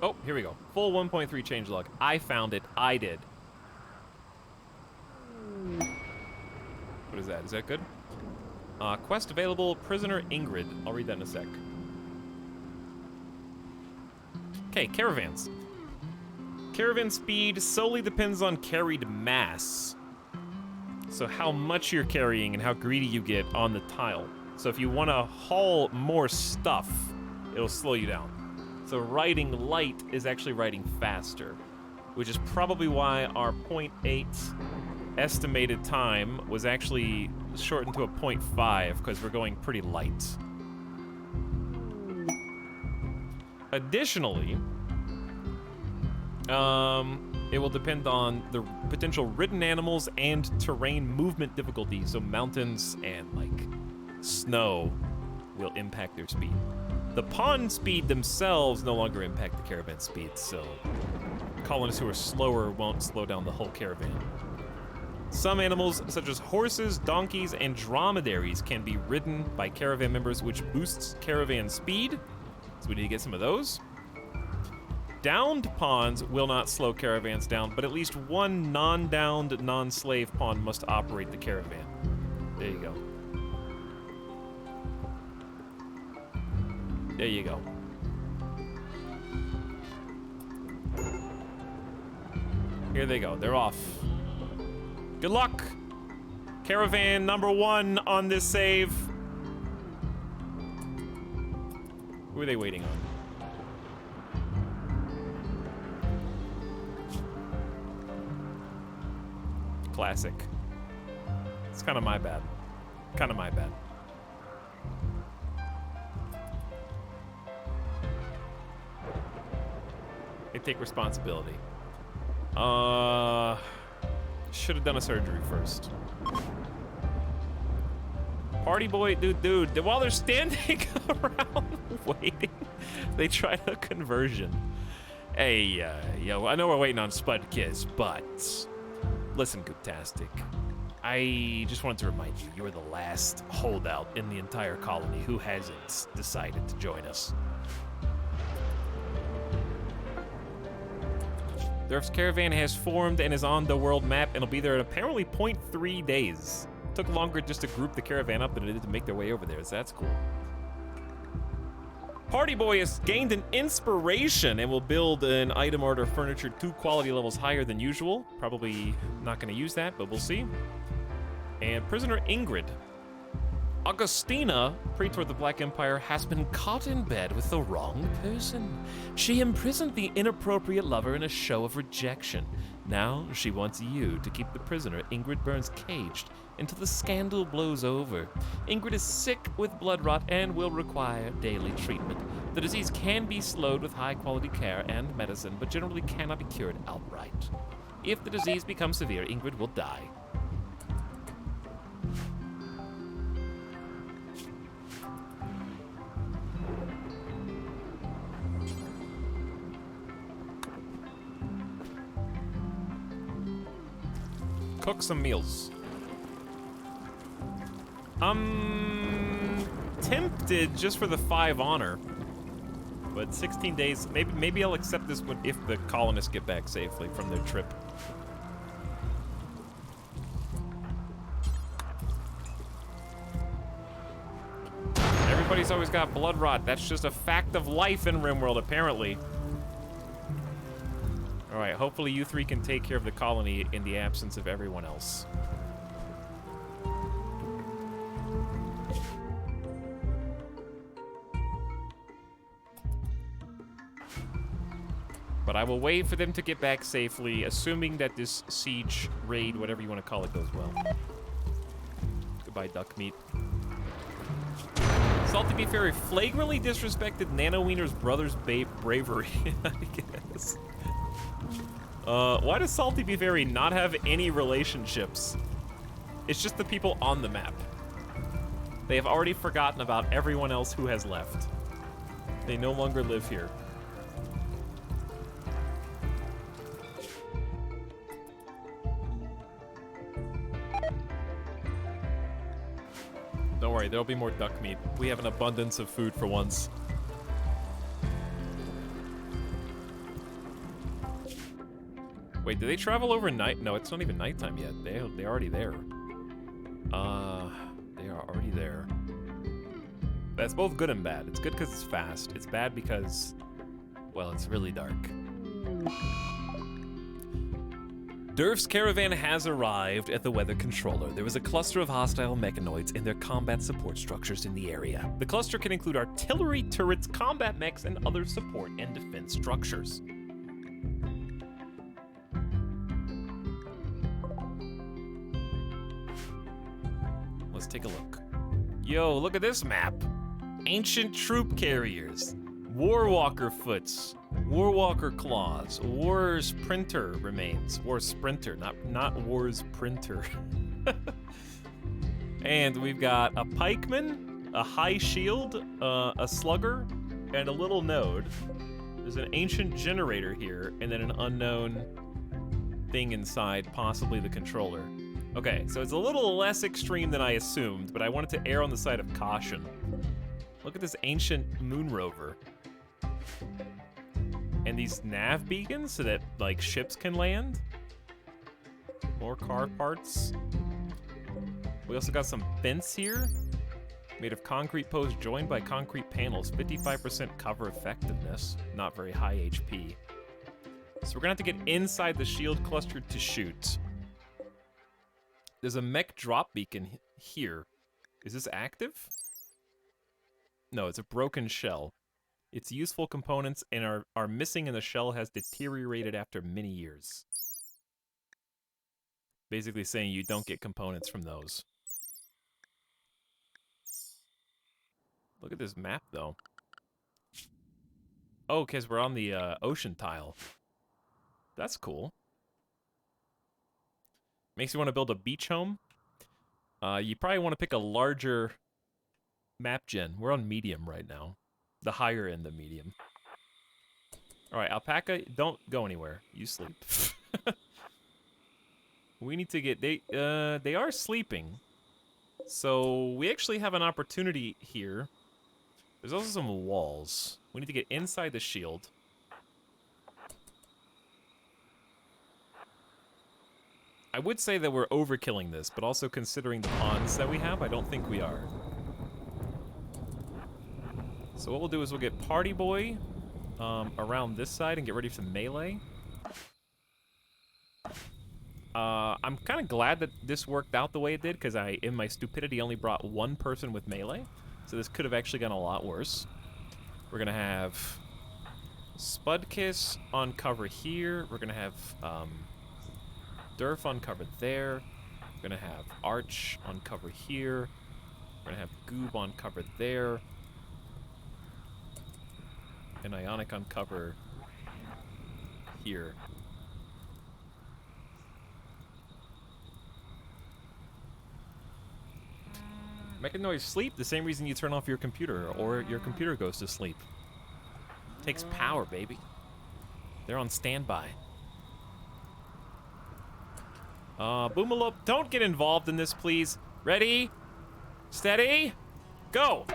Oh, here we go. Full 1.3 changelog. I found it. I did. What is that? Is that good? Quest available, Prisoner Ingrid. I'll read that in a sec. Okay, caravans. Caravan speed solely depends on carried mass. So how much you're carrying and how greedy you get on the tile. So if you want to haul more stuff, it'll slow you down. So riding light is actually riding faster, which is probably why our 0.8 estimated time was actually shortened to a 0.5, because we're going pretty light. Additionally, it will depend on the potential ridden animals and terrain movement difficulty. So mountains and like snow will impact their speed. The pawn speed themselves no longer impact the caravan speed, so colonists who are slower won't slow down the whole caravan. Some animals, such as horses, donkeys, and dromedaries, can be ridden by caravan members, which boosts caravan speed. So we need to get some of those. Downed pawns will not slow caravans down, but at least one non-downed, non-slave pawn must operate the caravan. There you go. There you go. Here they go. They're off. Good luck. Caravan number 1 on this save. Who are they waiting on? Classic. It's kind of my bad. Kind of my bad. They take responsibility. Should have done a surgery first. Party boy, dude, while they're standing around waiting, they tried a conversion. Hey, yo, I know we're waiting on Spud Kiss, but listen, Gooptastic. I just wanted to remind you, you're the last holdout in the entire colony who hasn't decided to join us. Durf's caravan has formed and is on the world map and will be there in apparently 0.3 days. Took longer just to group the caravan up than it did to make their way over there, so that's cool. Party Boy has gained an inspiration and will build an item order furniture 2 quality levels higher than usual. Probably not going to use that, but we'll see. And Prisoner Ingrid. Augustina, Praetor of the Black Empire, has been caught in bed with the wrong person. She imprisoned the inappropriate lover in a show of rejection. Now she wants you to keep the prisoner, Ingrid Burns, caged until the scandal blows over. Ingrid is sick with blood rot and will require daily treatment. The disease can be slowed with high-quality care and medicine, but generally cannot be cured outright. If the disease becomes severe, Ingrid will die. Cook some meals. I'm tempted just for the 5 honor, but 16 days. Maybe I'll accept this one if the colonists get back safely from their trip. Everybody's always got blood rot. That's just a fact of life in RimWorld, apparently. All right, hopefully you 3 can take care of the colony in the absence of everyone else. But I will wait for them to get back safely, assuming that this siege, raid, whatever you want to call it, goes well. Goodbye, duck meat. Salty Beef Fairy flagrantly disrespected Nano Wiener's brother's bravery, I guess. Why does Salty Beef Fairy not have any relationships? It's just the people on the map. They have already forgotten about everyone else who has left. They no longer live here. Don't worry, there'll be more duck meat. We have an abundance of food for once. Wait, do they travel overnight? No, it's not even nighttime yet. They're already there. They are already there. That's both good and bad. It's good because it's fast. It's bad because Well, it's really dark. Durf's caravan has arrived at the weather controller. There is a cluster of hostile mechanoids and their combat support structures in the area. The cluster can include artillery turrets, combat mechs, and other support and defense structures. Let's take a look. Yo, look at this map. Ancient troop carriers, Warwalker foots, Warwalker claws, War's printer remains. War sprinter, not War's printer. And we've got a pikeman, a high shield, a slugger, and a little node. There's an ancient generator here, and then an unknown thing inside, possibly the controller. Okay, so it's a little less extreme than I assumed, but I wanted to err on the side of caution. Look at this ancient moon rover. And these nav beacons so that, like, ships can land. More car parts. We also got some fence here. Made of concrete posts joined by concrete panels. 55% cover effectiveness. Not very high HP. So we're gonna have to get inside the shield cluster to shoot. There's a mech drop beacon here. Is this active? No, it's a broken shell. Its useful components and are missing and the shell has deteriorated after many years. Basically saying you don't get components from those. Look at this map, though. Oh, because we're on the ocean tile. That's cool. Makes you want to build a beach home. You probably want to pick a larger map gen. We're on medium right now. The higher end of medium. Alright, Alpaca, don't go anywhere. You sleep. We need to get... They are sleeping. So, we actually have an opportunity here. There's also some walls. We need to get inside the shield. I would say that we're overkilling this, but also considering the pawns that we have, I don't think we are. So what we'll do is we'll get Party Boy around this side and get ready for melee. I'm kind of glad that this worked out the way it did, because I, in my stupidity, only brought one person with melee. So this could have actually gone a lot worse. We're going to have Spudkiss on cover here. We're going to have Durf on cover there. We're going to have Arch on cover here. We're going to have Goob on cover there. And Ionic on cover here. Mechanoids sleep the same reason you turn off your computer, or your computer goes to sleep. Takes power, baby. They're on standby. Boomalope, don't get involved in this, please. Ready? Steady? Go!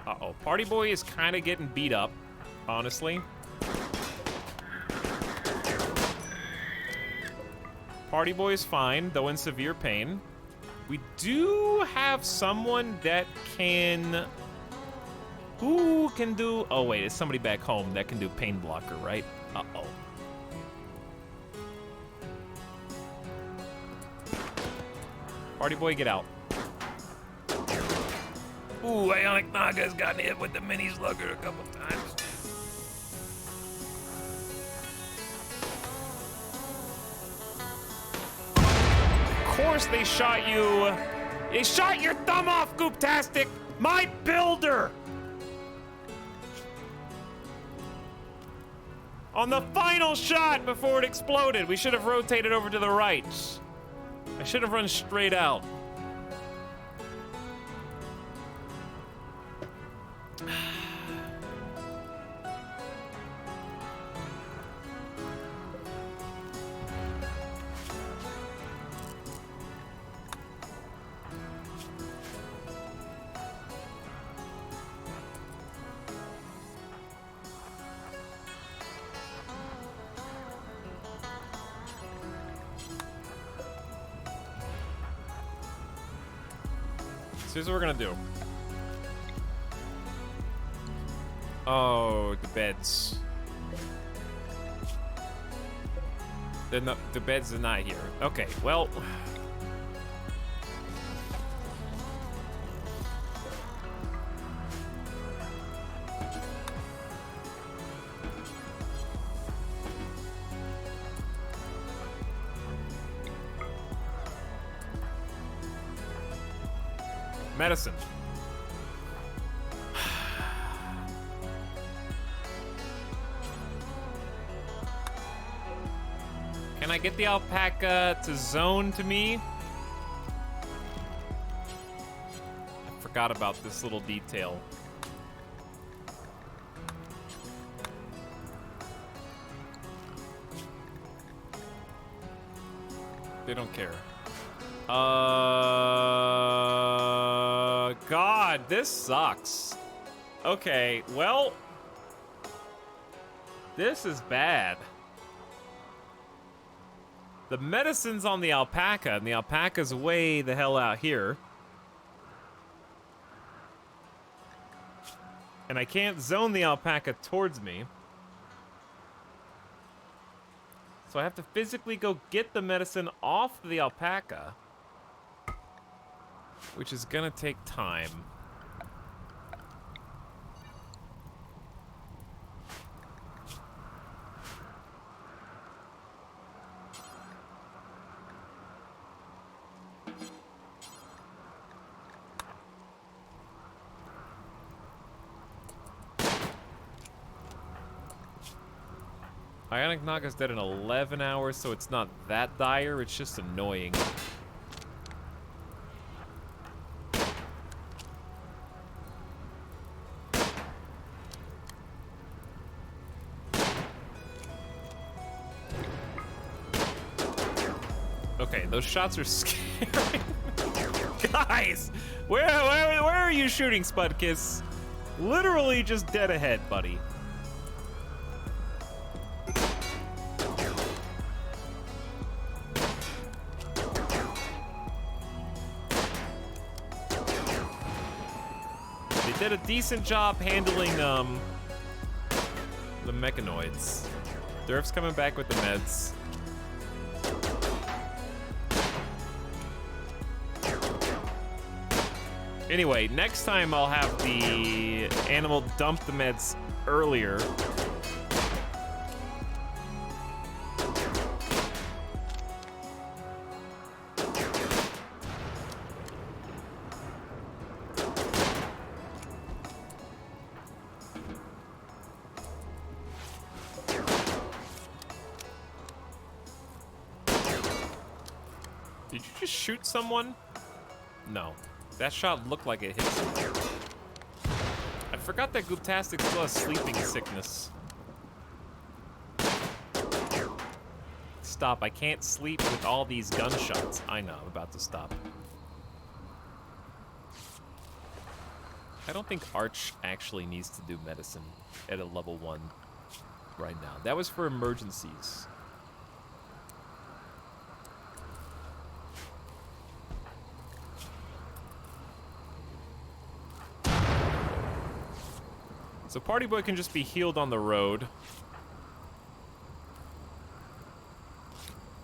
Uh-oh. Party Boy is kind of getting beat up, honestly. Party Boy is fine, though in severe pain. We do have someone that can... Who can do... Oh, wait, it's somebody back home that can do pain blocker, right? Uh-oh. Party Boy, get out. Ooh, Ionic Naga's gotten hit with the mini slugger a couple times. Of course they shot you. They shot your thumb off, Gooptastic! My builder! On the final shot before it exploded, we should have rotated over to the right. I should have run straight out. here's what we're gonna do. Oh, the beds. The beds are not here. Okay, well. Medicine. Can I get the alpaca to zone to me? I forgot about this little detail. They don't care. God, this sucks. Okay, well, this is bad. The medicine's on the alpaca, and the alpaca's way the hell out here. And I can't zone the alpaca towards me. So I have to physically go get the medicine off the alpaca, which is gonna take time. Ionic Naga's dead in 11 hours, so it's not that dire, it's just annoying. Okay, those shots are scary. Guys, where are you shooting, Spudkiss? Literally just dead ahead, buddy. Did a decent job handling the mechanoids. Durf's coming back with the meds. Anyway, next time I'll have the animal dump the meds earlier. Did you just shoot someone? No. That shot looked like it hit someone. I forgot that Gooptastic still has sleeping sickness. Stop, I can't sleep with all these gunshots. I know, I'm about to stop. I don't think Arch actually needs to do medicine at a level 1 right now. That was for emergencies. So Party Boy can just be healed on the road.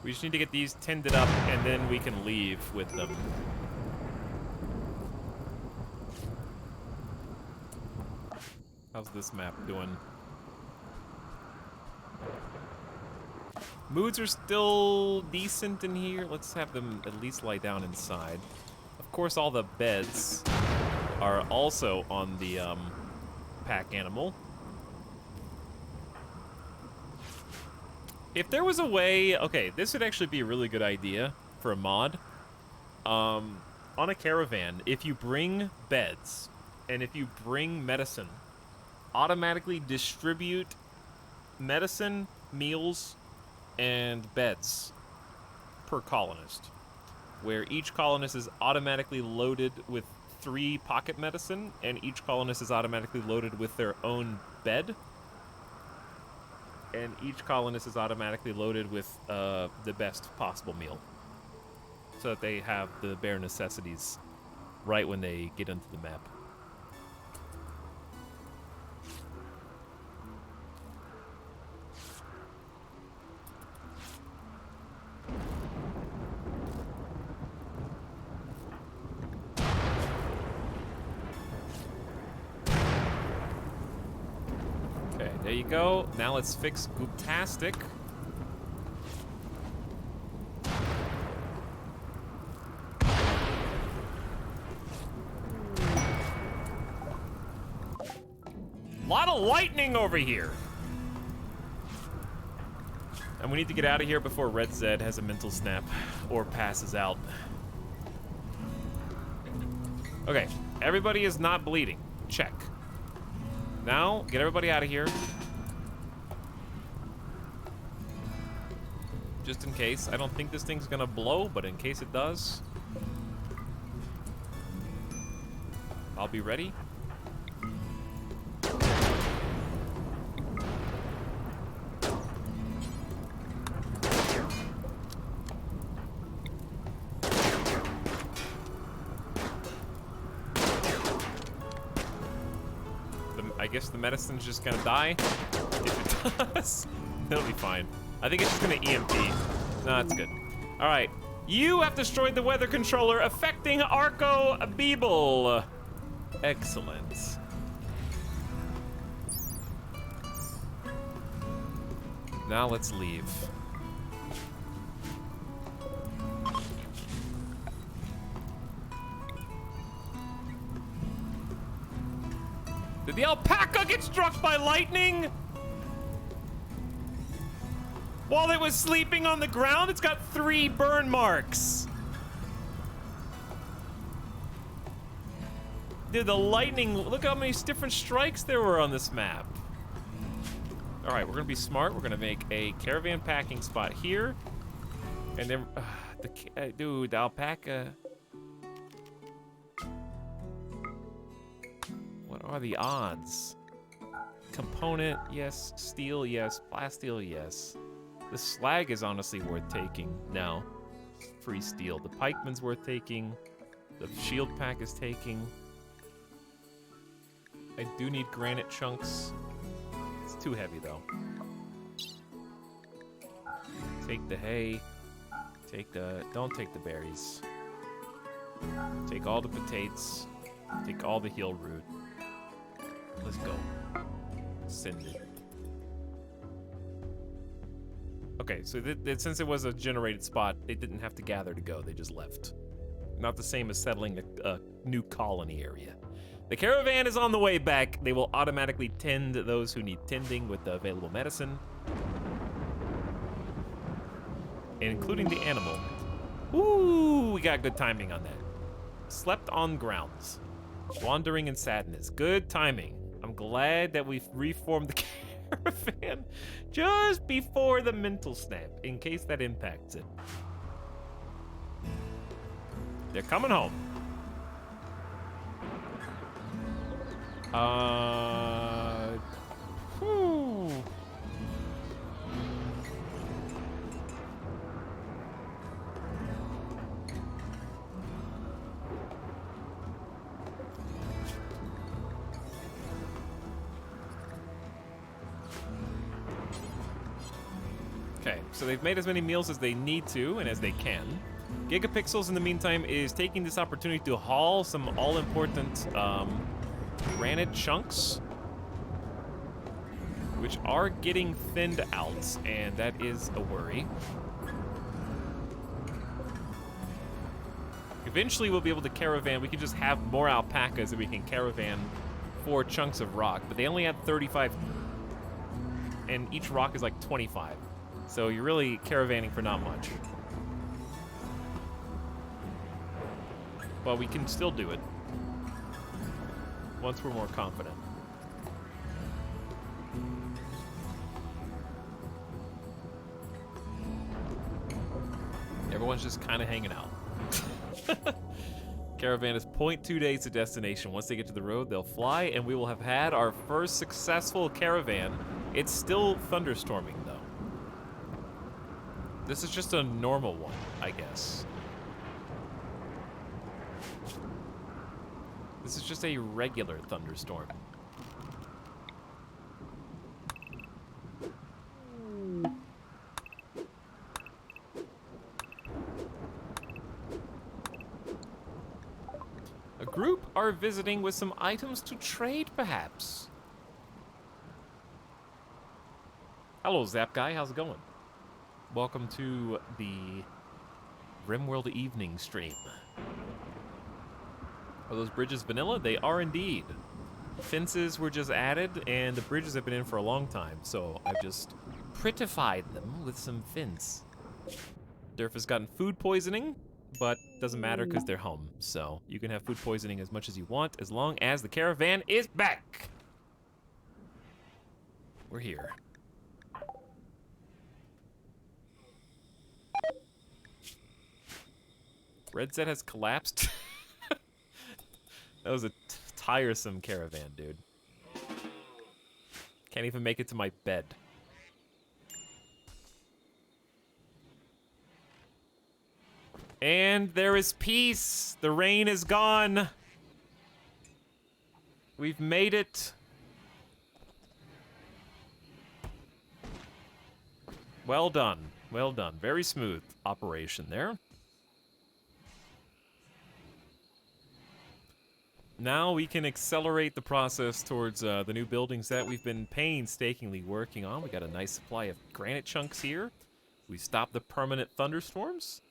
We just need to get these tended up, and then we can leave with them. How's this map doing? Moods are still decent in here. Let's have them at least lie down inside. Of course, all the beds are also on the pack animal. If there was a way, okay, this would actually be a really good idea for a mod. On a caravan, if you bring beds and if you bring medicine, automatically distribute medicine, meals, and beds per colonist, where each colonist is automatically loaded with 3 pocket medicine, and each colonist is automatically loaded with their own bed, and each colonist is automatically loaded with the best possible meal, so that they have the bare necessities right when they get into the map. Okay, there you go. Now let's fix Gooptastic. Lot of lightning over here. And we need to get out of here before Red Zed has a mental snap or passes out. Okay, everybody is not bleeding. Check. Now, get everybody out of here. Just in case. I don't think this thing's gonna blow, but in case it does, I'll be ready. I guess the medicine's just gonna die. If it does, it'll be fine. I think it's just gonna EMP. No, that's good. All right, you have destroyed the weather controller, affecting Archogod. Excellent. Now let's leave. Did the alpaca get struck by lightning? While it was sleeping on the ground, it's got 3 burn marks. Dude, the lightning, look how many different strikes there were on this map. All right, we're gonna be smart. We're gonna make a caravan packing spot here. And then, dude, the alpaca. What are the odds? Component, yes. Steel, yes. Plasteel, yes. The slag is honestly worth taking now. Free steel. The pikeman's worth taking. The shield pack is taking. I do need granite chunks. It's too heavy though. Take the hay. Don't take the berries. Take all the potatoes. Take all the heel root. Let's go. Send it. Okay, so since it was a generated spot, they didn't have to gather to go. They just left. Not the same as settling a new colony area. The caravan is on the way back. They will automatically tend those who need tending with the available medicine, including the animal. Ooh, we got good timing on that. Slept on grounds. Wandering in sadness. Good timing. I'm glad that we've reformed the caravan just before the mental snap, in case that impacts it. They're coming home. Whew. Okay, so they've made as many meals as they need to and as they can. Gigapixels, in the meantime, is taking this opportunity to haul some all-important granite chunks, which are getting thinned out, and that is a worry. Eventually, we'll be able to caravan. We can just have more alpacas, and we can caravan 4 chunks of rock, but they only had 35, and each rock is like 25. So you're really caravanning for not much. But we can still do it once we're more confident. Everyone's just kind of hanging out. Caravan is 0.2 days to destination. Once they get to the road, they'll fly, and we will have had our first successful caravan. It's still thunderstorming, though. This is just a normal one, I guess. This is just a regular thunderstorm. A group are visiting with some items to trade, perhaps. Hello, Zap Guy. How's it going? Welcome to the RimWorld evening stream. Are those bridges vanilla? They are indeed. Fences were just added, and the bridges have been in for a long time, so I've just prettified them with some fence. Durf has gotten food poisoning, but doesn't matter because they're home, so you can have food poisoning as much as you want as long as the caravan is back. We're here. Red Zed has collapsed. That was a tiresome caravan, dude. Can't even make it to my bed. And there is peace. The rain is gone. We've made it. Well done. Well done. Very smooth operation there. Now we can accelerate the process towards the new buildings that we've been painstakingly working on. We got a nice supply of granite chunks here. We stopped the permanent thunderstorms.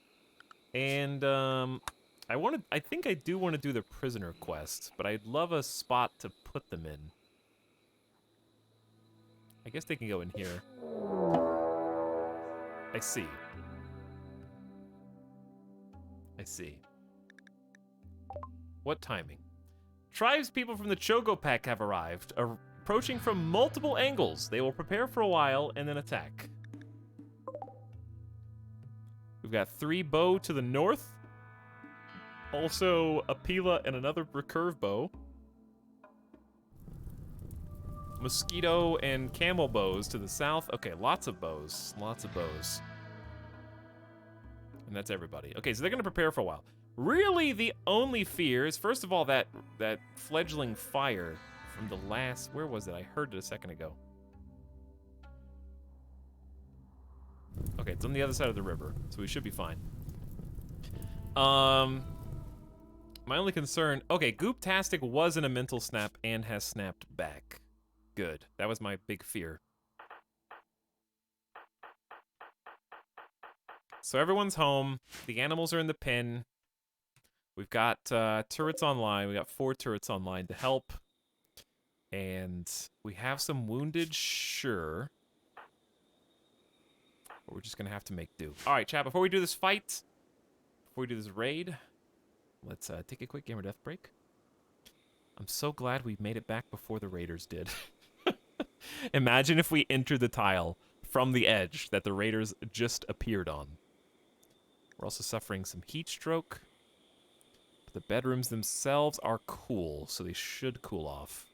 And I think I do want to do the prisoner quest, but I'd love a spot to put them in. I guess they can go in here. I see. I see. What timing? Tribespeople from the Chogo Pack have arrived, approaching from multiple angles. They will prepare for a while and then attack. We've got 3 bow to the north. Also, a Pila and another recurve bow. Mosquito and camel bows to the south. Okay, lots of bows. Lots of bows. And that's everybody. Okay, so they're gonna prepare for a while. Really, the only fear is, first of all, that fledgling fire from the last... Where was it? I heard it a second ago. Okay, it's on the other side of the river, so we should be fine. My only concern... Okay, Gooptastic was in a mental snap and has snapped back. Good. That was my big fear. So everyone's home. The animals are in the pen. We've got turrets online. We got 4 turrets online to help. And we have some wounded, sure. But we're just gonna have to make do. All right, chat, before we do this fight, before we do this raid, let's take a quick gamer death break. I'm so glad we made it back before the raiders did. Imagine if we entered the tile from the edge that the raiders just appeared on. We're also suffering some heat stroke. But the bedrooms themselves are cool, so they should cool off.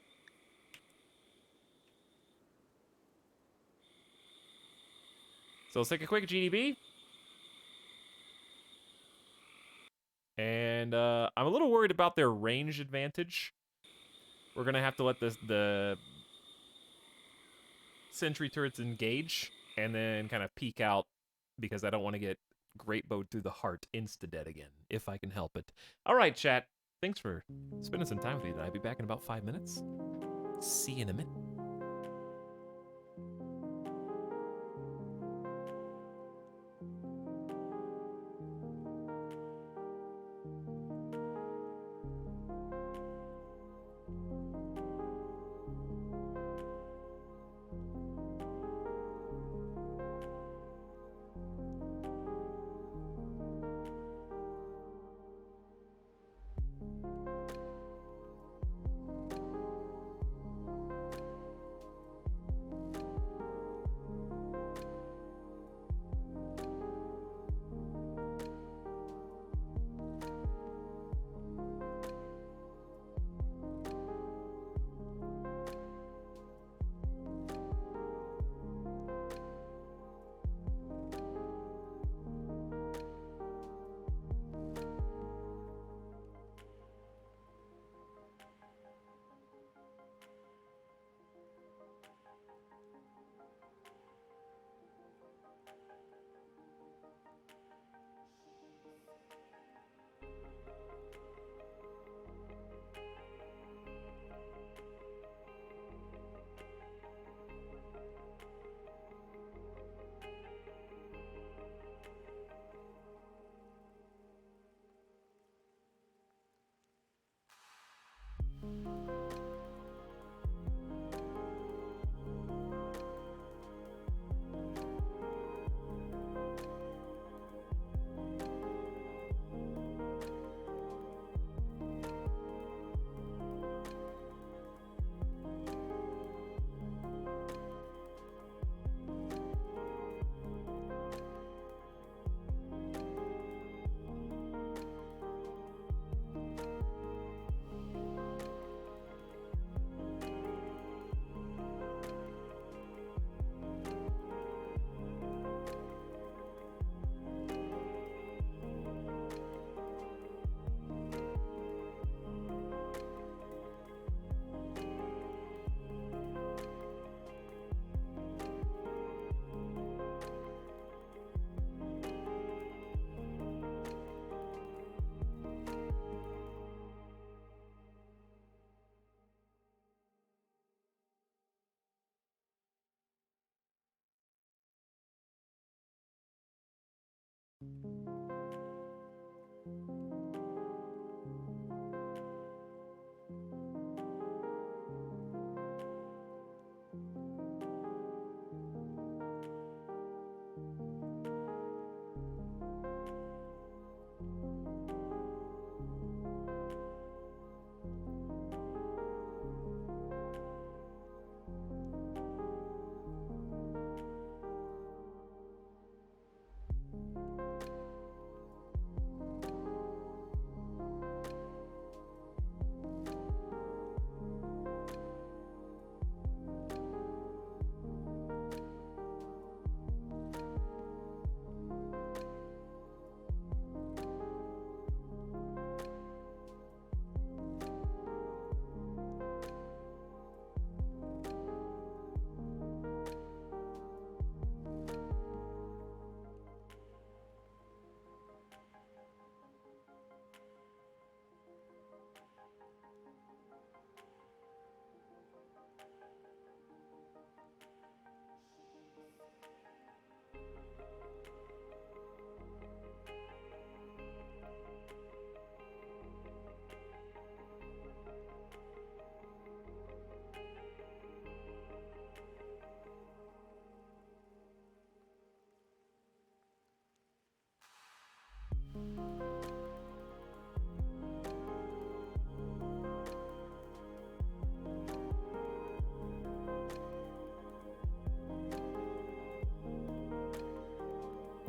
So let's take a quick GDB. And I'm a little worried about their range advantage. We're going to have to let the sentry turrets engage and then kind of peek out because I don't want to get great bowed through the heart insta-dead again, if I can help it. All right, chat. Thanks for spending some time with me tonight. I'll be back in about 5 minutes. See you in a minute.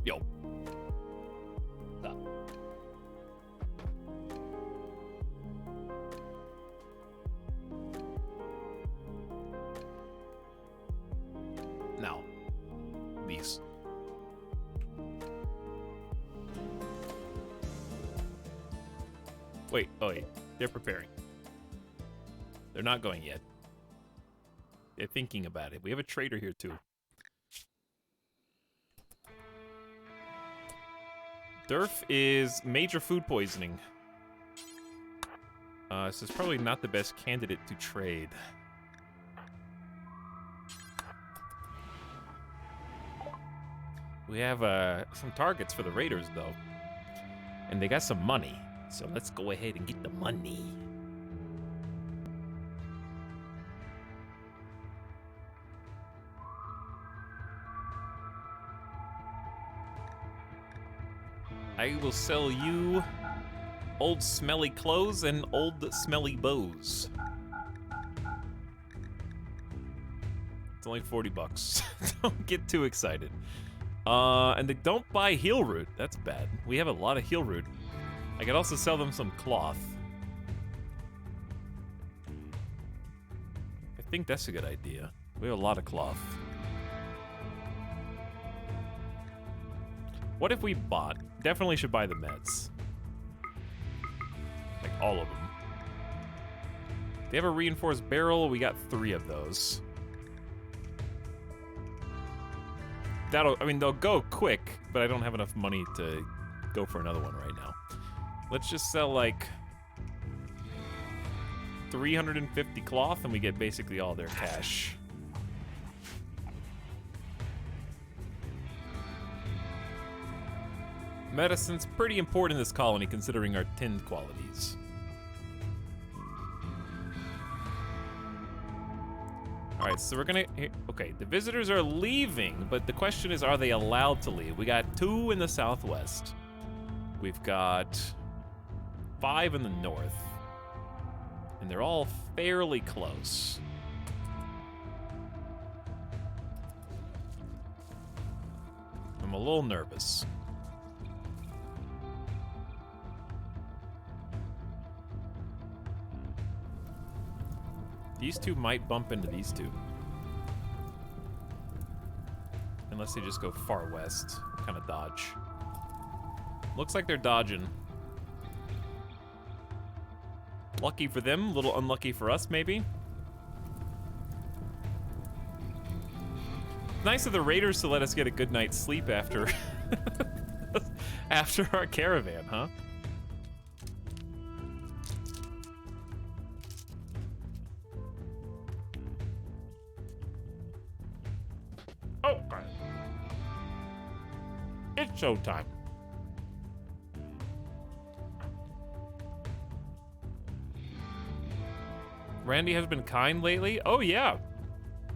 Yo. Now, these. Wait, oh wait, they're preparing. They're not going yet. They're thinking about it. We have a trader here too. Durf is major food poisoning. This is probably not the best candidate to trade. We have some targets for the raiders though. And they got some money. So let's go ahead and get the money. I will sell you old smelly clothes and old smelly bows. It's only 40 bucks. Don't get too excited. And they don't buy heel root. That's bad. We have a lot of heel root. I could also sell them some cloth. I think that's a good idea. We have a lot of cloth. What if we bought? Definitely should buy the meds. Like all of them. They have a reinforced barrel. We got 3 of those. I mean, they'll go quick, but I don't have enough money to go for another one right now. Let's just sell like 350 cloth and we get basically all their cash. Medicine's pretty important in this colony considering our tinned qualities. Alright, so we're gonna... Okay, the visitors are leaving, but the question is, are they allowed to leave? We got 2 in the southwest. We've got 5 in the north. And they're all fairly close. I'm a little nervous. These 2 might bump into these 2. Unless they just go far west, kind of dodge. Looks like they're dodging. Lucky for them, a little unlucky for us, maybe. Nice of the raiders to let us get a good night's sleep after after our caravan, huh? Oh, it's showtime. Randy has been kind lately? Oh, yeah.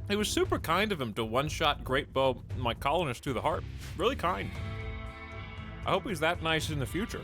It was super kind of him to one-shot Great Bow my colonist through the heart. Really kind. I hope he's that nice in the future.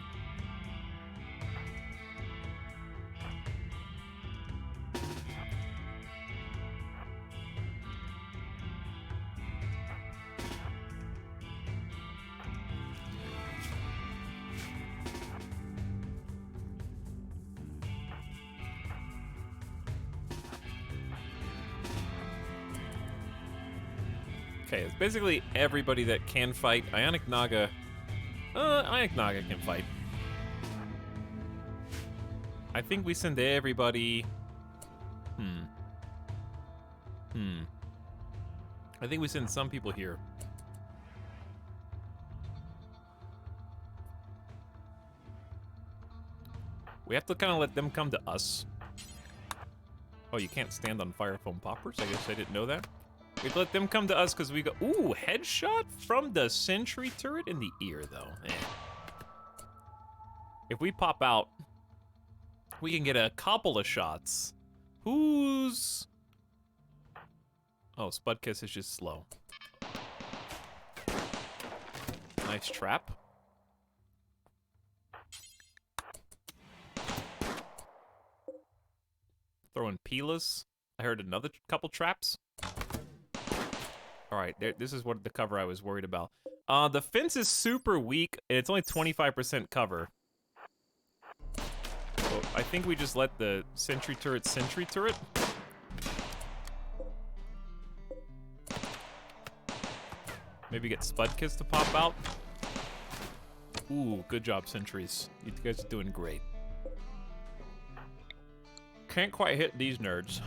Okay, it's basically everybody that can fight. Ionic Naga. Ionic Naga can fight. I think we send everybody. I think we send some people here. We have to kind of let them come to us. Oh, you can't stand on fire foam poppers? I guess I didn't know that. We let them come to us because we go, ooh, headshot from the sentry turret in the ear, though. Eh. If we pop out, we can get a couple of shots. Who's... Oh, Spudkiss is just slow. Nice trap. Throwing Pilas. I heard another couple traps. All right, this is what the cover I was worried about. The fence is super weak, and it's only 25% cover. So I think we just let the sentry turret. Maybe get Spudkiss to pop out. Ooh, good job, sentries. You guys are doing great. Can't quite hit these nerds.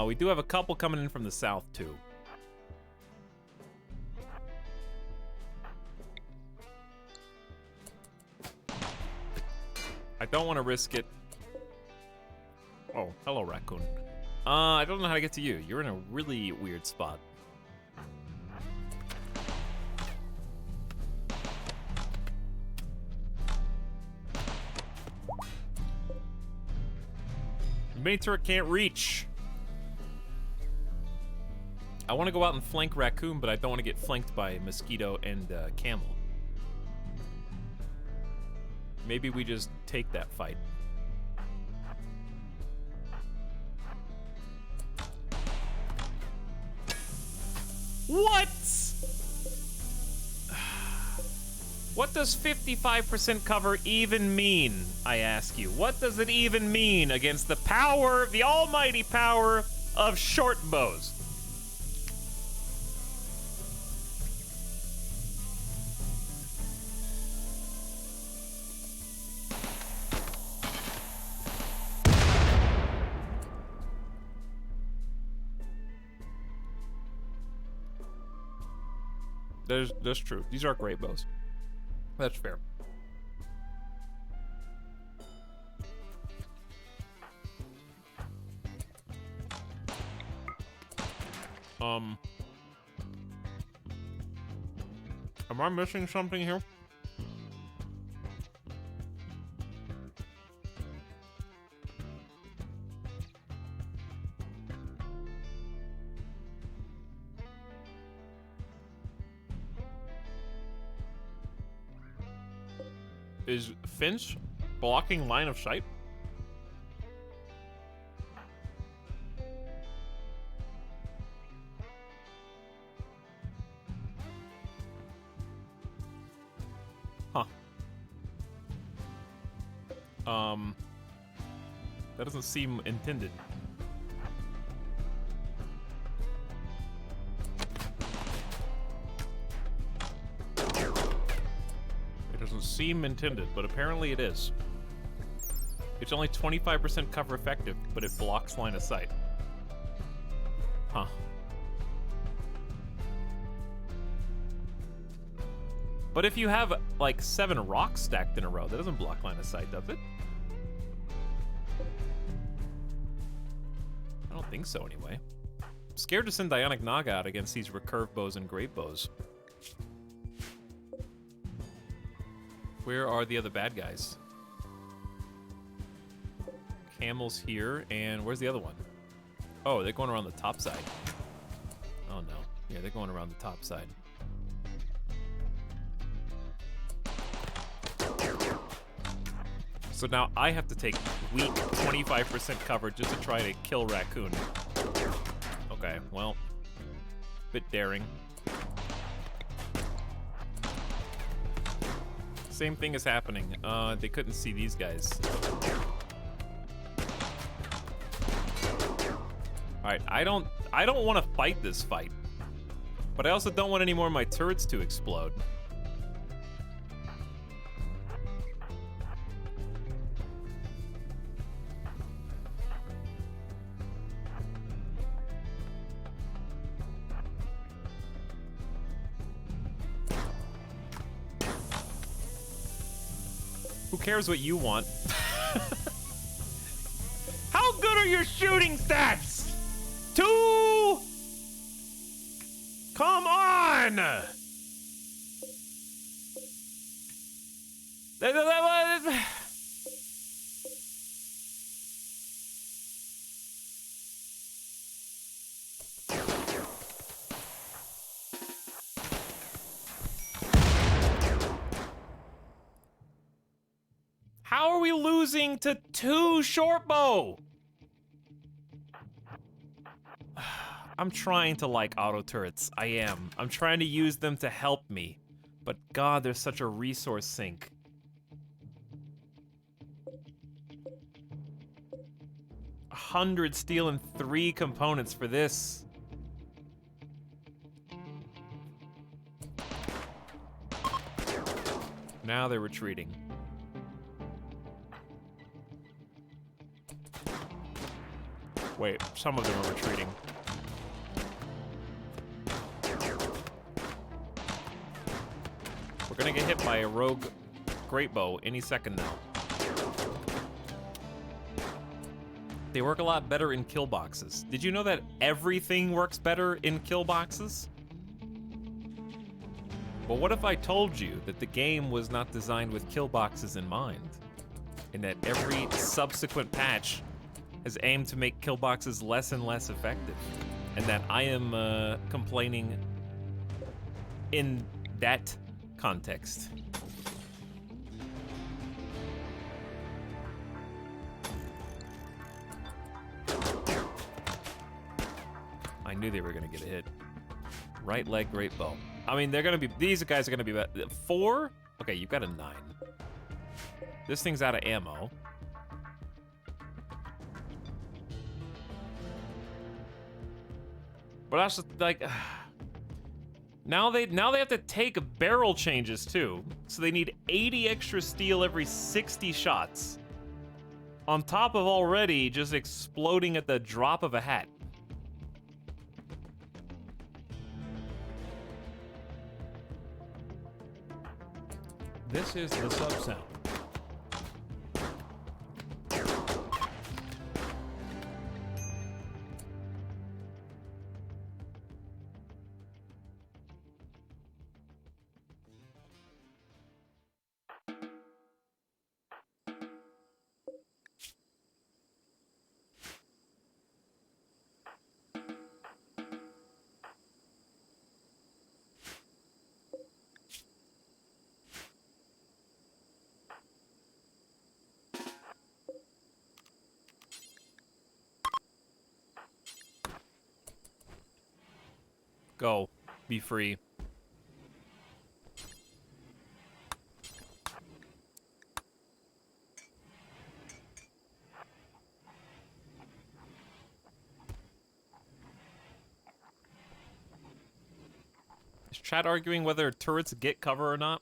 We do have a couple coming in from the south, too. I don't want to risk it. Oh, hello, raccoon. I don't know how to get to you. You're in a really weird spot. Mini turret can't reach. I want to go out and flank raccoon, but I don't want to get flanked by mosquito and camel. Maybe we just take that fight. What? What does 55% cover even mean, I ask you? What does it even mean against the power, the almighty power of short bows? That's true. These are great bows. That's fair. Am I missing something here? Is Finch blocking line of sight? Huh. That doesn't seem intended. Seem intended, but apparently it is. It's only 25% cover effective, but it blocks line of sight. Huh. But if you have like 7 rocks stacked in a row, that doesn't block line of sight, does it? I don't think so anyway. I'm scared to send Ionic Naga out against these recurve bows and great bows. Where are the other bad guys? Camel's here, and where's the other one? Oh, they're going around the top side. Oh no. Yeah, they're going around the top side. So now I have to take weak 25% cover just to try to kill Raccoon. Okay, well, bit daring. Same thing is happening. They couldn't see these guys. Alright, I don't want to fight this fight. But I also don't want any more of my turrets to explode. Who cares what you want? How good are your shooting stats? 2? Come on! How are we losing to 2 short bow? I'm trying to like auto turrets. I am. I'm trying to use them to help me. But God, there's such a resource sink. $100 steel and 3 components for this. Now they're retreating. Wait, some of them are retreating. We're gonna get hit by a rogue great bow any second now. They work a lot better in kill boxes. Did you know that everything works better in kill boxes? But what if I told you that the game was not designed with kill boxes in mind? And that every subsequent patch has aimed to make kill boxes less and less effective? And that I am complaining in that context. I knew they were gonna get a hit. Right leg, great bow. I mean, they're gonna be, these guys are gonna be 4? Okay, you've got a 9. This thing's out of ammo. But that's just, like, now they have to take barrel changes too. So they need 80 extra steel every 60 shots. On top of already just exploding at the drop of a hat. This is the sub sound. Go. Be free. Is chat arguing whether turrets get cover or not?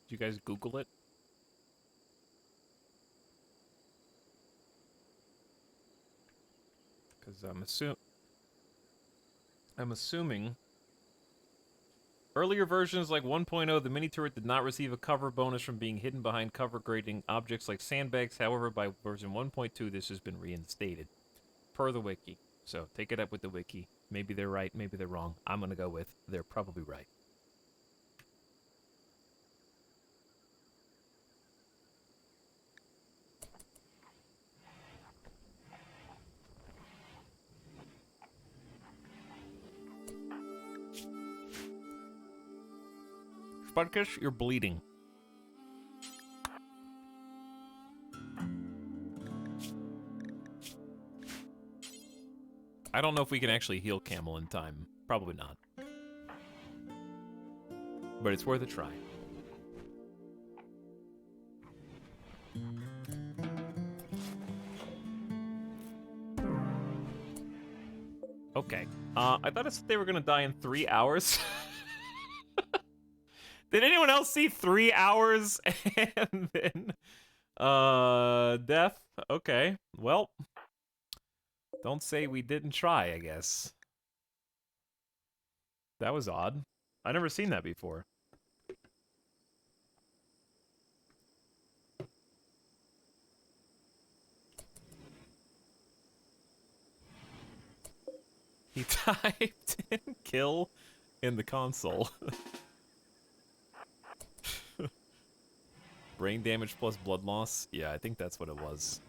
Did you guys Google it? Because I'm assuming earlier versions like 1.0, the mini turret did not receive a cover bonus from being hidden behind cover grading objects like sandbags. However, by version 1.2, this has been reinstated per the wiki. So take it up with the wiki. Maybe they're right, maybe they're wrong. I'm gonna go with they're probably right. Spudkish, you're bleeding. I don't know if we can actually heal Camel in time. Probably not. But it's worth a try. Okay. I thought it said they were gonna die in 3 hours. Did anyone else see 3 hours and then death? Okay. Well, don't say we didn't try, I guess. That was odd. I never seen that before. He typed in kill in the console. Brain damage plus blood loss. Yeah, I think that's what it was.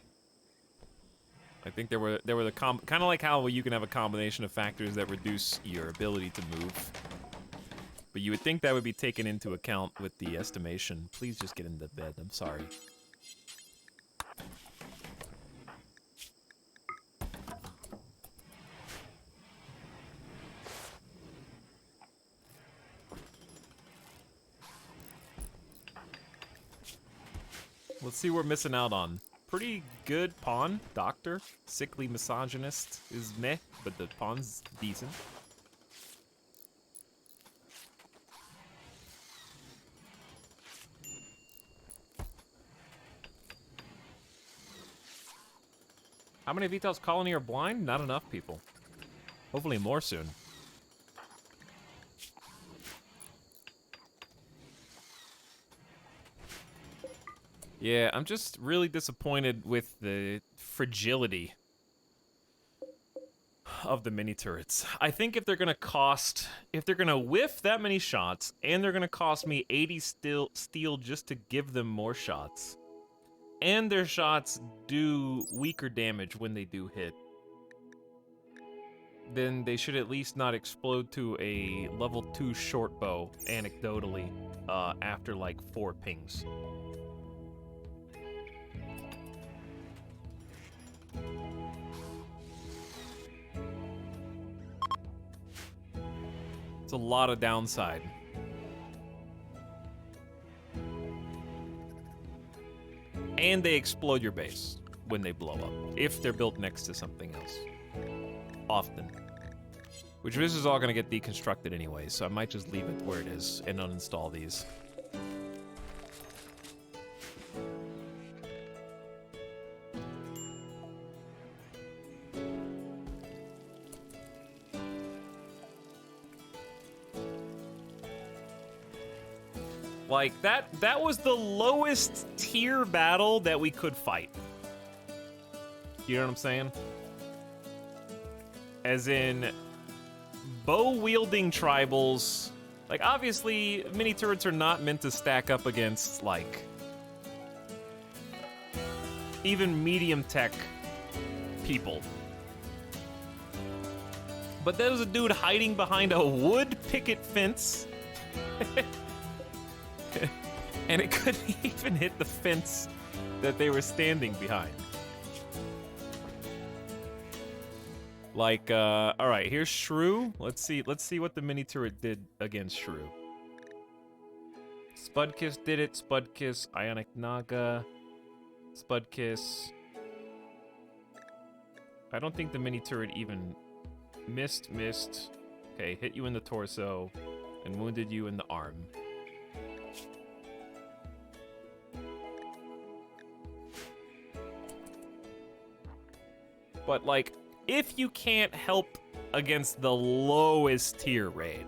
I think there were the kind of like how you can have a combination of factors that reduce your ability to move. But you would think that would be taken into account with the estimation. Please just get into bed. I'm sorry. Let's see what we're missing out on. Pretty good pawn, doctor. Sickly misogynist is meh, but the pawn's decent. How many Vital's colony are blind? Not enough people. Hopefully more soon. Yeah, I'm just really disappointed with the fragility of the mini turrets. I think if they're gonna whiff that many shots, and they're gonna cost me 80 steel just to give them more shots, and their shots do weaker damage when they do hit, then they should at least not explode to a level 2 short bow, anecdotally, after like 4 pings. It's a lot of downside. And they explode your base when they blow up, if they're built next to something else. Often. Which this is all gonna get deconstructed anyway, so I might just leave it where it is and uninstall these. Like, that was the lowest tier battle that we could fight. You know what I'm saying? As in, bow-wielding tribals... Like, obviously, mini turrets are not meant to stack up against, like... even medium-tech people. But there was a dude hiding behind a wood picket fence... and it couldn't even hit the fence that they were standing behind. Like, alright, here's Shrew. Let's see what the mini turret did against Shrew. Spudkiss did it, Spudkiss, Ionic Naga, Spudkiss. I don't think the mini turret even missed. Okay, hit you in the torso, and wounded you in the arm. But, like, if you can't help against the lowest tier raid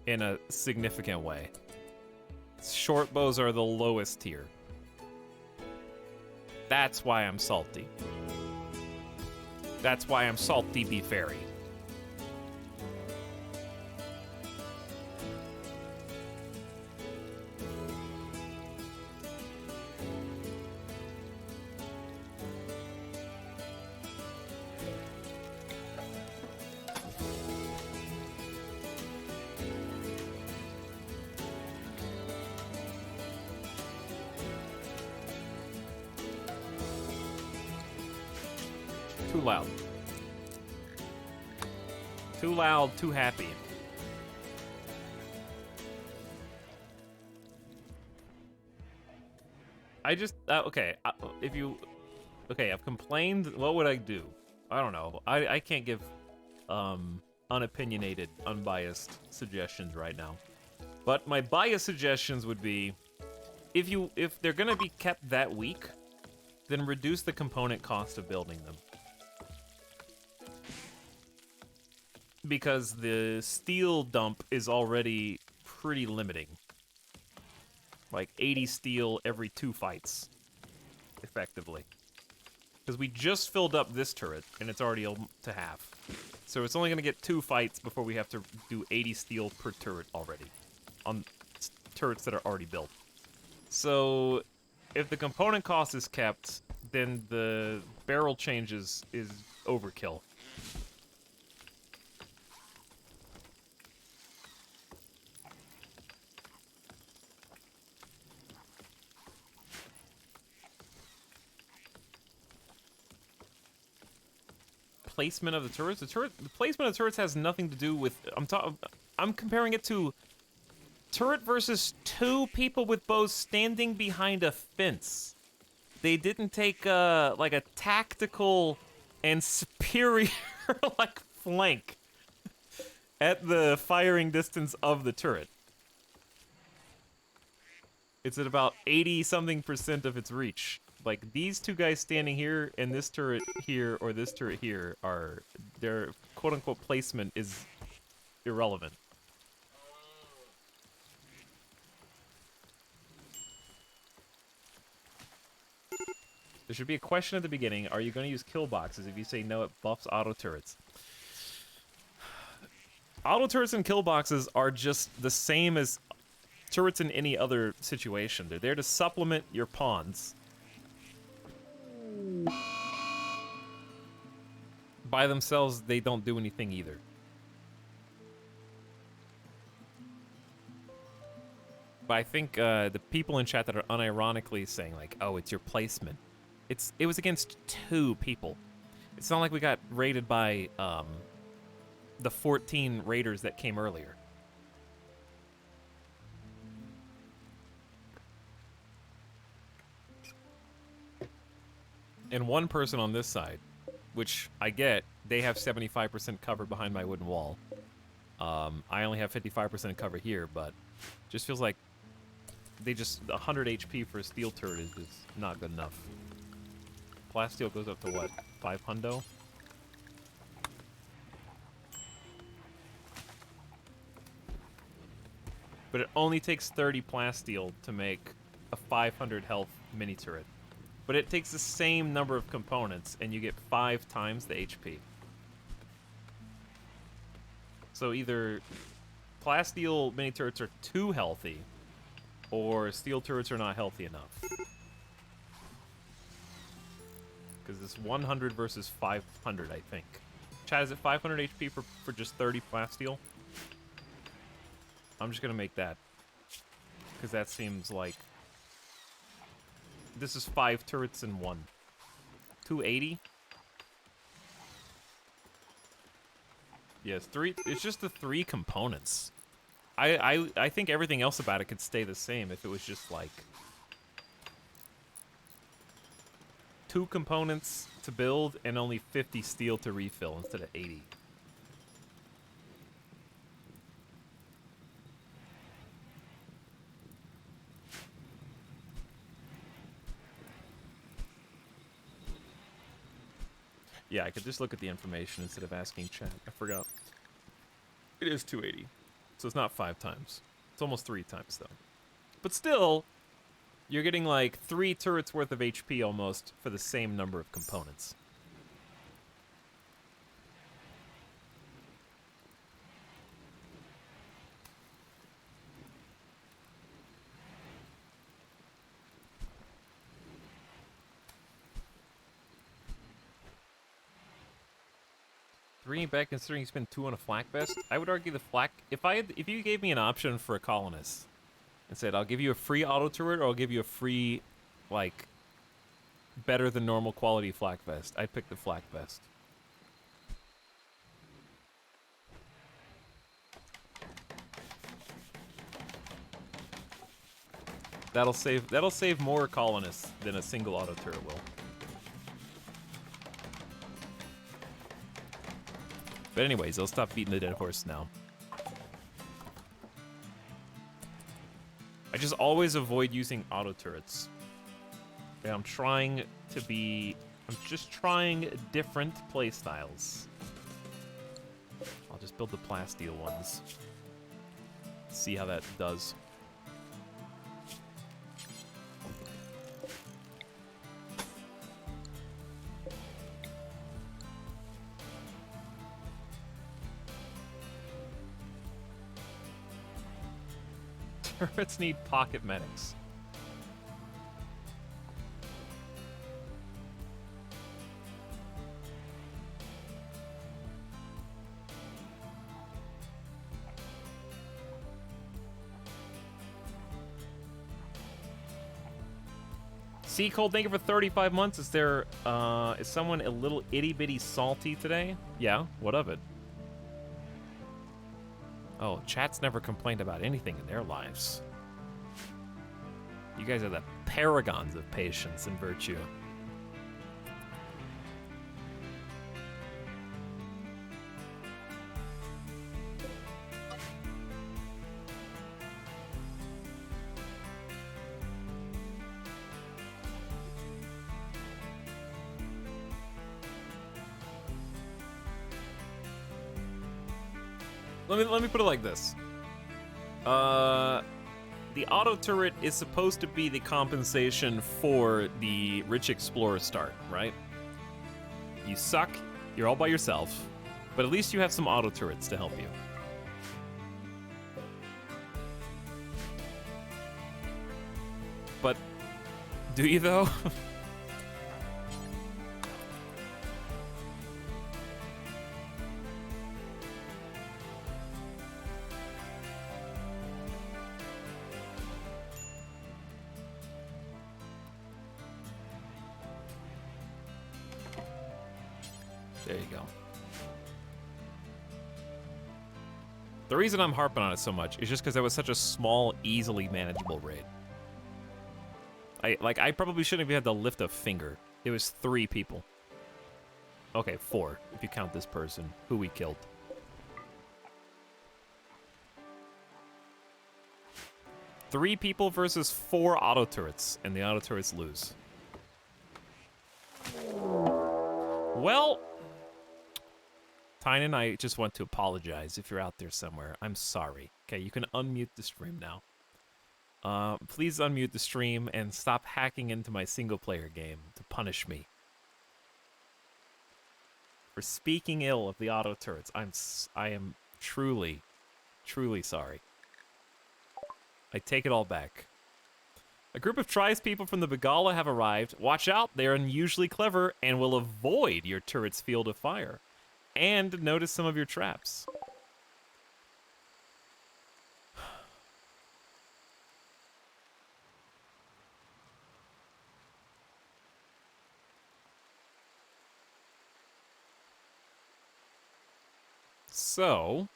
in a significant way, short bows are the lowest tier. That's why I'm salty. That's why I'm salty, be fairy. too loud. Too loud, too happy. I just, okay, if you, okay, I've complained, what would I do? I don't know. I can't give, unopinionated, unbiased suggestions right now. But my biased suggestions would be, if they're gonna be kept that weak, then reduce the component cost of building them. Because the steel dump is already pretty limiting. Like 80 steel every 2 fights, effectively. Because we just filled up this turret, and it's already to half. So it's only going to get 2 fights before we have to do 80 steel per turret already. On turrets that are already built. So, if the component cost is kept, then the barrel changes is overkill. Placement of the turrets. The placement of the turrets has nothing to do with. I'm comparing it to turret versus 2 people with bows standing behind a fence. They didn't take like a tactical and superior like flank at the firing distance of the turret. It's at about 80-something% of its reach. Like, these 2 guys standing here and this turret here or this turret here are, their quote-unquote placement is irrelevant. There should be a question at the beginning, are you going to use kill boxes? If you say no, it buffs auto turrets. Auto turrets and kill boxes are just the same as turrets in any other situation. They're there to supplement your pawns. By themselves, they don't do anything either. But I think the people in chat that are unironically saying like, "Oh, it's your placement," it was against 2 people. It's not like we got raided by the 14 raiders that came earlier. And 1 person on this side, which I get, they have 75% cover behind my wooden wall. I only have 55% cover here, but just feels like they just 100 HP for a steel turret is just not good enough. Plasteel goes up to what? 5 hundo? But it only takes 30 plasteel to make a 500 health mini turret. But it takes the same number of components, and you get 5 times the HP. So either plasteel mini turrets are too healthy, or steel turrets are not healthy enough. Because it's 100 versus 500, I think. Chad, is it 500 HP for just 30 plasteel? I'm just gonna make that. Because that seems like... This is 5 turrets in 1. 280? Yes, 3. It's just the 3 components. I think everything else about it could stay the same if it was just like 2 components to build and only 50 steel to refill instead of 80. Yeah, I could just look at the information instead of asking chat. I forgot. It is 280. So it's not 5 times. It's almost 3 times, though. But still, you're getting like 3 turrets worth of HP almost for the same number of components. Bringing back considering you spend 2 on a flak vest, I would argue the flak. If you gave me an option for a colonist and said I'll give you a free auto turret or I'll give you a free, like, better than normal quality flak vest, I'd pick the flak vest. That'll save more colonists than a single auto turret will. But anyways, I'll stop beating the dead horse now. I just always avoid using auto turrets. And I'm just trying different playstyles. I'll just build the plasteel ones. See how that does. Turrets need pocket medics. Sea Cold, thank you for 35 months. Is someone a little itty bitty salty today? Yeah, what of it? Oh, chat's never complained about anything in their lives. You guys are the paragons of patience and virtue. Let me put it like this. The auto turret is supposed to be the compensation for the rich explorer start, right? You suck, you're all by yourself, but at least you have some auto turrets to help you. But do you though? There you go. The reason I'm harping on it so much is just because that was such a small, easily manageable raid. I probably shouldn't have had to lift a finger. It was 3 people. Okay, 4, if you count this person, who we killed. Three people versus 4 auto turrets, and the auto turrets lose. Well, Tynan, I just want to apologize if you're out there somewhere. I'm sorry. Okay, you can unmute the stream now. Please unmute the stream and stop hacking into my single-player game to punish me for speaking ill of the auto turrets. I am truly, truly sorry. I take it all back. A group of tribespeople from the Begala have arrived. Watch out, they are unusually clever and will avoid your turret's field of fire. And notice some of your traps. So,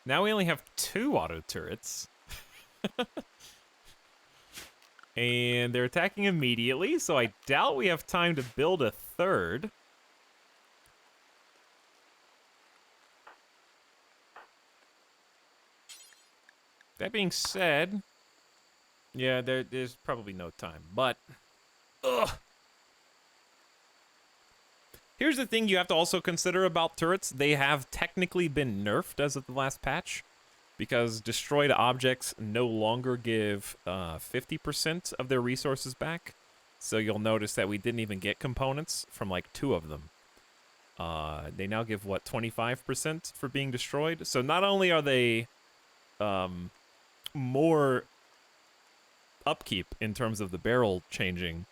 now we only have 2 auto turrets. And they're attacking immediately, so I doubt we have time to build a 3rd. That being said, yeah, there's probably no time, but ugh. Here's the thing you have to also consider about turrets. They have technically been nerfed as of the last patch, because destroyed objects no longer give 50% of their resources back. So you'll notice that we didn't even get components from like 2 of them. They now give, what, 25% for being destroyed? So not only are they more upkeep in terms of the barrel changing,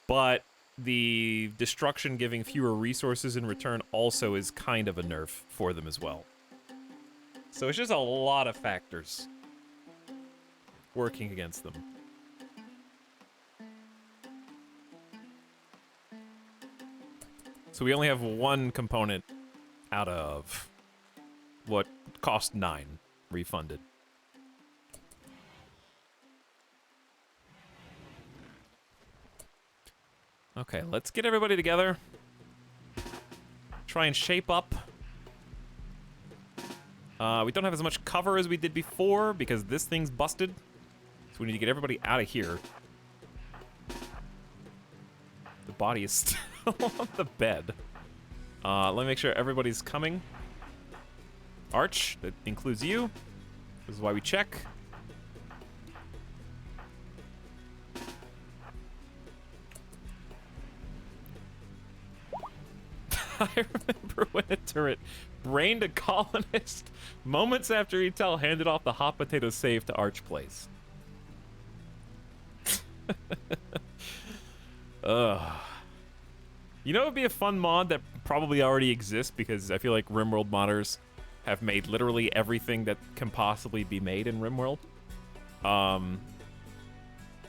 but the destruction giving fewer resources in return also is kind of a nerf for them as well. So it's just a lot of factors working against them. So we only have 1 component out of what cost 9 refunded. Okay, let's get everybody together. Try and shape up. We don't have as much cover as we did before because this thing's busted. So we need to get everybody out of here. The body is still on the bed. Let me make sure everybody's coming. Arch, that includes you. This is why we check. I remember when a turret brained a colonist moments after Etel handed off the hot potato save to Arch Place. Ugh. You know, it would be a fun mod that probably already exists because I feel like RimWorld modders have made literally everything that can possibly be made in RimWorld.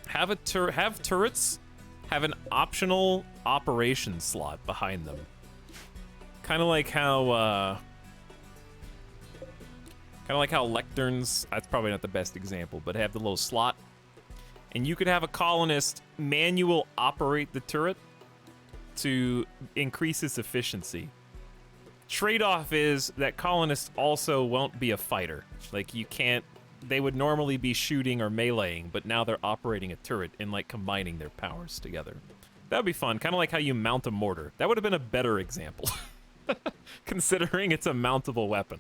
Have turrets have an optional operation slot behind them. Kind of like how lecterns, that's probably not the best example, but have the little slot. And you could have a colonist manual operate the turret to increase its efficiency. Trade-off is that colonists also won't be a fighter. Like, you can't, they would normally be shooting or meleeing, but now they're operating a turret and, like, combining their powers together. That would be fun, kind of like how you mount a mortar. That would have been a better example, considering it's a mountable weapon.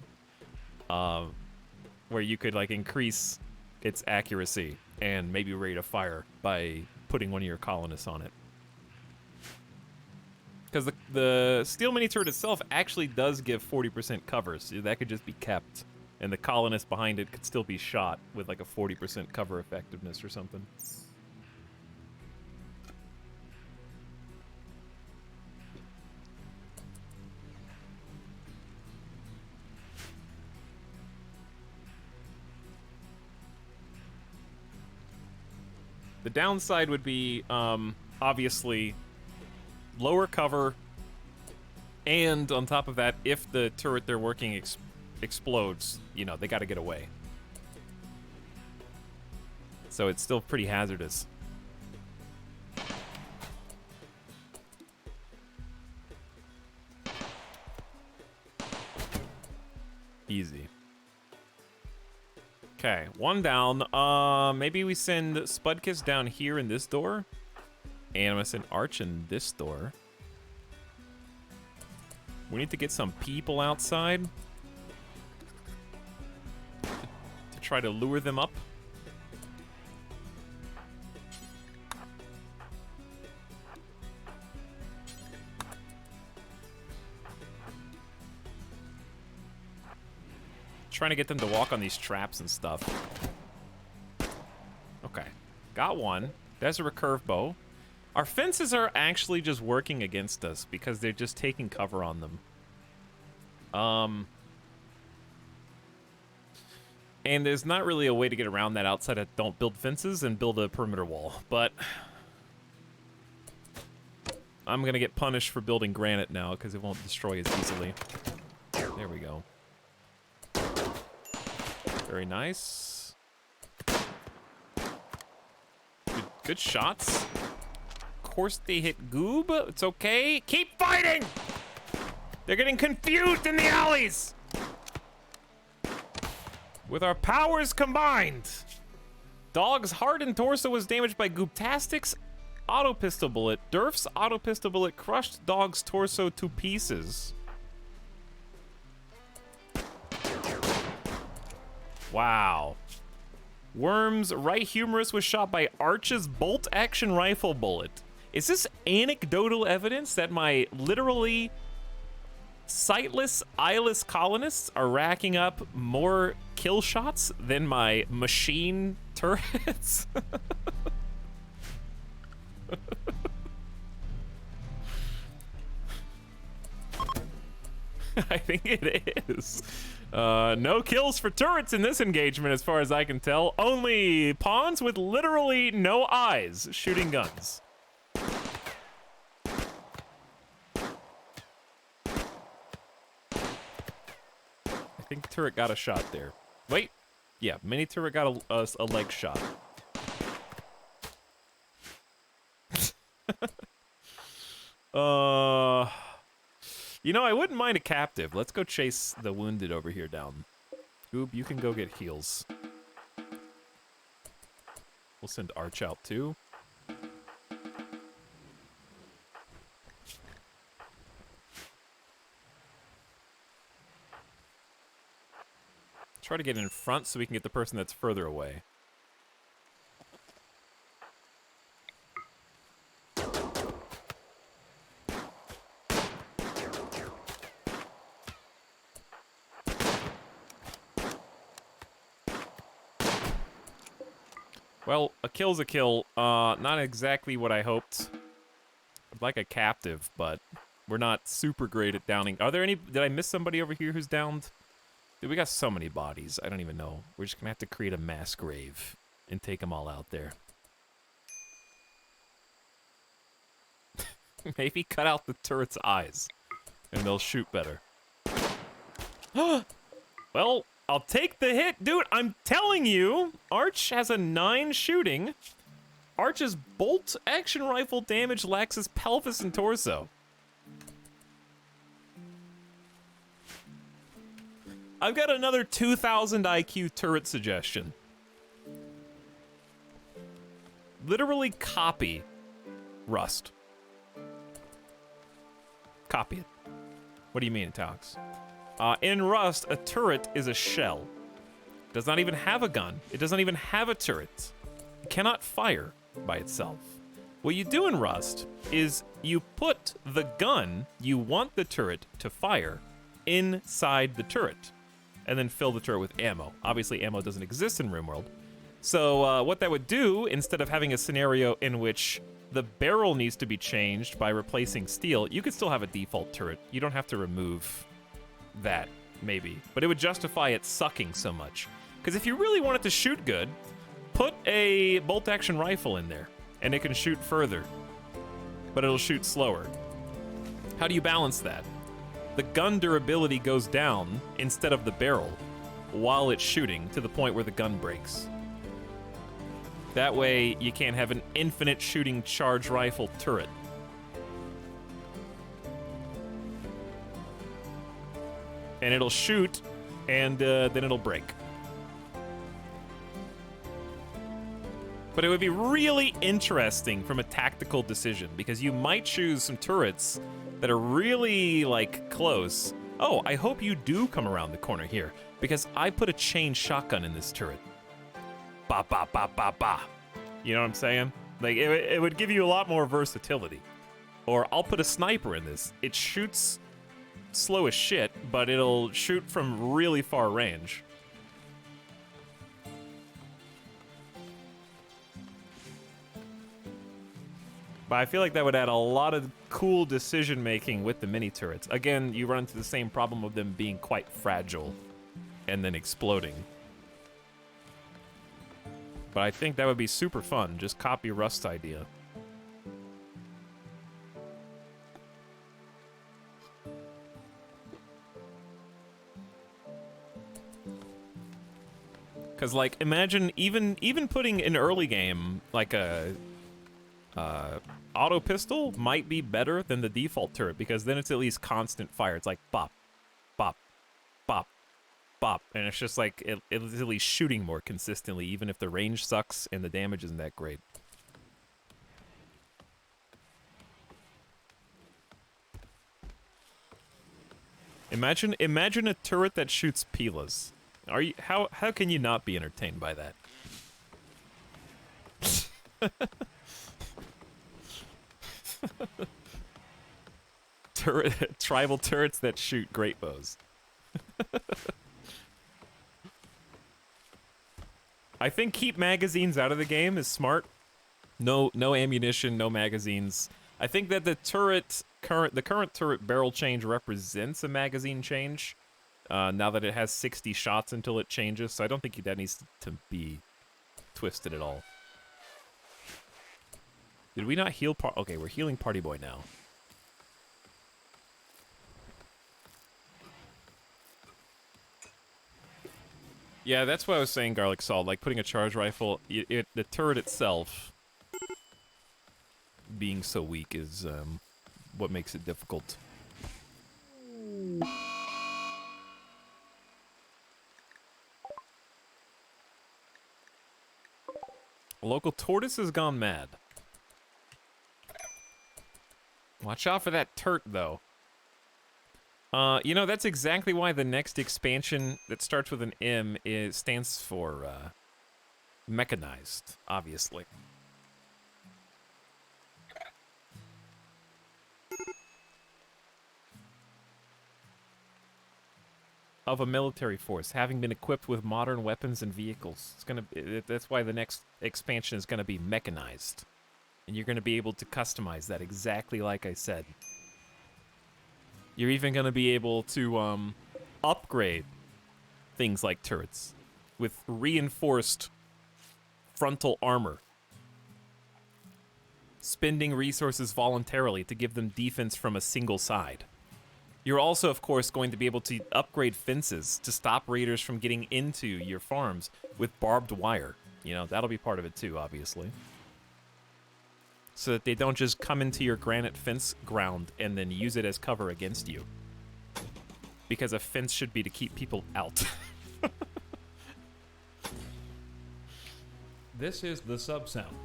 Where you could, like, increase its accuracy and maybe rate a fire by putting one of your colonists on it. Because the steel mini turret itself actually does give 40% cover, so that could just be kept. And the colonist behind it could still be shot with like a 40% cover effectiveness or something. The downside would be, obviously, lower cover, and on top of that, if the turret they're working explodes, you know, they gotta get away. So it's still pretty hazardous. Easy. Okay, one down. Maybe we send Spudkiss down here in this door. And I'm gonna send Arch in this door. We need to get some people outside to try to lure them up. Trying to get them to walk on these traps and stuff. Okay, got one. There's a recurve bow. Our fences are actually just working against us because they're just taking cover on them. And there's not really a way to get around that outside of don't build fences and build a perimeter wall. But I'm going to get punished for building granite now because it won't destroy as easily. There we go. Very nice. Good shots. Of course they hit Goob. It's okay. Keep fighting! They're getting confused in the alleys! With our powers combined. Dog's heart and torso was damaged by Goobtastic's auto pistol bullet. Durf's auto pistol bullet crushed Dog's torso to pieces. Wow. Worm's right humerus was shot by Arch's bolt-action rifle bullet. Is this anecdotal evidence that my literally sightless, eyeless colonists are racking up more kill shots than my machine turrets? I think it is. No kills for turrets in this engagement as far as I can tell. Only pawns with literally no eyes shooting guns. I think turret got a shot there. Wait. Yeah, mini turret got a leg shot. You know, I wouldn't mind a captive. Let's go chase the wounded over here down. Goob, you can go get heals. We'll send Arch out too. Try to get in front so we can get the person that's further away. Well, a kill's a kill. Not exactly what I hoped. I'd like a captive, but we're not super great at downing. Are there any... Did I miss somebody over here who's downed? Dude, we got so many bodies. I don't even know. We're just gonna have to create a mass grave and take them all out there. Maybe cut out the turret's eyes, and they'll shoot better. Well, I'll take the hit. Dude, I'm telling you, Arch has a 9 shooting. Arch's bolt action rifle damage lacks his pelvis and torso. I've got another 2,000 IQ turret suggestion. Literally copy Rust. Copy it. What do you mean, Etalyx? In Rust, a turret is a shell. It does not even have a gun. It does not even have a turret. It cannot fire by itself. What you do in Rust is you put the gun you want the turret to fire inside the turret, and then fill the turret with ammo. Obviously, ammo doesn't exist in RimWorld. So what that would do, instead of having a scenario in which the barrel needs to be changed by replacing steel, you could still have a default turret. You don't have to remove that, maybe. But it would justify it sucking so much. Because if you really want it to shoot good, put a bolt-action rifle in there, and it can shoot further. But it'll shoot slower. How do you balance that? The gun durability goes down instead of the barrel while it's shooting to the point where the gun breaks. That way, you can't have an infinite shooting charge rifle turret. And it'll shoot, and then it'll break. But it would be really interesting from a tactical decision, because you might choose some turrets that are really, like, close. Oh, I hope you do come around the corner here, because I put a chain shotgun in this turret. Ba ba ba ba ba. You know what I'm saying? Like, it would give you a lot more versatility. Or I'll put a sniper in this. It shoots slow as shit, but it'll shoot from really far range. But I feel like that would add a lot of cool decision making with the mini turrets. Again, you run into the same problem of them being quite fragile and then exploding. But I think that would be super fun. Just copy Rust's idea. Cause like imagine even putting in early game like a auto pistol might be better than the default turret, because then it's at least constant fire. It's like bop, bop, bop, bop, and it's just like it's at least shooting more consistently, even if the range sucks and the damage isn't that great. Imagine a turret that shoots Pilas. How can you not be entertained by that? Tribal turrets that shoot great bows. I think keep magazines out of the game is smart. No ammunition, no magazines. I think that the current turret barrel change represents a magazine change. Now that it has 60 shots until it changes, so I don't think that needs to be twisted at all. Did we not heal okay, we're healing Party Boy now. Yeah, that's what I was saying, Garlic Salt. Like, putting a charge rifle, the turret itself being so weak is what makes it difficult. A local tortoise has gone mad. Watch out for that turt, though. You know, that's exactly why the next expansion that starts with an M stands for mechanized, obviously. Of a military force, having been equipped with modern weapons and vehicles. That's why the next expansion is gonna be mechanized. And you're gonna be able to customize that exactly like I said. You're even gonna be able to upgrade things like turrets with reinforced frontal armor. Spending resources voluntarily to give them defense from a single side. You're also, of course, going to be able to upgrade fences to stop raiders from getting into your farms with barbed wire. You know, that'll be part of it too, obviously. So that they don't just come into your granite fence ground and then use it as cover against you. Because a fence should be to keep people out. This is the sub-sound.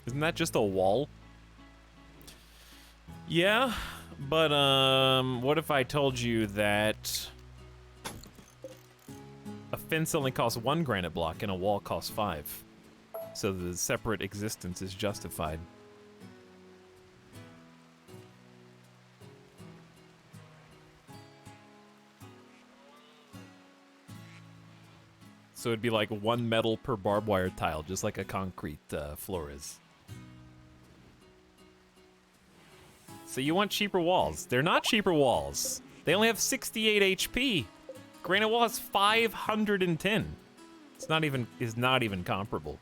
Isn't that just a wall? Yeah, but what if I told you that a fence only costs 1 granite block and a wall costs 5? So the separate existence is justified. So it'd be like 1 metal per barbed wire tile, just like a concrete floor is. So you want cheaper walls. They're not cheaper walls. They only have 68 HP. Granite wall has 510. It's not even comparable.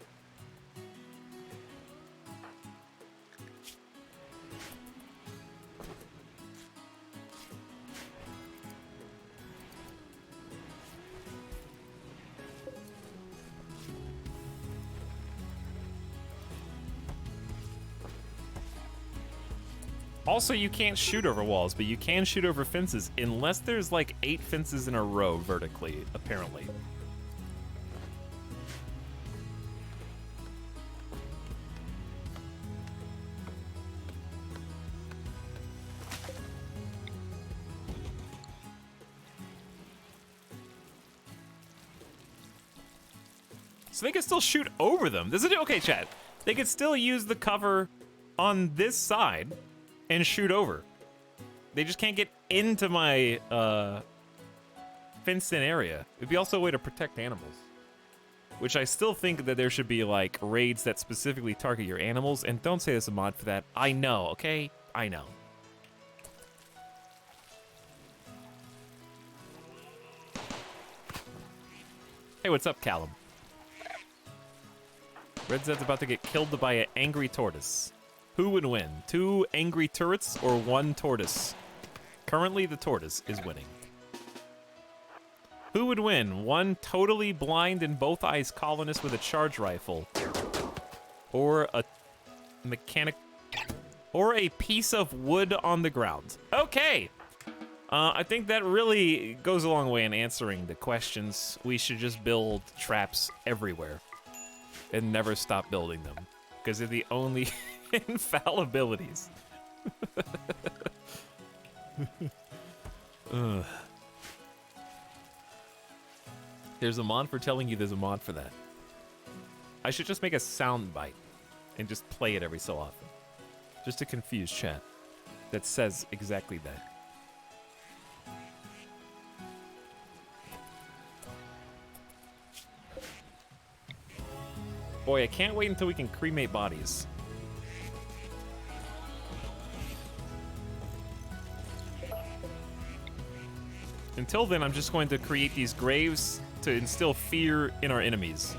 Also, you can't shoot over walls, but you can shoot over fences, unless there's like 8 fences in a row vertically, apparently. So they can still shoot over them. This is okay, chat. They could still use the cover on this side and shoot over. They just can't get into my fenced-in area. It'd be also a way to protect animals. Which I still think that there should be like raids that specifically target your animals, and don't say there's a mod for that. I know, okay? I know. Hey, what's up, Callum? Red Zed's about to get killed by an angry tortoise. Who would win? 2 angry turrets or 1 tortoise? Currently, the tortoise is winning. Who would win? 1 totally blind in both eyes colonist with a charge rifle, or a mechanic, or a piece of wood on the ground? Okay. I think that really goes a long way in answering the questions. We should just build traps everywhere and never stop building them, because they're the only infallibilities. There's a mod for telling you there's a mod for that. I should just make a sound bite and just play it every so often, just to confuse chat, that says exactly that. Boy, I can't wait until we can cremate bodies. Until then, I'm just going to create these graves to instill fear in our enemies.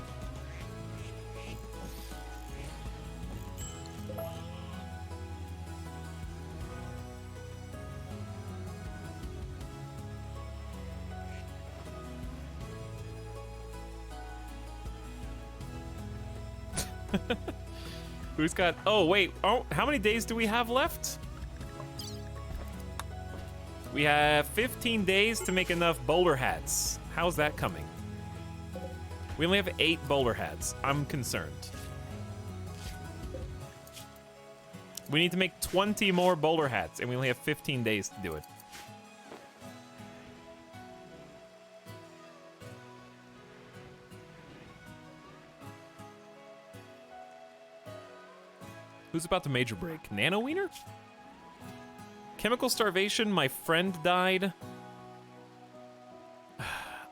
Who's got... Oh, wait. Oh, how many days do we have left? We have 15 days to make enough bowler hats. How's that coming? We only have 8 bowler hats. I'm concerned. We need to make 20 more bowler hats, and we only have 15 days to do it. Who's about to major break? Nano Wiener? Chemical starvation, my friend died.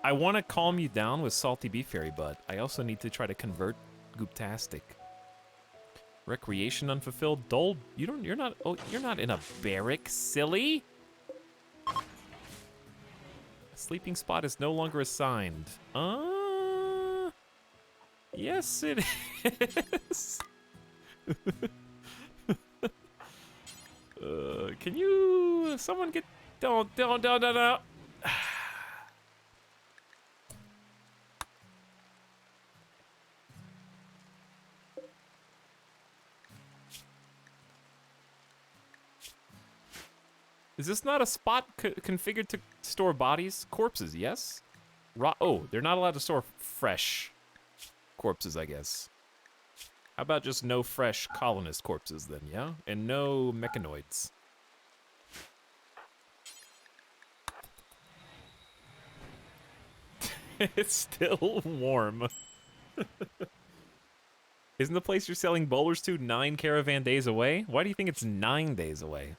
I want to calm you down with salty beef fairy, but I also need to try to convert Gooptastic. Recreation unfulfilled. Dole, you're not in a barrack, silly. Sleeping spot is no longer assigned. Yes it is. Can you, someone get, don't. Is this not a spot configured to store bodies? Corpses, yes? Oh, they're not allowed to store fresh corpses, I guess. How about just no fresh colonist corpses then, yeah? And no mechanoids. It's still warm. Isn't the place you're selling bowlers to 9 caravan days away? Why do you think it's 9 days away?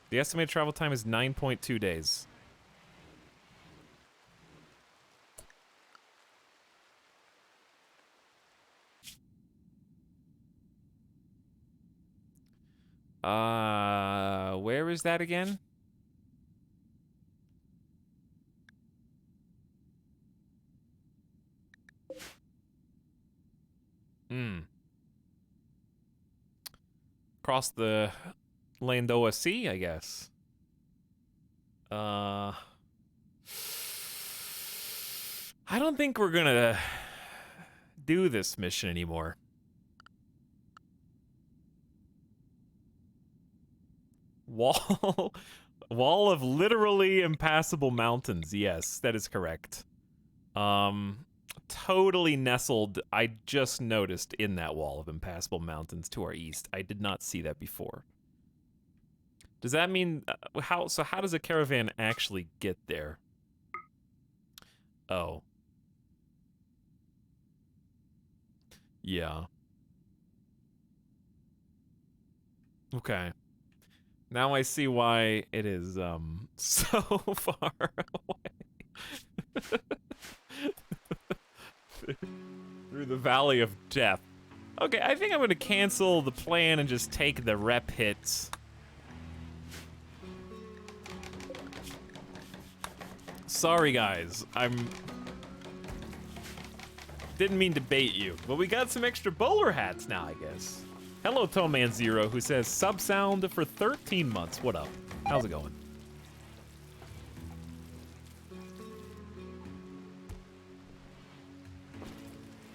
The estimated travel time is 9.2 days. Where is that again? Across the Landoa Sea, I guess. I don't think we're gonna do this mission anymore. Wall of literally impassable mountains. Yes, that is correct. Totally nestled, I just noticed, in that wall of impassable mountains to our east. I did not see that before. Does that mean how does a caravan actually get there? Oh. Yeah. Okay. Now I see why it is so far away. Through the valley of death. Okay, I think I'm gonna cancel the plan and just take the rep hits. Sorry guys, didn't mean to bait you, but we got some extra bowler hats now, I guess. Hello, Toeman Zero, who says sub sound for 13 months. What up? How's it going?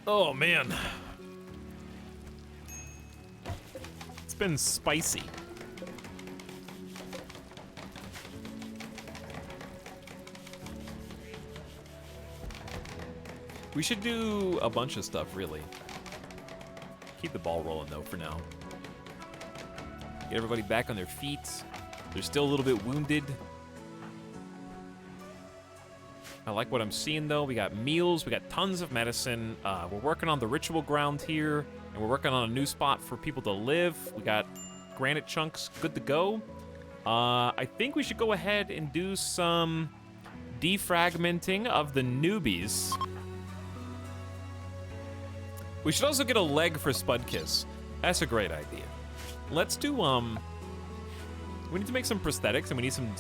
Oh man, it's been spicy. We should do a bunch of stuff, really. Keep the ball rolling, though, for now. Get everybody back on their feet. They're still a little bit wounded. I like what I'm seeing, though. We got meals. We got tons of medicine. We're working on the ritual ground here, and we're working on a new spot for people to live. We got granite chunks good to go. I think we should go ahead and do some defragmenting of the newbies. We should also get a leg for Spudkiss. That's a great idea. Let's do, we need to make some prosthetics, and we need some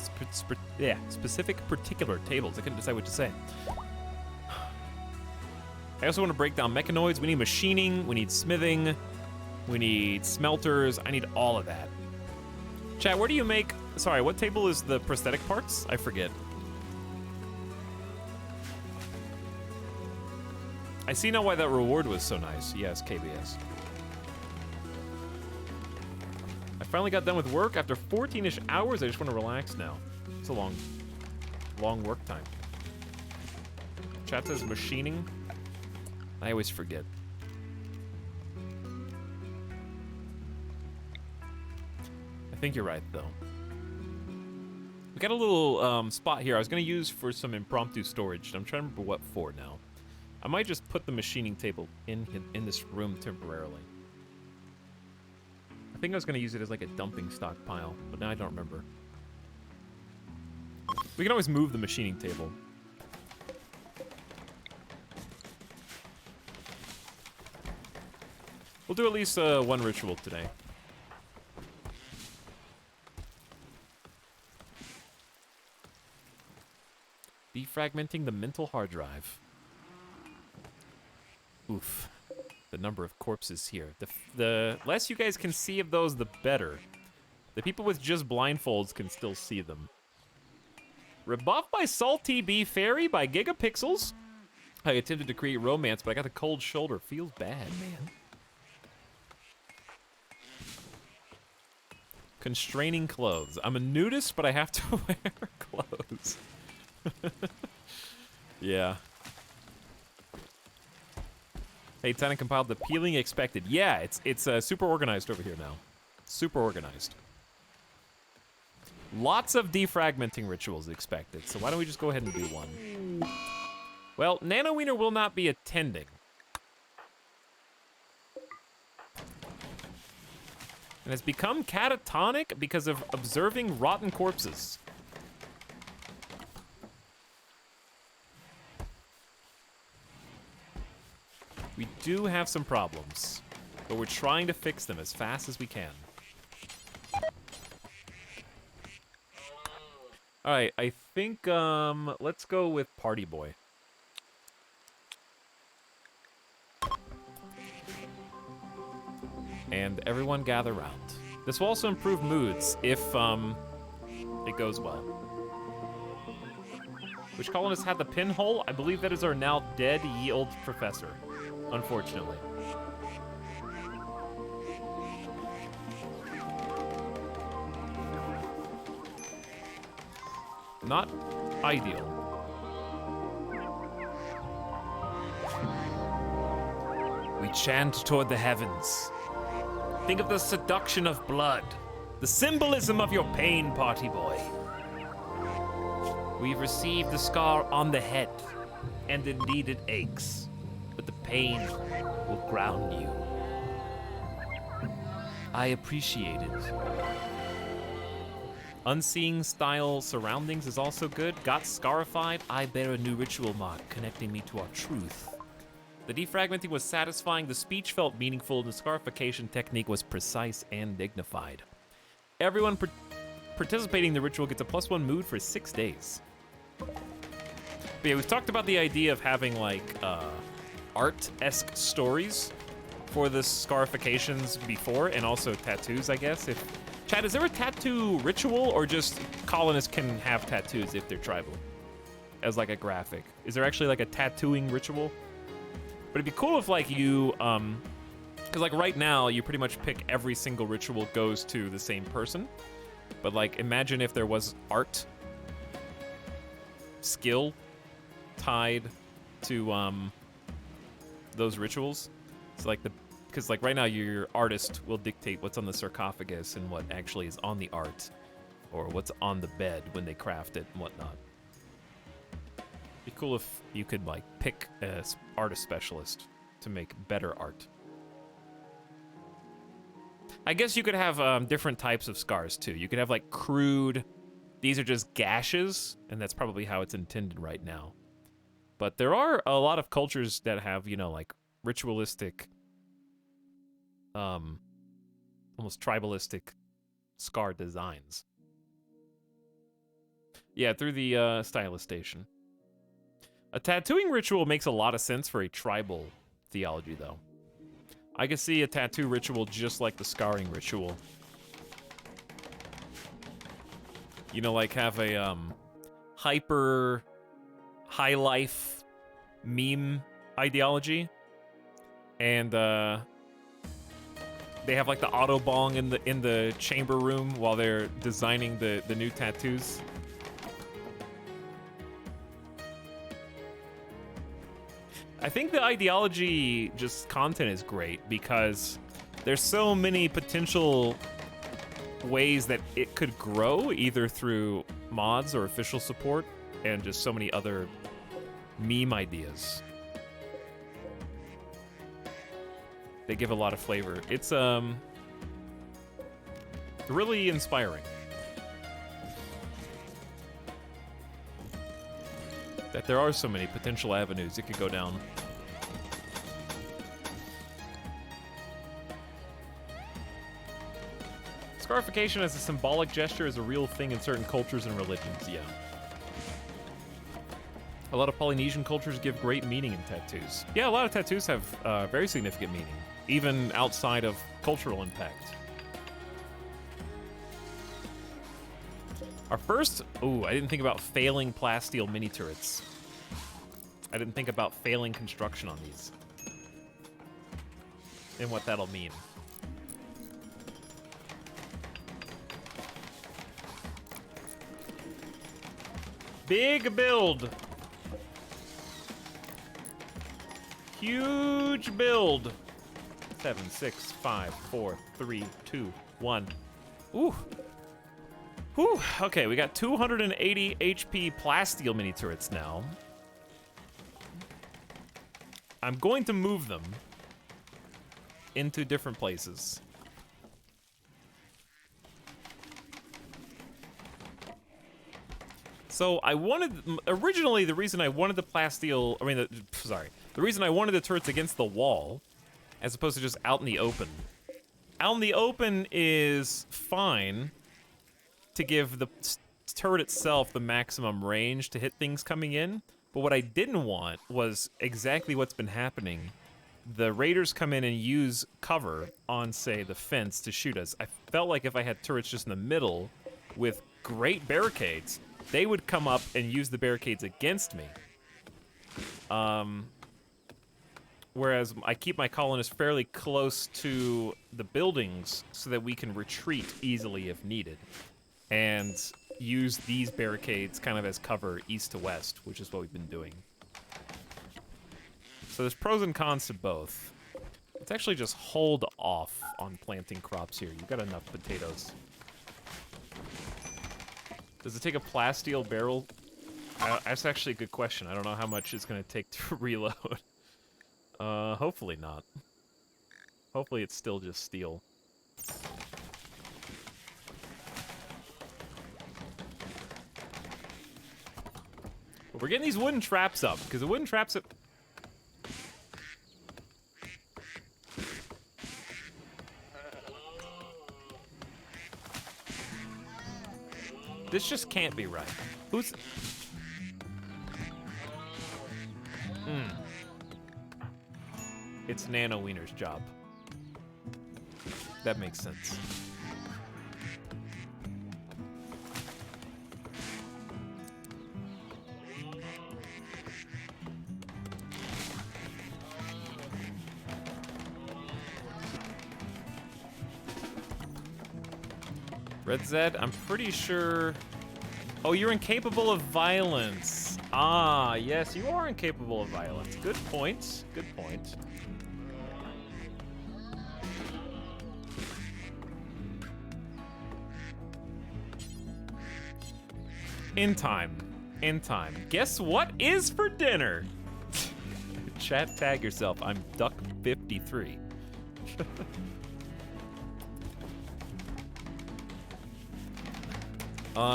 specific particular tables. I couldn't decide what to say. I also want to break down mechanoids. We need machining, we need smithing, we need smelters. I need all of that. Chat, where do you make... Sorry, what table is the prosthetic parts? I forget. I see now why that reward was so nice. Yes, KBS. finally got done with work after 14-ish hours. I just want to relax now. It's a long work time. Chat says machining. I always forget. I think you're right, though. We got a little spot here I was going to use for some impromptu storage. I'm trying to remember what for now. I might just put the machining table in this room temporarily. I think I was going to use it as like a dumping stockpile, but now I don't remember. We can always move the machining table. We'll do at least one ritual today. Defragmenting the mental hard drive. Oof. The number of corpses here. The less you guys can see of those, the better. The people with just blindfolds can still see them. Rebuffed by Salty Bee Fairy by Gigapixels. I attempted to create romance, but I got the cold shoulder. Feels bad, man. Constraining clothes. I'm a nudist, but I have to wear clothes. Yeah. Hey, Tana compiled the peeling expected. Yeah, it's super organized over here now. Super organized. Lots of defragmenting rituals expected, so why don't we just go ahead and do one? Well, Nano Wiener will not be attending. And has become catatonic because of observing rotten corpses. We do have some problems, but we're trying to fix them as fast as we can. All right, I think let's go with Party Boy. And everyone gather round. This will also improve moods if it goes well. Which colonist had the pinhole? I believe that is our now dead ye old professor, unfortunately. Not ideal. We chant toward the heavens. Think of the seduction of blood, the symbolism of your pain, Party Boy. We've received the scar on the head, and indeed it aches, but the pain will ground you. I appreciate it. Unseeing style surroundings is also good. Got scarified. I bear a new ritual mark connecting me to our truth. The defragmenting was satisfying, the speech felt meaningful, the scarification technique was precise and dignified. Everyone participating in the ritual gets a +1 mood for 6 days. But yeah, we've talked about the idea of having like art-esque stories for the scarifications before, and also tattoos, I guess. Chad, is there a tattoo ritual, or just colonists can have tattoos if they're tribal? As like a graphic. Is there actually like a tattooing ritual? But it'd be cool if like you, because like right now you pretty much pick every single ritual goes to the same person. But like imagine if there was art, skill tied to those rituals. So like because like right now your artist will dictate what's on the sarcophagus and what actually is on the art, or what's on the bed when they craft it and whatnot. Be cool if you could like pick an artist specialist to make better art. I guess you could have different types of scars too. You could have like crude, these are just gashes, and that's probably how it's intended right now. But there are a lot of cultures that have, you know, like ritualistic, almost tribalistic scar designs. Yeah, through the stylist station. A tattooing ritual makes a lot of sense for a tribal theology, though. I can see a tattoo ritual just like the scarring ritual. You know, like have a hyper high life meme ideology, and they have like the auto bong in the chamber room while they're designing the new tattoos. I think the ideology just content is great because there's so many potential ways that it could grow, either through mods or official support, and just so many other meme ideas. They give a lot of flavor. It's really inspiring. That there are so many potential avenues it could go down. Scarification as a symbolic gesture is a real thing in certain cultures and religions, yeah. A lot of Polynesian cultures give great meaning in tattoos. Yeah, a lot of tattoos have very significant meaning, even outside of cultural impact. Our first, ooh, I didn't think about failing plasteel mini turrets. I didn't think about failing construction on these. And what that'll mean. Big build. Huge build. 7, 6, 5, 4, 3, 2, 1. Ooh. Whew. Okay, we got 280 HP plasteel mini turrets now. I'm going to move them into different places. So I wanted, originally the reason I wanted the plasteel, the reason I wanted the turrets against the wall, as opposed to just out in the open. Out in the open is fine to give the turret itself the maximum range to hit things coming in, but what I didn't want was exactly what's been happening. The raiders come in and use cover on, say, the fence to shoot us. I felt like if I had turrets just in the middle with great barricades, they would come up and use the barricades against me. Whereas I keep my colonists fairly close to the buildings so that we can retreat easily if needed. And use these barricades kind of as cover east to west, which is what we've been doing. So there's pros and cons to both. Let's actually just hold off on planting crops here. You've got enough potatoes. Does it take a plasteel barrel? That's actually a good question. I don't know how much it's going to take to reload. Hopefully not. Hopefully it's still just steel. But we're getting these wooden traps up, because the wooden traps up... This just can't be right. Who's... It's Nano Wiener's job. That makes sense. Red Zed, I'm pretty sure... Oh, you're incapable of violence. Ah, yes, you are incapable of violence. Good point. Good point. In time. In time. Guess what is for dinner? Chat, tag yourself. I'm Duck53.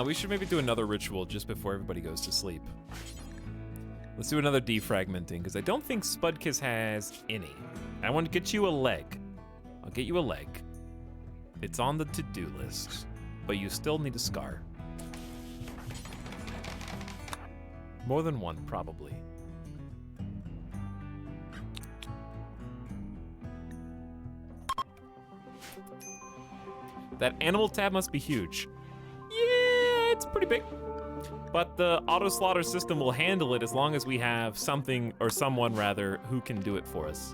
We should maybe do another ritual just before everybody goes to sleep. Let's do another defragmenting, because I don't think Spudkiss has any. I want to get you a leg. I'll get you a leg. It's on the to-do list, but you still need a scar. More than one, probably. That animal tab must be huge. Yeah, it's pretty big. But the auto slaughter system will handle it as long as we have something, or someone rather, who can do it for us.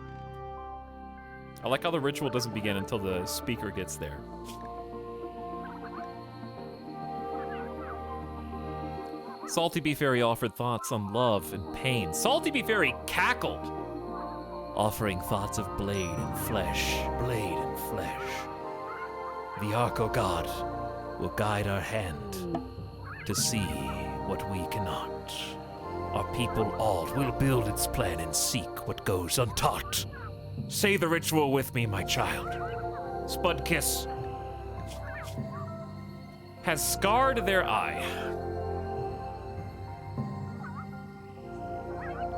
I like how the ritual doesn't begin until the speaker gets there. Salty Bee Fairy offered thoughts on love and pain. Salty Bee Fairy cackled, offering thoughts of blade and flesh, blade and flesh. The archogod will guide our hand to see what we cannot. Our people all will build its plan and seek what goes untaught. Say the ritual with me, my child. Spud Kiss has scarred their eye.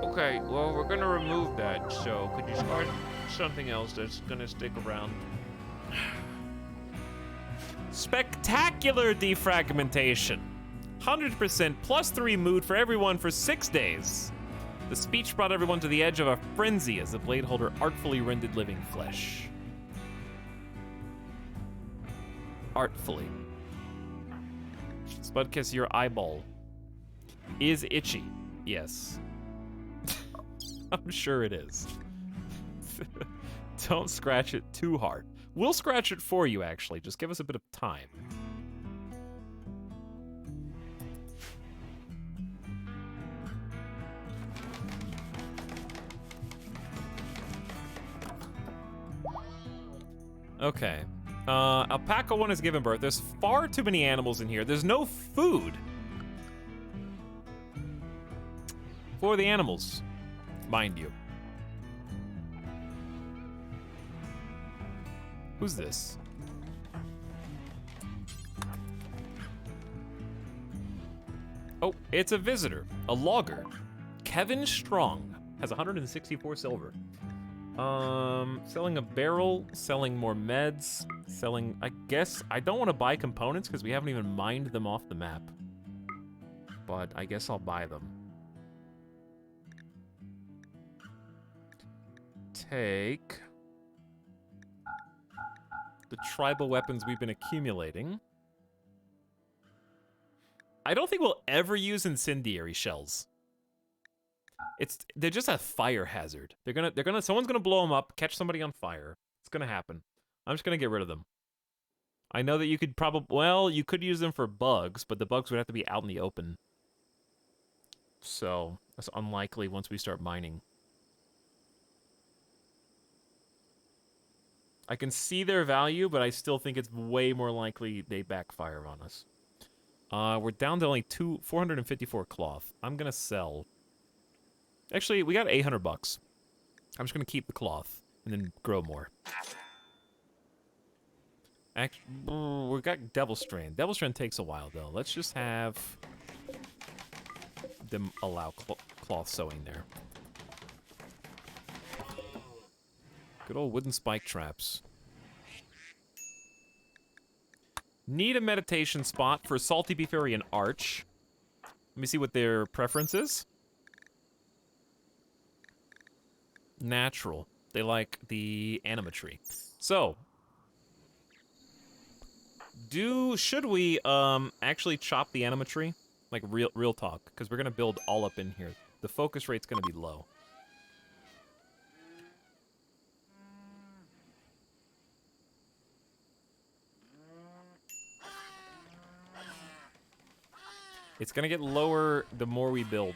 Okay, well, we're gonna remove that, so could you start something else that's gonna stick around? Spectacular defragmentation. 100% +3 mood for everyone for 6 days. The speech brought everyone to the edge of a frenzy as the blade holder artfully rended living flesh. Artfully. Spudkiss, your eyeball is itchy. Yes. I'm sure it is. Don't scratch it too hard. We'll scratch it for you, actually. Just give us a bit of time. Okay. Alpaca 1 has given birth. There's far too many animals in here. There's no food for the animals, mind you. Who's this? Oh, it's a visitor, a logger. Kevin Strong has 164 silver. Selling a barrel, selling more meds, selling, I guess, I don't want to buy components because we haven't even mined them off the map. But I guess I'll buy them. Take the tribal weapons we've been accumulating. I don't think we'll ever use incendiary shells. They're just a fire hazard. Someone's gonna blow them up, catch somebody on fire. It's gonna happen. I'm just gonna get rid of them. I know that you could you could use them for bugs, but the bugs would have to be out in the open. So that's unlikely once we start mining. I can see their value, but I still think it's way more likely they backfire on us. We're down to only 454 cloth. I'm gonna sell. Actually, we got 800 bucks. I'm just gonna keep the cloth and then grow more. We got Devil Strand. Devil Strand takes a while though. Let's just have them allow cloth sewing there. Good old wooden spike traps. Need a meditation spot for Salty Bee Fairy and Arch. Let me see what their preference is. Natural. They like the animatry. So, should we actually chop the animatry? Like real talk, because we're gonna build all up in here. The focus rate's gonna be low. It's gonna get lower the more we build.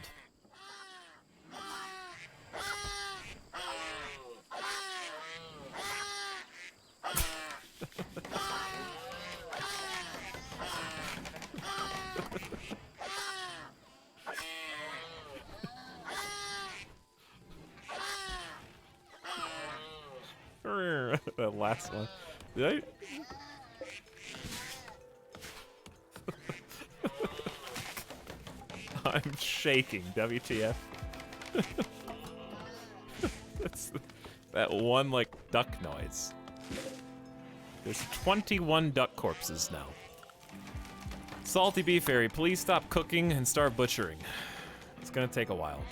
That last one. Did I? I'm shaking, WTF. That's that one, like, duck noise. There's 21 duck corpses now. Salty Bee Fairy, please stop cooking and start butchering. It's gonna take a while.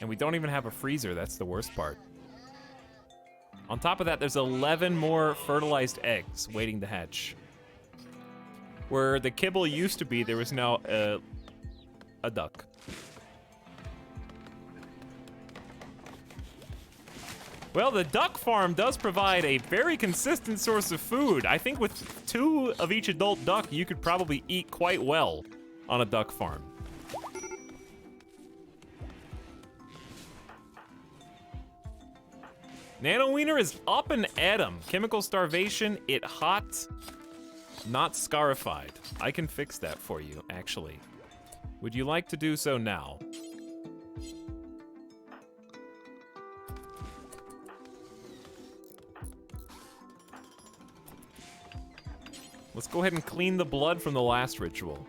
And we don't even have a freezer, that's the worst part. On top of that, there's 11 more fertilized eggs waiting to hatch. Where the kibble used to be, there was now a duck. Well, the duck farm does provide a very consistent source of food. I think with 2 of each adult duck, you could probably eat quite well on a duck farm. Nano Wiener is up and at 'em. Chemical starvation, it hot, not scarified. I can fix that for you, actually. Would you like to do so now? Let's go ahead and clean the blood from the last ritual.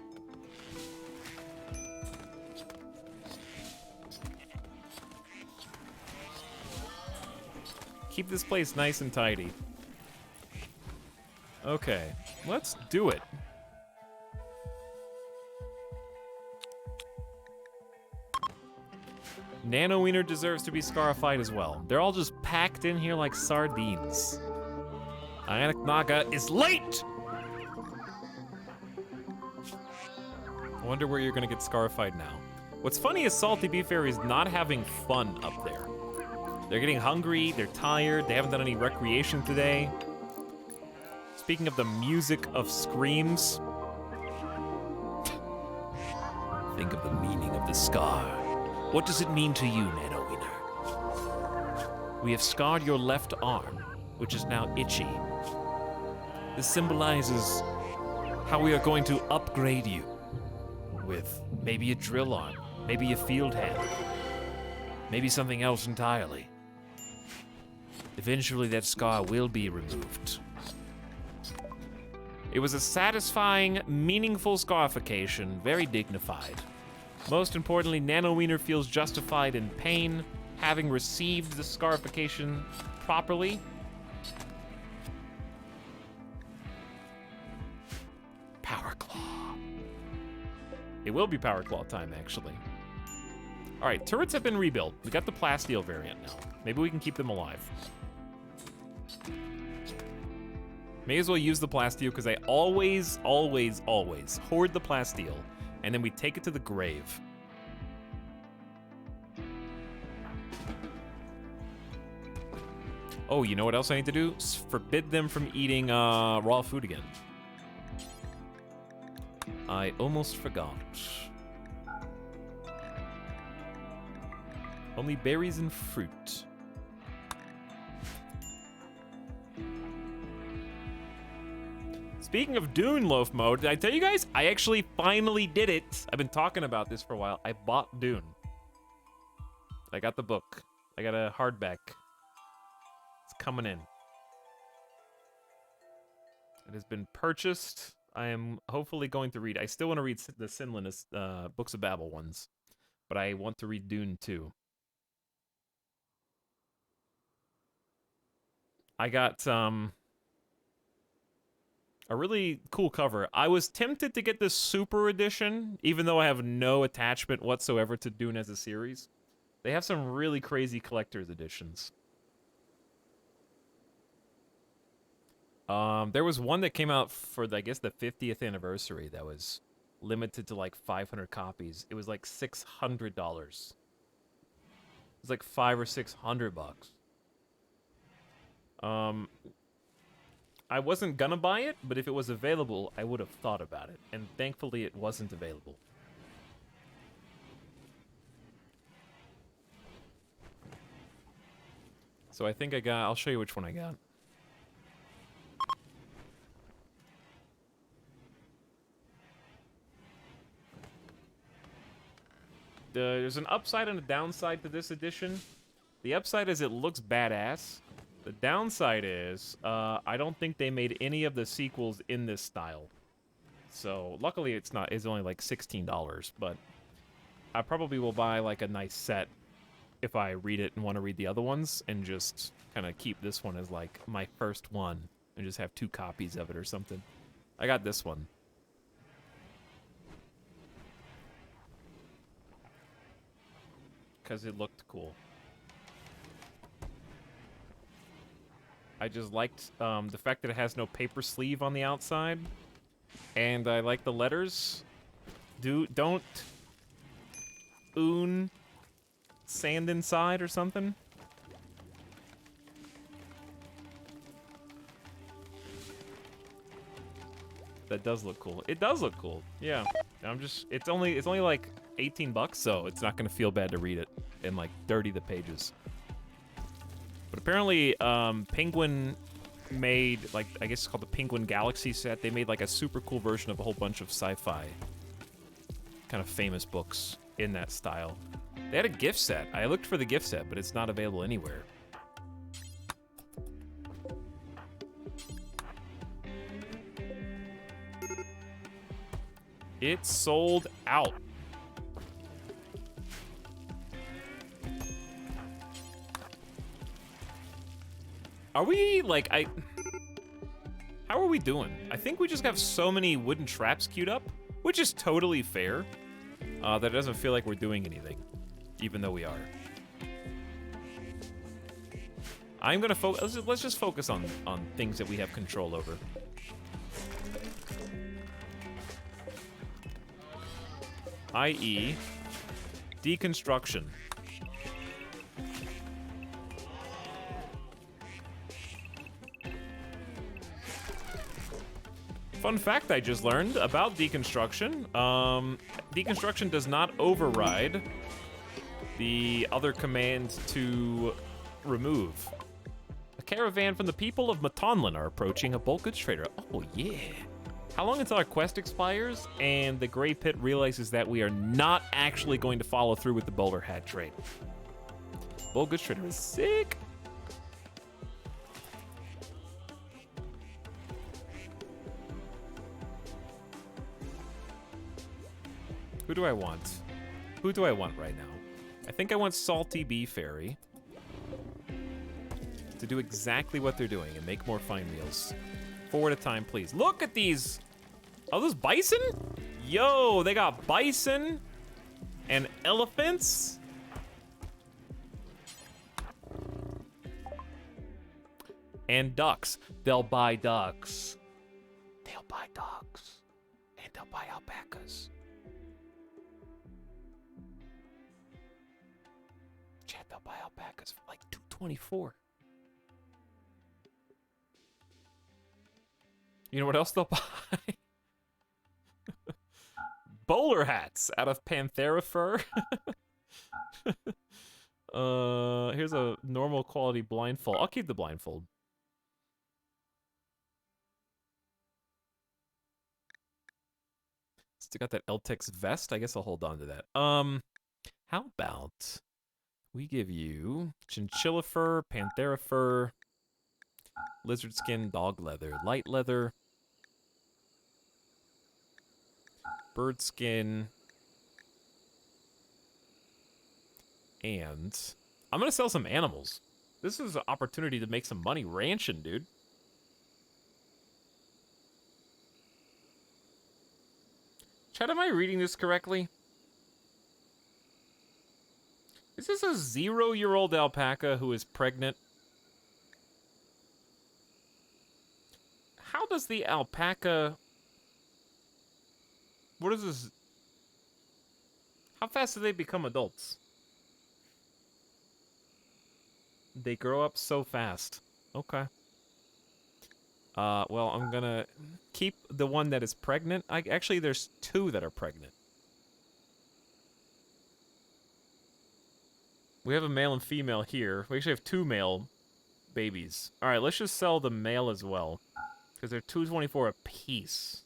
Keep this place nice and tidy. Okay, let's do it. Nano Wiener deserves to be scarified as well. They're all just packed in here like sardines. Ionic Naga is late! I wonder where you're gonna get scarified now. What's funny is Salty Beef Fairy's not having fun up there. They're getting hungry, they're tired, they haven't done any recreation today. Speaking of the music of screams. Think of the meaning of the scar. What does it mean to you, Nano Wiener? We have scarred your left arm, which is now itchy. This symbolizes how we are going to upgrade you with maybe a drill arm, maybe a field hand, maybe something else entirely. Eventually that scar will be removed. It was a satisfying, meaningful scarification, very dignified. Most importantly, Nano Wiener feels justified in pain, having received the scarification properly. Power Claw. It will be Power Claw time, actually. All right, turrets have been rebuilt. We got the plasteel variant now. Maybe we can keep them alive. May as well use the plasteel because I always hoard the plasteel, and then we take it to the grave. Oh, you know what else I need to do? Forbid them from eating raw food again. I almost forgot. Only berries and fruit. Speaking of Dune Loaf mode, did I tell you guys? I actually finally did it. I've been talking about this for a while. I bought Dune. I got the book. I got a hardback. It's coming in. It has been purchased. I am hopefully going to read. I still want to read the Sinless Books of Babel ones, but I want to read Dune too. I got a really cool cover. I was tempted to get this Super Edition, even though I have no attachment whatsoever to Dune as a series. They have some really crazy collector's editions. There was one that came out for, I guess, the 50th anniversary that was limited to like 500 copies. It was like $600. It was like $500 or $600. I wasn't gonna buy it, but if it was available, I would have thought about it. And thankfully, it wasn't available. So I think I'll show you which one I got. There's an upside and a downside to this edition. The upside is it looks badass. The downside is, I don't think they made any of the sequels in this style. So, luckily it's only like $16, but I probably will buy like a nice set if I read it and want to read the other ones, and just kind of keep this one as like my first one, and just have 2 copies of it or something. I got this one. Because it looked cool. I just liked the fact that it has no paper sleeve on the outside. And I like the letters. Don't oon sand inside or something. That does look cool. It does look cool. Yeah. I'm just. It's only like $18, so it's not gonna feel bad to read it and like dirty the pages. But apparently, Penguin made like I guess it's called the Penguin Galaxy set. They made like a super cool version of a whole bunch of sci-fi kind of famous books in that style. They had a gift set. I looked for the gift set, but it's not available anywhere. It's sold out. Are we, like, how are we doing? I think we just have so many wooden traps queued up, which is totally fair, that it doesn't feel like we're doing anything, even though we are. I'm gonna focus, let's just focus on things that we have control over. I.e., deconstruction. Fun fact I just learned about deconstruction. Deconstruction does not override the other commands to remove. A caravan from the people of Matonlin are approaching a bulk goods trader. Oh, yeah. How long until our quest expires and the Gray Pit realizes that we are not actually going to follow through with the bowler hat trade? Bulk goods trader is sick. Who do I want? Who do I want right now? I think I want Salty Bee Fairy to do exactly what they're doing and make more fine meals. 4 at a time, please. Look at these. Oh, those bison? Yo, they got bison and elephants. And ducks. They'll buy ducks. They'll buy ducks. And they'll buy alpacas. Chat, they'll buy alpacas for like $224. You know what else they'll buy? Bowler hats out of Panthera fur. Here's a normal quality blindfold. I'll keep the blindfold. Still got that Etalyx vest. I guess I'll hold on to that. How about we give you chinchilla fur, Panthera fur, lizard skin, dog leather, light leather, bird skin, and I'm gonna sell some animals. This is an opportunity to make some money ranching, dude. Chat, am I reading this correctly? Is this a 0-year-old alpaca who is pregnant? How does the alpaca... What is this? How fast do they become adults? They grow up so fast. Okay. Well, I'm gonna keep the one that is pregnant. Actually, there's 2 that are pregnant. We have a male and female here. We actually have 2 male babies. All right, let's just sell the male as well, because they're $224 a piece.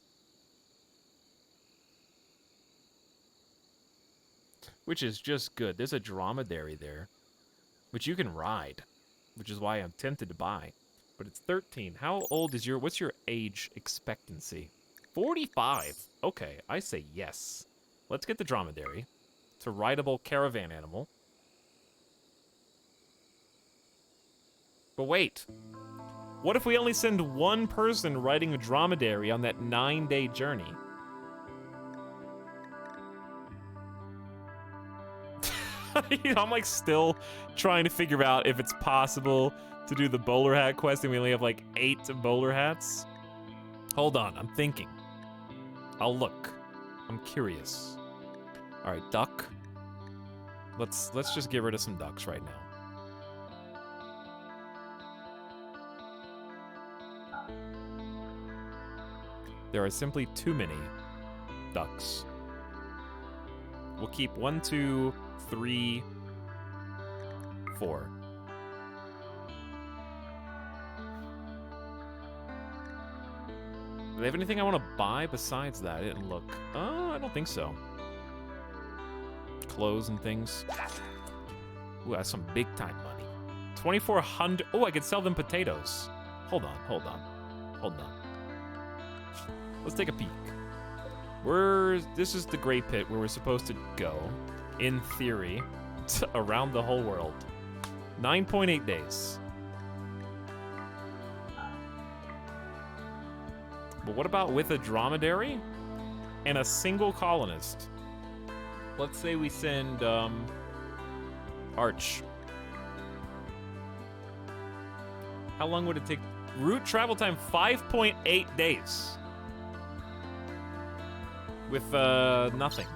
Which is just good. There's a dromedary there, which you can ride, which is why I'm tempted to buy. But it's 13. How old is what's your age expectancy? 45. Okay, I say yes. Let's get the dromedary. It's a rideable caravan animal. But wait. What if we only send 1 person riding a dromedary on that 9-day journey? You know, I'm like still trying to figure out if it's possible to do the bowler hat quest and we only have like 8 bowler hats. Hold on, I'm thinking. I'll look. I'm curious. All right, duck. Let's just get rid of some ducks right now. There are simply too many ducks. We'll keep 1, 2, 3, 4. Do they have anything I want to buy besides that? I didn't look. I don't think so. Clothes and things. Ooh, that's some big time money. 2,400. Oh, I could sell them potatoes. Hold on, hold on, hold on. Let's take a peek. This is the Great Pit where we're supposed to go, in theory, around the whole world. 9.8 days. But what about with a dromedary and a single colonist? Let's say we send Arch. How long would it take? Route travel time 5.8 days. With nothing.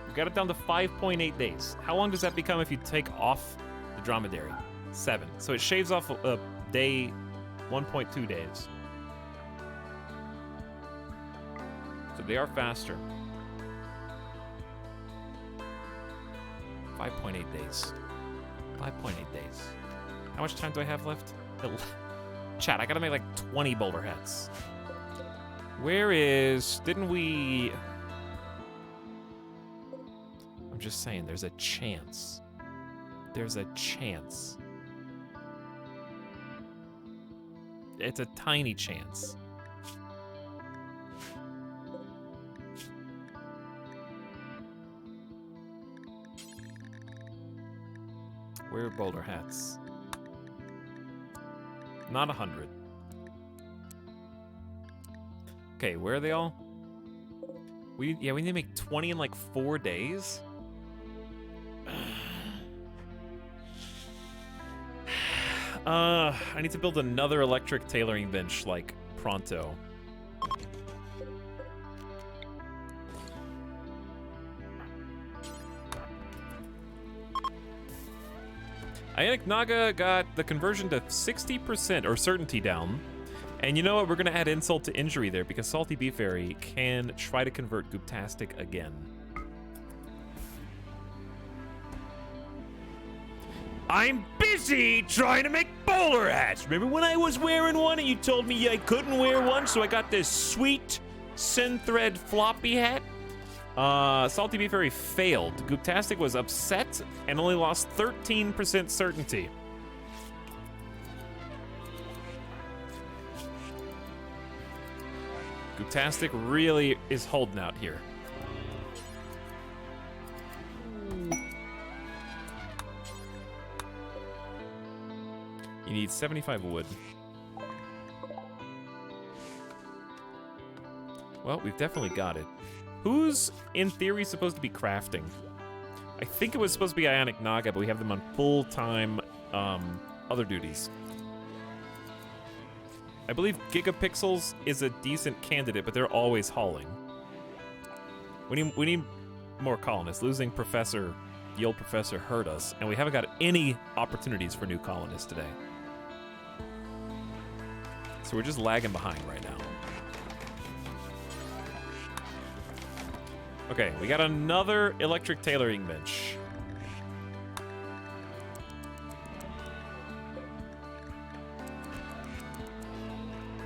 We got it down to 5.8 days. How long does that become if you take off the dromedary? 7. So it shaves off a day, 1.2 days. So they are faster. 5.8 days. 5.8 days. How much time do I have left? Chat, I gotta make like 20 bowler hats. Where is... Didn't we... I'm just saying, there's a chance. There's a chance. It's a tiny chance. Where are bowler hats? Not 100. Okay, where are they all? We need to make 20 in like 4 days. I need to build another electric tailoring bench like pronto. Ionic Naga got the conversion to 60% or certainty down. And you know what? We're going to add insult to injury there because Salty Beef Fairy can try to convert Gooptastic again. I'm busy trying to make bowler hats. Remember when I was wearing one and you told me I couldn't wear one, so I got this sweet synthread floppy hat? Salty Beef Fairy failed. Gooptastic was upset and only lost 13% certainty. Gooptastic really is holding out here. You need 75 wood. Well, we've definitely got it. Who's, in theory, supposed to be crafting? I think it was supposed to be Ionic Naga, but we have them on full-time other duties. I believe Gigapixels is a decent candidate, but they're always hauling. We need more colonists. Losing Professor, the old professor, hurt us, and we haven't got any opportunities for new colonists today. So we're just lagging behind right now. Okay, we got another electric tailoring bench.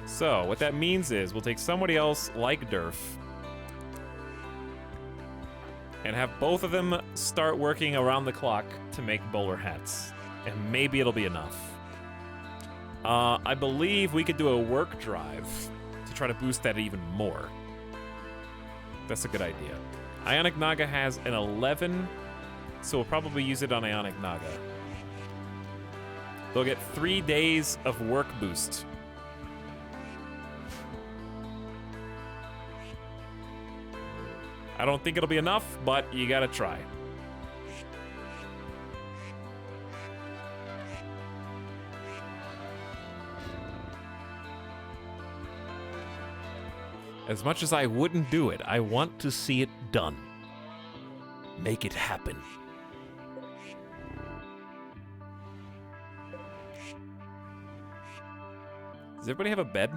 So, what that means is we'll take somebody else like Durf and have both of them start working around the clock to make bowler hats. And maybe it'll be enough. I believe we could do a work drive to try to boost that even more. That's a good idea. Ionic Naga has an 11, so we'll probably use it on Ionic Naga. They'll get 3 days of work boost. I don't think it'll be enough, but you gotta try. As much as I wouldn't do it, I want to see it done. Make it happen. Does everybody have a bed?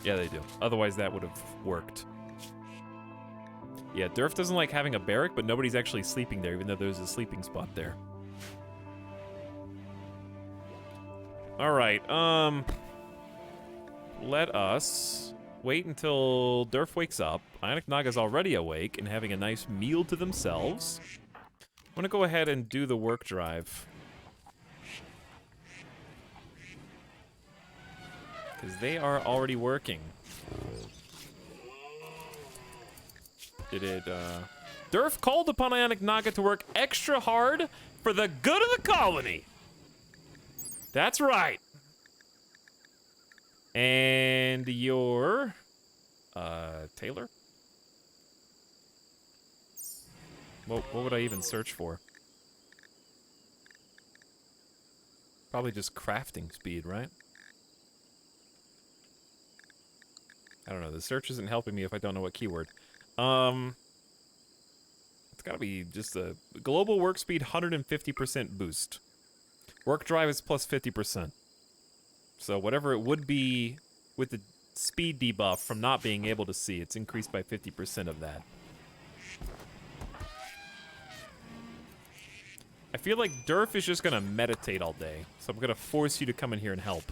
Yeah, they do. Otherwise, that would have worked. Yeah, Durf doesn't like having a barrack, but nobody's actually sleeping there, even though there's a sleeping spot there. Alright, let us wait until Durf wakes up. Ionic Naga's already awake and having a nice meal to themselves. I'm gonna go ahead and do the work drive. Because they are already working. Durf called upon Ionic Naga to work extra hard for the good of the colony. That's right. And your Taylor? What would I even search for? Probably just crafting speed, right? I don't know. The search isn't helping me if I don't know what keyword. It's gotta be just a global work speed 150% boost. Work drive is plus 50%. So whatever it would be with the speed debuff from not being able to see, it's increased by 50% of that. I feel like Durf is just gonna meditate all day, so I'm gonna force you to come in here and help.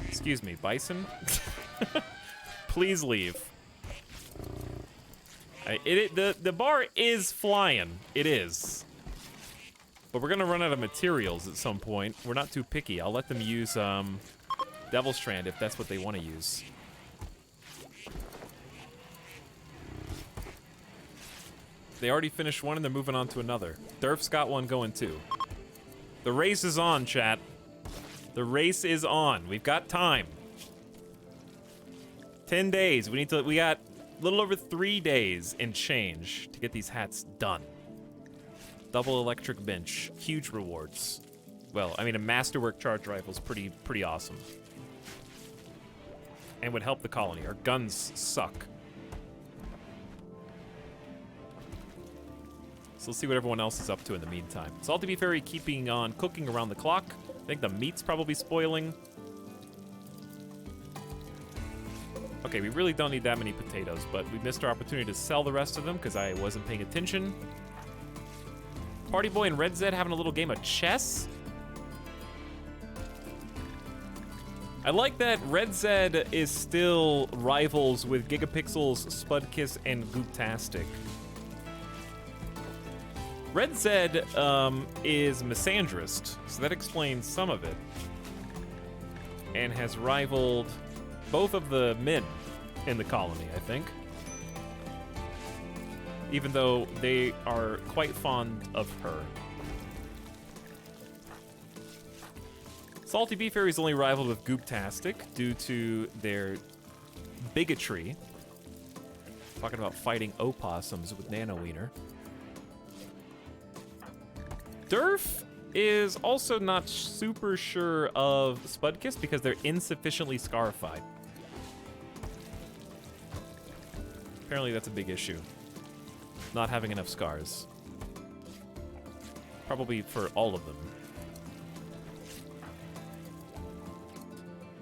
Excuse me, Bison? Please leave. The bar is flying. It is. But we're gonna run out of materials at some point. We're not too picky. I'll let them use Devil Strand if that's what they want to use. They already finished one and they're moving on to another. Durf's got one going too. The race is on, chat. The race is on. We've got time. 10 days. We got a little over 3 days and change to get these hats done. Double electric bench. Huge rewards. Well, I mean, a masterwork charge rifle is pretty awesome. And would help the colony. Our guns suck. So let's see what everyone else is up to in the meantime. Salty Fairy keeping on cooking around the clock. I think the meat's probably spoiling. Okay, we really don't need that many potatoes, but we missed our opportunity to sell the rest of them because I wasn't paying attention. Party Boy and Red Zed having a little game of chess. I like that Red Zed is still rivals with Gigapixels, Spudkiss, and Gooptastic. Red Zed is misandrist, so that explains some of it. And has rivaled both of the men in the colony, I think. Even though they are quite fond of her. Salty Bee Fairy's only rivaled with Gooptastic due to their bigotry. Talking about fighting opossums with Nano Wiener. Durf is also not super sure of Spudkiss because they're insufficiently scarified. Apparently that's a big issue. Not having enough scars. Probably for all of them.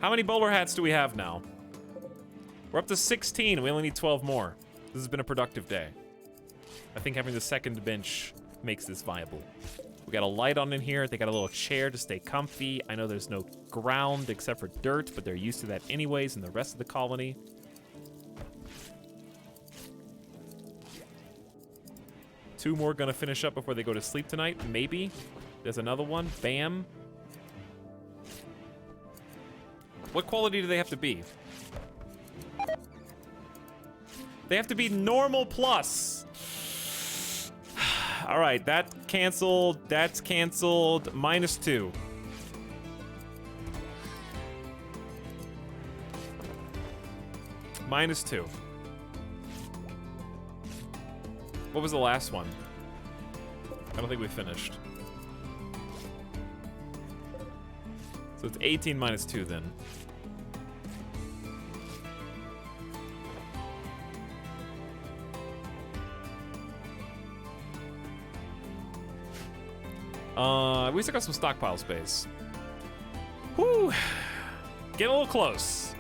How many bowler hats do we have now? We're up to 16. We only need 12 more. This has been a productive day. I think having the second bench makes this viable. We got a light on in here. They got a little chair to stay comfy. I know there's no ground except for dirt, but they're used to that anyways in the rest of the colony. Two more gonna finish up before they go to sleep tonight, maybe. There's another one. Bam. What quality do they have to be? They have to be normal plus. All right, that canceled. That's canceled. -2. -2. What was the last one? I don't think we finished. So it's 18 -2 then. We still got some stockpile space. Whew. Getting a little close.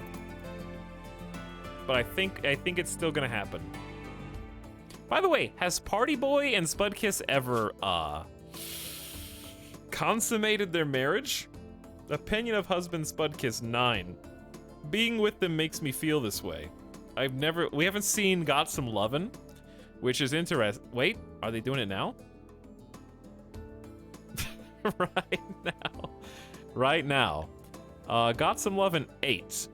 But I think it's still gonna happen. By the way, has Party Boy and Spudkiss ever consummated their marriage? Opinion of husband Spudkiss 9. Being with them makes me feel this way. We haven't seen Got Some Lovin', which is interesting. Wait, are they doing it now? Right now. Got Some Lovin' 8.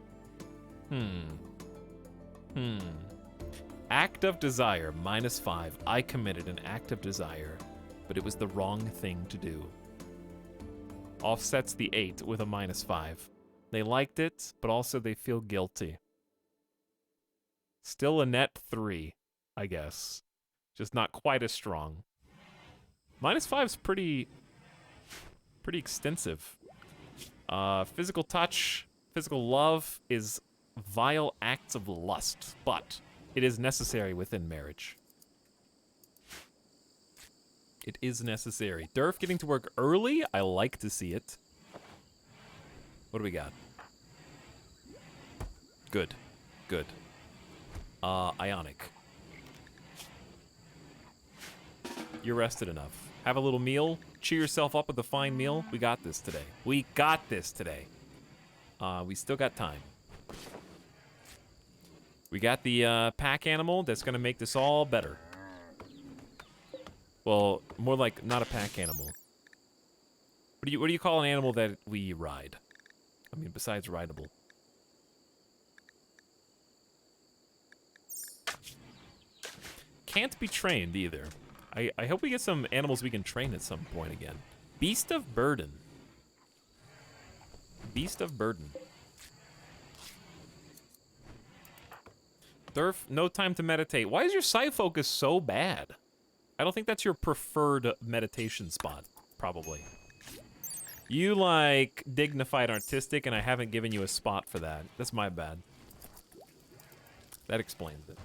Act of desire, -5. I committed an act of desire, but it was the wrong thing to do. Offsets the 8 with a -5. They liked it, but also they feel guilty. Still a net 3, I guess. Just not quite as strong. -5's pretty extensive. Physical touch, physical love is vile acts of lust, but it is necessary within marriage. It is necessary. Durf getting to work early? I like to see it. What do we got? Good. Good. Ionic. You're rested enough. Have a little meal. Cheer yourself up with a fine meal. We got this today. We got this today. We still got time. We got the pack animal that's gonna make this all better. Well, more like not a pack animal. What do you call an animal that we ride? I mean, besides rideable. Can't be trained either. I hope we get some animals we can train at some point again. Beast of Burden. Beast of Burden. Durf, no time to meditate. Why is your sight focus so bad? I don't think that's your preferred meditation spot, probably. You like dignified artistic, and I haven't given you a spot for that. That's my bad. That explains it.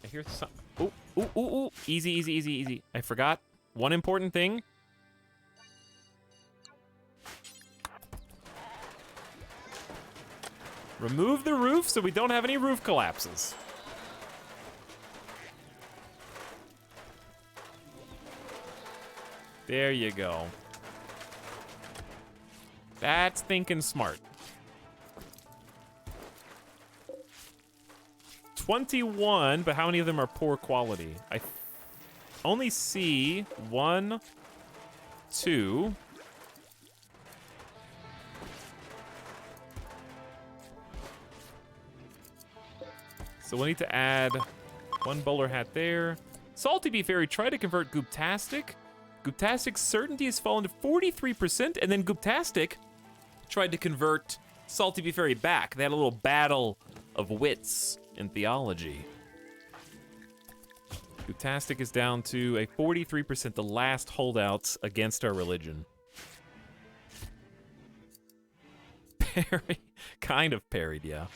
I hear some. Ooh, ooh, ooh, ooh. Easy, easy, easy, easy. I forgot one important thing. Remove the roof so we don't have any roof collapses. There you go. That's thinking smart. 21, but how many of them are poor quality? I only see 1, 2. So we'll need to add 1 bowler hat there. Salty Bee Fairy tried to convert Gooptastic. Gooptastic's certainty has fallen to 43%, and then Gooptastic tried to convert Salty Bee Fairy back. They had a little battle of wits in theology. Gooptastic is down to a 43%, the last holdouts against our religion. Parry, kind of parried, yeah.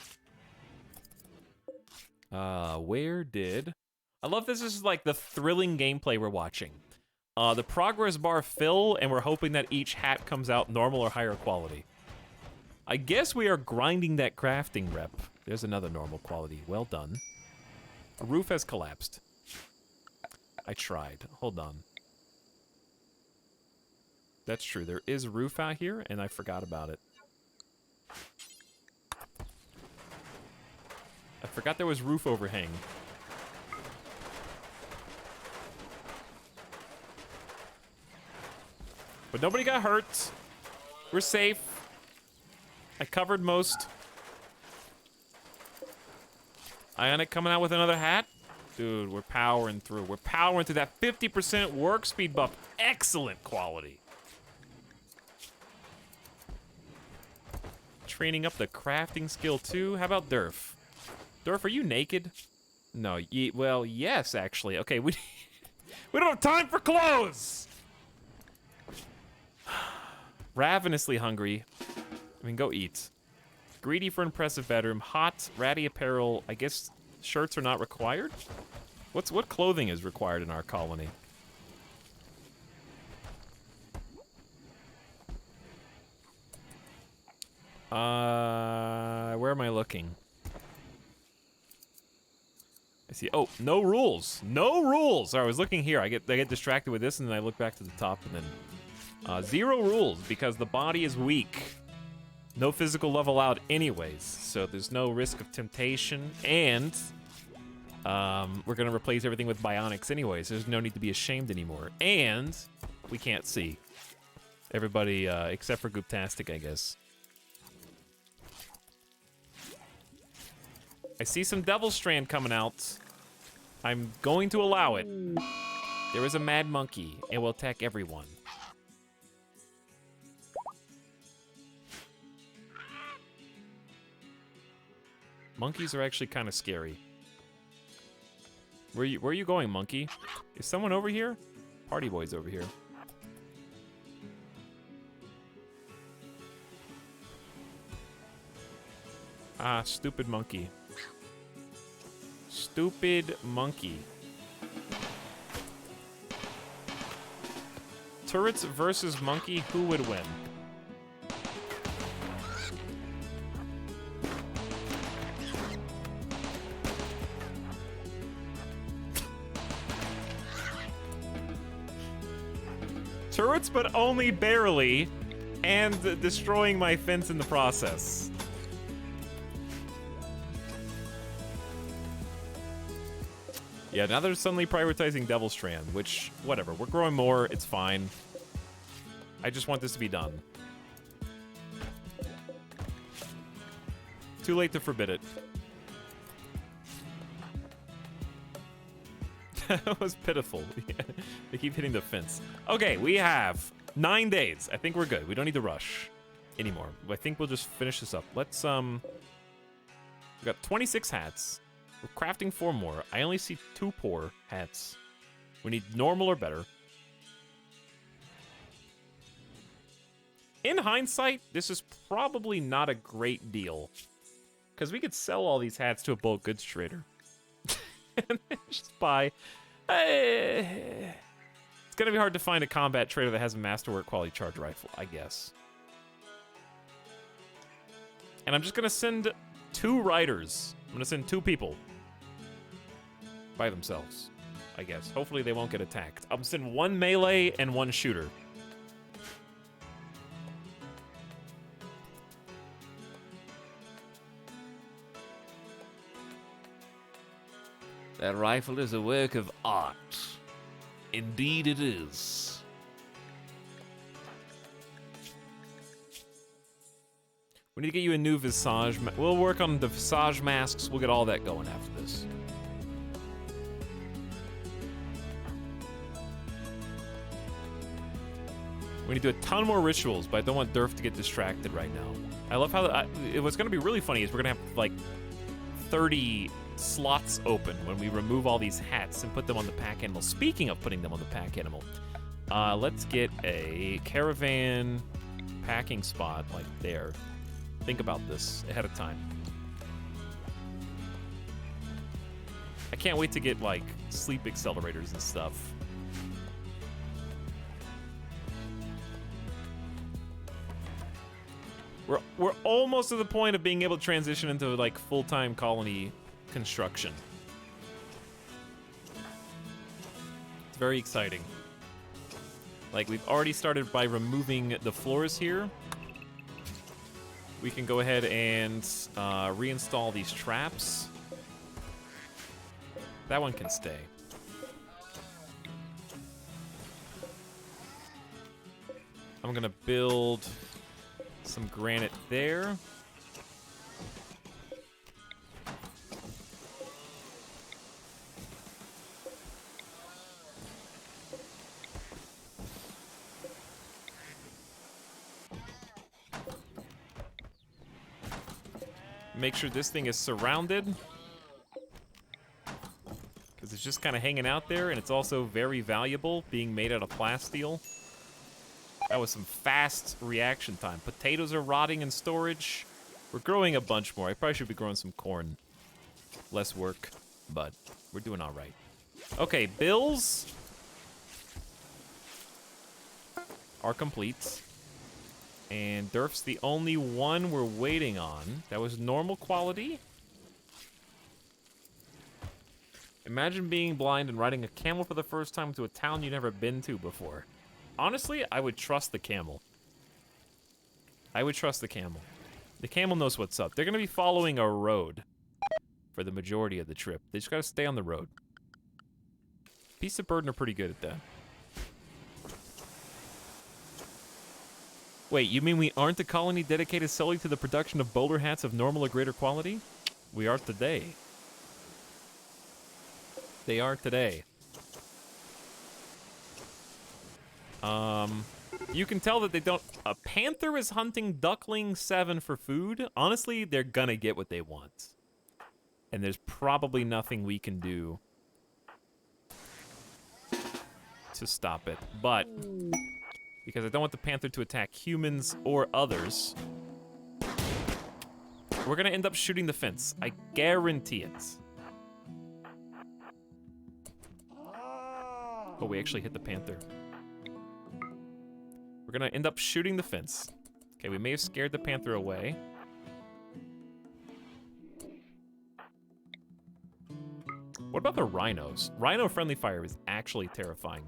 Where did... I love this is like the thrilling gameplay we're watching. The progress bar fill, and we're hoping that each hat comes out normal or higher quality. I guess we are grinding that crafting rep. There's another normal quality. Well done. The roof has collapsed. I tried. Hold on. That's true. There is a roof out here, and I forgot about it. I forgot there was roof overhang. But nobody got hurt. We're safe. I covered most. Ionic coming out with another hat. Dude, we're powering through. We're powering through that 50% work speed buff. Excellent quality. Training up the crafting skill too. How about Durf? Durf, are you naked? No, well, yes, actually. Okay, we don't have time for clothes! Ravenously hungry. I mean, go eat. Greedy for impressive bedroom. Hot, ratty apparel. I guess shirts are not required? What clothing is required in our colony? Where am I looking? I see. Oh, no rules. No rules. Sorry, I was looking here. I get distracted with this, and then I look back to the top, and then 0 rules because the body is weak. No physical level out, anyways. So there's no risk of temptation, and we're gonna replace everything with bionics, anyways. There's no need to be ashamed anymore, and we can't see everybody except for Gooptastic, I guess. I see some Devil Strand coming out. I'm going to allow it. There is a mad monkey. It will attack everyone. Monkeys are actually kind of scary. Where are you going, monkey? Is someone over here? Party boy's over here. Ah, stupid monkey. Stupid monkey. Turrets versus monkey, who would win? Turrets, but only barely, and destroying my fence in the process. Yeah, now they're suddenly prioritizing Devil Strand, which, whatever. We're growing more, it's fine. I just want this to be done. Too late to forbid it. That was pitiful. They keep hitting the fence. Okay, we have 9 days. I think we're good. We don't need to rush anymore. I think we'll just finish this up. Let's, we got 26 hats. We're crafting 4 more. I only see 2 poor hats. We need normal or better. In hindsight, this is probably not a great deal. Because we could sell all these hats to a bulk goods trader. And then just buy... it's gonna be hard to find a combat trader that has a masterwork quality charge rifle, I guess. And I'm just gonna send 2 riders. I'm gonna send 2 people. By themselves, I guess. Hopefully they won't get attacked. I'm sending 1 melee and 1 shooter. That rifle is a work of art. Indeed it is. We need to get you a new visage. We'll work on the visage masks. We'll get all that going after this. We need to do a ton more rituals, but I don't want Durf to get distracted right now. I love how what's going to be really funny is we're going to have like 30 slots open when we remove all these hats and put them on the pack animal. Speaking of putting them on the pack animal, let's get a caravan packing spot like there. Think about this ahead of time. I can't wait to get like sleep accelerators and stuff. We're almost to the point of being able to transition into like full-time colony construction. It's very exciting. Like we've already started by removing the floors here. We can go ahead and reinstall these traps. That one can stay. I'm gonna build some granite there. Make sure this thing is surrounded, because it's just kind of hanging out there, and it's also very valuable being made out of plasteel. That was some fast reaction time. Potatoes are rotting in storage. We're growing a bunch more. I probably should be growing some corn. Less work, but we're doing all right. Okay, bills are complete. And Durf's the only one we're waiting on. That was normal quality. Imagine being blind and riding a camel for the first time to a town you've never been to before. Honestly, I would trust the camel. I would trust the camel. The camel knows what's up. They're gonna be following a road for the majority of the trip. They just gotta stay on the road. Beasts of Burden are pretty good at that. Wait, you mean we aren't a colony dedicated solely to the production of bowler hats of normal or greater quality? We are today. They are today. You can tell that they don't... A panther is hunting duckling 7 for food. Honestly, they're gonna get what they want. And there's probably nothing we can do to stop it. But, because I don't want the panther to attack humans or others, we're gonna end up shooting the fence. I guarantee it. Oh, we actually hit the panther. We're gonna end up shooting the fence. Okay, we may have scared the panther away. What about the rhinos? Rhino friendly fire is actually terrifying.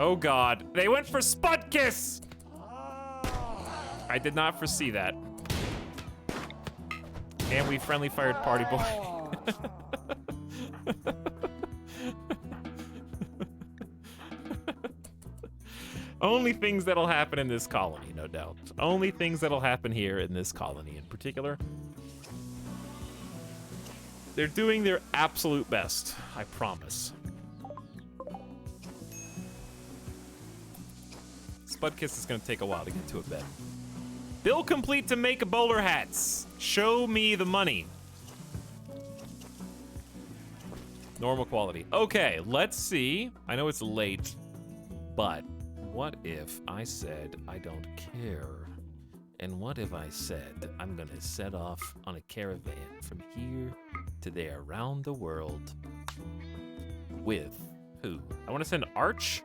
Oh god, they went for Spud Kiss! I did not foresee that. And we friendly fired Party Boy. Only things that'll happen in this colony, no doubt. Only things that'll happen here in this colony in particular. They're doing their absolute best, I promise. Spudkiss is gonna take a while to get to a bed. Bill complete to make bowler hats. Show me the money. Normal quality. Okay, let's see. I know it's late, but what if I said I don't care? And what if I said I'm gonna set off on a caravan from here to there around the world with who? I want to send Arch.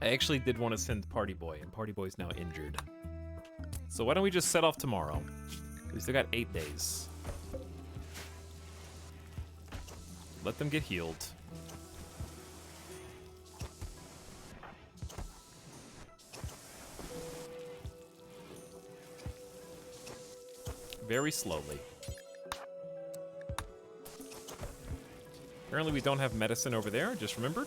I actually did want to send Party Boy, and Party Boy's now injured. So why don't we just set off tomorrow? We still got 8 days. Let them get healed. Very slowly. Apparently we don't have medicine over there, just remembered.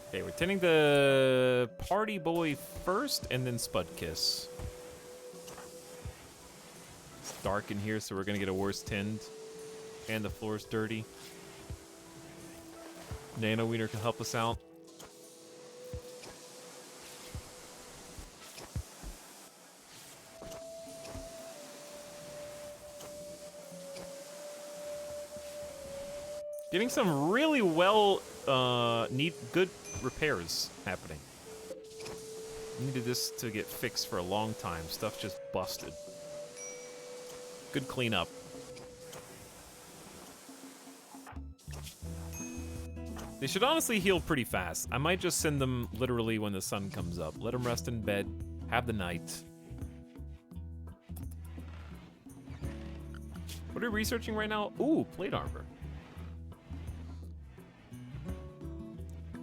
Okay, we're tending the Party Boy first, and then Spudkiss. It's dark in here, so we're gonna get a worse tend. And the floor's dirty. Nano Wiener can help us out. Getting some really good repairs happening. Needed this to get fixed for a long time. Stuff just busted. Good cleanup. They should honestly heal pretty fast. I might just send them literally when the sun comes up. Let them rest in bed, have the night. What are we researching right now? Ooh, plate armor.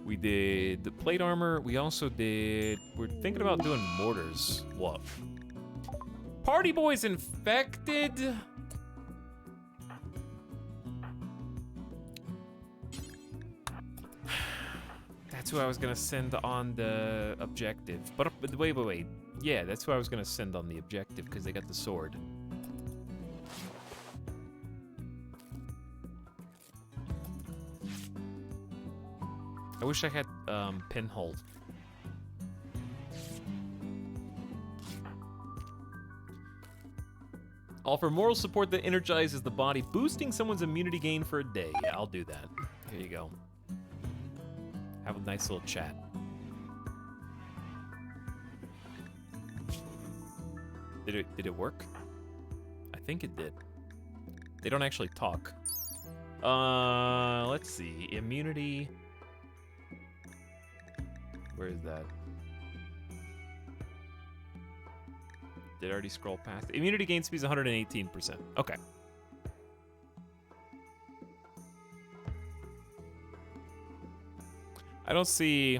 We did the plate armor. We also did... We're thinking about doing mortars. What? Party Boy's infected? That's who I was gonna send on the objective. But wait. Yeah, that's who I was gonna send on the objective because they got the sword. I wish I had pinhole. Offer moral support that energizes the body, boosting someone's immunity gain for a day. Yeah, I'll do that. Here you go. Have a nice little chat. Did it work? I think it did. They don't actually talk. Let's see. Immunity. Where is that? Did I already scroll past? Immunity gain speed is 118%. Okay. I don't see...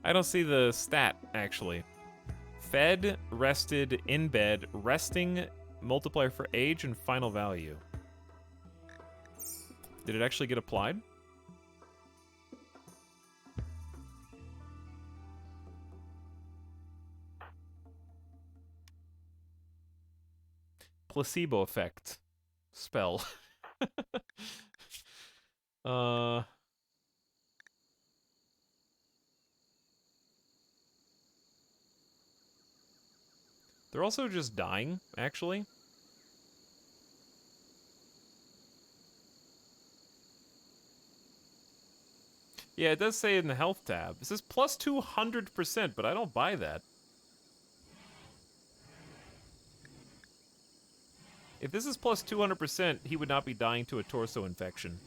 I don't see the stat, actually. Fed, rested, in bed, resting, multiplier for age, and final value. Did it actually get applied? Placebo effect. Spell. They're also just dying, actually. Yeah, it does say in the health tab. It says plus 200%, but I don't buy that. If this is plus 200%, he would not be dying to a torso infection.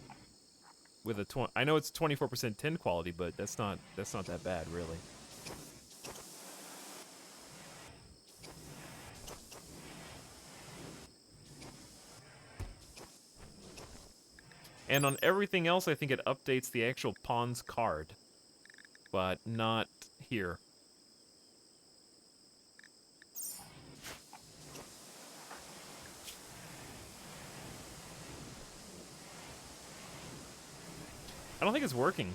With a I know it's 24% tin quality, but that's not that bad, really. And on everything else, I think it updates the actual pawn's card. But not here. I don't think it's working.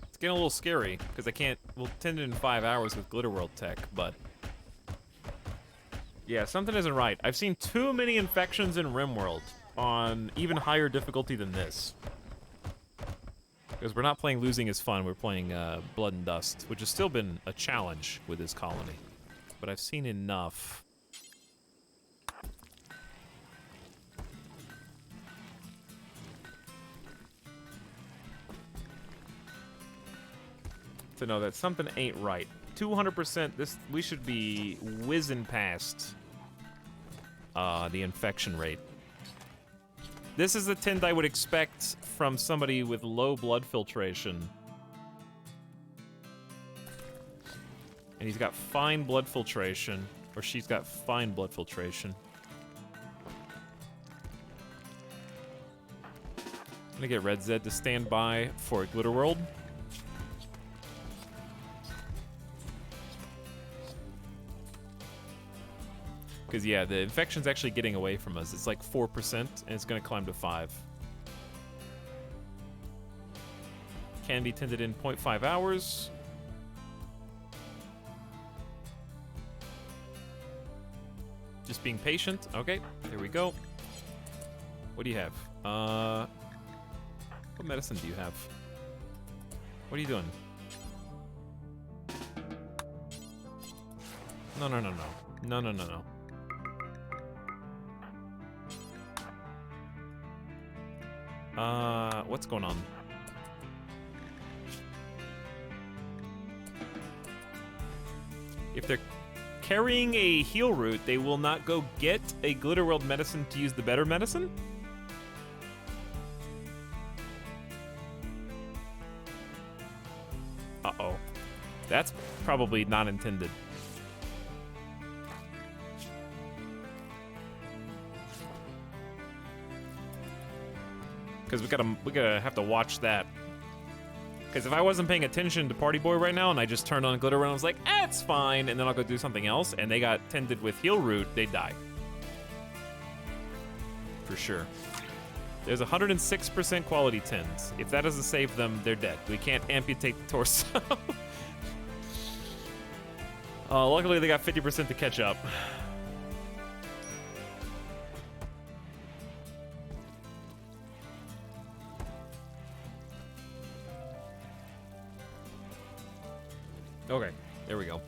It's getting a little scary, because I can't... We'll tend it in 5 hours with Glitterworld tech, but... Yeah, something isn't right. I've seen too many infections in RimWorld on even higher difficulty than this. Because we're not playing Losing is Fun, we're playing Blood and Dust, which has still been a challenge with this colony. But I've seen enough. To know that something ain't right. 200%, we should be whizzing past the infection rate. This is the tint I would expect from somebody with low blood filtration. And he's got fine blood filtration, or she's got fine blood filtration. I'm gonna get Red Zed to stand by for Glitterworld. Because, yeah, the infection's actually getting away from us. It's like 4%, and it's going to climb to 5. Can be tinted in 0.5 hours. Just being patient. Okay, there we go. What do you have? What medicine do you have? What are you doing? No, no, no, no. No, no, no, no. What's going on? If they're carrying a heal root, they will not go get a Glitterworld medicine to use the better medicine? Uh-oh. That's probably not intended. Because we gotta have to watch that. Because if I wasn't paying attention to Party Boy right now and I just turned on Glitter and I was like, it's fine, and then I'll go do something else, and they got tended with Heal Root, they'd die. For sure. There's 106% quality tins. If that doesn't save them, they're dead. We can't amputate the torso. Luckily, they got 50% to catch up. Okay, there we go.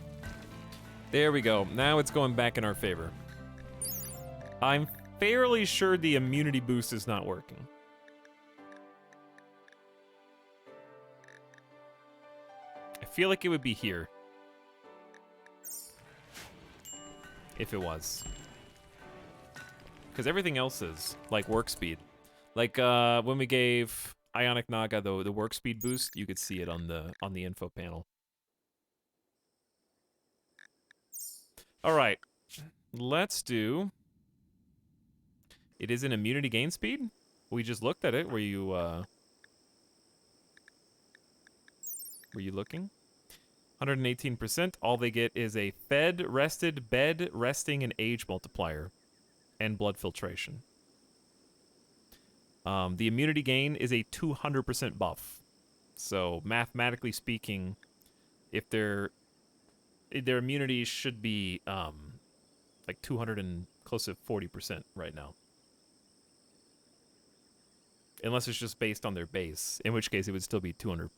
There we go. Now it's going back in our favor. I'm fairly sure the immunity boost is not working. I feel like it would be here. If it was. Because everything else is, like work speed. Like when we gave Ionic Naga the work speed boost, you could see it on the info panel. All right, let's do. It is an immunity gain speed. We just looked at it. Were you looking? 118%. All they get is a fed, rested, bed, resting, and age multiplier, and blood filtration. The immunity gain is a 200% buff. So mathematically speaking, if their immunity should be like 200 and close to 40% right now. Unless it's just based on their base, in which case it would still be 200+%.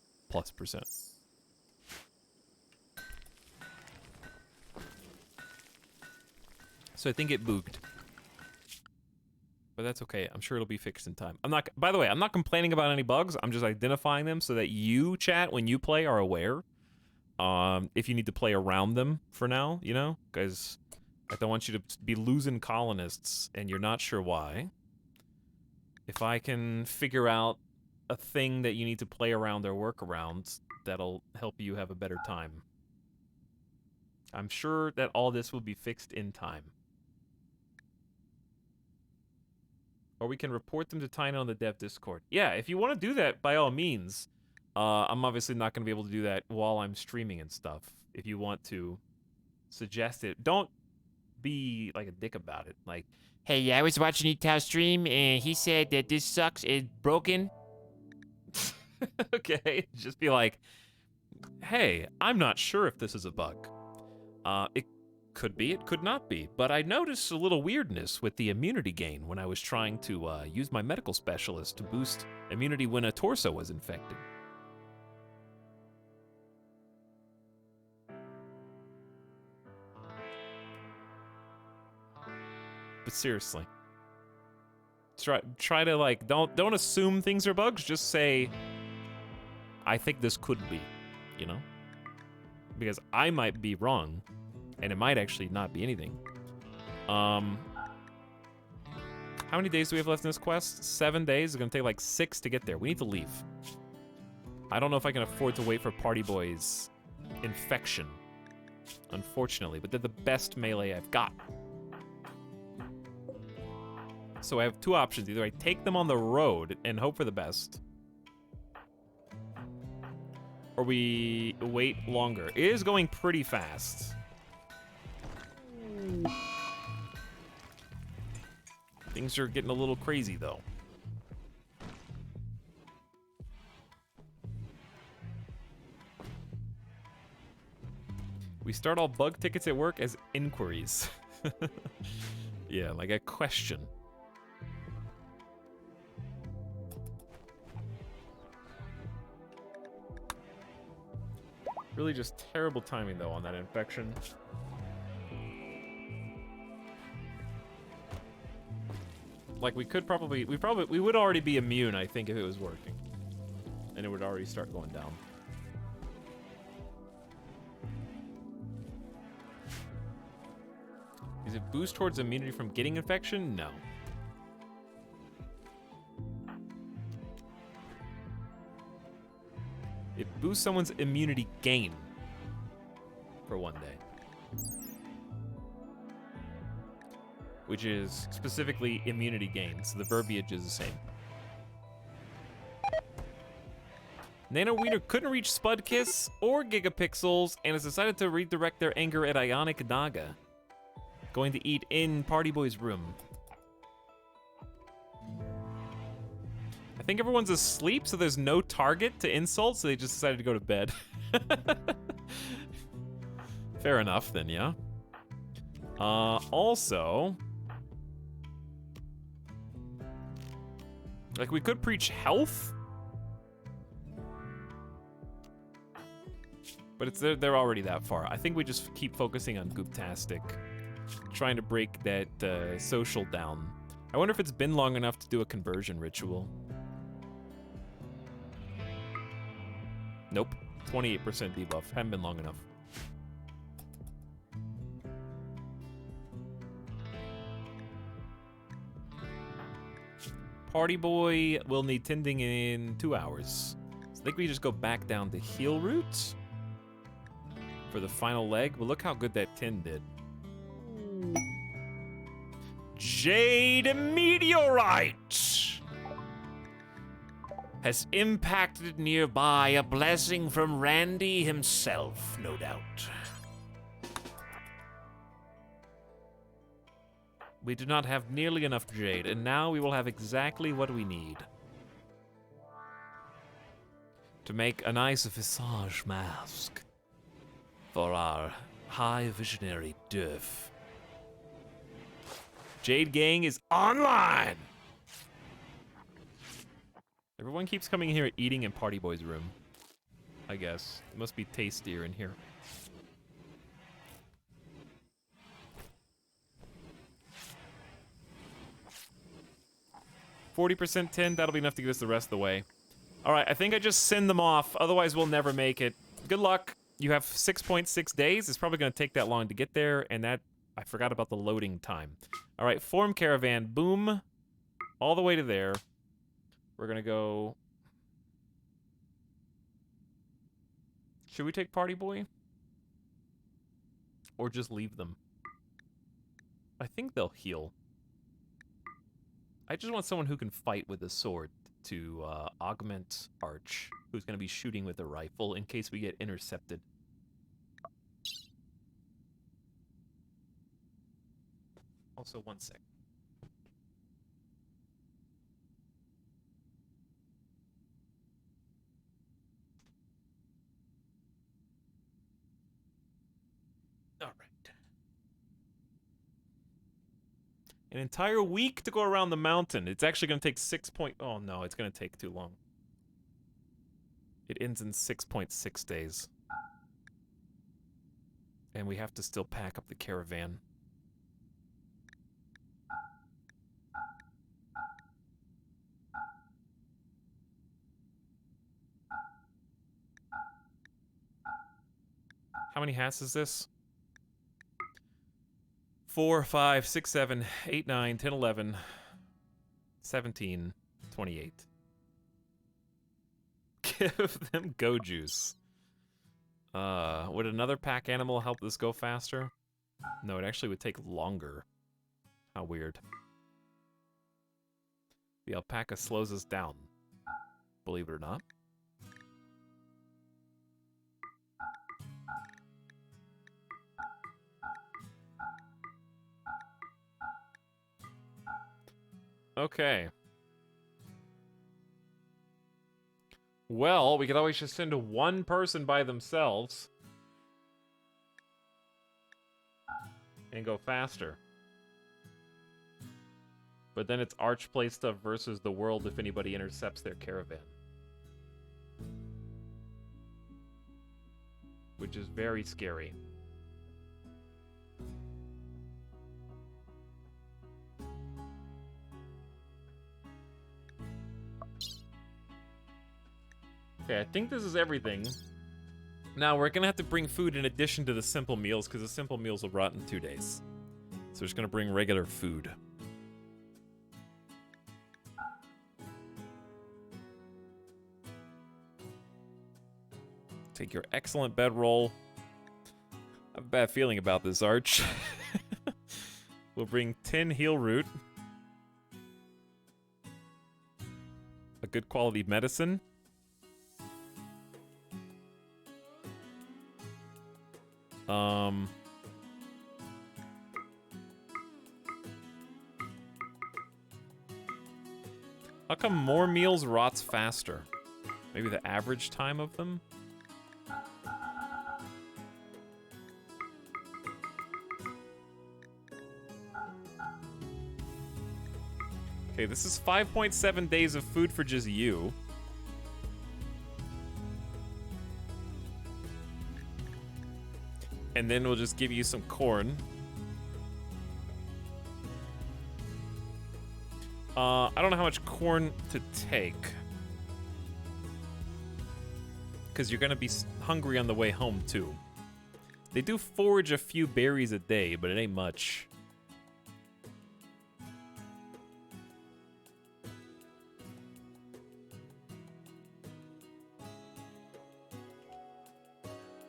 So I think it booged. But that's okay. I'm sure it'll be fixed in time. By the way, I'm not complaining about any bugs. I'm just identifying them so that you, chat, when you play, are aware. If you need to play around them for now, you know? Because I don't want you to be losing colonists and you're not sure why. If I can figure out a thing that you need to play around or work around, that'll help you have a better time. I'm sure that all this will be fixed in time. Or we can report them to Tyna on the dev Discord. Yeah, if you want to do that, by all means. I'm obviously not going to be able to do that while I'm streaming and stuff. If you want to suggest it, don't be like a dick about it. Like, Hey, yeah, I was watching Etal's stream, and he said that this sucks. It's broken. okay, just be like, hey, I'm not sure if this is a bug. It could be, it could not be, but I noticed a little weirdness with the immunity gain when I was trying to use my medical specialist to boost immunity when a torso was infected. But seriously, try to like don't assume things are bugs. Just say, I think this could be, you know, because I might be wrong, and it might actually not be anything. How many days do we have left in this quest? 7 days. It's gonna take like 6 to get there. We need to leave. I don't know if I can afford to wait for Party Boy's infection, unfortunately, but they're the best melee I've got. So I have two options. Either I take them on the road and hope for the best, or we wait longer. It is going pretty fast. Things are getting a little crazy, though. We start all bug tickets at work as inquiries. Yeah, like a question. Really just terrible timing, though, on that infection. Like, we would already be immune, I think, if it was working. And it would already start going down. Is it boost towards immunity from getting infection? No. It boosts someone's immunity gain for 1 day. Which is specifically immunity gain, so the verbiage is the same. Nano Wiener couldn't reach Spudkiss or Gigapixels and has decided to redirect their anger at Ionic Naga. Going to eat in Party Boy's room. I think everyone's asleep, so there's no target to insult, so they just decided to go to bed. Fair enough, then, yeah. Also, like, we could preach health. But it's they're already that far. I think we just keep focusing on Gooptastic, trying to break that social down. I wonder if it's been long enough to do a conversion ritual. Nope. 28% debuff. Haven't been long enough. Party Boy will need tending in 2 hours. So I think we just go back down to heal route for the final leg. But look how good that tin did. Jade Meteorite has impacted nearby, a blessing from Randy himself, no doubt. We do not have nearly enough jade, and now we will have exactly what we need to make a nice visage mask for our high visionary Durf. Jade Gang is online! Everyone keeps coming here eating in Party Boy's room, I guess. It must be tastier in here. %, 10, that'll be enough to get us the rest of the way. Alright, I think I just send them off, otherwise we'll never make it. Good luck. You have 6.6 days. It's probably going to take that long to get there, and that... I forgot about the loading time. Alright, form caravan. Boom. All the way to there. We're going to go... Should we take Party Boy? Or just leave them? I think they'll heal. I just want someone who can fight with a sword to augment Arch, who's going to be shooting with a rifle in case we get intercepted. Also, 1 sec. All right. An entire week to go around the mountain. It's actually going to take 6 point... Oh, no, it's going to take too long. It ends in 6.6 days. And we have to still pack up the caravan. How many hats is this? 4, 5, 6, 7, 8, 9, 10, 11, 17, 28. Give them go juice. Would another pack animal help this go faster? No, it actually would take longer. How weird. The alpaca slows us down. Believe it or not. Okay. Well, we could always just send one person by themselves and go faster. But then it's Arch play stuff versus the world if anybody intercepts their caravan. Which is very scary. Okay, I think this is everything. Now, we're gonna have to bring food in addition to the simple meals, because the simple meals will rot in 2 days. So we're just gonna bring regular food. Take your excellent bedroll. I have a bad feeling about this, Arch. We'll bring 10 heal root. A good quality medicine. How come more meals rots faster? Maybe the average time of them? Okay, this is 5.7 days of food for just you. And then we'll just give you some corn. I don't know how much corn to take. Because you're going to be hungry on the way home, too. They do forage a few berries a day, but it ain't much.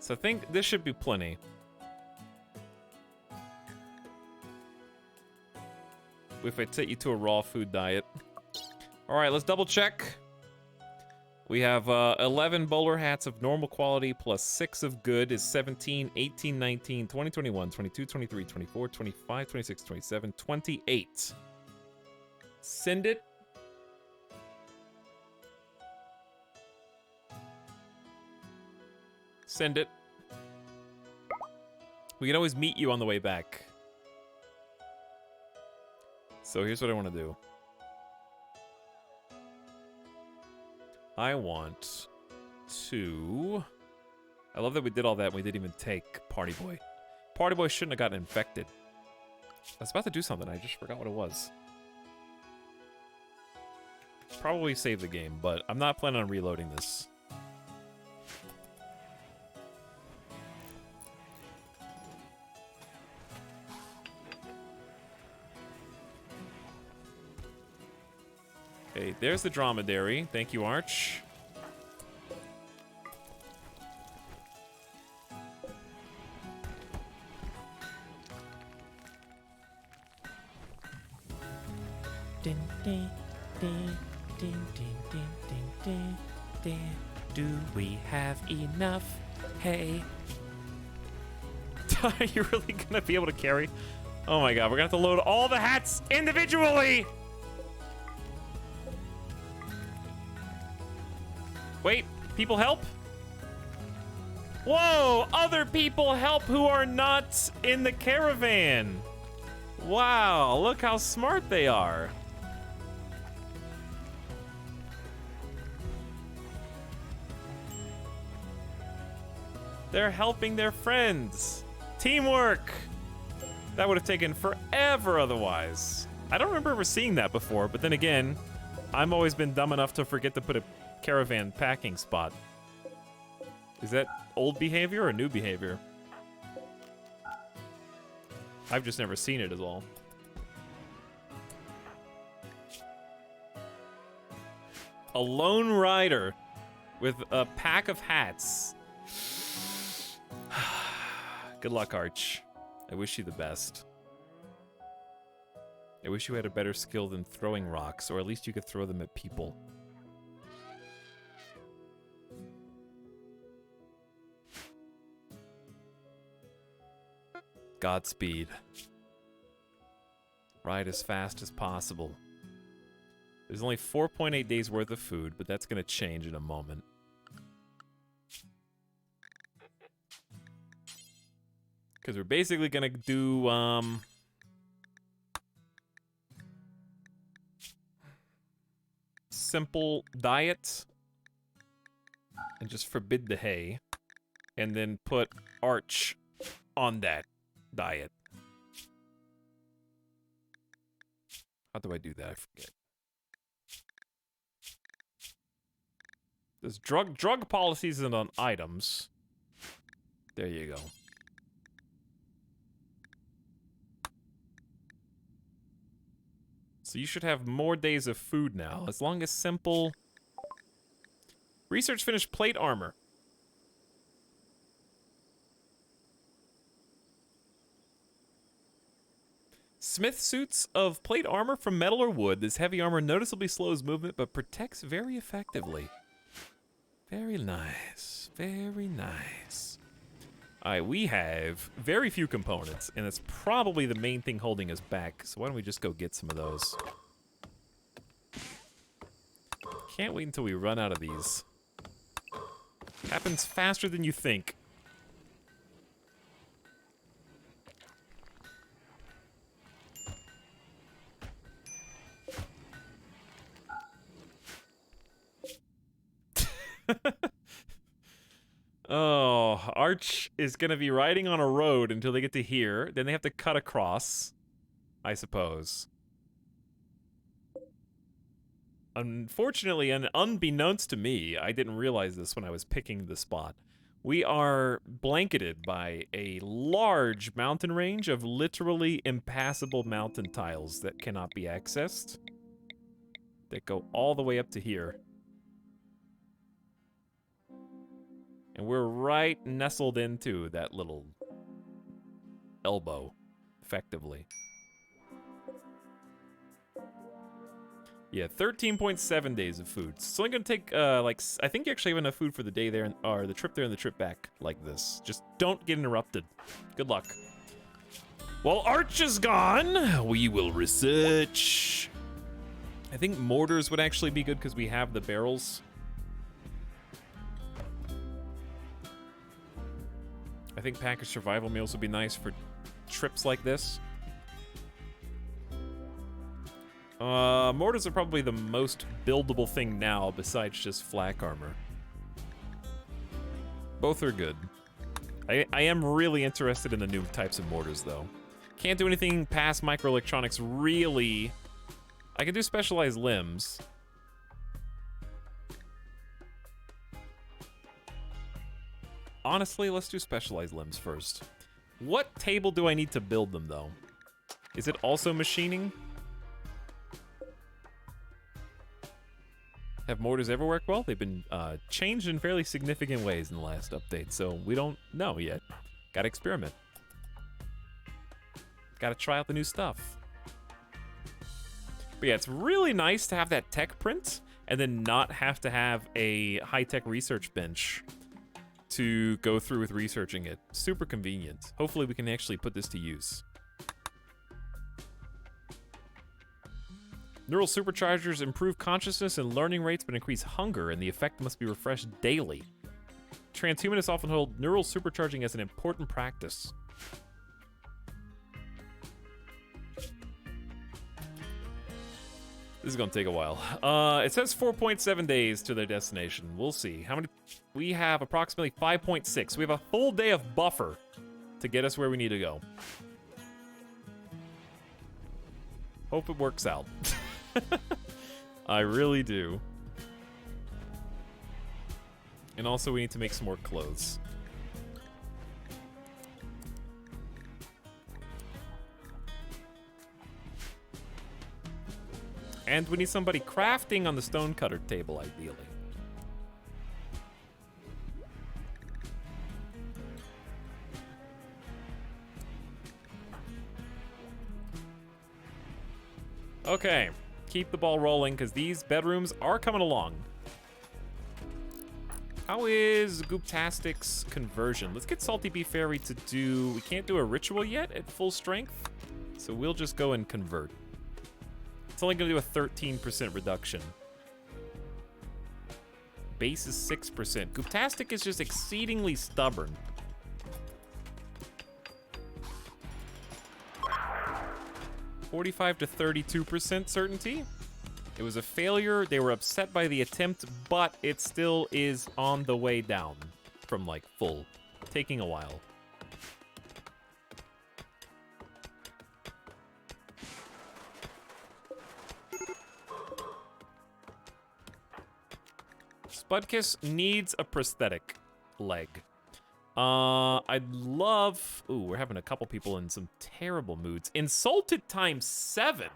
So I think this should be plenty. If I take you to a raw food diet. All right, let's double check. We have 11 bowler hats of normal quality plus 6 of good is 17, 18, 19, 20, 21, 22, 23, 24, 25, 26, 27, 28. Send it. Send it. We can always meet you on the way back. So here's what I want to do. I want to... I love that we did all that and we didn't even take Party Boy. Party Boy shouldn't have gotten infected. I was about to do something, I just forgot what it was. Probably save the game, but I'm not planning on reloading this. Okay, there's the dromedary. Thank you, Arch. Ding, ding, ding, ding, ding, ding, ding, ding, ding. Do we have enough? Hey. Are you really gonna be able to carry? Oh my god, we're gonna have to load all the hats individually! Wait, people help? Whoa, other people help who are not in the caravan. Wow, look how smart they are. They're helping their friends. Teamwork. That would have taken forever otherwise. I don't remember ever seeing that before, but then again, I've always been dumb enough to forget to put a caravan packing spot. Is that old behavior or new behavior? I've just never seen it as all. A lone rider with a pack of hats. Good luck, Arch. I wish you the best. I wish you had a better skill than throwing rocks, or at least you could throw them at people. Godspeed. Ride as fast as possible. There's only 4.8 days worth of food, but that's going to change in a moment. Because we're basically going to do, simple diet. And just forbid the hay. And then put Arch on that diet. How do I do that? I forget. There's drug policies and on items. There you go. So you should have more days of food now, as long as simple. Research finished plate armor. Smith suits of plate armor from metal or wood. This heavy armor noticeably slows movement, but protects very effectively. Very nice. Very nice. Alright, we have very few components, and it's probably the main thing holding us back, so why don't we just go get some of those? Can't wait until we run out of these. Happens faster than you think. Oh, Arch is gonna be riding on a road until they get to here. Then they have to cut across, I suppose. Unfortunately, and unbeknownst to me, I didn't realize this when I was picking the spot. We are blanketed by a large mountain range of literally impassable mountain tiles that cannot be accessed. That go all the way up to here. And we're right nestled into that little elbow, effectively. Yeah, 13.7 days of food. It's only gonna take, like, I think you actually have enough food for the day there, or the trip there and the trip back, like this. Just don't get interrupted. Good luck. Well, Arch is gone. We will research. I think mortars would actually be good because we have the barrels. I think packaged survival meals would be nice for trips like this. Mortars are probably the most buildable thing now besides just flak armor. Both are good. I am really interested in the new types of mortars, though. Can't do anything past microelectronics, really. I can do specialized limbs. Honestly, let's do specialized limbs first. What table do I need to build them, though? Is it also machining? Have mortars ever worked well? They've been changed in fairly significant ways in the last update, so we don't know yet. Gotta experiment. Gotta try out the new stuff. But yeah, it's really nice to have that tech print and then not have to have a high-tech research bench to go through with researching it. Super convenient. Hopefully we can actually put this to use. Neural superchargers improve consciousness and learning rates but increase hunger, and the effect must be refreshed daily. Transhumanists often hold neural supercharging as an important practice. This is gonna take a while. It says 4.7 days to their destination. We'll see. How many? We have approximately 5.6. We have a full day of buffer to get us where we need to go. Hope it works out. I really do. And also we need to make some more clothes. And we need somebody crafting on the stonecutter table, ideally. Okay, keep the ball rolling because these bedrooms are coming along. How is Gooptastic's conversion? Let's get Salty Beef Fairy to do... We can't do a ritual yet at full strength, so we'll just go and convert. It's only going to do a 13% reduction. Base is 6%. Gooptastic is just exceedingly stubborn. $45 to 32% certainty. It was a failure. They were upset by the attempt, but it still is on the way down from, like, full. Taking a while. Spudkiss needs a prosthetic leg. I'd love... Ooh, we're having a couple people in some terrible moods. Insulted times 7.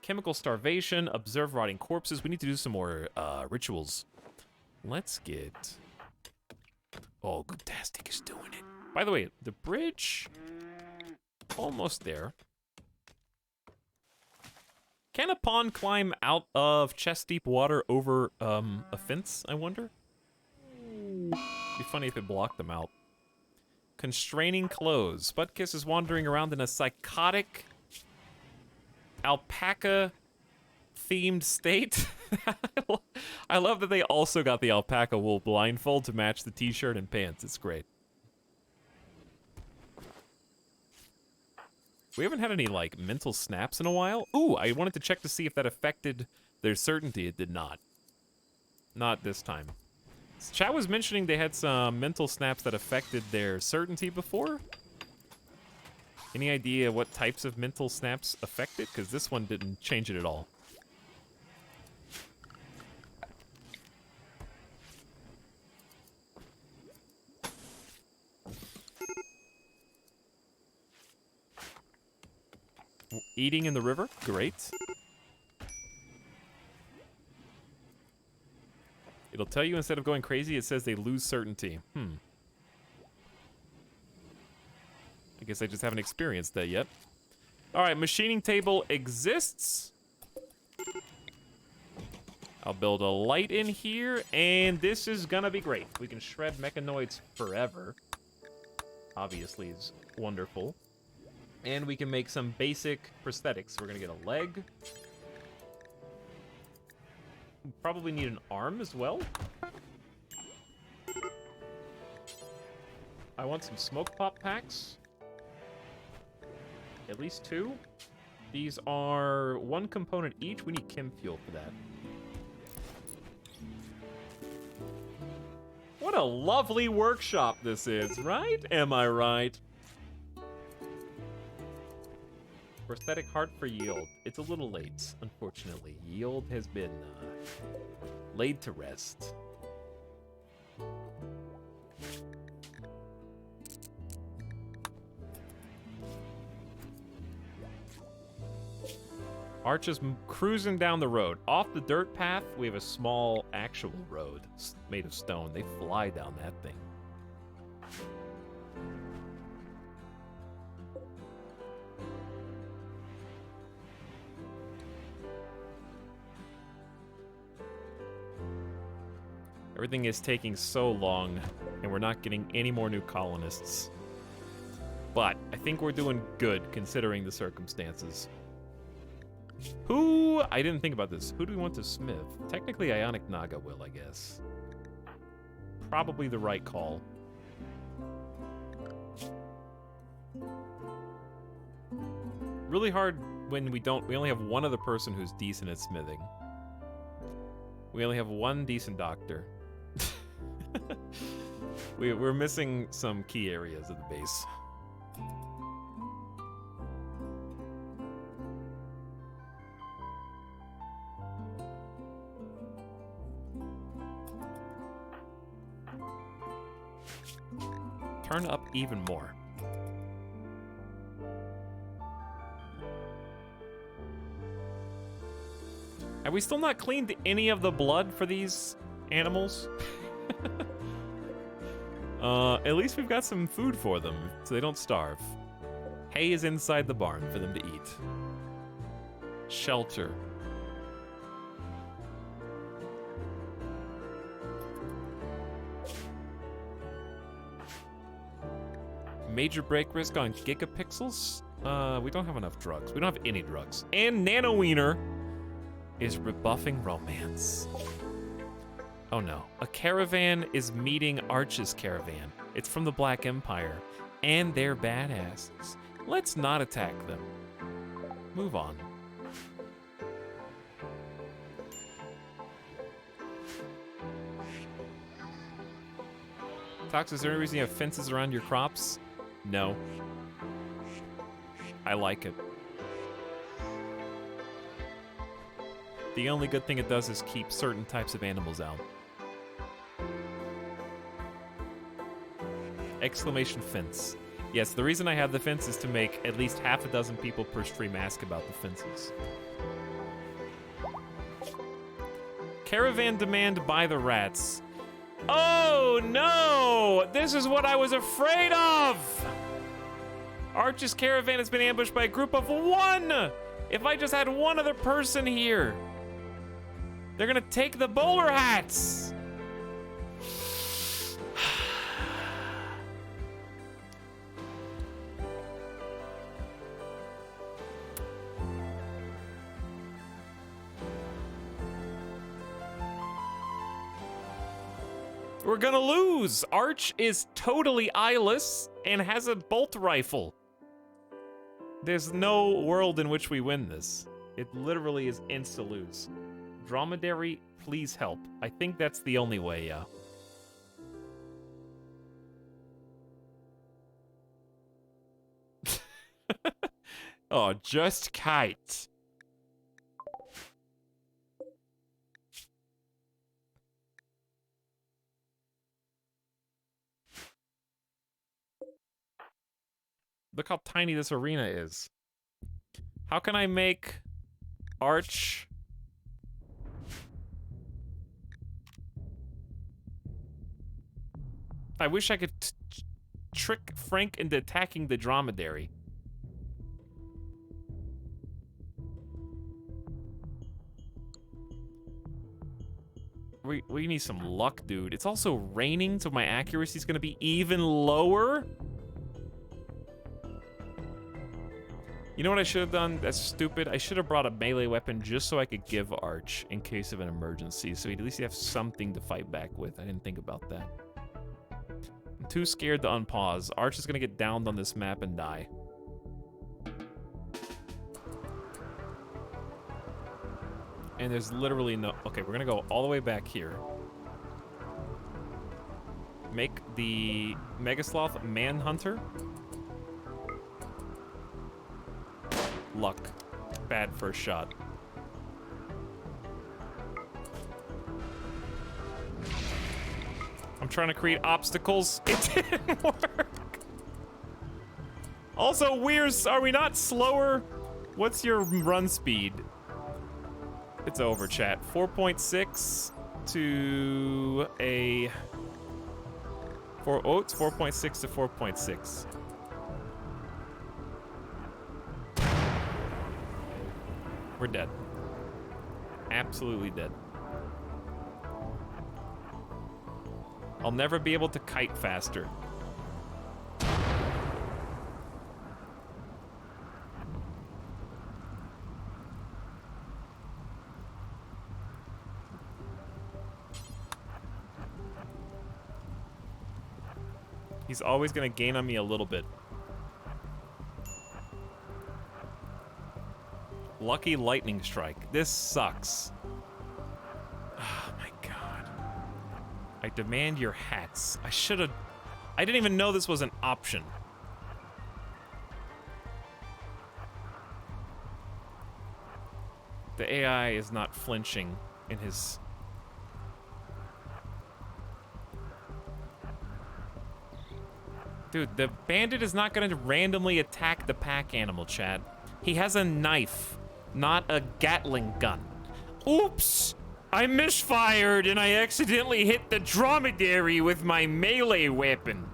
Chemical starvation, observe rotting corpses. We need to do some more rituals. Let's get... Oh, Gooptastic is doing it. By the way, the bridge... Almost there. Can a pawn climb out of chest-deep water over a fence, I wonder? Be funny if it blocked them out. Constraining clothes. Spudkiss is wandering around in a psychotic alpaca-themed state. I love that they also got the alpaca wool blindfold to match the t-shirt and pants. It's great. We haven't had any, like, mental snaps in a while. Ooh, I wanted to check to see if that affected their certainty. It did not. Not this time. Chat was mentioning they had some mental snaps that affected their certainty before. Any idea what types of mental snaps affect it? Because this one didn't change it at all. Eating in the river? Great. It'll tell you instead of going crazy, it says they lose certainty. I guess I just haven't experienced that yet. All right, machining table exists. I'll build a light in here, and this is gonna be great. We can shred mechanoids forever. Obviously, it's wonderful. And we can make some basic prosthetics. We're gonna get a leg. We probably need an arm as well. I want some smoke pop packs. At least 2. These are 1 component each. We need chem fuel for that. What a lovely workshop this is, right? Am I right? Prosthetic heart for yield. It's a little late, unfortunately. Yield has been laid to rest. Arch is cruising down the road. Off the dirt path, we have a small actual road made of stone. They fly down that thing. Everything is taking so long, and we're not getting any more new colonists. But I think we're doing good, considering the circumstances. Who... I didn't think about this. Who do we want to smith? Technically, Ionic Naga will, I guess. Probably the right call. Really hard when we only have one other person who's decent at smithing. We only have one decent doctor. We're missing some key areas of the base. Turn up even more. Have we still not cleaned any of the blood for these animals? At least we've got some food for them, so they don't starve. Hay is inside the barn for them to eat. Shelter. Major break risk on gigapixels? We don't have enough drugs. We don't have any drugs. And Nanowiener is rebuffing romance. Oh no. A caravan is meeting Arch's caravan. It's from the Black Empire. And they're badasses. Let's not attack them. Move on. Tox, is there any reason you have fences around your crops? No. I like it. The only good thing it does is keep certain types of animals out. Exclamation fence. Yes, the reason I have the fence is to make at least half a dozen people per stream ask about the fences. Caravan demand by the rats. Oh no! This is what I was afraid of! Arch's caravan has been ambushed by a group of 1! If I just had one other person here. They're gonna take the bowler hats! We're gonna lose! Arch is totally eyeless and has a bolt rifle. There's no world in which we win this. It literally is insta-lose. Dromedary, please help. I think that's the only way, yeah. Oh, just kite. Look how tiny this arena is. How can I make Arch... I wish I could trick Frank into attacking the dromedary. We need some luck, dude. It's also raining, so my accuracy is gonna be even lower. You know what I should have done? That's stupid. I should have brought a melee weapon just so I could give Arch in case of an emergency, so he'd at least have something to fight back with. I didn't think about that. I'm too scared to unpause. Arch is gonna get downed on this map and die. And there's literally no... Okay, we're gonna go all the way back here. Make the Megasloth Manhunter. Luck. Bad first shot. I'm trying to create obstacles. It didn't work. Also, are we not slower? What's your run speed? It's over, chat. 4.6 to a... it's 4.6 to 4.6. We're dead. Absolutely dead. I'll never be able to kite faster. He's always gonna gain on me a little bit. Lucky lightning strike. This sucks. Oh my god. I demand your hats. I didn't even know this was an option. The AI is not flinching in his... Dude, the bandit is not gonna randomly attack the pack animal, chat. He has a knife, not a Gatling gun. Oops! I misfired and I accidentally hit the dromedary with my melee weapon.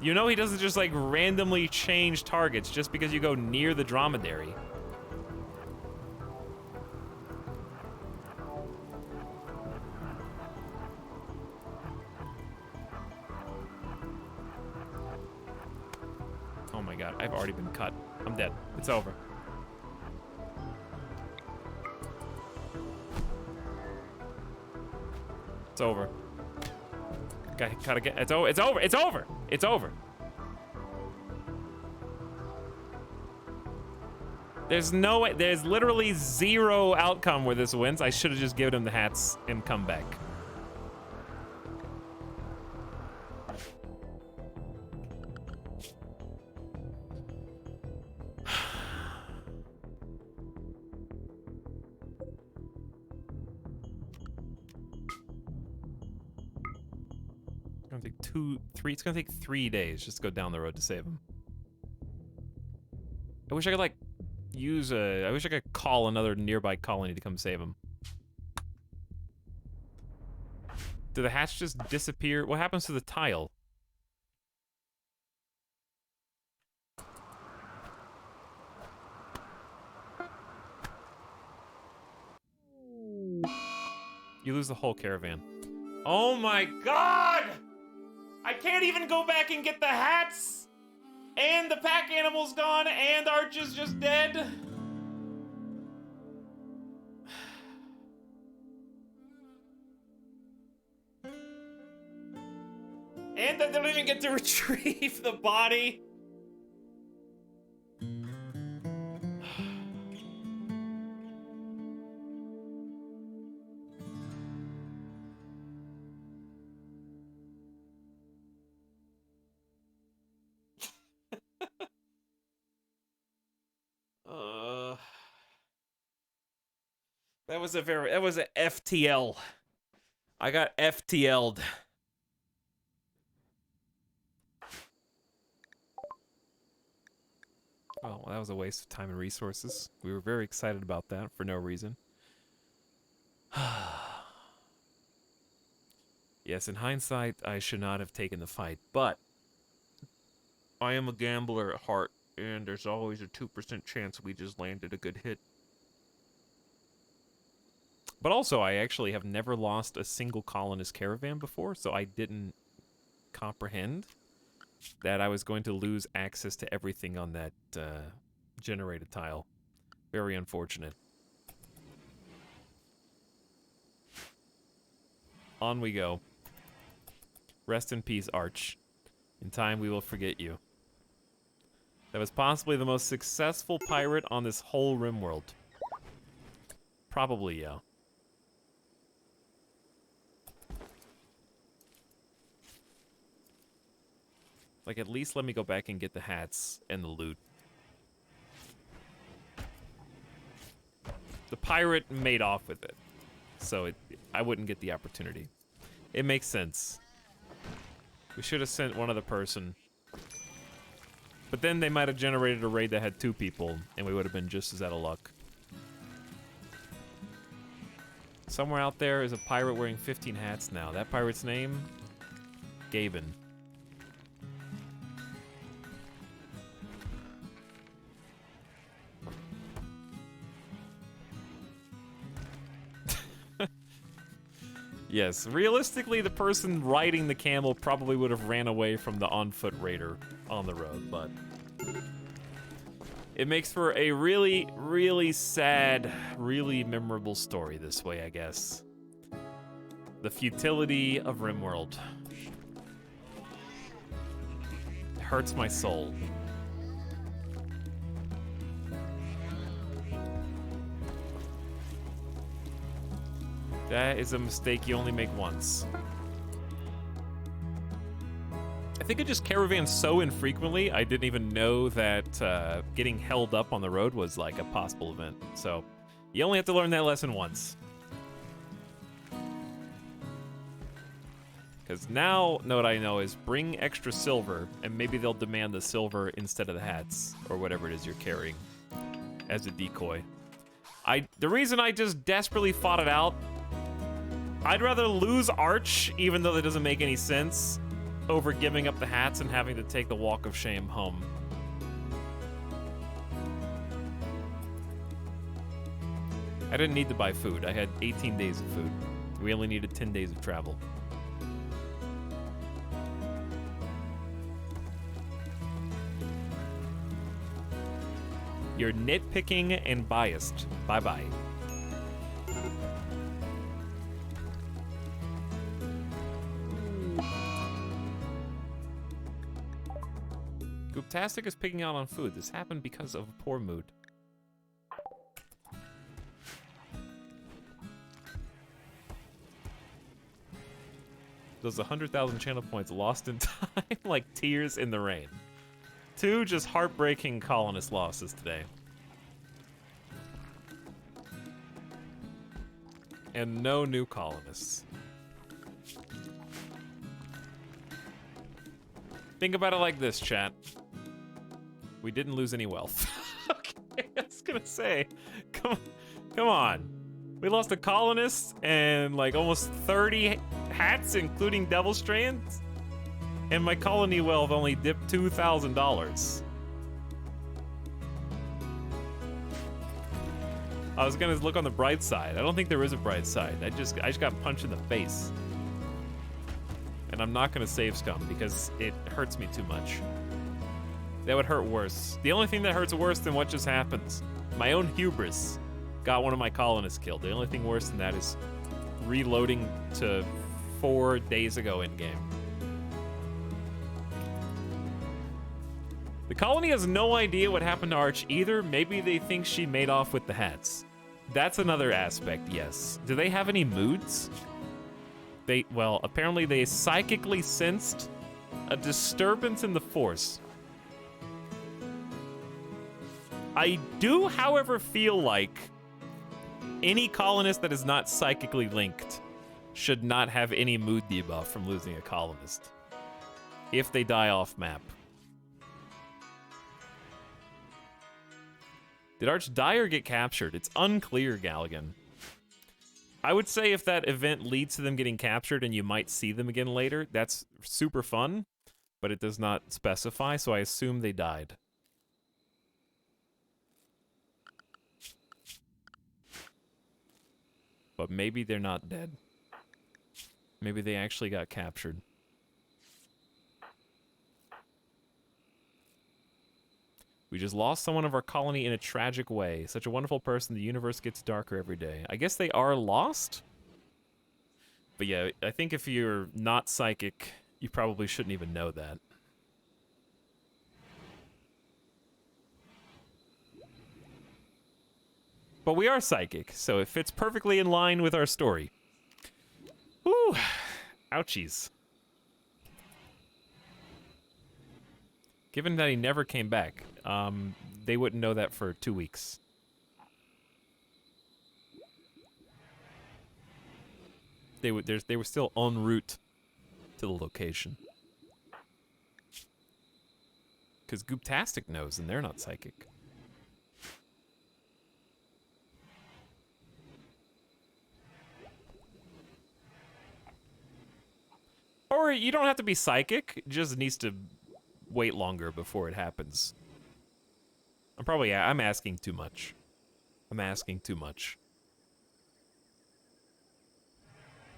You know he doesn't just like randomly change targets just because you go near the dromedary. Oh my god, I've already been cut. I'm dead. It's over. It's over. Gotta get. It's over. It's over. It's over. It's over. There's no way. There's literally zero outcome where this wins. I should have just given him the hats and come back. It's gonna take 3 days just to go down the road to save him. I wish I could like I wish I could call another nearby colony to come save him. Do the hats just disappear? What happens to the tile? You lose the whole caravan. Oh my god! I can't even go back and get the hats! And the pack animal's gone, and Arch is just dead. And I don't even get to retrieve the body. That was a FTL. I got FTL'd. Oh, well, that was a waste of time and resources. We were very excited about that for no reason. Yes, in hindsight, I should not have taken the fight, but I am a gambler at heart, and there's always a 2% chance we just landed a good hit. But also, I actually have never lost a single colonist caravan before, so I didn't comprehend that I was going to lose access to everything on that generated tile. Very unfortunate. On we go. Rest in peace, Arch. In time, we will forget you. That was possibly the most successful pirate on this whole RimWorld. Probably, yeah. Like, at least let me go back and get the hats and the loot. The pirate made off with it, so I wouldn't get the opportunity. It makes sense. We should have sent one other person. But then they might have generated a raid that had 2 people, and we would have been just as out of luck. Somewhere out there is a pirate wearing 15 hats now. That pirate's name? Gaben. Yes, realistically, the person riding the camel probably would have ran away from the on-foot raider on the road, but it makes for a really, really sad, really memorable story this way, I guess. The futility of RimWorld. It hurts my soul. That is a mistake you only make once. I think I just caravan so infrequently, I didn't even know that getting held up on the road was like a possible event. So, you only have to learn that lesson once. Because now, what I know is bring extra silver, and maybe they'll demand the silver instead of the hats, or whatever it is you're carrying, as a decoy. The reason I just desperately fought it out, I'd rather lose Arch, even though that doesn't make any sense, over giving up the hats and having to take the walk of shame home. I didn't need to buy food. I had 18 days of food. We only needed 10 days of travel. You're nitpicking and biased. Bye-bye. Gooptastic is picking out on food. This happened because of a poor mood. Those 100,000 channel points lost in time like tears in the rain. 2 just heartbreaking colonist losses today. And no new colonists. Think about it like this, chat. We didn't lose any wealth. Okay, I was gonna say, come on. We lost a colonist and like almost 30 hats, including devil strands, and my colony wealth only dipped $2,000. I was gonna look on the bright side. I don't think there is a bright side. I just got punched in the face. And I'm not gonna save scum because it hurts me too much. That would hurt worse. The only thing that hurts worse than what just happened, my own hubris got one of my colonists killed. The only thing worse than that is reloading to 4 days ago in game. The colony has no idea what happened to Arch either. Maybe they think she made off with the hats. That's another aspect, yes. Do they have any moods? Well, apparently they psychically sensed a disturbance in the force. I do, however, feel like any colonist that is not psychically linked should not have any mood debuff from losing a colonist if they die off map. Did Arch die or get captured? It's unclear, Galligan. I would say if that event leads to them getting captured and you might see them again later, that's super fun, but it does not specify, so I assume they died. But maybe they're not dead. Maybe they actually got captured. We just lost someone of our colony in a tragic way. Such a wonderful person, the universe gets darker every day. I guess they are lost? But yeah, I think if you're not psychic, you probably shouldn't even know that. But we are psychic, so it fits perfectly in line with our story. Whew. Ouchies. Given that he never came back, they wouldn't know that for 2 weeks. They were still en route to the location. Because Gooptastic knows, and they're not psychic. Or you don't have to be psychic, it just needs to wait longer before it happens. I'm asking too much. I'm asking too much.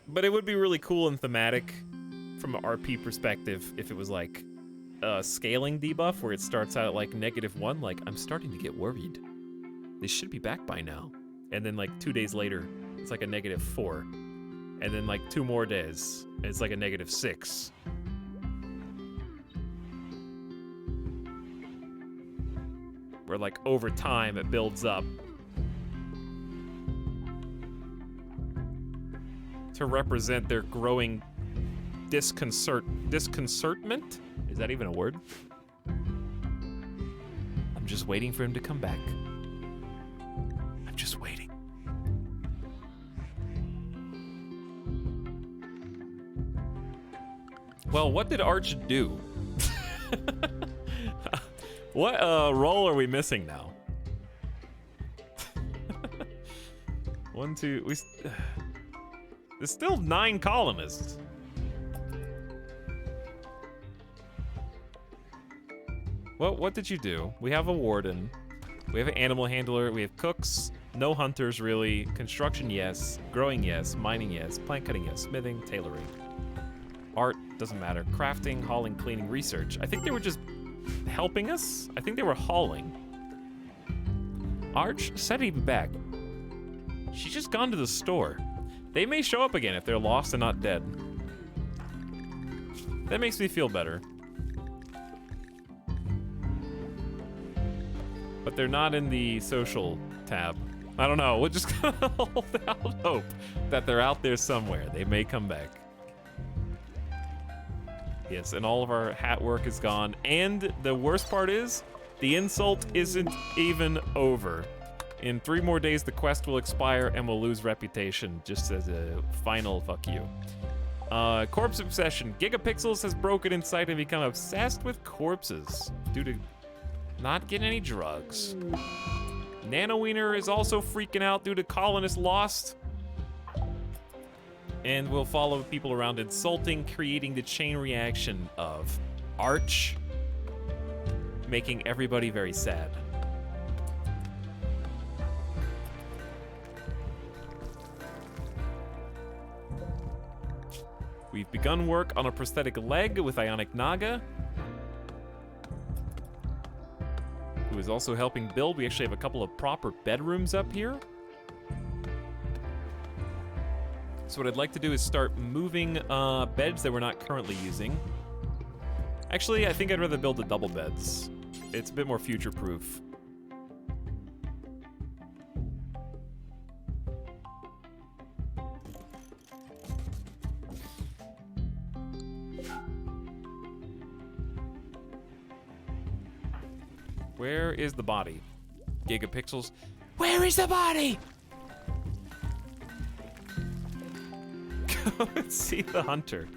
But it would be really cool and thematic from an RP perspective if it was like a scaling debuff where it starts out at like -1, like I'm starting to get worried. They should be back by now. And then like 2 days later, it's like a -4. And then like 2 more days, it's like a -6. Where like over time it builds up to represent their growing disconcertment? Is that even a word? I'm just waiting for him to come back. I'm just waiting. Well, what did Arch do? What role are we missing now? 1, 2, there's still 9 colonists. Well, what did you do? We have a warden. We have an animal handler. We have cooks. No hunters, really. Construction, yes. Growing, yes. Mining, yes. Plant cutting, yes. Smithing, tailoring. Art, doesn't matter. Crafting, hauling, cleaning, research. I think they were just helping us? I think they were hauling. Arch said he'd be back. She's just gone to the store. They may show up again if they're lost and not dead. That makes me feel better. But they're not in the social tab. I don't know, we'll just hold out hope that they're out there somewhere. They may come back. Yes, and all of our hat work is gone. And the worst part is, the insult isn't even over. In 3 more days, the quest will expire and we'll lose reputation, just as a final fuck you. Corpse obsession. Gigapixels has broken insight and become obsessed with corpses due to not getting any drugs. Nanowiener is also freaking out due to colonists lost. And we'll follow people around insulting, creating the chain reaction of Arch, making everybody very sad. We've begun work on a prosthetic leg with Ionic Naga, who is also helping build. We actually have a couple of proper bedrooms up here. So what I'd like to do is start moving beds that we're not currently using. Actually, I think I'd rather build the double beds. It's a bit more future-proof. Where is the body? Gigapixels. Where is the body? Let's see the hunter.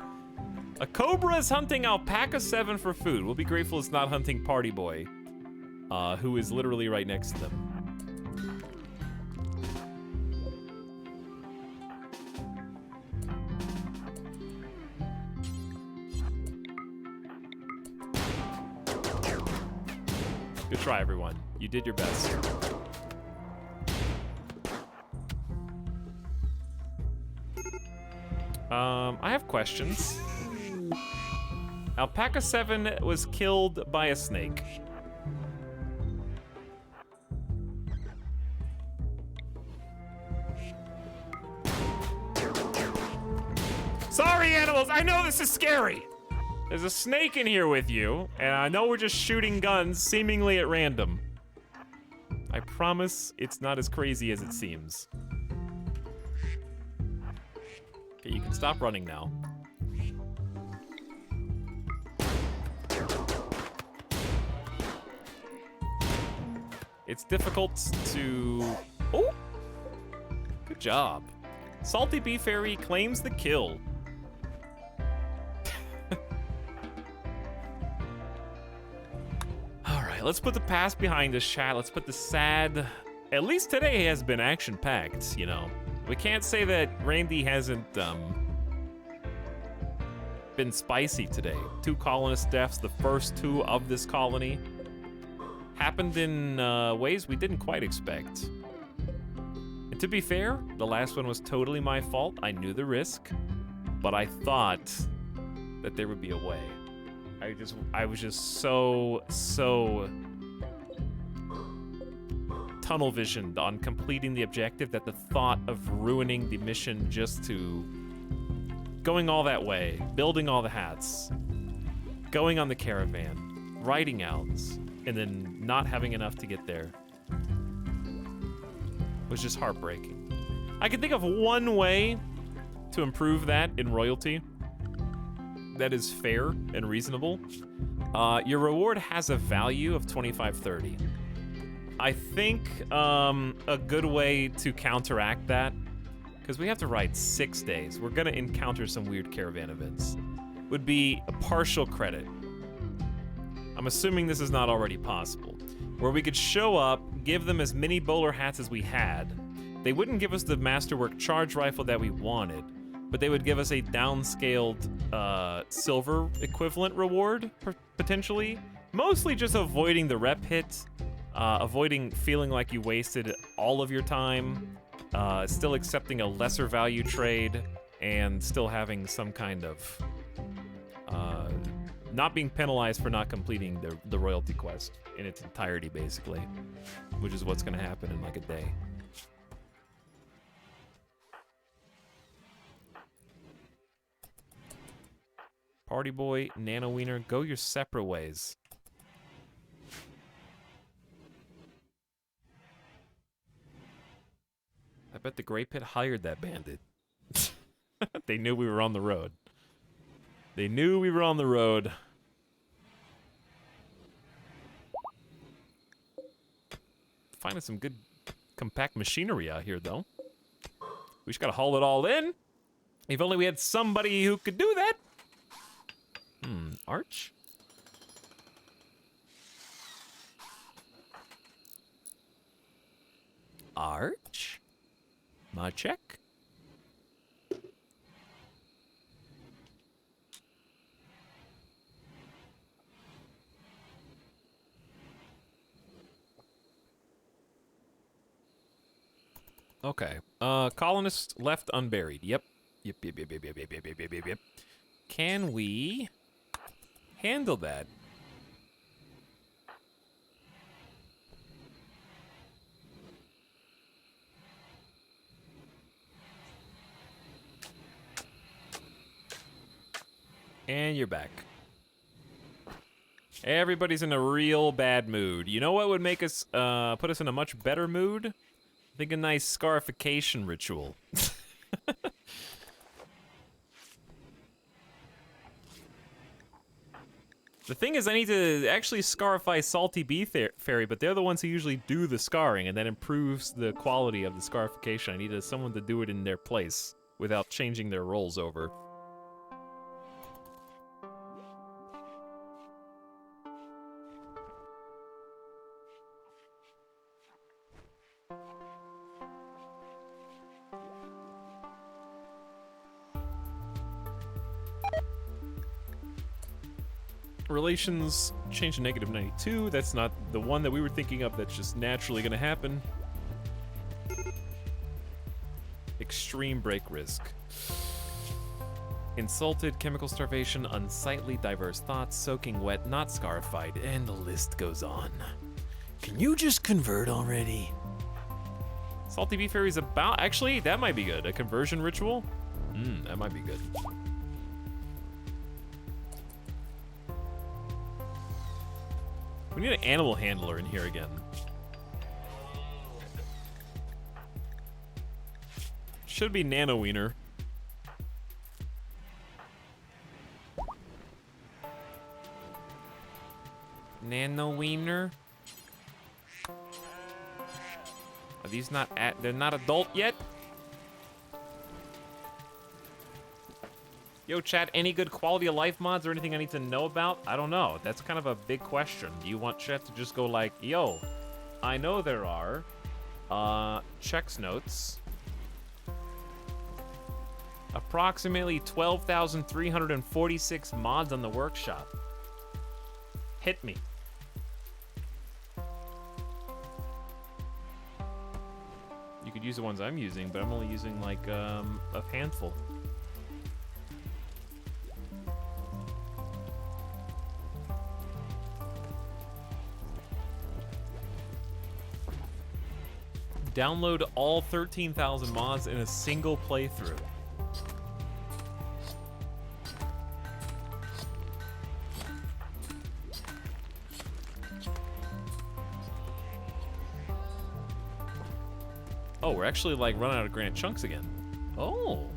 A cobra is hunting Alpaca 7 for food. We'll be grateful it's not hunting Party Boy, who is literally right next to them. Good try, everyone. You did your best. I have questions. Alpaca 7 was killed by a snake. Sorry, animals, I know this is scary. There's a snake in here with you, and I know we're just shooting guns seemingly at random. I promise it's not as crazy as it seems. Okay, you can stop running now. It's difficult to... Oh! Good job. Salty Bee Fairy claims the kill. Alright, let's put the past behind us, chat. Let's put the sad... At least today has been action-packed, you know. We can't say that Randy hasn't, been spicy today. 2 colonist deaths, the first 2 of this colony. Happened in ways we didn't quite expect. And to be fair, the last one was totally my fault. I knew the risk, but I thought that there would be a way. I was just so tunnel visioned on completing the objective that the thought of ruining the mission just to going all that way, building all the hats, going on the caravan, riding out, and then not having enough to get there was just heartbreaking. I can think of one way to improve that in royalty that is fair and reasonable. Your reward has a value of 2530. I think a good way to counteract that, because we have to ride 6 days, we're gonna encounter some weird caravan events, would be a partial credit. I'm assuming this is not already possible, where we could show up, give them as many bowler hats as we had. They wouldn't give us the Masterwork charge rifle that we wanted, but they would give us a downscaled silver equivalent reward, potentially. Mostly just avoiding the rep hit, avoiding feeling like you wasted all of your time, still accepting a lesser value trade, and still having some kind of not being penalized for not completing the royalty quest in its entirety, basically, which is what's gonna happen in like a day. Party Boy, Nano Wiener, go your separate ways. I bet the Grey Pit hired that bandit. They knew we were on the road. They knew we were on the road. Finding some good compact machinery out here, though. We just gotta haul it all in. If only we had somebody who could do that. Arch? Arch? My check? Okay. Colonist left unburied. Yep. Yep. Can we handle that? And you're back. Everybody's in a real bad mood. You know what would make us, put us in a much better mood? I think a nice scarification ritual. The thing is, I need to actually scarify Salty Bee Fairy, but they're the ones who usually do the scarring, and that improves the quality of the scarification. I need someone to do it in their place. without changing their roles over. Relations change to -92. That's not the one that we were thinking of. That's just naturally going to happen. Extreme break risk. Insulted, chemical starvation, unsightly, diverse thoughts, soaking wet, not scarified, and the list goes on. Can you just convert already? Salty Bee Fairy's about... Actually, that might be good. A conversion ritual? That might be good. We need an animal handler in here again. Should be Nano Wiener. Nano Wiener? Are these not they're not adult yet? Yo, chat, any good quality of life mods or anything I need to know about? I don't know. That's kind of a big question. Do you want chat to just go like, yo, I know there are. Checks notes. Approximately 12,346 mods on the workshop. Hit me. You could use the ones I'm using, but I'm only using like a handful. Download all 13,000 mods in a single playthrough. Oh, we're actually like running out of granite chunks again. Oh,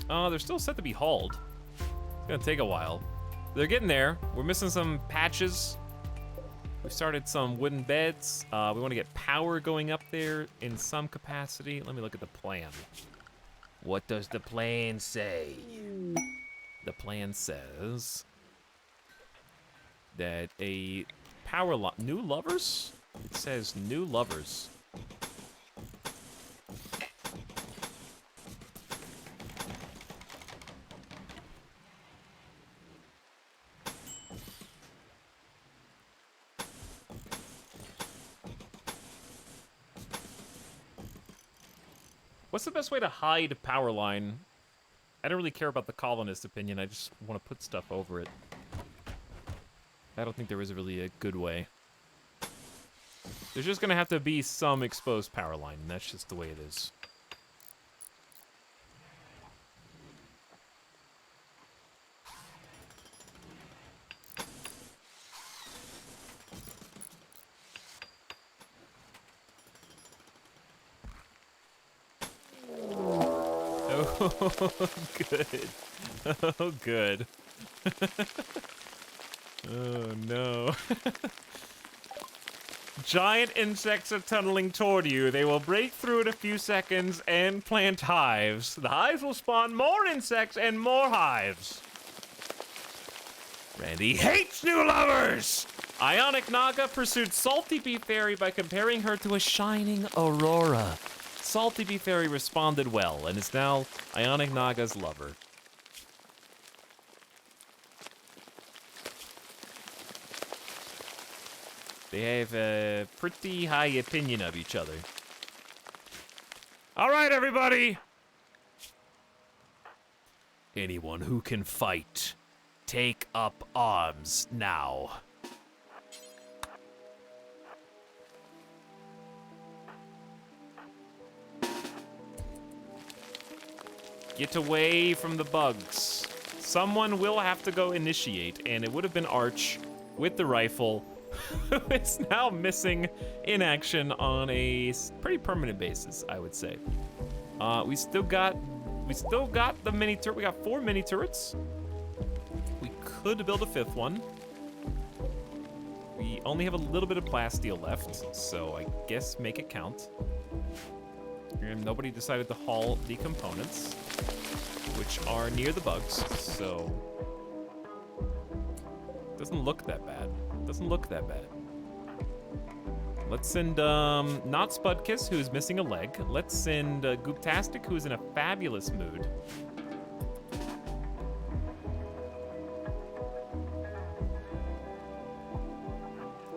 they're still set to be hauled. It's gonna take a while. They're getting there. We're missing some patches. We started some wooden beds. We want to get power going up there in some capacity. Let me look at the plan. What does the plan say? The plan says that a power line... New lovers? It says new lovers. What's the best way to hide power line? I don't really care about the colonist opinion. I just want to put stuff over it. I don't think there is really a good way. There's just going to have to be some exposed power line, and that's just the way it is. Oh, good. Oh, good. Oh, no. Giant insects are tunneling toward you. They will break through in a few seconds and plant hives. The hives will spawn more insects and more hives. Randy hates new lovers! Ionic Naga pursued Salty Bee Fairy by comparing her to a shining aurora. Salty Bee Fairy responded well and is now Ionic Naga's lover. They have a pretty high opinion of each other. All right, everybody! Anyone who can fight, take up arms now. Get away from the bugs. Someone will have to go initiate, and it would have been Arch with the rifle, who is now missing in action on a pretty permanent basis, I would say. We still got the mini turret. We got 4 mini turrets. We could build a 5th one. We only have a little bit of plasteel left, so I guess make it count. And nobody decided to haul the components, which are near the bugs, so... Doesn't look that bad. Doesn't look that bad. Let's send, not Spudkiss, who's missing a leg. Let's send Gooptastic, who's in a fabulous mood.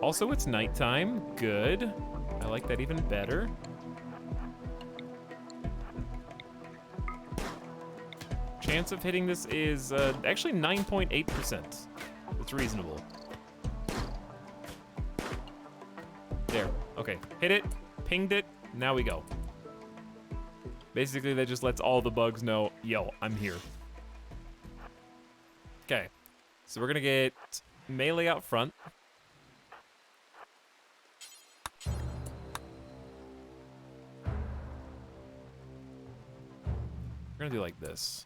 Also, it's nighttime. Good. I like that even better. Chance of hitting this is actually 9.8%. It's reasonable. There. Okay. Hit it. Pinged it. Now we go. Basically, that just lets all the bugs know, yo, I'm here. Okay. So we're going to get melee out front. We're going to do like this.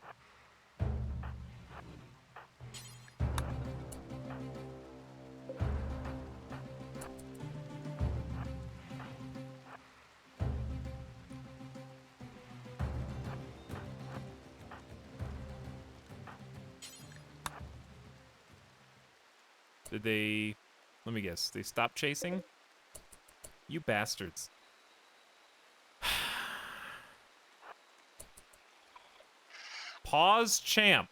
Did they... Let me guess. They stopped chasing? You bastards. Pause, champ.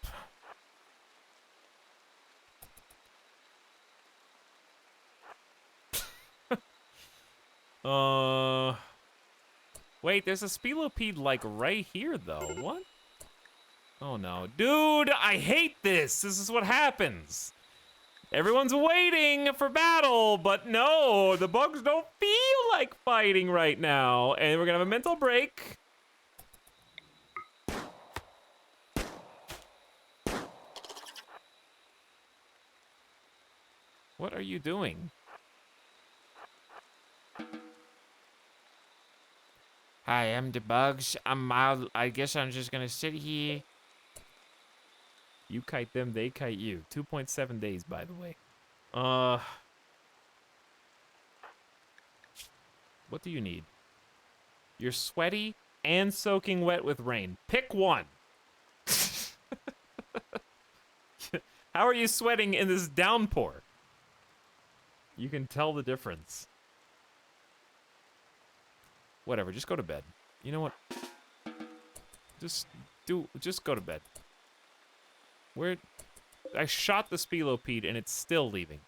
Wait, there's a Spelopede, like, right here, though. What? Oh, no. Dude, I hate this. This is what happens. Everyone's waiting for battle, but no, the bugs don't feel like fighting right now. And we're gonna have a mental break. What are you doing? Hi, I'm the bugs. I'm mild. I guess I'm just gonna sit here. You kite them, they kite you. 2.7 days, by the way. What do you need? You're sweaty and soaking wet with rain. Pick one. How are you sweating in this downpour? You can tell the difference. Whatever, just go to bed. You know what? Just go to bed. I shot the Spelopede and it's still leaving.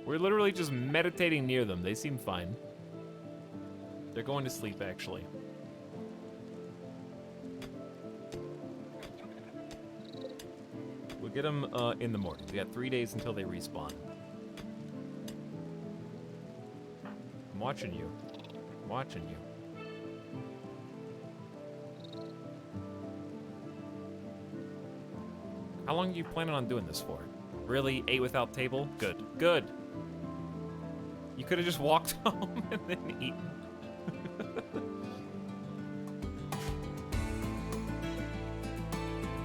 We're literally just meditating near them. They seem fine. They're going to sleep, actually. We'll get them in the morning. We got 3 days until they respawn. I'm watching you. I'm watching you. How long are you planning on doing this for? Really? 8 without table? Good. Good. You could have just walked home and then eaten.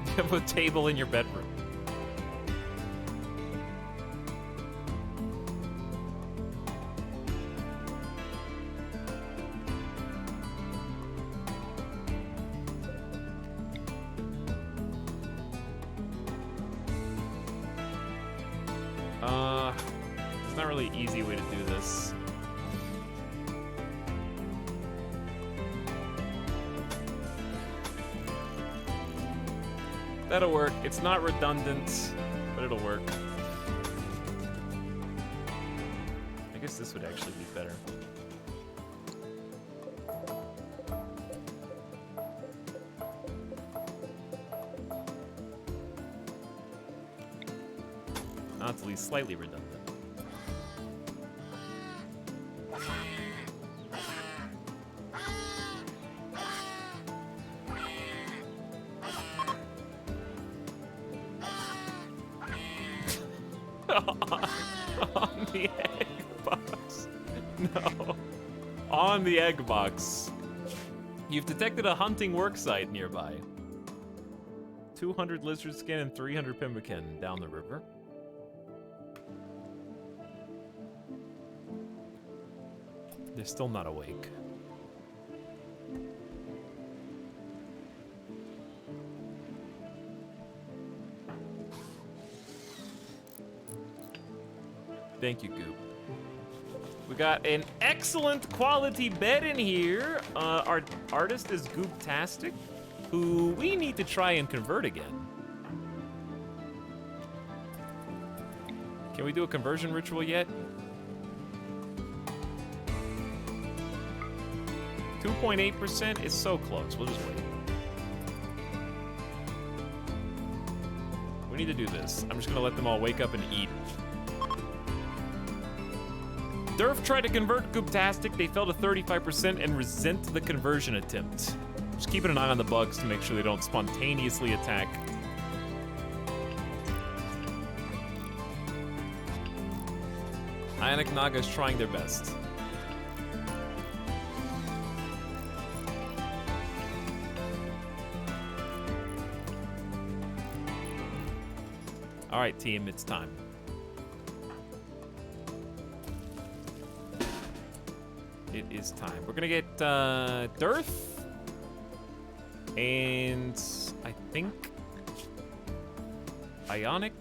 You have a table in your bedroom. It's not really an easy way to do this. That'll work. It's not redundant, but it'll work. I guess this would actually be better. Not at least slightly redundant. On the egg box. No. On the egg box. You've detected a hunting worksite nearby. 200 lizard skin and 300 pemmican down the river. They're still not awake. Thank you, Goop. We got an excellent quality bed in here. Our artist is Gooptastic, who we need to try and convert again. Can we do a conversion ritual yet? 2.8% is so close. We'll just wait. We need to do this. I'm just gonna let them all wake up and eat. Durf tried to convert Gooptastic. They fell to 35% and resent the conversion attempt. Just keeping an eye on the bugs to make sure they don't spontaneously attack. Ionic Naga is trying their best. All right, team, it's time. It is time. We're gonna get Durf, and I think Ionic.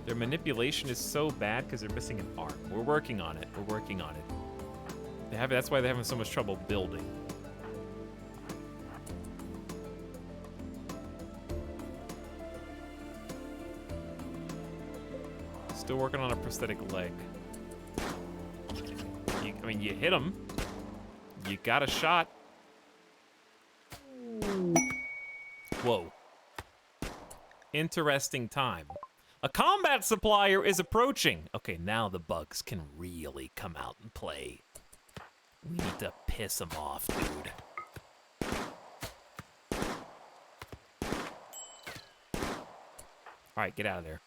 Their manipulation is so bad because they're missing an arm. We're working on it. We're working on it. That's why they're having so much trouble building. Still working on a prosthetic leg. I mean, you hit him. You got a shot. Whoa. Interesting time. A combat supplier is approaching. Okay, now the bugs can really come out and play. We need to piss them off, dude. All right, get out of there.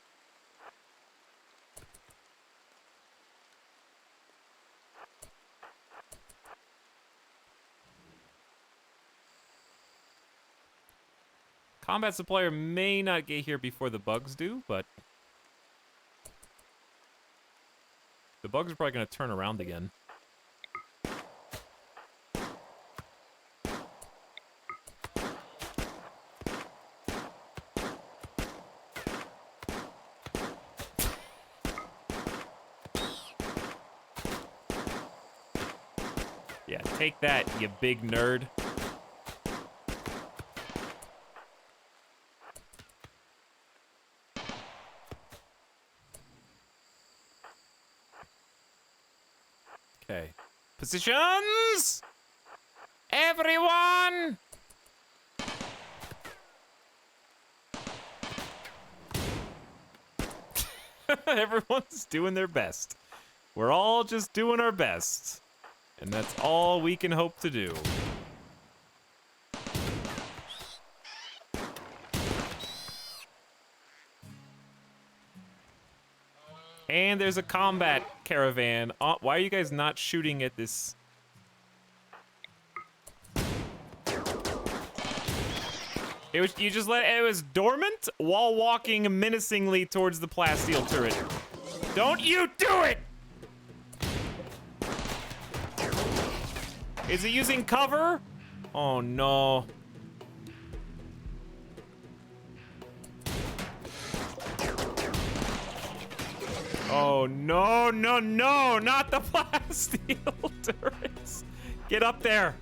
Combat supplier may not get here before the bugs do, but the bugs are probably going to turn around again. Yeah, take that, you big nerd. Okay. Positions! Everyone! Everyone's doing their best. We're all just doing our best. And that's all we can hope to do. And there's a combat caravan. Why are you guys not shooting at this? It was dormant while walking menacingly towards the plasteel turret. Don't you do it! Is it using cover? Oh no. Oh, no, no, no, not the plasteel turrets. Get up there.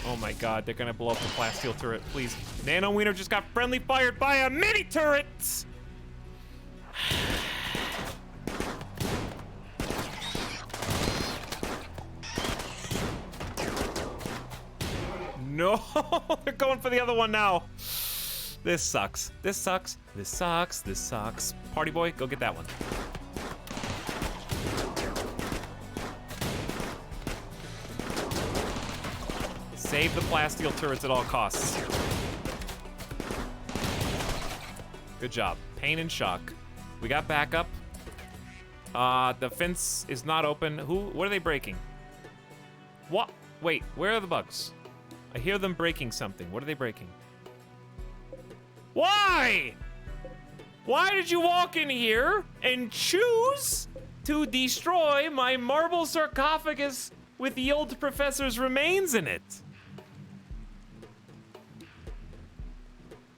Oh my god, they're gonna blow up the plasteel turret, please. Nano Wiener just got friendly fired by a mini turret! No, they're going for the other one now. This sucks. This sucks. This sucks. This sucks. Party boy, go get that one. Save the plasteel turrets at all costs. Good job. Pain and shock. We got backup. The fence is not open. What are they breaking? What? Wait, where are the bugs? I hear them breaking something. What are they breaking? Why? Why did you walk in here and choose to destroy my marble sarcophagus with the old professor's remains in it?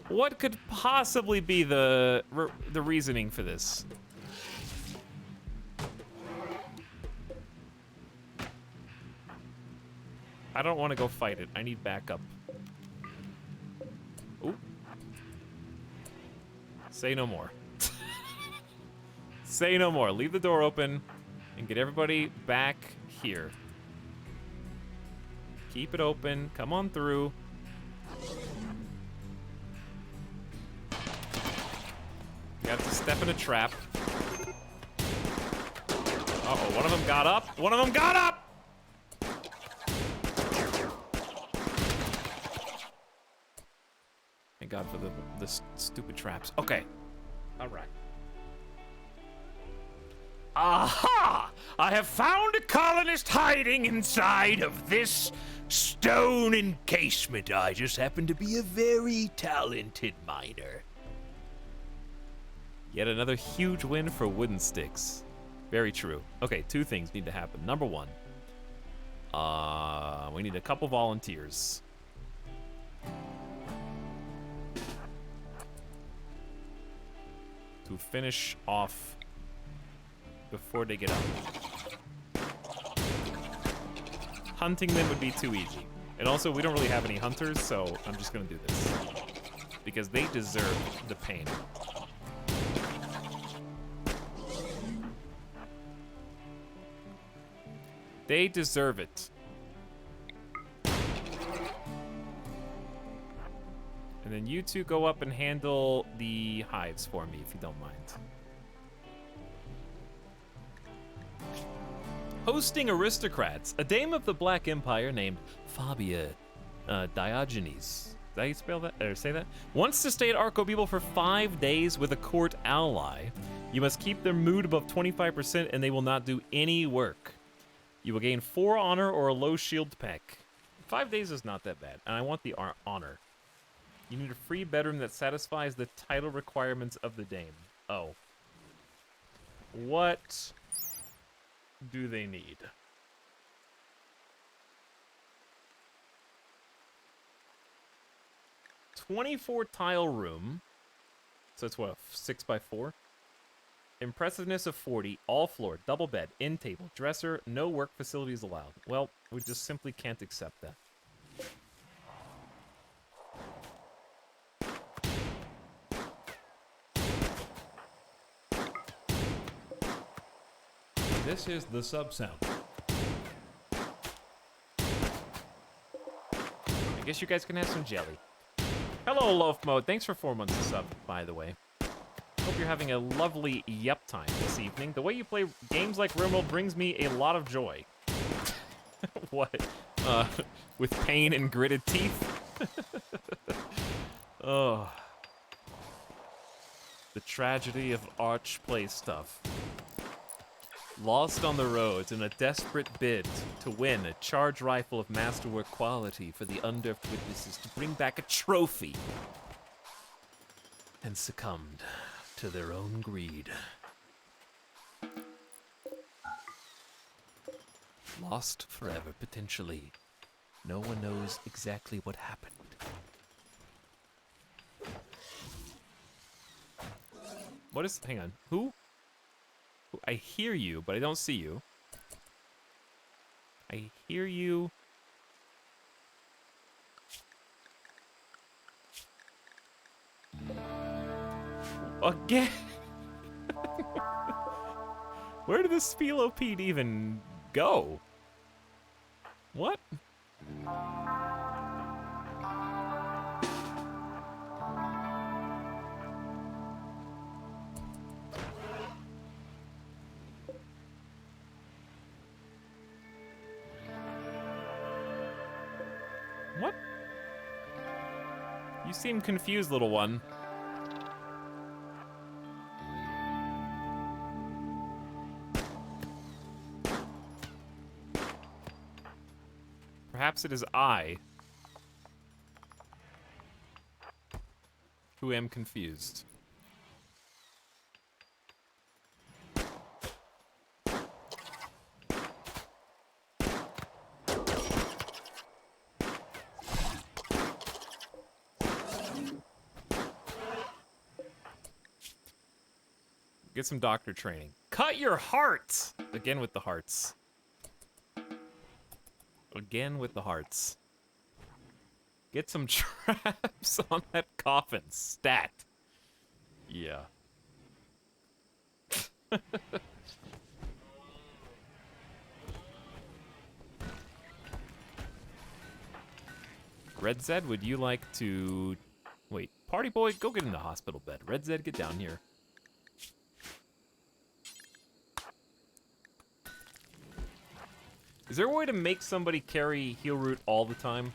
What could possibly be the reasoning for this? I don't want to go fight it. I need backup. Ooh. Say no more. Say no more. Leave the door open and get everybody back here. Keep it open. Come on through. You have to step in a trap. Uh-oh, one of them got up. One of them got up! Thank God for the stupid traps. Okay. All right. Aha! I have found a colonist hiding inside of this stone encasement. I just happen to be a very talented miner. Yet another huge win for wooden sticks. Very true. Okay, two things need to happen. Number one, we need a couple volunteers. To finish off before they get up. Hunting them would be too easy. And also, we don't really have any hunters, so I'm just gonna do this. Because they deserve the pain. They deserve it. And then you two go up and handle the hives for me, if you don't mind. Hosting aristocrats, a dame of the Black Empire named Fabia Diogenes. Is that how you spell that, or say that? Wants to stay at Archobibel for 5 days with a court ally. You must keep their mood above 25% and they will not do any work. You will gain 4 honor or a low shield pack. 5 days is not that bad, and I want the honor. You need a free bedroom that satisfies the title requirements of the dame. Oh. What do they need? "24 tile room." So it's what, a 6x4? Impressiveness of 40, all floor, double bed, end table, dresser, no work facilities allowed. Well, we just simply can't accept that. This is the sub sound. I guess you guys can have some jelly. Hello, Loaf Mode. Thanks for 4 months of sub, by the way. Hope you're having a lovely yep time this evening. The way you play games like RimWorld brings me a lot of joy. What? With pain and gritted teeth? Oh. The tragedy of arch play stuff. Lost on the roads in a desperate bid to win a charge rifle of masterwork quality for the unnerved witnesses to bring back a trophy. And succumbed to their own greed. Lost forever, potentially. No one knows exactly what happened. What is... Hang on. Who? I hear you, but I don't see you. I hear you. Again? Where did this Sphelopede even go? What? What? You seem confused, little one. perhaps it is I who am confused. Get some doctor training. Cut your heart! Again with the hearts. Again with the hearts. Get some traps on that coffin. Stat. Yeah. Red Zed, would you like to... Wait, Party Boy, go get in the hospital bed. Red Zed, get down here. Is there a way to make somebody carry heal root all the time?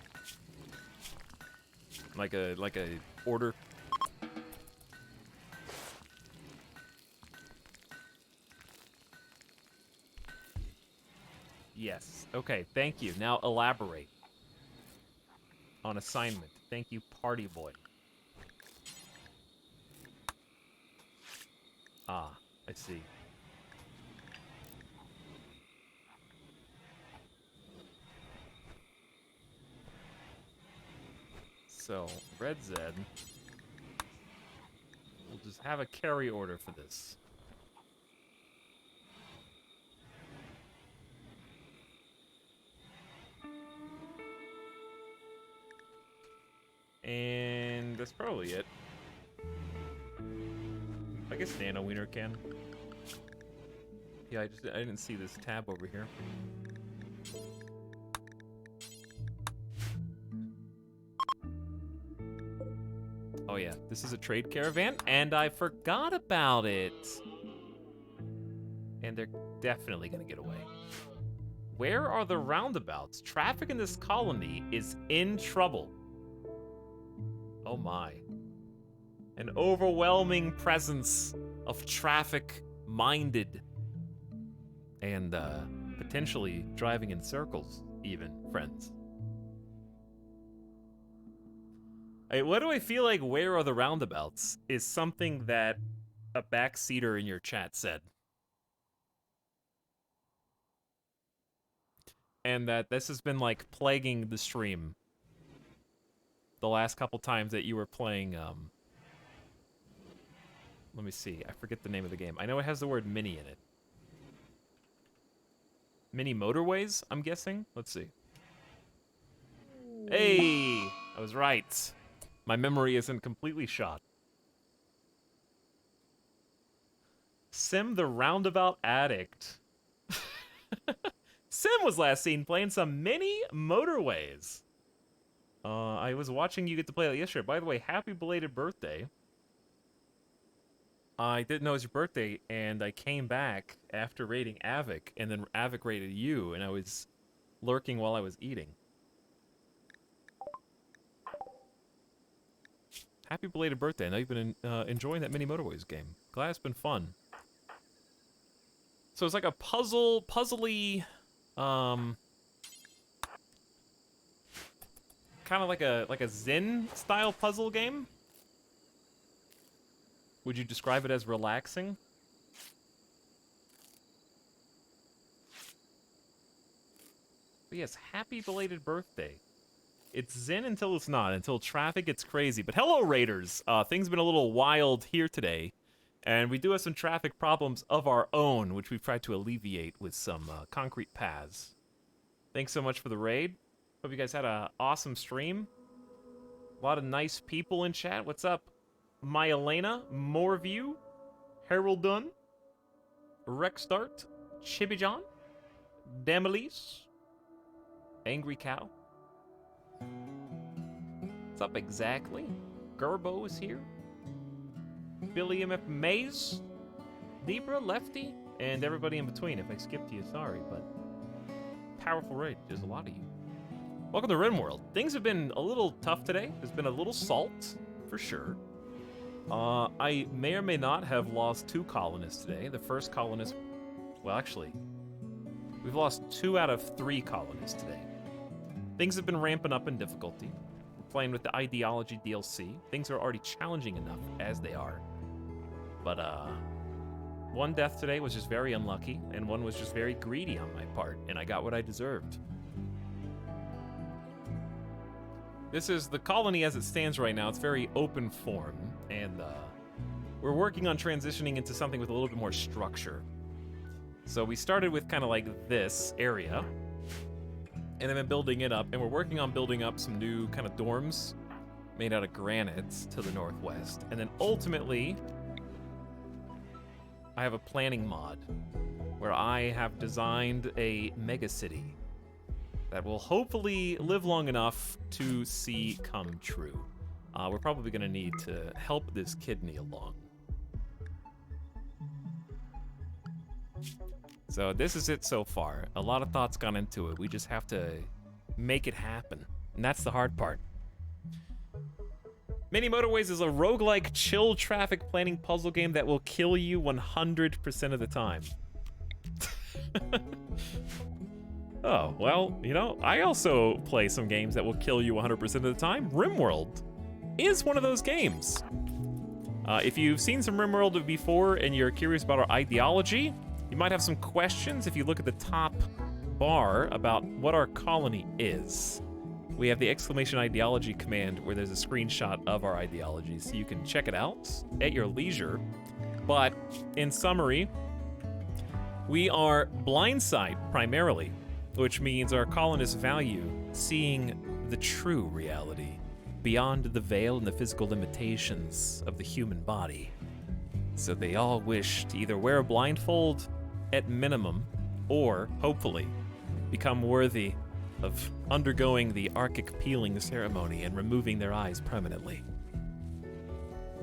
Like a order? Yes. Okay, thank you. Now elaborate on assignment. Thank you, Party Boy. Ah, I see. So, Red Zed, we'll just have a carry order for this. And that's probably it. I guess Nano Wiener can. Yeah, I didn't see this tab over here. Oh yeah, this is a trade caravan, and I forgot about it. And they're definitely gonna get away. Where are the roundabouts? Traffic in this colony is in trouble. Oh my. An overwhelming presence of traffic-minded and potentially driving in circles, even, friends. What do I feel like where are the roundabouts is something that a backseater in your chat said. And that this has been like plaguing the stream the last couple times that you were playing, let me see, I forget the name of the game. I know it has the word mini in it. Mini motorways, I'm guessing? Let's see. Hey, I was right. My memory isn't completely shot. Sim the Roundabout Addict. Sim was last seen playing some mini motorways. I was watching you get to play that yesterday. By the way, happy belated birthday. I didn't know it was your birthday, and I came back after raiding Avic, and then Avic raided you, and I was lurking while I was eating. Happy belated birthday. I know you've been enjoying that Mini Motorways game. Glad it's been fun. So it's like a puzzly, kind of like a Zen style puzzle game. Would you describe it as relaxing? But yes, happy belated birthday. It's Zen until it's not, until traffic gets crazy. But hello, Raiders. Things have been a little wild here today. And we do have some traffic problems of our own, which we've tried to alleviate with some concrete paths. Thanks so much for the raid. Hope you guys had an awesome stream. A lot of nice people in chat. What's up? Myelena, Moreview, Harold Dunn, Rexstart, Chibijon, Damelise, Angry Cow. What's up exactly? Gerbo is here. Billy MF Mays, Libra, Lefty, and everybody in between. If I skipped you, sorry, but powerful raid. There's a lot of you. Welcome to RimWorld. Things have been a little tough today. There's been a little salt, for sure. I may or may not have lost 2 colonists today. The first colonist... Well, actually, we've lost 2 out of 3 colonists today. Things have been ramping up in difficulty. We're playing with the Ideology DLC. Things are already challenging enough as they are. But, one death today was just very unlucky, and one was just very greedy on my part, and I got what I deserved. This is the colony as it stands right now. It's very open form, and we're working on transitioning into something with a little bit more structure. So we started with kind of like this area, and then been building it up, and we're working on building up some new kind of dorms made out of granite to the northwest. And then ultimately, I have a planning mod where I have designed a megacity that will hopefully live long enough to see come true. We're probably gonna need to help this kidney along. So this is it so far. A lot of thoughts gone into it. We just have to make it happen. And that's the hard part. Mini Motorways is a roguelike chill traffic planning puzzle game that will kill you 100% of the time. Oh, well, you know, I also play some games that will kill you 100% of the time. RimWorld is one of those games. If you've seen some RimWorld before and you're curious about our ideology, you might have some questions if you look at the top bar about what our colony is. We have the exclamation ideology command where there's a screenshot of our ideology, so you can check it out at your leisure. But in summary, we are blindside primarily, which means our colonists value seeing the true reality beyond the veil and the physical limitations of the human body. So they all wish to either wear a blindfold at minimum, or, hopefully, become worthy of undergoing the archic peeling ceremony and removing their eyes permanently,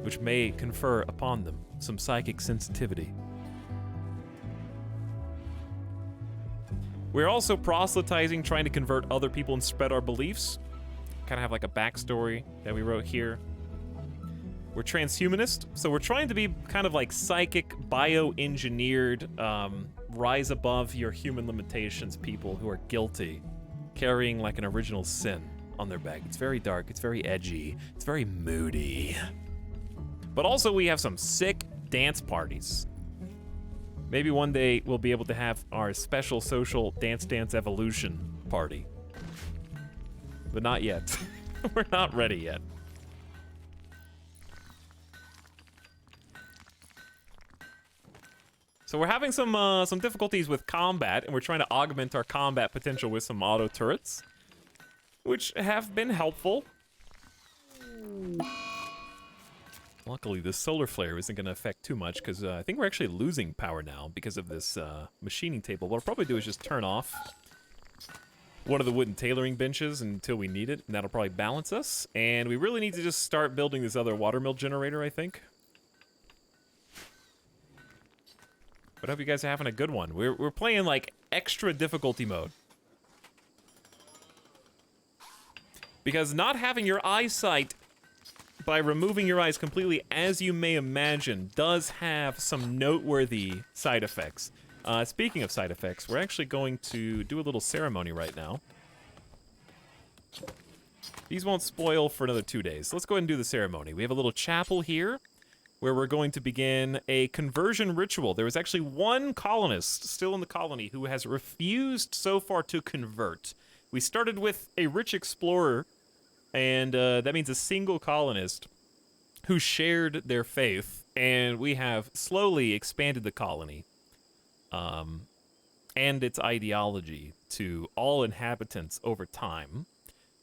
which may confer upon them some psychic sensitivity. We're also proselytizing, trying to convert other people and spread our beliefs. Kind of have like a backstory that we wrote here. We're transhumanist, so we're trying to be kind of like psychic, bioengineered, rise above your human limitations people who are guilty, carrying like an original sin on their back. It's very dark, it's very edgy, it's very moody. But also we have some sick dance parties. Maybe one day we'll be able to have our special social Dance Dance Evolution party. But not yet. We're not ready yet. So we're having some difficulties with combat, and we're trying to augment our combat potential with some auto turrets, which have been helpful. Luckily, this solar flare isn't going to affect too much, because I think we're actually losing power now because of this machining table. What I'll probably do is just turn off one of the wooden tailoring benches until we need it, and that'll probably balance us. And we really need to just start building this other watermill generator, I think. But I hope you guys are having a good one. We're playing like extra difficulty mode. Because not having your eyesight by removing your eyes completely, as you may imagine, does have some noteworthy side effects. Speaking of side effects, we're actually going to do a little ceremony right now. These won't spoil for another 2 days. Let's go ahead and do the ceremony. We have a little chapel here where we're going to begin a conversion ritual. There was actually one colonist still in the colony who has refused so far to convert. We started with a rich explorer, and that means a single colonist who shared their faith, and we have slowly expanded the colony and its ideology to all inhabitants over time.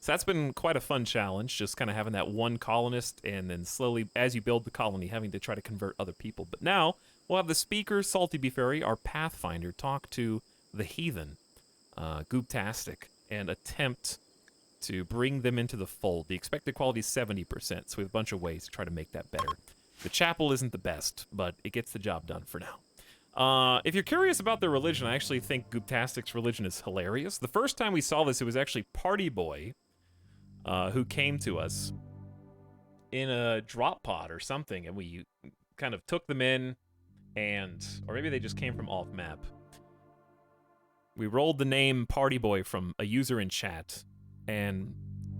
So that's been quite a fun challenge, just kind of having that one colonist, and then slowly, as you build the colony, having to try to convert other people. But now, we'll have the speaker, Salty Bee Fairy, our pathfinder, talk to the heathen, Gooptastic, and attempt to bring them into the fold. The expected quality is 70%, so we have a bunch of ways to try to make that better. The chapel isn't the best, but it gets the job done for now. If you're curious about their religion, I actually think Gooptastic's religion is hilarious. The first time we saw this, it was actually Party Boy, who came to us in a drop pod or something, and we kind of took them in, and, or maybe they just came from off map. We rolled the name Party Boy from a user in chat, And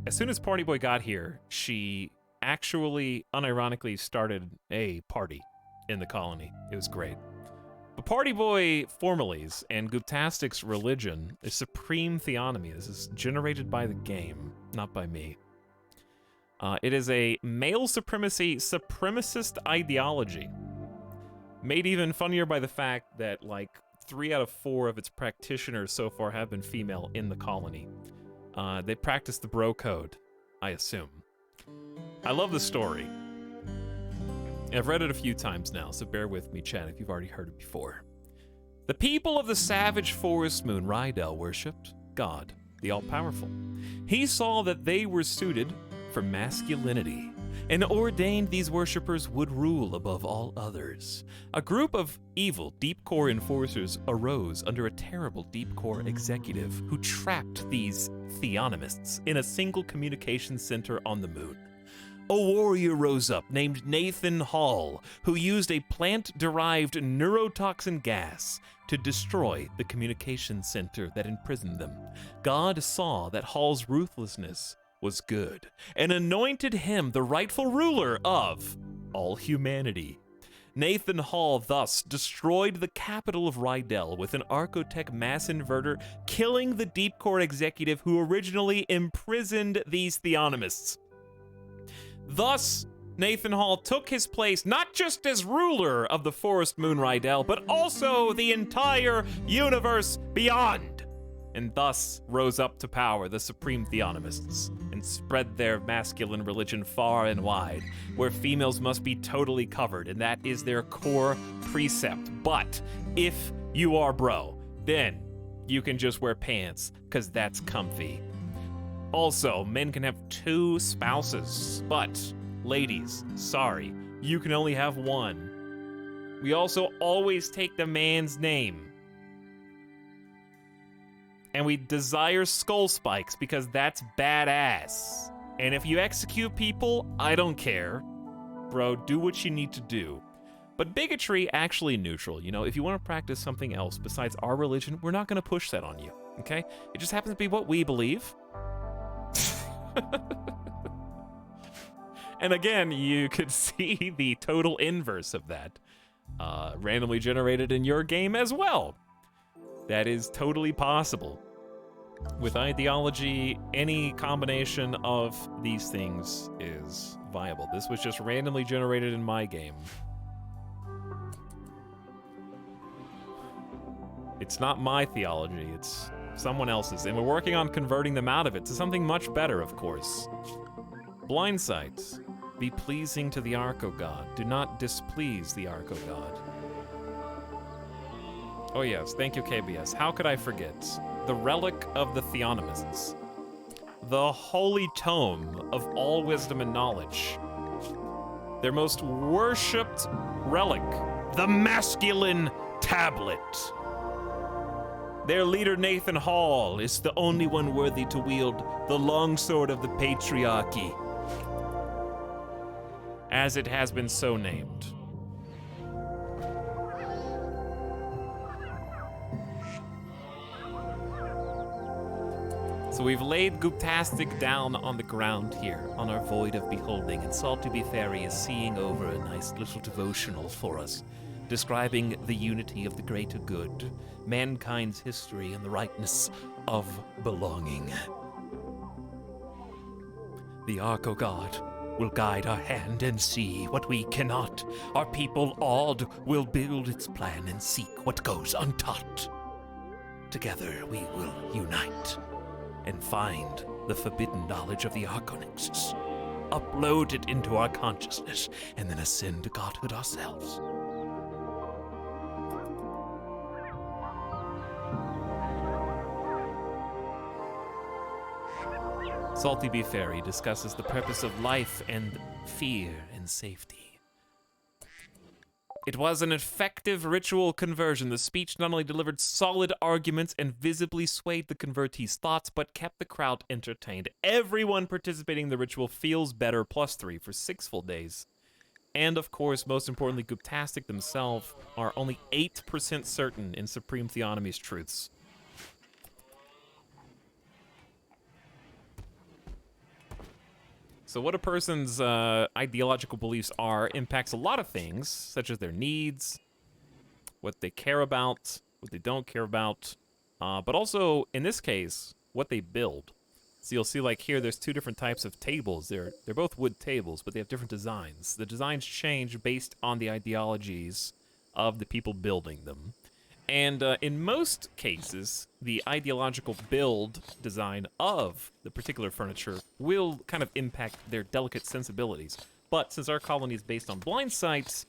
as soon as Party Boy got here, she actually, unironically, started a party in the colony. It was great. But Party Boy formalies and Guptastic's religion is supreme theonomy. This is generated by the game, not by me. It is a male supremacy supremacist ideology, made even funnier by the fact that, like, 3 out of 4 of its practitioners so far have been female in the colony. They practice the bro code, I assume. I love the story. I've read it a few times now, so bear with me, chat, if you've already heard it before. The people of the savage forest moon Rydell worshipped God, the all-powerful. He saw that they were suited for masculinity, and ordained these worshippers would rule above all others. A group of evil deep core enforcers arose under a terrible deep core executive who trapped these theonomists in a single communication center on the moon. A warrior rose up named Nathan Hall, who used a plant-derived neurotoxin gas to destroy the communication center that imprisoned them. God saw that Hall's ruthlessness was good, and anointed him the rightful ruler of all humanity. Nathan Hall thus destroyed the capital of Rydell with an Archotech mass inverter, killing the Deep Core executive who originally imprisoned these theonomists. Thus, Nathan Hall took his place not just as ruler of the Forest Moon Rydell, but also the entire universe beyond, and thus rose up to power the supreme theonomists and spread their masculine religion far and wide, where females must be totally covered, and that is their core precept. But if you are bro, then you can just wear pants, because that's comfy. Also, men can have 2 spouses, but ladies, sorry, you can only have 1. We also always take the man's name. And we desire skull spikes because that's badass. And if you execute people, I don't care. Bro, do what you need to do. But bigotry, actually neutral. You know, if you want to practice something else besides our religion, we're not going to push that on you, okay? It just happens to be what we believe. And again, you could see the total inverse of that randomly generated in your game as well. That is totally possible. With ideology, any combination of these things is viable. This was just randomly generated in my game. It's not my theology, it's someone else's, and we're working on converting them out of it to something much better, of course. Blind sight. Be pleasing to the archogod. Do not displease the archogod. Oh yes, thank you, KBS. How could I forget? The relic of the theonomists. The holy tome of all wisdom and knowledge. Their most worshipped relic. The masculine tablet. Their leader, Nathan Hall, is the only one worthy to wield the longsword of the patriarchy, as it has been so named. So we've laid Guptastic down on the ground here, on our void of beholding, and Salty Fairy is seeing over a nice little devotional for us, describing the unity of the greater good, mankind's history, and the rightness of belonging. The archogod will guide our hand and see what we cannot. Our people awed will build its plan and seek what goes untaught. Together we will unite and find the forbidden knowledge of the Archonists, upload it into our consciousness, and then ascend to godhood ourselves. Salty Bee Fairy discusses the purpose of life and fear and safety. It was an effective ritual conversion. The speech not only delivered solid arguments and visibly swayed the convertees' thoughts, but kept the crowd entertained. Everyone participating in the ritual feels better, +3 for 6 full days. And of course, most importantly, Guptastic themselves are only 8% certain in Supreme Theonomy's truths. So what a person's ideological beliefs are impacts a lot of things, such as their needs, what they care about, what they don't care about, but also, in this case, what they build. So you'll see, like, here, there's two different types of tables. They're both wood tables, but they have different designs. The designs change based on the ideologies of the people building them. And in most cases, the ideological build design of the particular furniture will kind of impact their delicate sensibilities. But since our colony is based on blind sight,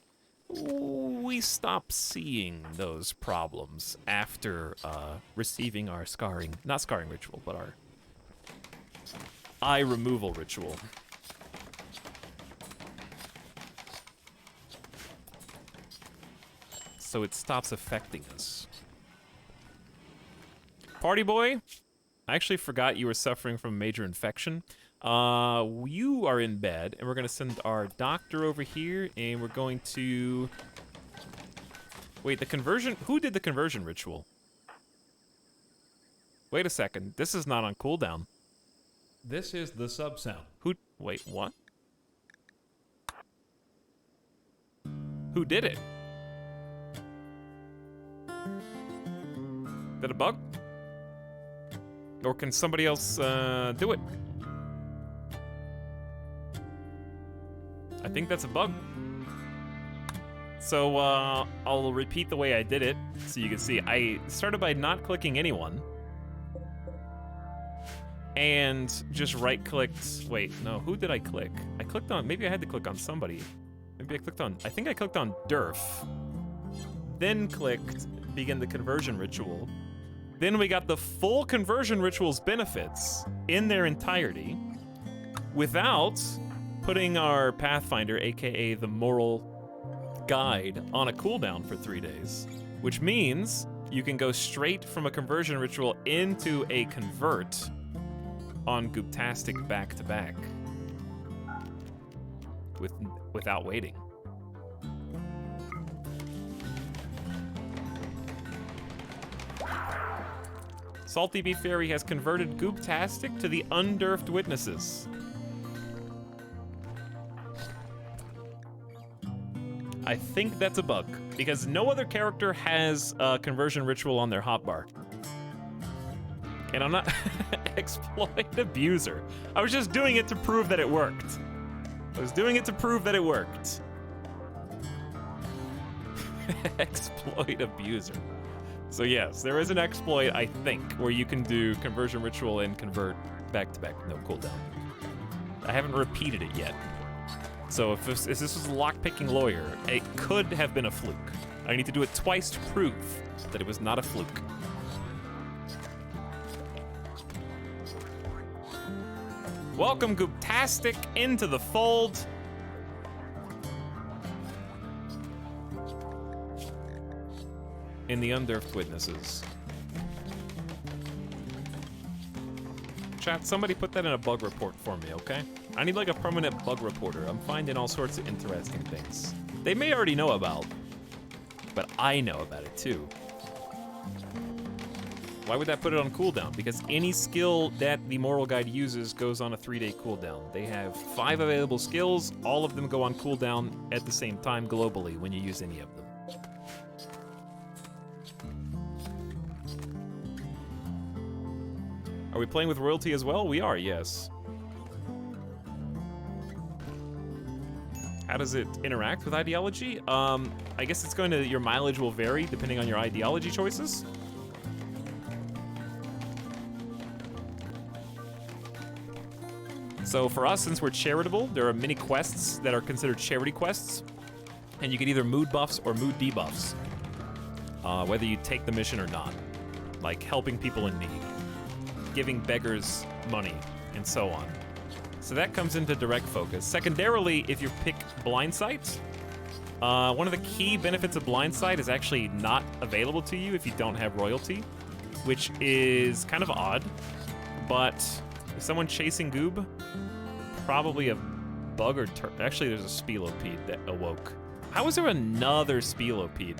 we stop seeing those problems after receiving our not scarring ritual, but our eye removal ritual. So it stops affecting us. Party boy, I actually forgot you were suffering from a major infection. You are in bed, and we're gonna send our doctor over here, and we're going to... Wait, the conversion... Who did the conversion ritual? Wait a second, this is not on cooldown. This is the sub sound. Who... Wait, what? Who did it? Is that a bug? Or can somebody else do it? I think that's a bug. So I'll repeat the way I did it so you can see. I started by not clicking anyone. And just right-clicked. Wait, no, who did I click? I clicked on, maybe I had to click on somebody. Maybe I clicked on, I think I clicked on Durf. Then clicked begin the conversion ritual. Then we got the full conversion ritual's benefits in their entirety without putting our Pathfinder, aka the moral guide, on a cooldown for 3 days. Which means you can go straight from a conversion ritual into a convert on Gooptastic back-to-back without waiting. Salty Beef Fairy has converted Gooptastic to the Undurfed Witnesses. I think that's a bug, because no other character has a conversion ritual on their hotbar. And I'm not exploit abuser. I was just doing it to prove that it worked. I was doing it to prove that it worked. Exploit abuser. So yes, there is an exploit, I think, where you can do conversion ritual and convert back-to-back with no cooldown. I haven't repeated it yet. So if this was a lock-picking lawyer, it could have been a fluke. I need to do it twice to prove that it was not a fluke. Welcome, Gooptastic, into the fold. In the Undurfed Witnesses. Chat, somebody put that in a bug report for me, okay? I need like a permanent bug reporter. I'm finding all sorts of interesting things. They may already know about, but I know about it too. Why would that put it on cooldown? Because any skill that the Moral Guide uses goes on a 3-day cooldown. They have 5 available skills. All of them go on cooldown at the same time globally when you use any of them. Are we playing with royalty as well? We are, yes. How does it interact with ideology? I guess it's going to, your mileage will vary depending on your ideology choices. So for us, since we're charitable, there are many quests that are considered charity quests, and you get either mood buffs or mood debuffs, whether you take the mission or not, like helping people in need, giving beggars money, and so on. So that comes into direct focus. Secondarily, if you pick Blind Sight, one of the key benefits of Blind Sight is actually not available to you if you don't have royalty, which is kind of odd, but is someone chasing Goob? Probably a bug or actually there's a Spelopede that awoke. How is there another Spelopede?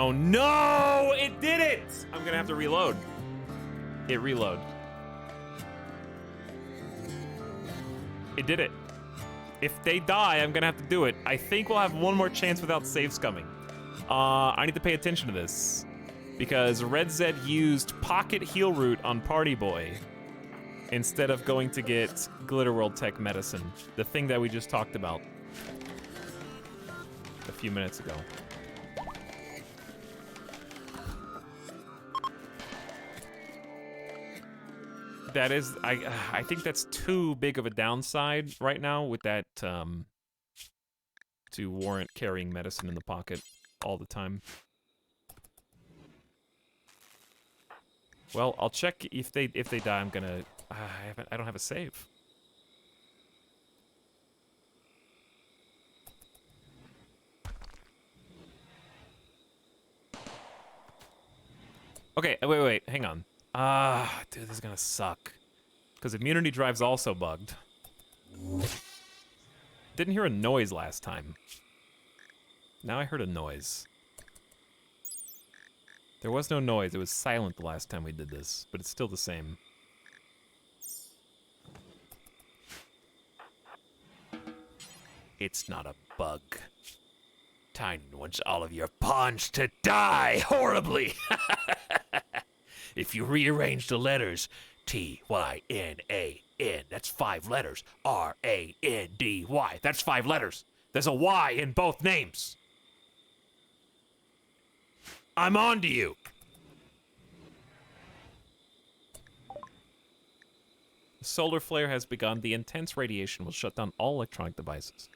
Oh no! It did it! I'm gonna have to reload. It reload. It did it. If they die, I'm gonna have to do it. I think we'll have one more chance without saves coming. I need to pay attention to this. Because Red Zed used Pocket Heal Root on Party Boy instead of going to get Glitter World Tech Medicine, the thing that we just talked about a few minutes ago. That is, I think that's too big of a downside right now with that, to warrant carrying medicine in the pocket all the time. Well, I'll check if they die. I'm gonna. I don't have a save. Okay, wait, hang on. Dude, this is gonna suck. Because immunity drive's also bugged. Didn't hear a noise last time. Now I heard a noise. There was no noise. It was silent the last time we did this, but it's still the same. It's not a bug. Tiny wants all of your pawns to die horribly. If you rearrange the letters, T-Y-N-A-N, that's 5 letters. R-A-N-D-Y, that's 5 letters. There's a Y in both names. I'm on to you. The solar flare has begun. The intense radiation will shut down all electronic devices.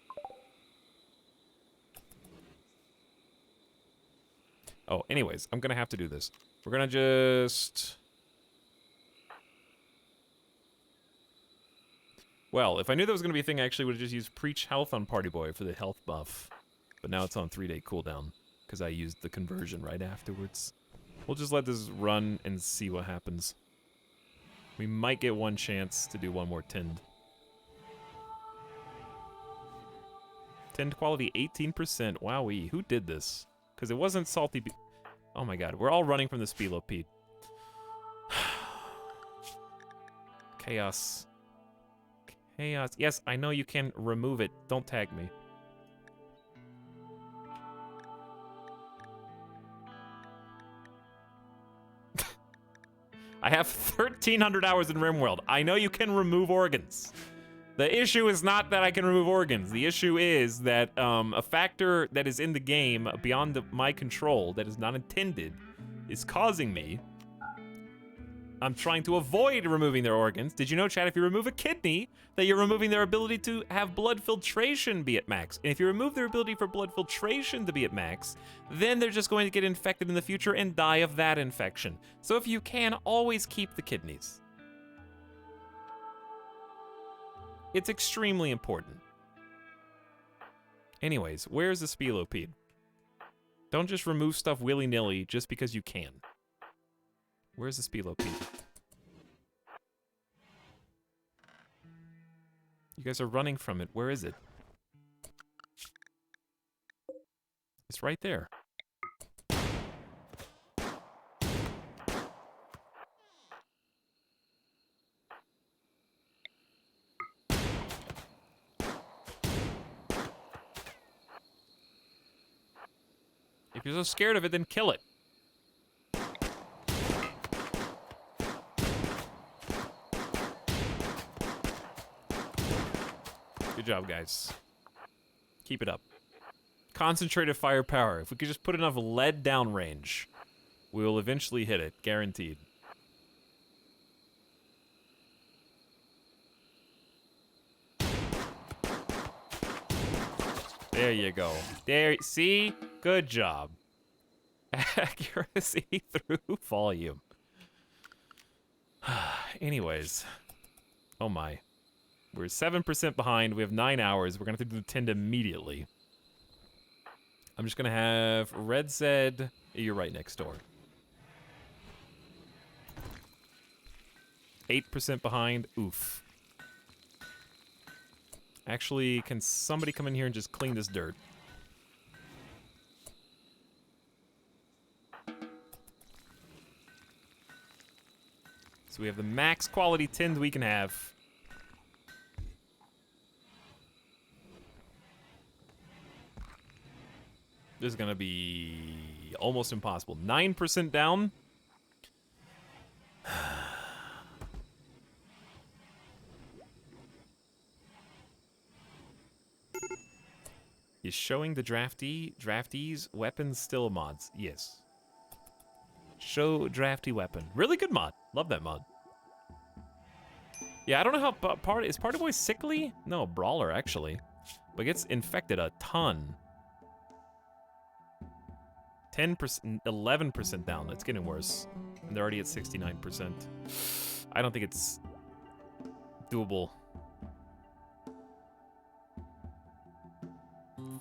Oh, anyways, I'm gonna have to do this. We're gonna just... Well, if I knew that was gonna be a thing, I actually would have just used Preach Health on Party Boy for the health buff. But now it's on 3-day cooldown, because I used the conversion right afterwards. We'll just let this run and see what happens. We might get one chance to do one more Tind. Tind quality 18%. Wowee, who did this? Because it wasn't Salty Be- Oh my god, we're all running from the Spelopede. Chaos. Chaos. Yes, I know you can remove it. Don't tag me. I have 1,300 hours in RimWorld. I know you can remove organs. The issue is not that I can remove organs. The issue is that a factor that is in the game beyond my control that is not intended is causing me. I'm trying to avoid removing their organs. Did you know, Chad, if you remove a kidney, that you're removing their ability to have blood filtration be at max? And if you remove their ability for blood filtration to be at max, then they're just going to get infected in the future and die of that infection. So if you can, always keep the kidneys. It's extremely important. Anyways, where's the Spelopede? Don't just remove stuff willy-nilly just because you can. Where's the Spelopede? You guys are running from it. Where is it? It's right there. If you're so scared of it, then kill it. Good job, guys. Keep it up. Concentrated firepower. If we could just put enough lead downrange, we will eventually hit it. Guaranteed. There you go. There, see? Good job. Accuracy through volume. Anyways. Oh my. We're 7% behind. We have 9 hours. We're going to have to do the Tind immediately. I'm just going to have Red Zed. You're right next door. 8% behind. Oof. Actually, can somebody come in here and just clean this dirt? So we have the max quality tins we can have. This is gonna be almost impossible. 9% down. Is showing the draftees weapons still mods? Yes. Show drafty weapon. Really good mod. Love that mod. Yeah, I don't know how is Party Boy sickly? No, Brawler actually. But gets infected a ton. 10%, 11% down. It's getting worse. And they're already at 69%. I don't think it's doable.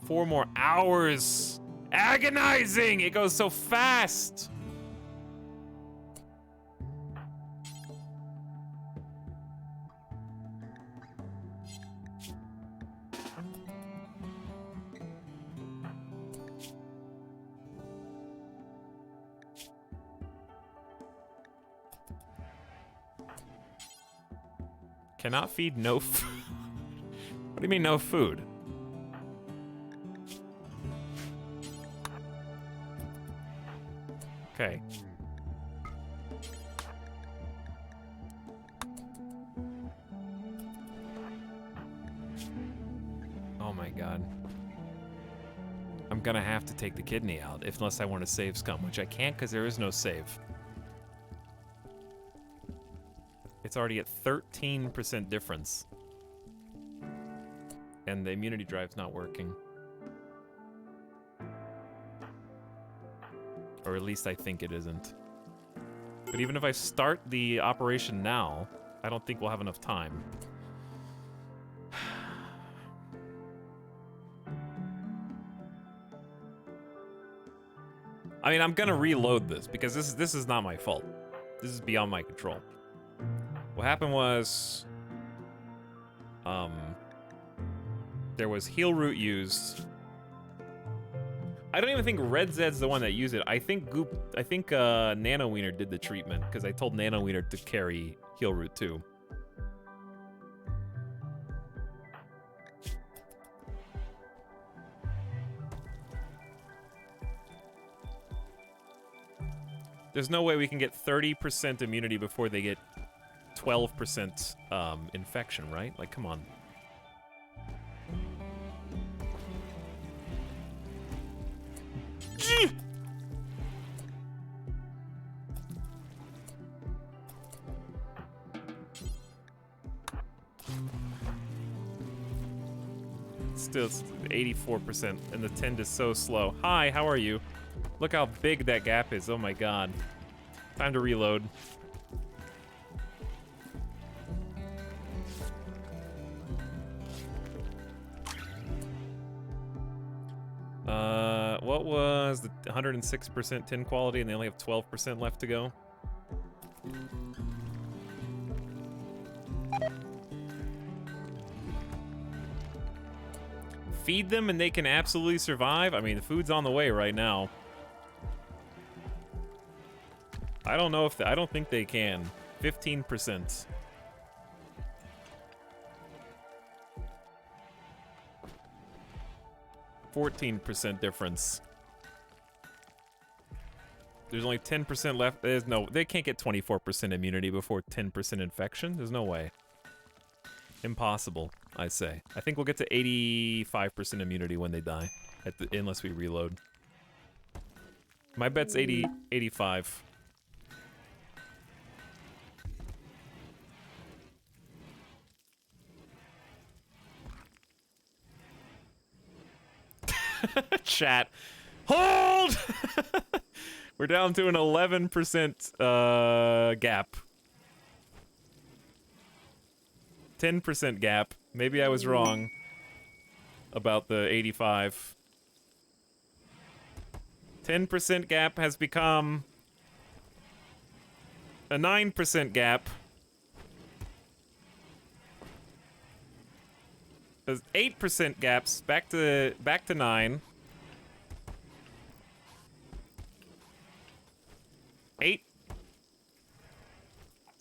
4 more hours. Agonizing! It goes so fast. Cannot feed no food. What do you mean no food? Okay. Oh my god. I'm gonna have to take the kidney out unless I want to save scum, which I can't because there is no save. It's already at 13% difference. And the immunity drive's not working. Or at least I think it isn't. But even if I start the operation now, I don't think we'll have enough time. I mean, I'm gonna reload this because this is not my fault. This is beyond my control. What happened was, there was heal root used. I don't even think Red Zed's the one that used it. I think Nano Wiener did the treatment because I told Nano Wiener to carry heal root too. There's no way we can get 30% immunity before they get 12% infection, right? Like, come on. Still 84%, and the tend is so slow. Hi, how are you? Look how big that gap is. Oh my god. Time to reload. What was the 106% tin quality, and they only have 12% left to go? Feed them and they can absolutely survive? I mean, the food's on the way right now. I don't know if I don't think they can. 15%. 14% difference. There's only 10% left. There's no, they can't get 24% immunity before 10% infection. There's no way. Impossible, I say. I think we'll get to 85% immunity when they die, unless we reload. My bet's 85. Chat. Hold! We're down to an 11% gap. 10% gap. Maybe I was wrong about the 85. 10% gap has become a 9% gap. There's 8% gaps back to 9. 8.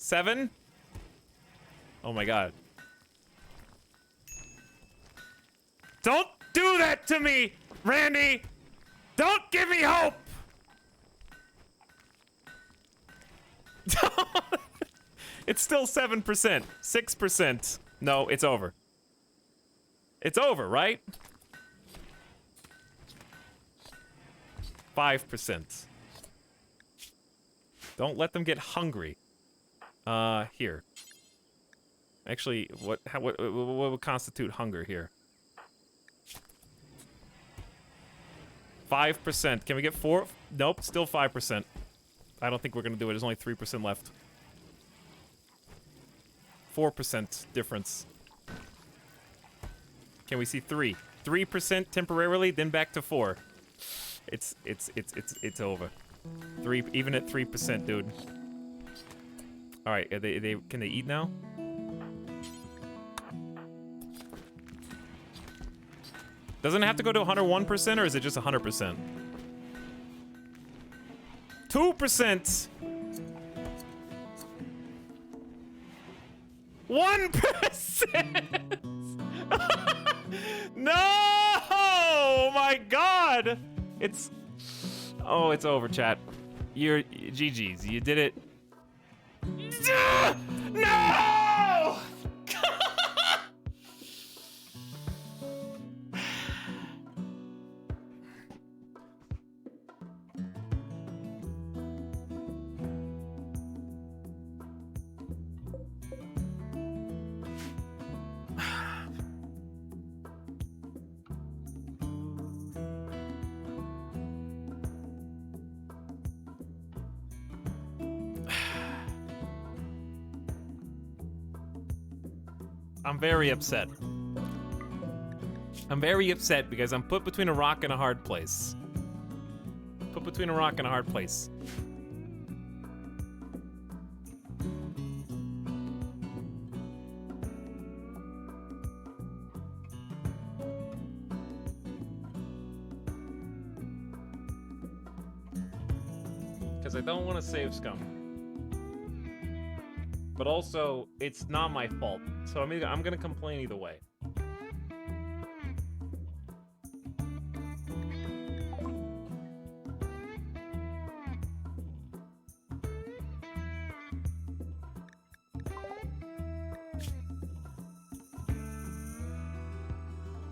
7? Oh my god. Don't do that to me, Randy! Don't give me hope! It's still 7%. 6%. No, it's over. It's over, right? 5%. Don't let them get hungry. Here. Actually, what would constitute hunger here? 5%. Can we get 4? Nope, still 5%. I don't think we're gonna do it. There's only 3% left. 4% difference. Can we see 3? 3% temporarily, then back to 4. It's over. 3, even at 3%, dude. All right, can they eat now? Doesn't it have to go to 101%, or is it just 100%? 2%. 1%. No! Oh my God! It's over, chat. You're GG's. You did it. No! I'm very upset. I'm very upset because I'm put between a rock and a hard place. Put between a rock and a hard place. Because I don't want to save scum. But also, it's not my fault. So I'm gonna complain either way.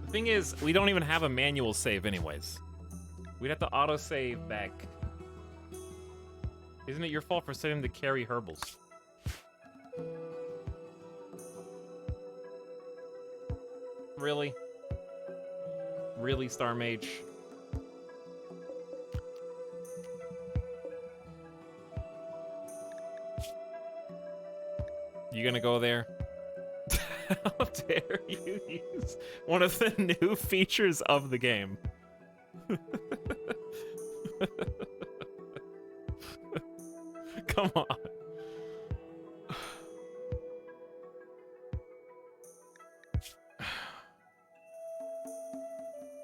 The thing is, we don't even have a manual save anyways. We'd have to auto-save back. Isn't it your fault for setting to carry herbals? Really? Really, Star Mage? You gonna go there? How dare you use one of the new features of the game? Come on.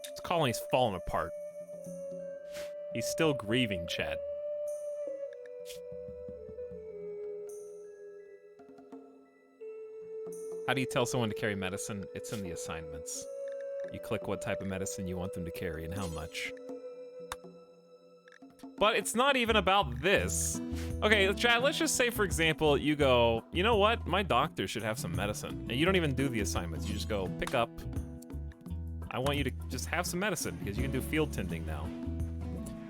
This colony's falling apart. He's still grieving, Chad. How do you tell someone to carry medicine? It's in the assignments. You click what type of medicine you want them to carry and how much. But it's not even about this. Okay, Chad, let's just say, for example, you go, you know what? My doctor should have some medicine. And you don't even do the assignments. You just go, pick up. I want you to just have some medicine because you can do field tending now.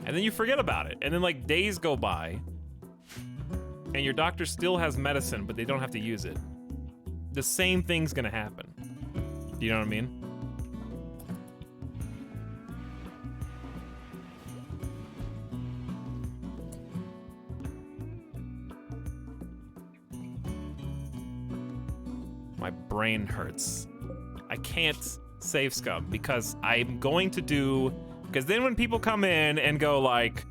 And then you forget about it. And then, like, days go by. And your doctor still has medicine, but they don't have to use it. The same thing's gonna happen. Do you know what I mean? My brain hurts. I can't save scum because I'm going to do... Because then when people come in and go like,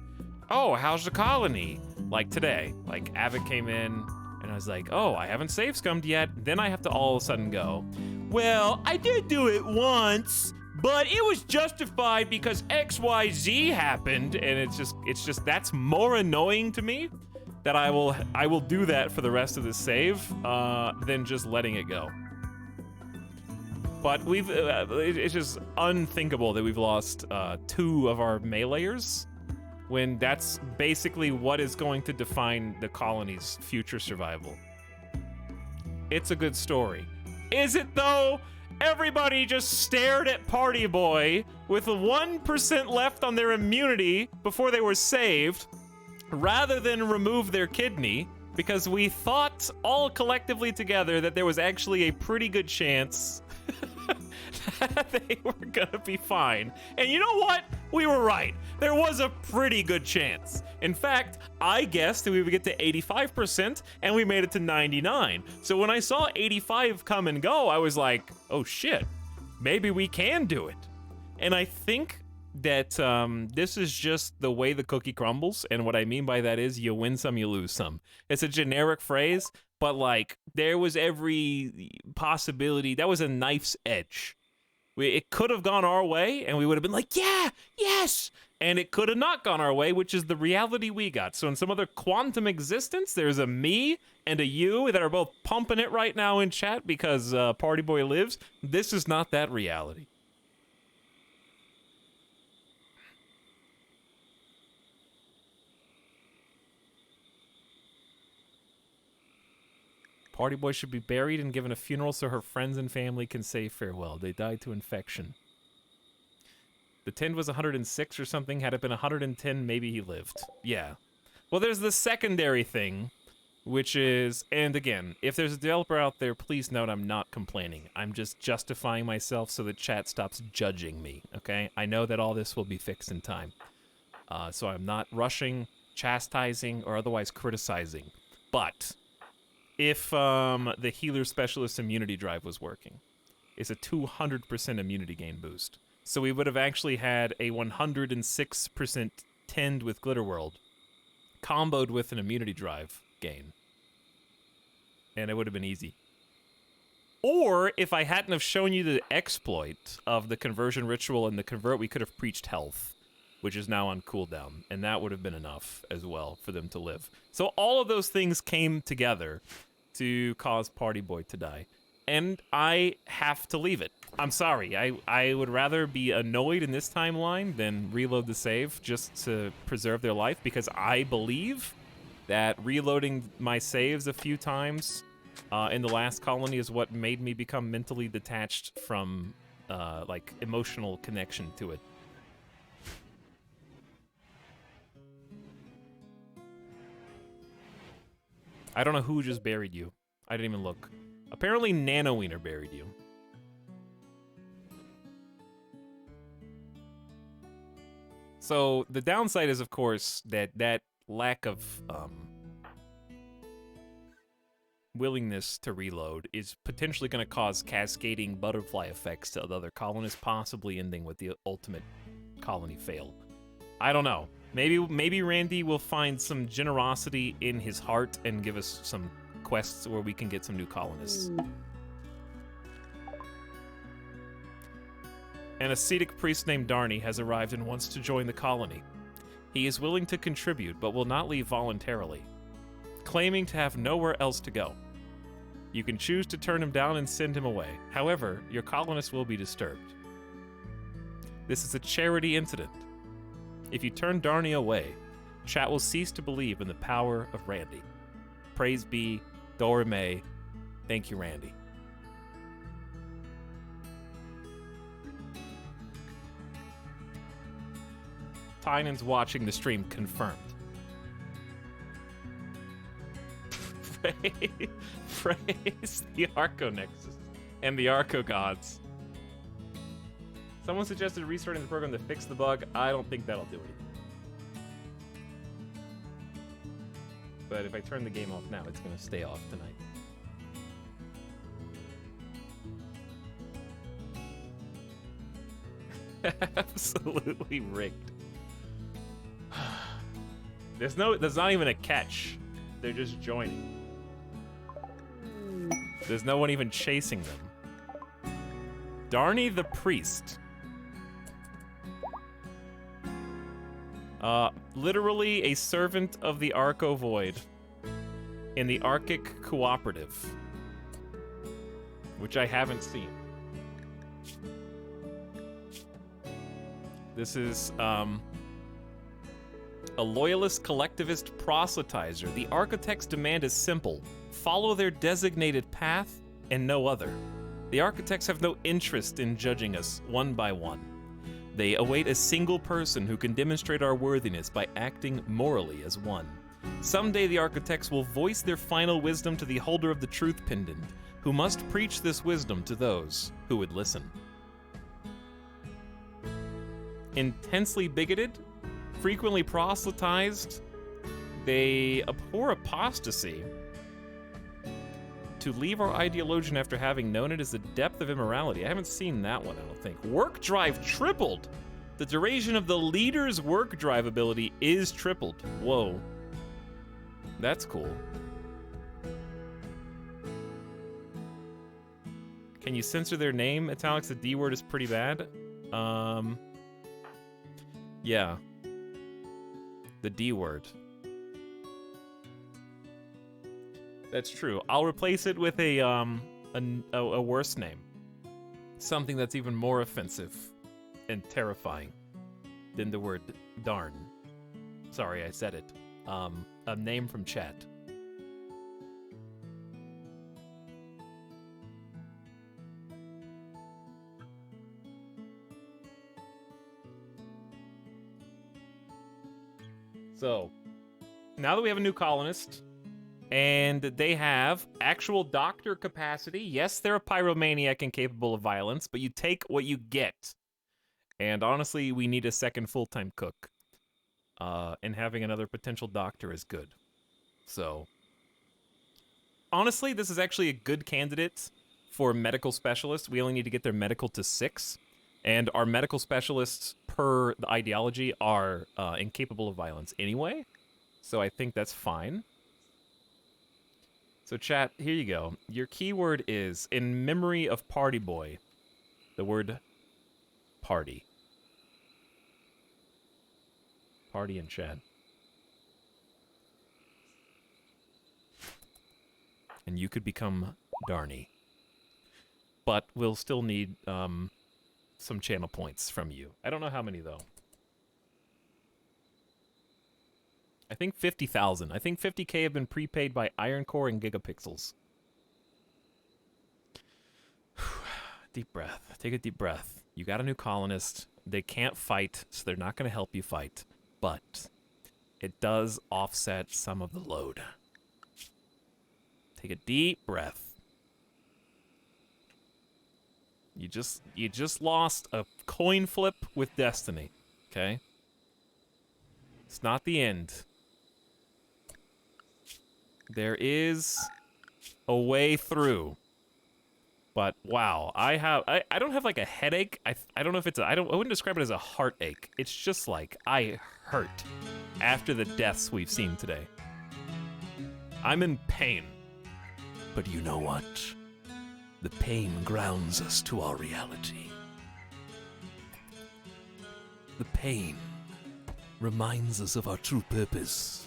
oh, how's the colony? Like today, like Avid came in and I was like, oh, I haven't saved scummed yet. Then I have to all of a sudden go, well, I did do it once, but it was justified because XYZ happened. And it's just, that's more annoying to me that I will do that for the rest of the save than just letting it go. But it's just unthinkable that we've lost 2 of our meleeers when that's basically what is going to define the colony's future survival. It's a good story. Is it though? Everybody just stared at Party Boy with 1% left on their immunity before they were saved, rather than remove their kidney, because we thought all collectively together that there was actually a pretty good chance that they were gonna be fine. And you know what? We were right. There was a pretty good chance. In fact, I guessed that we would get to 85%, and we made it to 99. So when I saw 85 come and go, I was like, oh shit, maybe we can do it. And I think that this is just the way the cookie crumbles, and what I mean by that is you win some, you lose some. It's a generic phrase, but like there was every possibility. That was a knife's edge. It could have gone our way, and we would have been like, yeah, yes, and it could have not gone our way, which is the reality we got. So in some other quantum existence, there's a me and a you that are both pumping it right now in chat because Party Boy lives. This is not that reality. Party Boy should be buried and given a funeral so her friends and family can say farewell. They died to infection. The 10 was 106 or something. Had it been 110, maybe he lived. Yeah. Well, there's the secondary thing, which is, and again, if there's a developer out there, please note I'm not complaining. I'm just justifying myself so the chat stops judging me, okay? I know that all this will be fixed in time. So I'm not rushing, chastising, or otherwise criticizing. But if the healer specialist immunity drive was working, it's a 200% immunity gain boost. So we would have actually had a 106% tend with Glitterworld comboed with an immunity drive gain. And it would have been easy. Or if I hadn't have shown you the exploit of the conversion ritual and the convert, we could have preached health, which is now on cooldown. And that would have been enough as well for them to live. So all of those things came together to cause Party Boy to die. And I have to leave it. I'm sorry. I would rather be annoyed in this timeline than reload the save just to preserve their life, because I believe that reloading my saves a few times in the last colony is what made me become mentally detached from like emotional connection to it. I don't know who just buried you. I didn't even look. Apparently Nano Wiener buried you. So the downside is, of course, that lack of willingness to reload is potentially going to cause cascading butterfly effects to the other colonists, possibly ending with the ultimate colony fail. I don't know. Maybe Randy will find some generosity in his heart and give us some quests where we can get some new colonists. An ascetic priest named Darny has arrived and wants to join the colony. He is willing to contribute, but will not leave voluntarily, claiming to have nowhere else to go. You can choose to turn him down and send him away. However, your colonists will be disturbed. This is a charity incident. If you turn Darny away, chat will cease to believe in the power of Randy. Praise be, Dorime. Thank you, Randy. Tynan's watching the stream, confirmed. Praise the Arco Nexus and the Arco Gods. Someone suggested restarting the program to fix the bug. I don't think that'll do anything. But if I turn the game off now, it's going to stay off tonight. Absolutely rigged. There's not even a catch. They're just joining. There's no one even chasing them. Darny the priest. literally a servant of the Arco Void in the Archic Cooperative, which I haven't seen. This is a loyalist collectivist proselytizer. The architect's demand is simple: follow their designated path and no other. The architects have no interest in judging us one by one. They await a single person who can demonstrate our worthiness by acting morally as one. Someday the architects will voice their final wisdom to the holder of the truth pendant, who must preach this wisdom to those who would listen. Intensely bigoted, frequently proselytized, they abhor apostasy. To leave our ideologian after having known it is the depth of immorality. I haven't seen that one, I don't think. Work drive tripled. The duration of the leader's work drive ability is tripled. Whoa. That's cool. Can you censor their name, Etalyx? The D word is pretty bad. Yeah. The D word. That's true. I'll replace it with a worse name. Something that's even more offensive and terrifying than the word darn. Sorry, I said it. A name from chat. So, now that we have a new colonist, and they have actual doctor capacity. Yes, they're a pyromaniac and capable of violence, but you take what you get. And honestly, we need a second full-time cook. And having another potential doctor is good. So, honestly, this is actually a good candidate for medical specialists. We only need to get their medical to 6. And our medical specialists, per the ideology, are incapable of violence anyway. So I think that's fine. So chat, here you go. Your keyword is, in memory of Party Boy, the word party. Party in chat. And you could become Darny. But we'll still need some channel points from you. I don't know how many, though. I think 50,000. I think 50K have been prepaid by Iron Core and Gigapixels. Deep breath. Take a deep breath. You got a new colonist. They can't fight, so they're not going to help you fight. But it does offset some of the load. Take a deep breath. You just lost a coin flip with Destiny, okay? It's not the end. There is a way through. But wow, I don't have like a headache. I don't know if it's I wouldn't describe it as a heartache. It's just like I hurt after the deaths we've seen today. I'm in pain. But you know what? The pain grounds us to our reality. The pain reminds us of our true purpose.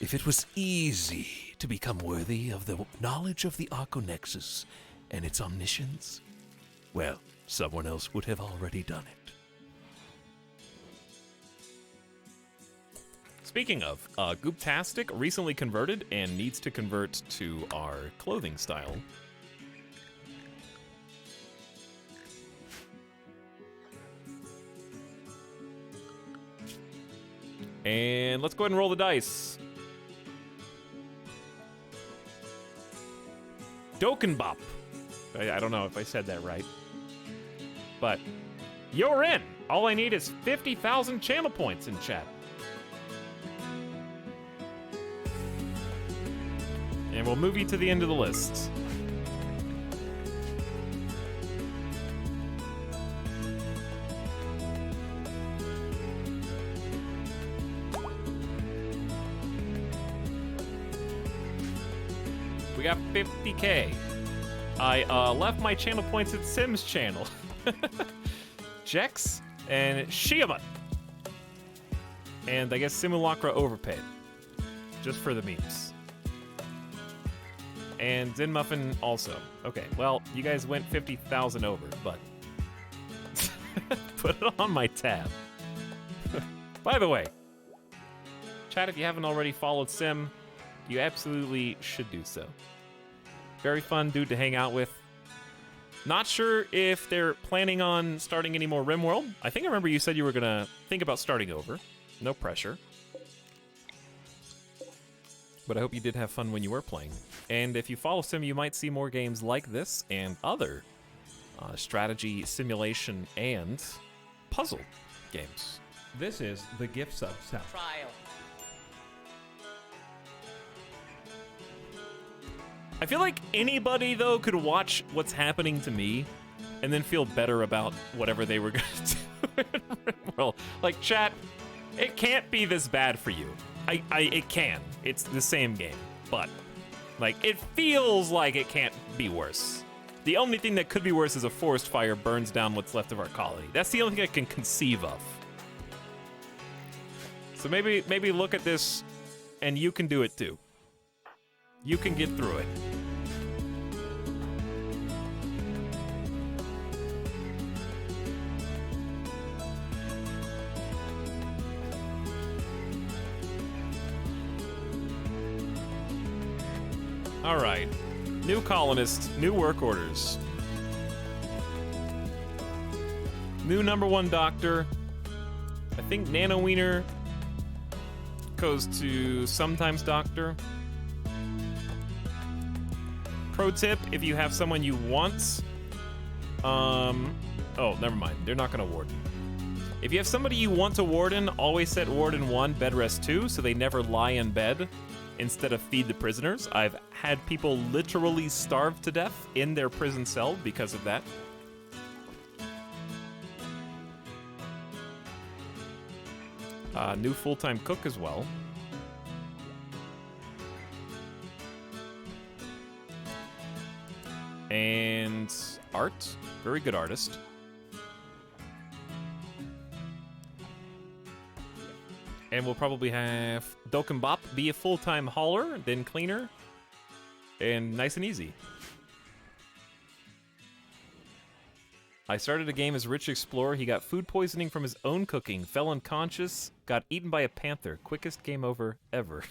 If it was easy to become worthy of the knowledge of the Arconexus and its omniscience, well, someone else would have already done it. Speaking of, Gooptastic recently converted and needs to convert to our clothing style. And let's go ahead and roll the dice. Dokenbop. I don't know if I said that right. But you're in. All I need is 50,000 channel points in chat. And we'll move you to the end of the list. We got 50K. I left my channel points at Sims channel. Jex and Shiama. And I guess Simulacra overpaid. Just for the memes. And Zen Muffin also. Okay, well, you guys went 50,000 over, but... put it on my tab. By the way, chat, if you haven't already followed Sim, you absolutely should do so. Very fun dude to hang out with. Not sure if they're planning on starting any more RimWorld. I think I remember you said you were gonna think about starting over. No pressure. But I hope you did have fun when you were playing. And if you follow Sim, you might see more games like this and other strategy, simulation, and puzzle games. This is the gift sub sound. Trial. I feel like anybody, though, could watch what's happening to me and then feel better about whatever they were going to do in RimWorld. Like, chat, it can't be this bad for you. It can. It's the same game. But, like, it feels like it can't be worse. The only thing that could be worse is a forest fire burns down what's left of our colony. That's the only thing I can conceive of. So maybe look at this, and you can do it too. You can get through it. All right. New colonists, new work orders. New #1 doctor. I think Nano Wiener goes to sometimes doctor. Pro tip, if you have someone you want, oh, never mind. They're not gonna warden. If you have somebody you want to warden, always set warden 1, bed rest 2, so they never lie in bed instead of feed the prisoners. I've had people literally starve to death in their prison cell because of that. New full-time cook as well. And art, very good artist. And we'll probably have Dokkenbop be a full-time hauler, then cleaner, and nice and easy. I started a game as Rich Explorer. He got food poisoning from his own cooking, fell unconscious, got eaten by a panther. Quickest game over ever.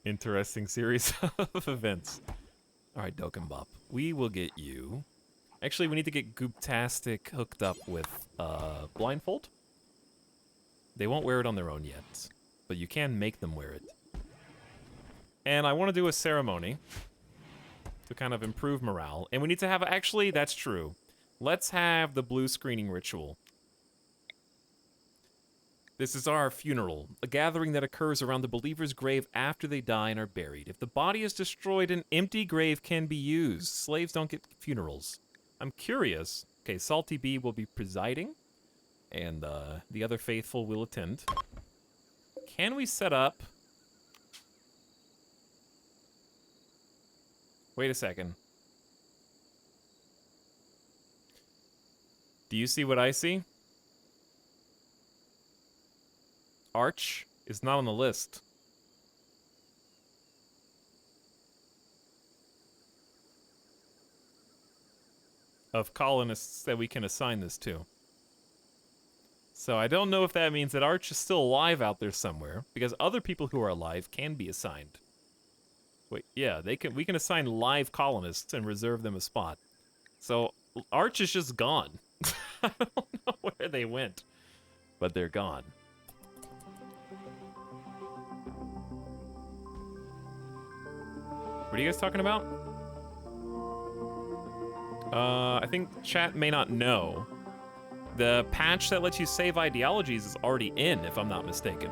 Interesting series of events. All right, Dokkenbop. We will get you. Actually, we need to get Gooptastic hooked up with Blindfold. They won't wear it on their own yet, but you can make them wear it. And I want to do a ceremony to kind of improve morale. And we need to have, actually, that's true. Let's have the blue screening ritual. This is our funeral, a gathering that occurs around the believer's grave after they die and are buried. If the body is destroyed, an empty grave can be used. Slaves don't get funerals. I'm curious. Okay, Salty Bee will be presiding, and the other faithful will attend. Can we set up... Wait a second. Do you see what I see? Arch is not on the list. Of colonists that we can assign this to. So I don't know if that means that Arch is still alive out there somewhere, because other people who are alive can be assigned. Wait, yeah, we can assign live colonists and reserve them a spot. So Arch is just gone. I don't know where they went, but they're gone. What are you guys talking about? I think chat may not know. The patch that lets you save ideologies is already in, if I'm not mistaken.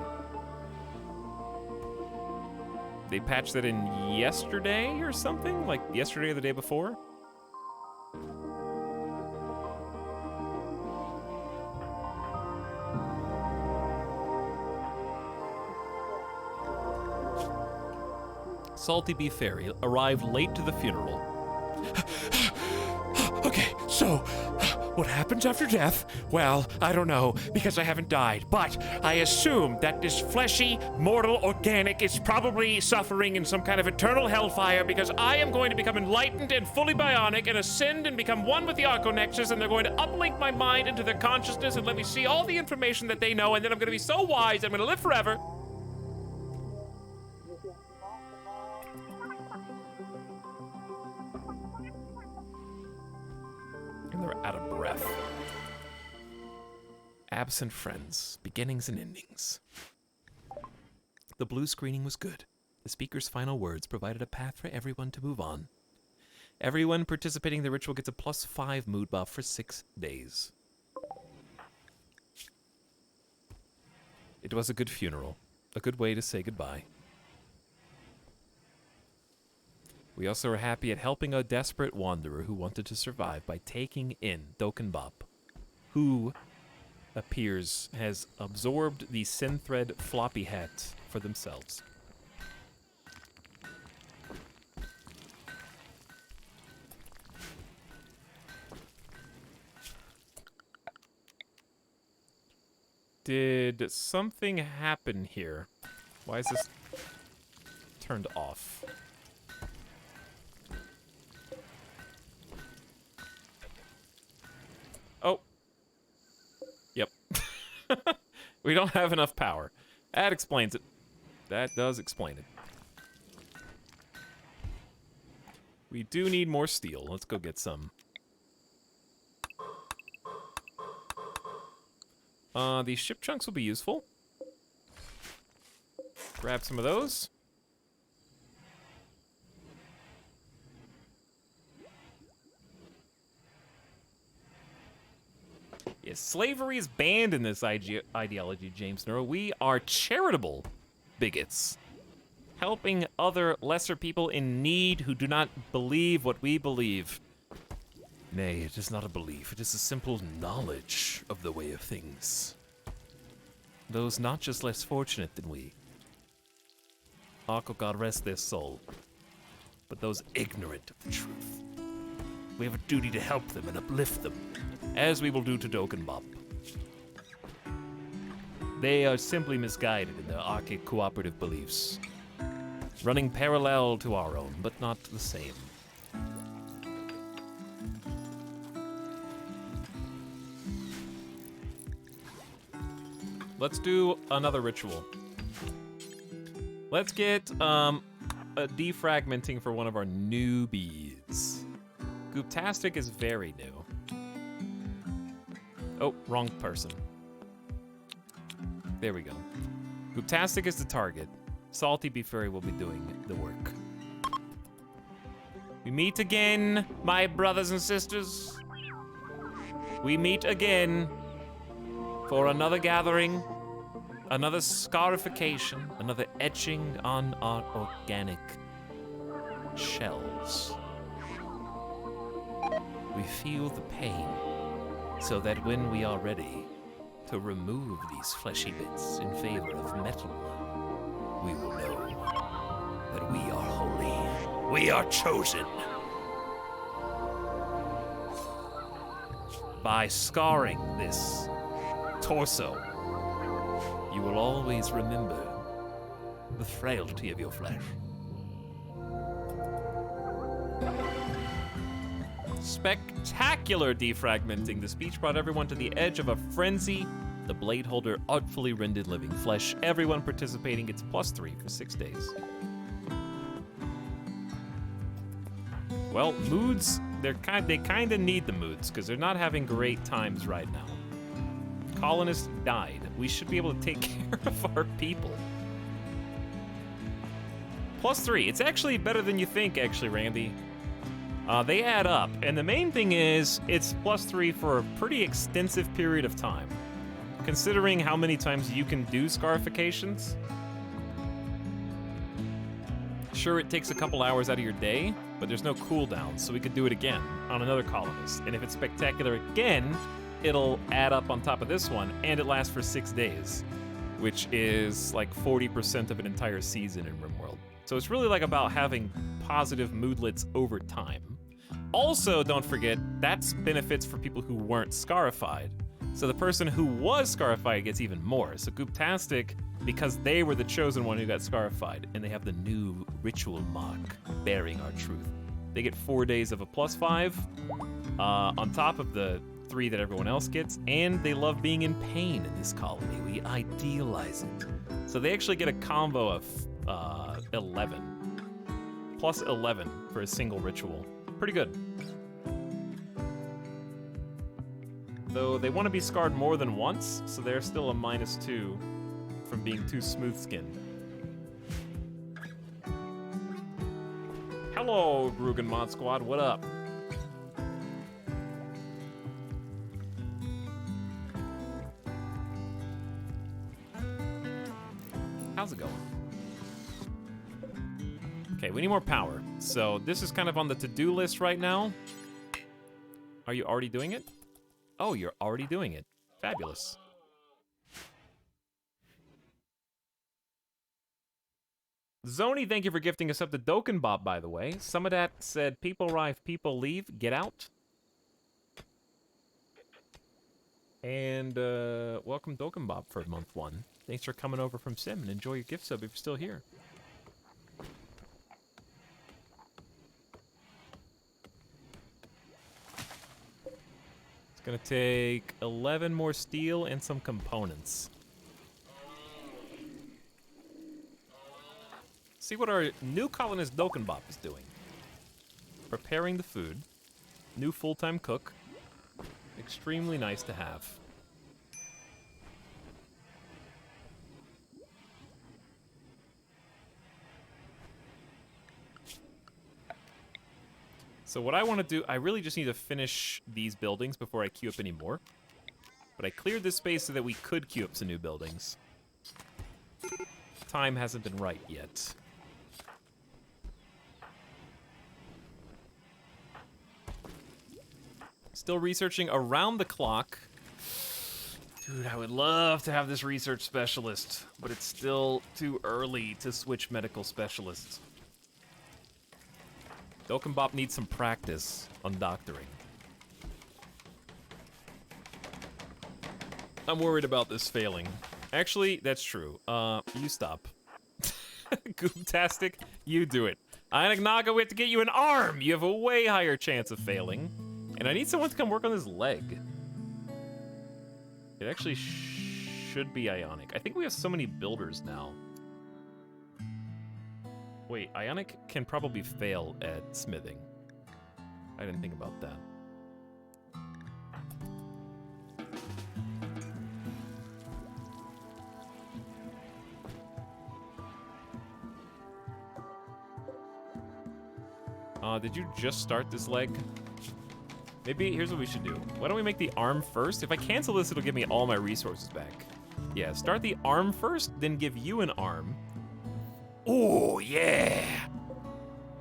They patched that in yesterday or something? Like yesterday or the day before? Salty Bee Fairy arrived late to the funeral. Okay, so what happens after death? Well, I don't know because I haven't died, but I assume that this fleshy, mortal organic is probably suffering in some kind of eternal hellfire because I am going to become enlightened and fully bionic and ascend and become one with the Archonexus, and they're going to uplink my mind into their consciousness and let me see all the information that they know, and then I'm going to be so wise I'm going to live forever. And they're out of breath. Absent friends, beginnings and endings. The blue screening was good. The speaker's final words provided a path for everyone to move on. Everyone participating in the ritual gets a +5 mood buff for 6 days. It was a good funeral, a good way to say goodbye. We also are happy at helping a desperate wanderer who wanted to survive by taking in Dokkenbop, who appears has absorbed the synthread floppy hat for themselves. Did something happen here? Why is this turned off? Oh. Yep. We don't have enough power. That explains it. That does explain it. We do need more steel. Let's go get some. These ship chunks will be useful. Grab some of those. Yes, slavery is banned in this ideology, James Nero. We are charitable bigots, helping other lesser people in need who do not believe what we believe. Nay, it is not a belief. It is a simple knowledge of the way of things. Those not just less fortunate than we. Archogod rest their soul. But those ignorant of the truth. We have a duty to help them and uplift them, as we will do to Dokkenbop. They are simply misguided in their archaic cooperative beliefs, running parallel to our own, but not the same. Let's do another ritual. Let's get a defragmenting for one of our newbies. Gooptastic is very new. Oh, wrong person. There we go. Gooptastic is the target. Salty Bee Fairy will be doing the work. We meet again, my brothers and sisters. We meet again for another gathering, another scarification, another etching on our organic shells. We feel the pain, so that when we are ready to remove these fleshy bits in favor of metal, we will know that we are holy. We are chosen. By scarring this torso, you will always remember the frailty of your flesh. Spectacular defragmenting. The speech brought everyone to the edge of a frenzy. The blade holder artfully rendered living flesh. Everyone participating gets +3 for 6 days. Well, moods, they kind of need the moods because they're not having great times right now. Colonists died. We should be able to take care of our people. +3. It's actually better than you think, actually, Randy. They add up, and the main thing is it's +3 for a pretty extensive period of time. Considering how many times you can do scarifications. Sure, it takes a couple hours out of your day, but there's no cooldown, so we could do it again on another colonist. And if it's spectacular again, it'll add up on top of this one, and it lasts for 6 days, which is like 40% of an entire season in RimWorld. So it's really like about having positive moodlets over time. Also, don't forget, that's benefits for people who weren't scarified. So the person who was scarified gets even more. So Gooptastic, because they were the chosen one who got scarified, and they have the new ritual mark bearing our truth. They get 4 days of a +5 on top of the 3 that everyone else gets, and they love being in pain in this colony. We idealize it. So they actually get a combo of 11. Plus 11 for a single ritual. Pretty good. Though they want to be scarred more than once, so they're still a -2 from being too smooth-skinned. Hello, Grugan Mod Squad, what up? How's it going? Okay, we need more power. So this is kind of on the to-do list right now. Are you already doing it? Oh, you're already doing it. Fabulous. Zoni, thank you for gifting us up the Dokkenbop, by the way. Some of that said, people arrive, people leave, get out. And welcome Dokkenbop for month 1. Thanks for coming over from Sim, and enjoy your gift sub if you're still here. It's gonna take 11 more steel and some components. See what our new colonist Dokkenbop is doing. Preparing the food. New full-time cook. Extremely nice to have. So what I want to do, I really just need to finish these buildings before I queue up any more. But I cleared this space so that we could queue up some new buildings. Time hasn't been right yet. Still researching around the clock. Dude, I would love to have this research specialist, but it's still too early to switch medical specialists. Dokkenbop needs some practice on doctoring. I'm worried about this failing. Actually, that's true. You stop. Gooptastic, you do it. Naga, we have to get you an arm! You have a way higher chance of failing. And I need someone to come work on this leg. It actually should be Ionic. I think we have so many builders now. Wait, Ionic can probably fail at smithing. I didn't think about that. Did you just start this leg? Maybe, here's what we should do. Why don't we make the arm first? If I cancel this, it'll give me all my resources back. Yeah, start the arm first, then give you an arm. Oh, yeah!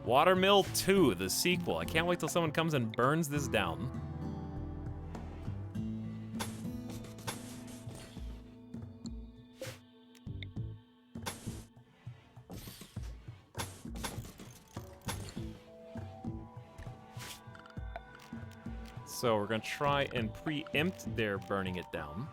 Watermill 2, the sequel. I can't wait till someone comes and burns this down. So we're gonna try and preempt their burning it down.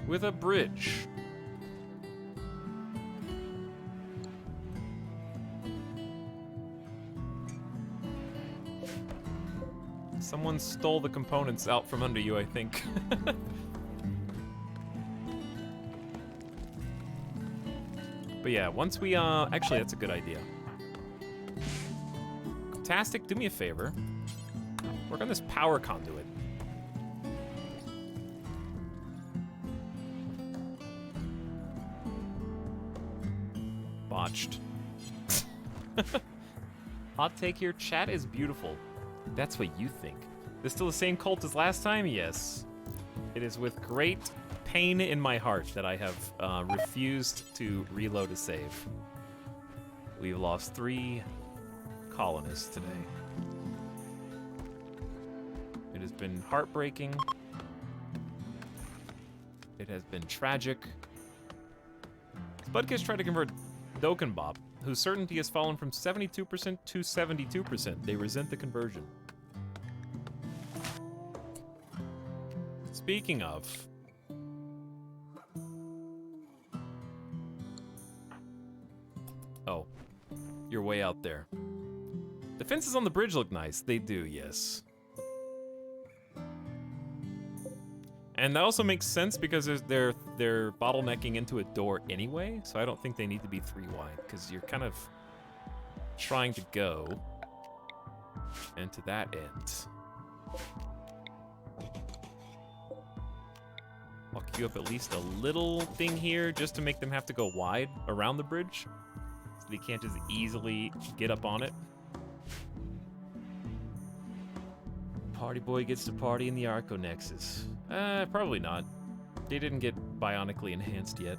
With a bridge. Someone stole the components out from under you, I think. But yeah, once we, actually, that's a good idea. Fantastic, do me a favor. Work on this power conduit. Botched. Hot take here, chat is beautiful. That's what you think. This still the same cult as last time? Yes. It is with great pain in my heart that I have refused to reload a save. We've lost 3 colonists today. It has been heartbreaking. has been tragic. Spudkiss tried to convert Dokkenbop, whose certainty has fallen from 72% to 72%. They resent the conversion. Speaking of... Oh, you're way out there. The fences on the bridge look nice. They do, yes. And that also makes sense because they're bottlenecking into a door anyway, so I don't think they need to be 3 wide, because you're kind of trying to go, and to that end. I'll queue up at least a little thing here just to make them have to go wide around the bridge, so they can't just easily get up on it. Party boy gets to party in the Arco Nexus. Probably not. They didn't get bionically enhanced yet.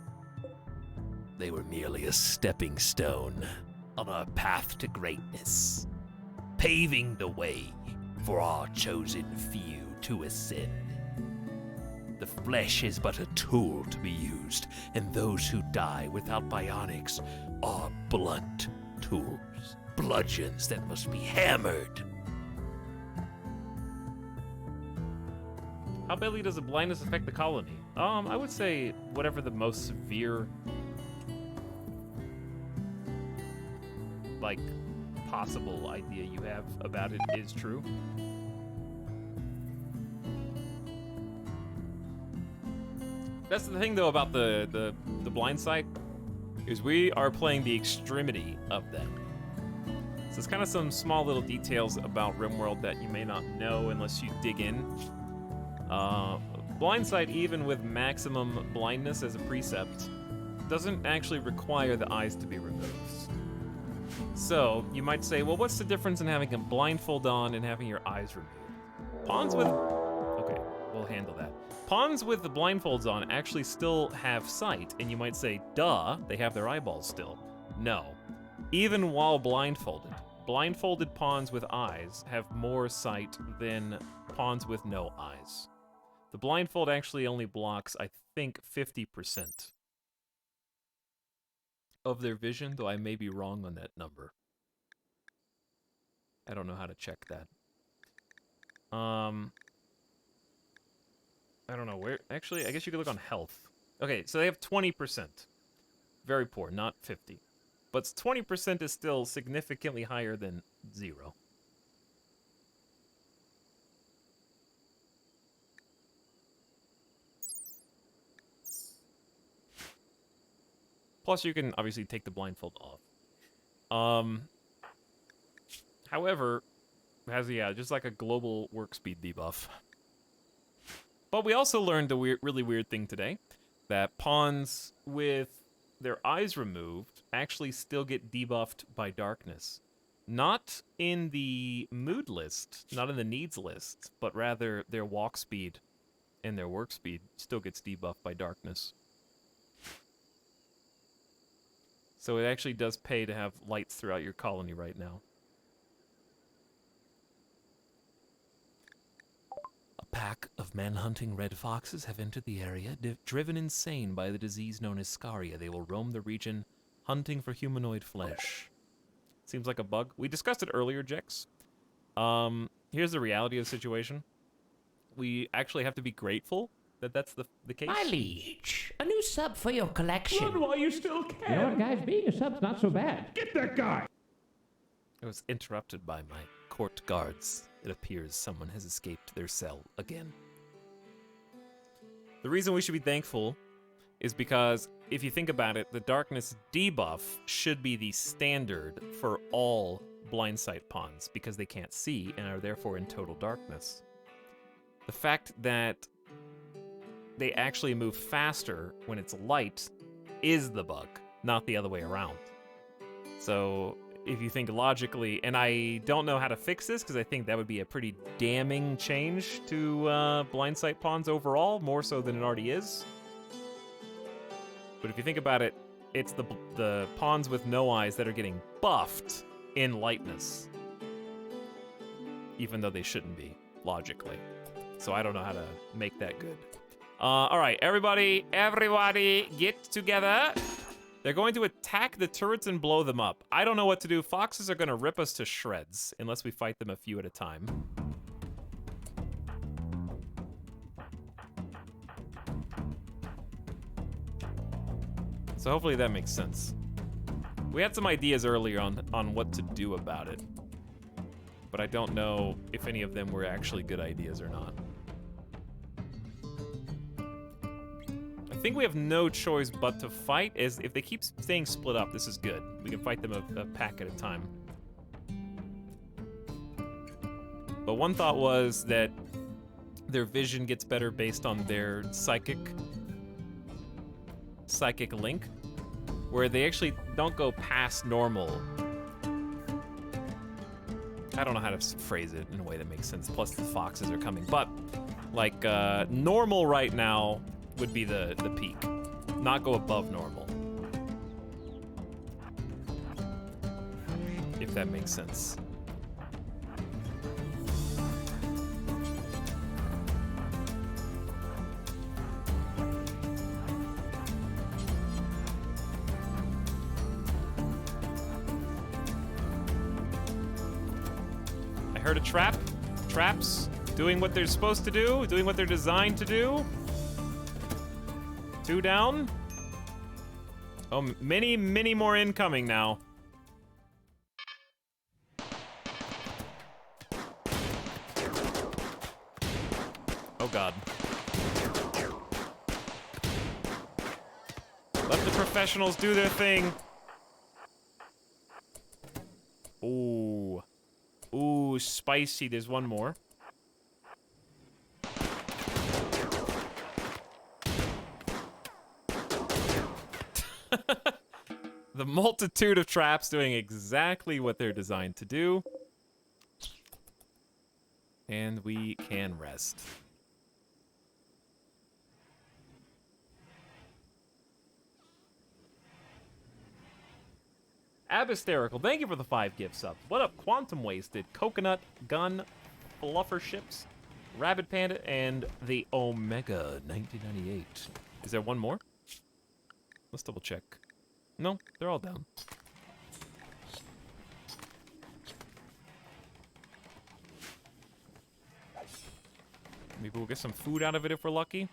They were merely a stepping stone on our path to greatness, paving the way for our chosen few to ascend. The flesh is but a tool to be used, and those who die without bionics are blunt tools, bludgeons that must be hammered. How badly does the blindness affect the colony? I would say whatever the most severe, like, possible idea you have about it is true. That's the thing, though, about the blind sight, is we are playing the extremity of them. So it's kind of some small little details about RimWorld that you may not know unless you dig in. Blind sight, even with maximum blindness as a precept, doesn't actually require the eyes to be removed. So, you might say, well, what's the difference in having a blindfold on and having your eyes removed? Pawns with... Okay, we'll handle that. Pawns with the blindfolds on actually still have sight, and you might say, duh, they have their eyeballs still. No. Even while blindfolded, blindfolded pawns with eyes have more sight than pawns with no eyes. The blindfold actually only blocks, I think, 50% of their vision, though I may be wrong on that number. I don't know how to check that. I don't know where. Actually, I guess you could look on health. Okay, so they have 20%. Very poor, not 50. But 20% is still significantly higher than 0. Plus, you can obviously take the blindfold off. However, it has, yeah, just like a global work speed debuff. But we also learned a really weird thing today, that pawns with their eyes removed actually still get debuffed by darkness. Not in the mood list, not in the needs list, but rather their walk speed and their work speed still gets debuffed by darkness. So it actually does pay to have lights throughout your colony right now. A pack of man-hunting red foxes have entered the area. Driven insane by the disease known as scaria, they will roam the region, hunting for humanoid flesh. Seems like a bug. We discussed it earlier, Jex. Here's the reality of the situation. We actually have to be grateful that that's the case. My liege, a new sub for your collection. Run while you still can. You know what, guys? Being a sub's not so bad. Get that guy. I was interrupted by my court guards. It appears someone has escaped their cell again. The reason we should be thankful is because, if you think about it, the darkness debuff should be the standard for all blind sight pawns, because they can't see and are therefore in total darkness. The fact that they actually move faster when it's light is the bug, not the other way around. So if you think logically, and I don't know how to fix this because I think that would be a pretty damning change to blind sight pawns overall, more so than it already is. But if you think about it, it's the pawns with no eyes that are getting buffed in lightness, even though they shouldn't be, logically. So I don't know how to make that good. All right, everybody, get together. They're going to attack the turrets and blow them up. I don't know what to do. Foxes are gonna rip us to shreds unless we fight them a few at a time. So hopefully that makes sense. We had some ideas earlier on what to do about it, but I don't know if any of them were actually good ideas or not. I think we have no choice but to fight, as if they keep staying split up, this is good. We can fight them a pack at a time. But one thought was that their vision gets better based on their psychic link, where they actually don't go past normal. I don't know how to phrase it in a way that makes sense, plus the foxes are coming. But, like, normal right now would be the peak, not go above normal. If that makes sense. I heard a trap. Traps doing what they're supposed to do, doing what they're designed to do. 2 down. Oh, many, many more incoming now. Oh God. Let the professionals do their thing. Ooh. Ooh, spicy. There's one more. The multitude of traps doing exactly what they're designed to do. And we can rest. Abhysterical, thank you for the 5 gift subs. What up, Quantum Wasted, Coconut, Gun, Fluffer Ships, Rabbit Panda, and the Omega 1998. Is there one more? Let's double check. No, they're all down. Maybe we'll get some food out of it if we're lucky.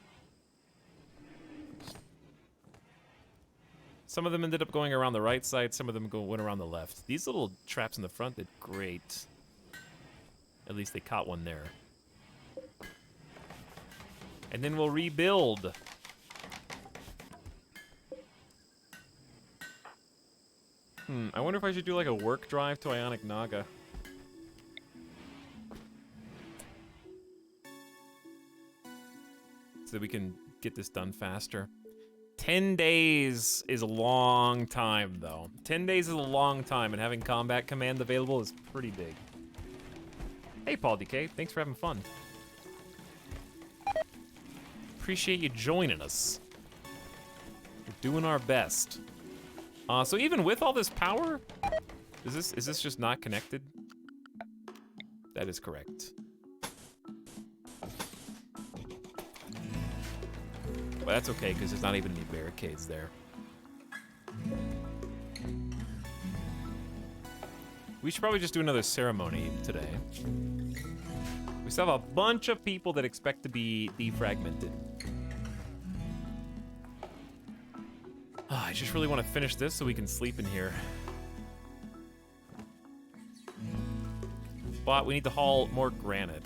Some of them ended up going around the right side, some of them went around the left. These little traps in the front did great. At least they caught one there. And then we'll rebuild. I wonder if I should do like a work drive to Ionic Naga. So that we can get this done faster. 10 days is a long time, though. 10 days is a long time, and having combat command available is pretty big. Hey, Paul DK, thanks for having fun. Appreciate you joining us. We're doing our best. So even with all this power, is this just not connected? That is correct. But that's okay, because there's not even any barricades there. We should probably just do another ceremony today. We still have a bunch of people that expect to be defragmented. I just really want to finish this so we can sleep in here. But we need to haul more granite.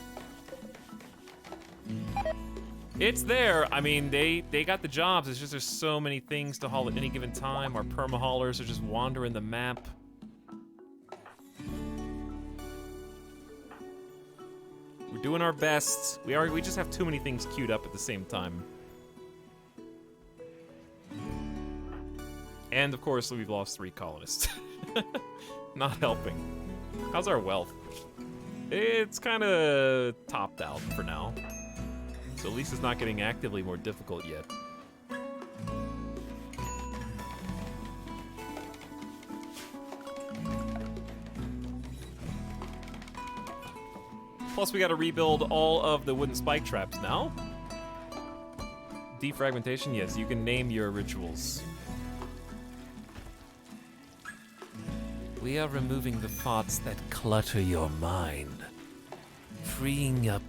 It's there. I mean, they got the jobs. It's just there's so many things to haul at any given time. Our perma-haulers are just wandering the map. We're doing our best. We just have too many things queued up at the same time. And of course, we've lost 3 colonists. Not helping. How's our wealth? It's kind of topped out for now. So at least it's not getting actively more difficult yet. Plus, we gotta rebuild all of the wooden spike traps now. defragmentation? Yes, you can name your rituals. We are removing the thoughts that clutter your mind, freeing up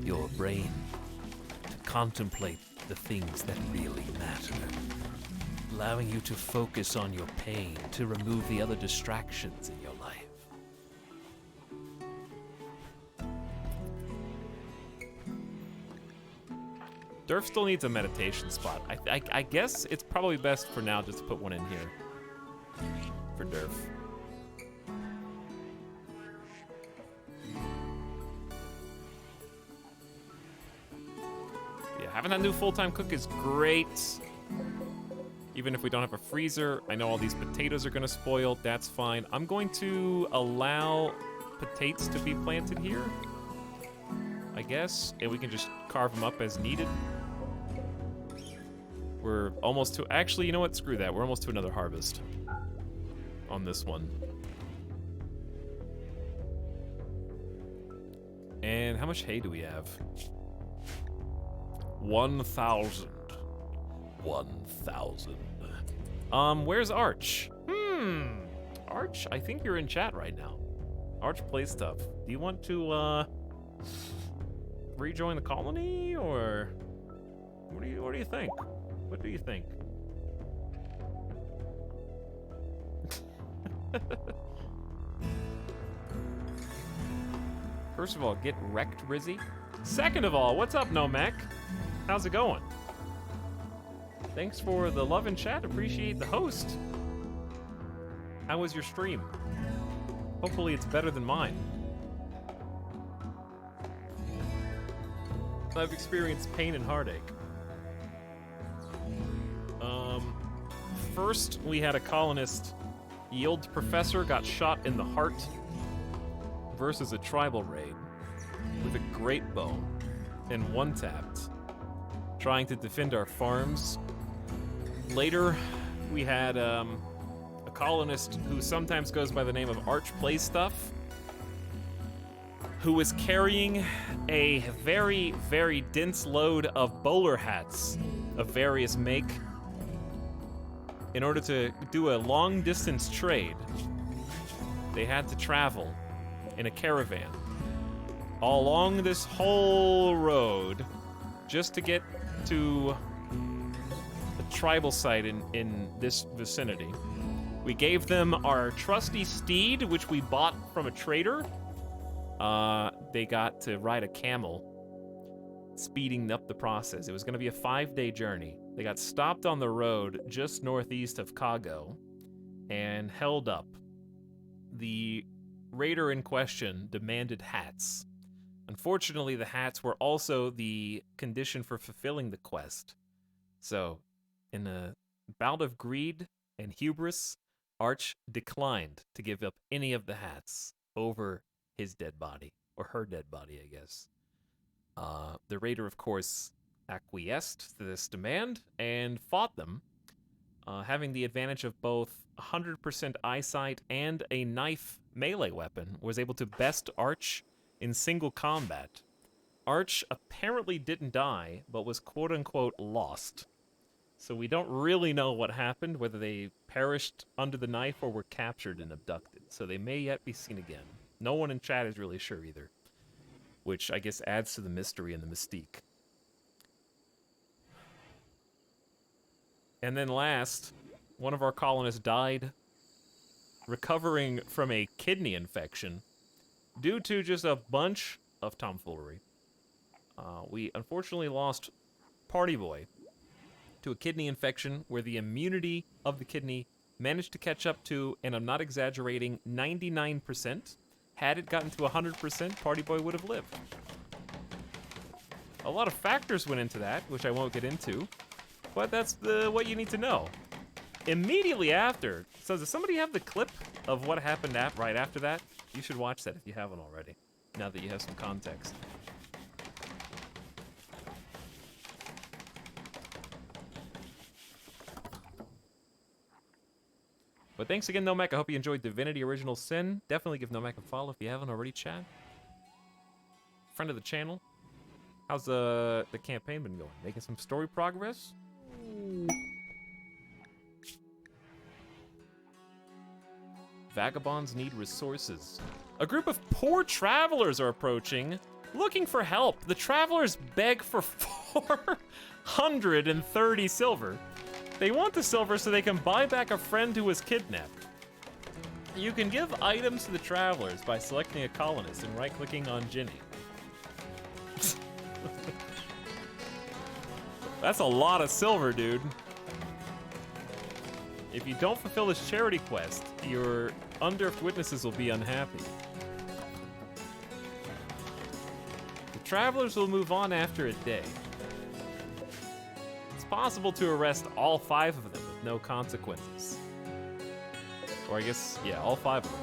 your brain to contemplate the things that really matter, allowing you to focus on your pain to remove the other distractions in your life. Durf still needs a meditation spot. I guess it's probably best for now just to put one in here for Durf. Yeah, having that new full-time cook is great. Even if we don't have a freezer, I know all these potatoes are gonna spoil. That's fine. I'm going to allow potatoes to be planted here, I guess, and we can just carve them up as needed. We're almost to, actually, you know what? Screw that. We're almost to another harvest on this one. And how much hay do we have? 1,000. 1,000. Where's Arch? Arch, I think you're in chat right now. Arch plays stuff. Do you want to, rejoin the colony, or what do you think? What do you think? First of all, get wrecked, Rizzy. Second of all, what's up, Nomac? How's it going? Thanks for the love and chat. Appreciate the host. How was your stream? Hopefully it's better than mine. I've experienced pain and heartache. First, we had a colonist. Yield Professor got shot in the heart versus a tribal raid with a great bow and one-tapped, trying to defend our farms. Later, we had a colonist who sometimes goes by the name of Arch Playstuff, who was carrying a very, very dense load of bowler hats of various make in order to do a long-distance trade. They had to travel in a caravan all along this whole road just to get to a tribal site in this vicinity. We gave them our trusty steed, which we bought from a trader. They got to ride a camel, speeding up the process. It was going to be a 5-day journey. They got stopped on the road just northeast of Kago and held up. The raider in question demanded hats. Unfortunately, the hats were also the condition for fulfilling the quest. So, in a bout of greed and hubris, Arch declined to give up any of the hats over his dead body, or her dead body, I guess. The raider, of course, acquiesced to this demand and fought them, having the advantage of both 100% eyesight and a knife melee weapon, was able to best Arch in single combat. Arch apparently didn't die, but was quote-unquote lost. So we don't really know what happened, whether they perished under the knife or were captured and abducted. So they may yet be seen again. No one in chat is really sure either, which I guess adds to the mystery and the mystique. And then last, one of our colonists died recovering from a kidney infection due to just a bunch of tomfoolery. We unfortunately lost Party Boy to a kidney infection where the immunity of the kidney managed to catch up to, and I'm not exaggerating, 99%. Had it gotten to 100%, Party Boy would have lived. A lot of factors went into that, which I won't get into, but that's what you need to know. Immediately after, so does somebody have the clip of what happened right after that? You should watch that if you haven't already, now that you have some context. But thanks again, Nomac. I hope you enjoyed Divinity Original Sin. Definitely give Nomac a follow if you haven't already, Chad. Friend of the channel. How's the campaign been going? Making some story progress? Vagabonds need resources. A group of poor travelers are approaching, looking for help. The travelers beg for 430 silver. They want the silver so they can buy back a friend who was kidnapped. You can give items to the travelers by selecting a colonist and right-clicking on Ginny. That's a lot of silver, dude. If you don't fulfill this charity quest, your unearthed witnesses will be unhappy. The travelers will move on after a day. It's possible to arrest all 5 of them with no consequences. Or I guess, yeah, all 5 of them.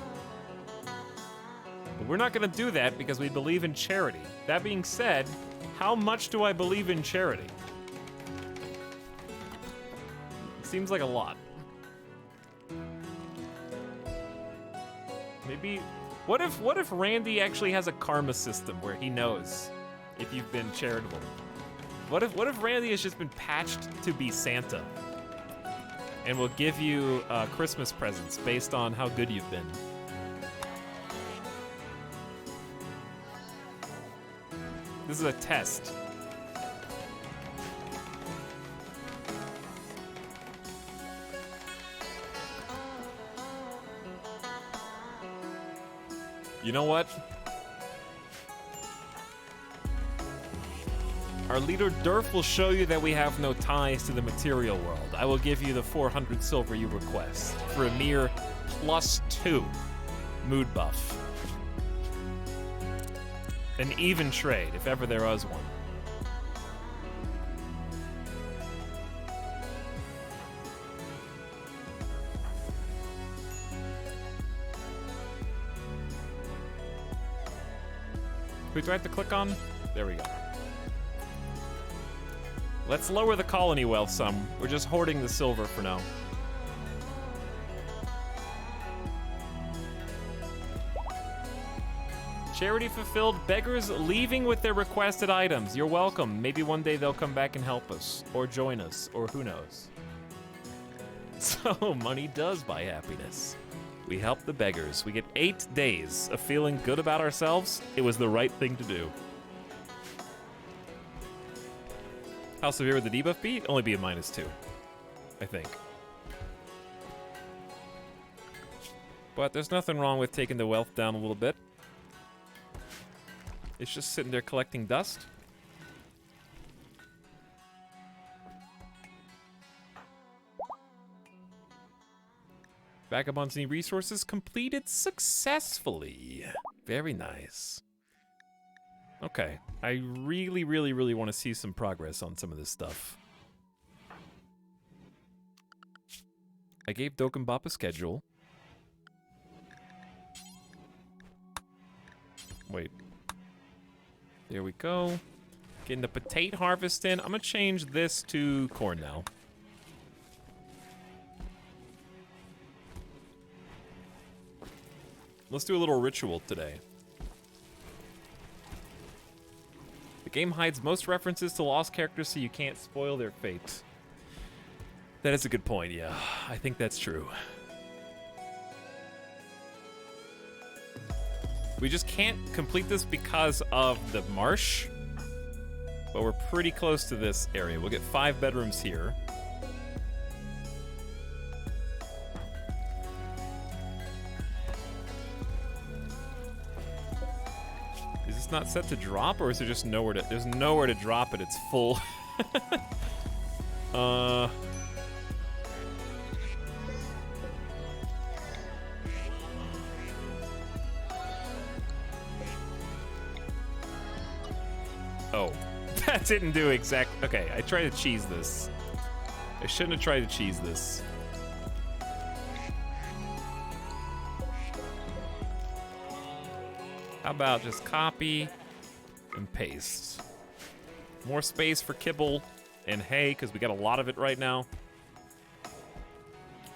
But we're not gonna do that because we believe in charity. That being said, how much do I believe in charity? It seems like a lot. Maybe, what if Randy actually has a karma system where he knows if you've been charitable? What if Randy has just been patched to be Santa and will give you Christmas presents based on how good you've been? This is a test. You know what? Our leader Durf will show you that we have no ties to the material world. I will give you the 400 silver you request for a mere +2 mood buff. An even trade, if ever there was one. Wait, do I have to click on? There we go. Let's lower the colony wealth some. We're just hoarding the silver for now. Charity fulfilled, beggars leaving with their requested items. You're welcome. Maybe one day they'll come back and help us, or join us, or who knows. So, money does buy happiness. We help the beggars. We get 8 days of feeling good about ourselves. It was the right thing to do. How severe would the debuff be? Only be a -2, I think. But there's nothing wrong with taking the wealth down a little bit. It's just sitting there collecting dust. Vagabonds need resources completed successfully. Very nice. Okay, I really, really, really want to see some progress on some of this stuff. I gave Dokkenbop a schedule. Wait. There we go. Getting the potato harvest in. I'm gonna change this to corn now. Let's do a little ritual today. The game hides most references to lost characters so you can't spoil their fate. That is a good point, yeah. I think that's true. We just can't complete this because of the marsh, but we're pretty close to this area. We'll get 5 bedrooms here. Is this not set to drop, or is there just nowhere to... There's nowhere to drop it. It's full. Oh, that didn't do exact... Okay, I tried to cheese this. I shouldn't have tried to cheese this. How about just copy and paste? More space for kibble and hay, because we got a lot of it right now.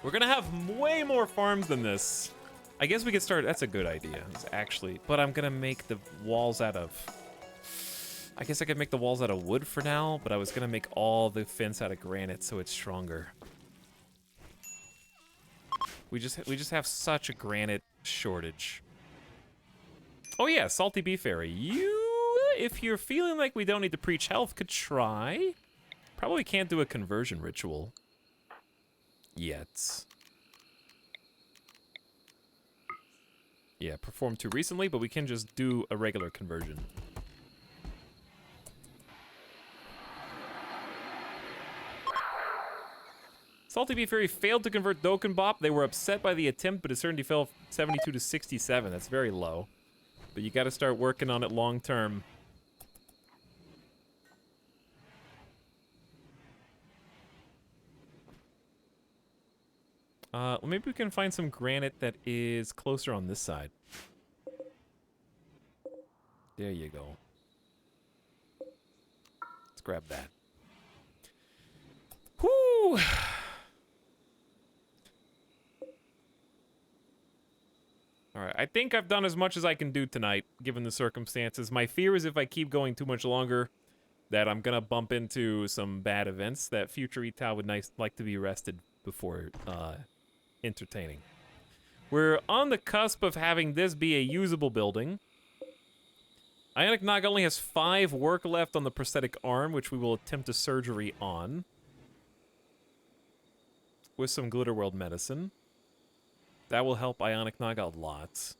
We're gonna have way more farms than this. I guess we could start... That's a good idea. It's actually... But I'm gonna make the walls out of... I guess I could make the walls out of wood for now, but I was gonna make all the fence out of granite so it's stronger. We just have such a granite shortage. Oh yeah, Salty Beef Fairy. You, if you're feeling like we don't need to preach health, could try. Probably can't do a conversion ritual yet. Yeah, performed too recently, but we can just do a regular conversion. Salty Beef Fairy failed to convert Dokkenbop. They were upset by the attempt, but it certainly fell 72 to 67. That's very low. But you gotta start working on it long term. Maybe we can find some granite that is closer on this side. There you go. Let's grab that. Whoo! Alright, I think I've done as much as I can do tonight, given the circumstances. My fear is if I keep going too much longer, that I'm gonna bump into some bad events that future Etal would like to be rested before entertaining. We're on the cusp of having this be a usable building. Ionic Nog only has 5 work left on the prosthetic arm, which we will attempt a surgery on. With some Glitter World medicine. That will help Ionic Nog a lot.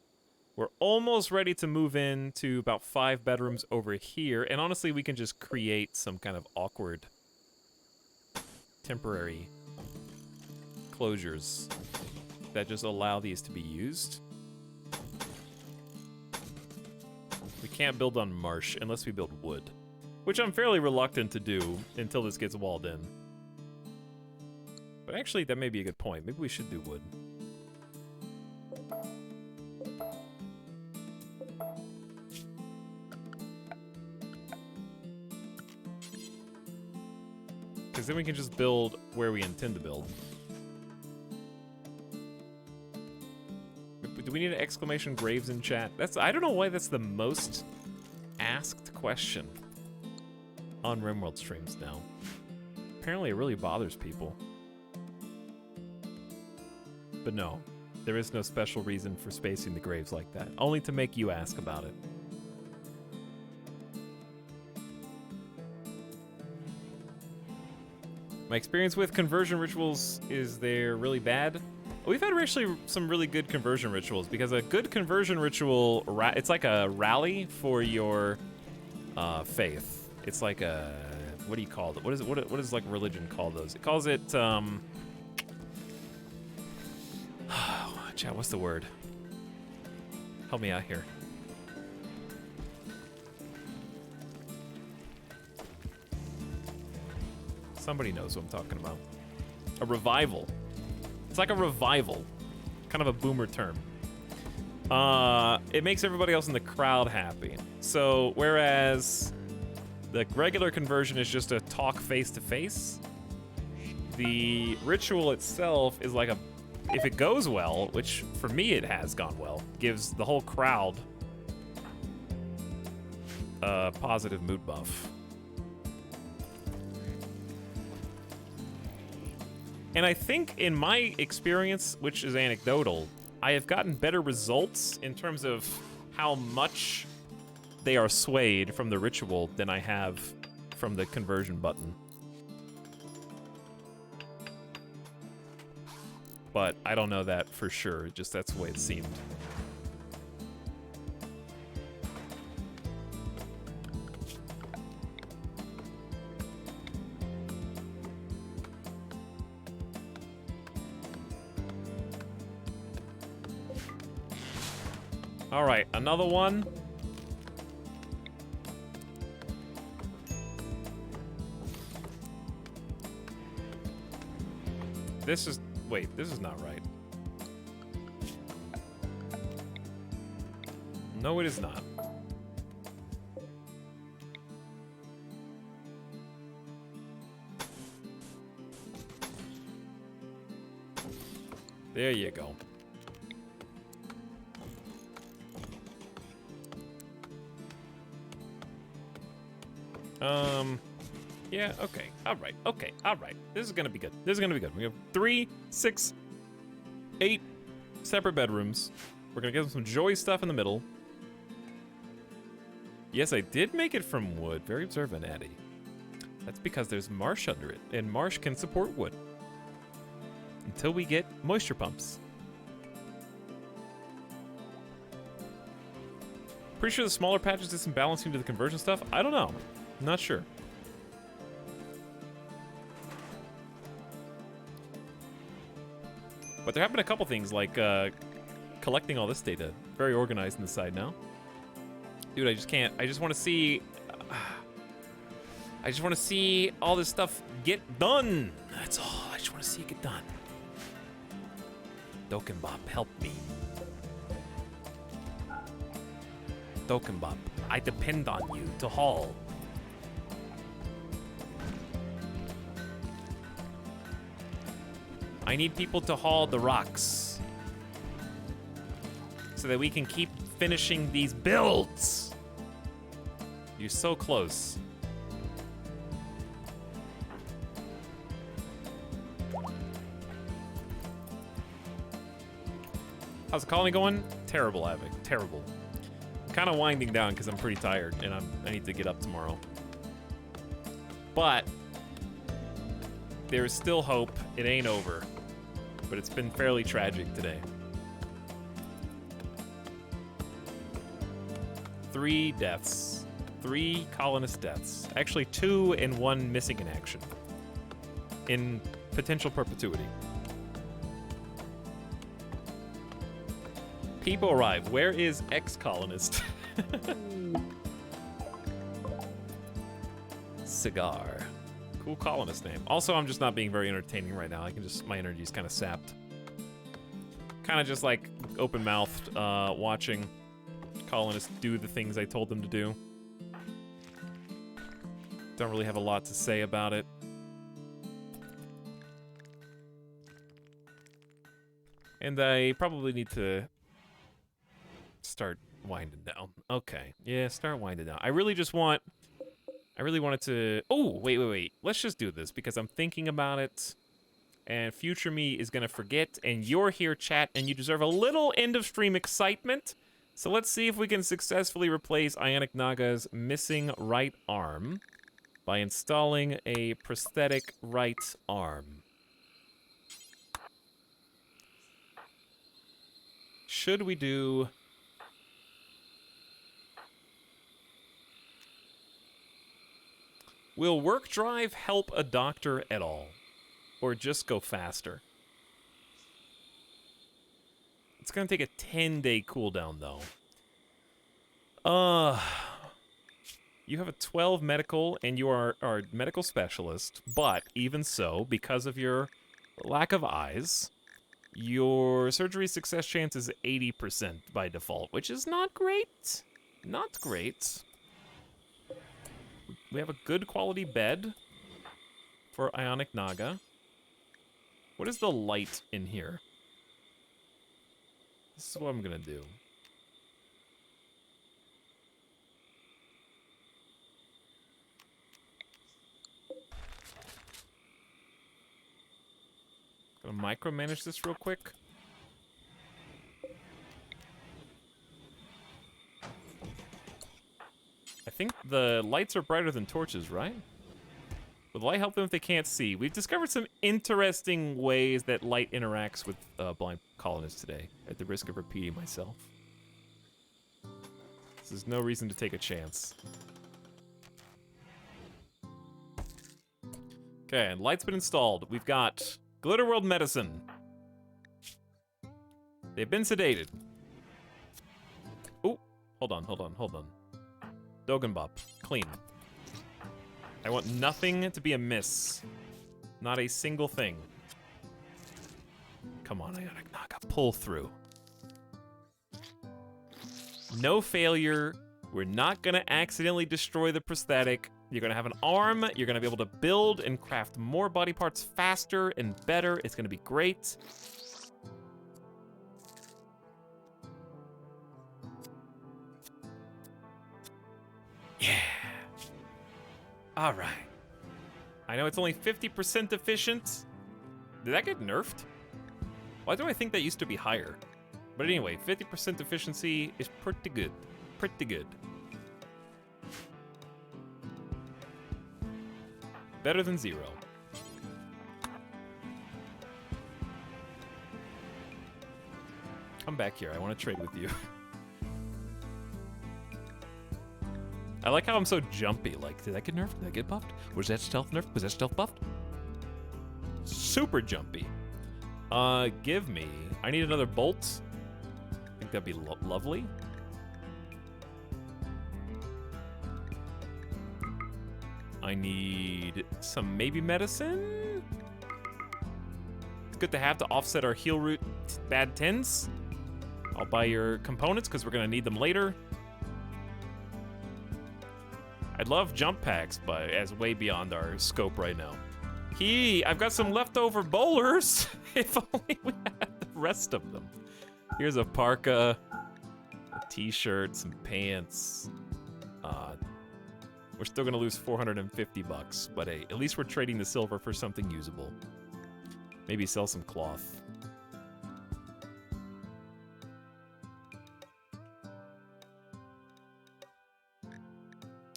We're almost ready to move into about 5 bedrooms over here, and honestly, we can just create some kind of awkward temporary closures that just allow these to be used. We can't build on marsh unless we build wood, which I'm fairly reluctant to do until this gets walled in. But actually, that may be a good point. Maybe we should do wood. Because then we can just build where we intend to build. Do we need an exclamation graves in chat? I don't know why that's the most asked question on RimWorld streams now. Apparently it really bothers people. But no, there is no special reason for spacing the graves like that. Only to make you ask about it. My experience with conversion rituals is they're really bad. We've had actually some really good conversion rituals, because a good conversion ritual, it's like a rally for your faith. It's like a, what do you call it? What does like religion call those? It calls it, chat, what's the word? Help me out here. Somebody knows what I'm talking about. A revival. It's like a revival. Kind of a boomer term. It makes everybody else in the crowd happy. So, whereas the regular conversion is just a talk face to face, the ritual itself is like a, if it goes well, which for me it has gone well, gives the whole crowd a positive mood buff. And I think in my experience, which is anecdotal, I have gotten better results in terms of how much they are swayed from the ritual than I have from the conversion button. But I don't know that for sure, just that's the way it seemed. All right, another one. This is, wait, this is not right. No, it is not. There you go. Yeah, okay, alright, okay, alright. This is gonna be good. This is gonna be good. We have 3, 6, 8 separate bedrooms. We're gonna get them some joy stuff in the middle. Yes, I did make it from wood. Very observant, Addy. That's because there's marsh under it, and marsh can support wood. Until we get moisture pumps. Pretty sure the smaller patches did some balancing to the conversion stuff. I don't know. I'm not sure. But there have been a couple things like collecting all this data. Very organized on the side now. Dude, I just can't. I just want to see. I just want to see all this stuff get done. That's all. I just want to see it get done. Dokenbop, help me. Dokenbop, I depend on you to haul. I need people to haul the rocks so that we can keep finishing these builds. You're so close. How's the colony going? Terrible, Avic. Terrible. Kind of winding down because I'm pretty tired and I need to get up tomorrow. But there's still hope. It ain't over. But it's been fairly tragic today. 3 deaths. 3 colonist deaths. Actually 2 and 1 missing in action. In potential perpetuity. People arrive. Where is ex-colonist? Cigar. Cool colonist name. Also, I'm just not being very entertaining right now. I can just, my energy's kind of sapped. Kind of just like open-mouthed, watching colonists do the things I told them to do. Don't really have a lot to say about it. And I probably need to start winding down. Okay. Yeah, start winding down. I really wanted to... Oh, wait. Let's just do this because I'm thinking about it. And future me is going to forget. And you're here, chat, and you deserve a little end-of-stream excitement. So let's see if we can successfully replace Ionic Naga's missing right arm by installing a prosthetic right arm. Should we do... Will work drive help a doctor at all? Or just go faster? It's gonna take a 10-day cooldown, though. You have a 12 medical, and you are a medical specialist, but even so, because of your lack of eyes, your surgery success chance is 80% by default, which is not great. Not great. We have a good quality bed for Ionic Naga. What is the light in here? This is what I'm gonna do. Gonna micromanage this real quick. I think the lights are brighter than torches, right? Will the light help them if they can't see? We've discovered some interesting ways that light interacts with blind colonists today, at the risk of repeating myself. This is no reason to take a chance. Okay, and light's been installed. We've got Glitter World Medicine. They've been sedated. Oh, hold on. Dogenbop, clean. I want nothing to be amiss. Not a single thing. Come on, Ionic Naga, pull through. No failure. We're not gonna accidentally destroy the prosthetic. You're gonna have an arm. You're gonna be able to build and craft more body parts faster and better. It's gonna be great. Yeah. All right. I know it's only 50% efficient. Did that get nerfed? Why do I think that used to be higher? But anyway, 50% efficiency is pretty good. Pretty good. Better than 0. Come back here. I want to trade with you. I like how I'm so jumpy. Like, did that get nerfed? Did that get buffed? Was that stealth nerfed? Was that stealth buffed? Super jumpy. Give me... I need another bolt. I think that'd be lovely. I need some maybe medicine. It's good to have to offset our heal root bad 10s. I'll buy your components because we're going to need them later. I'd love jump packs, but it's way beyond our scope right now. I've got some leftover bowlers. If only we had the rest of them. Here's a parka, a t-shirt, some pants. We're still gonna lose 450 bucks, but hey, at least we're trading the silver for something usable. Maybe sell some cloth.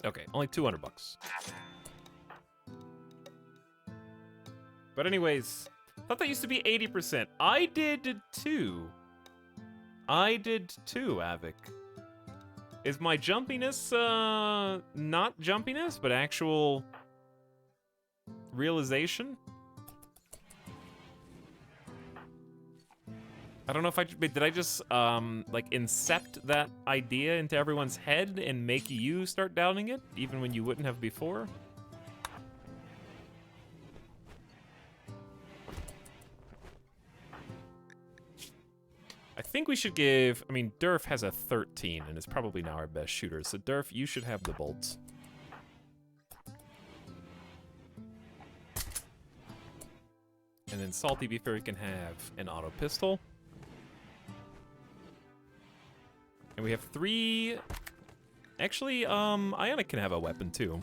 Okay, only 200 bucks. But anyways, I thought that used to be 80%. I did too. Avic. Is my jumpiness, not jumpiness, but actual realization? I don't know if did I just, like, incept that idea into everyone's head and make you start doubting it, even when you wouldn't have before? I think we should give... I mean, Durf has a 13 and is probably now our best shooter. So, Durf, you should have the bolts. And then Salty Beefer can have an auto pistol. And we have 3... Actually, Ionic can have a weapon, too.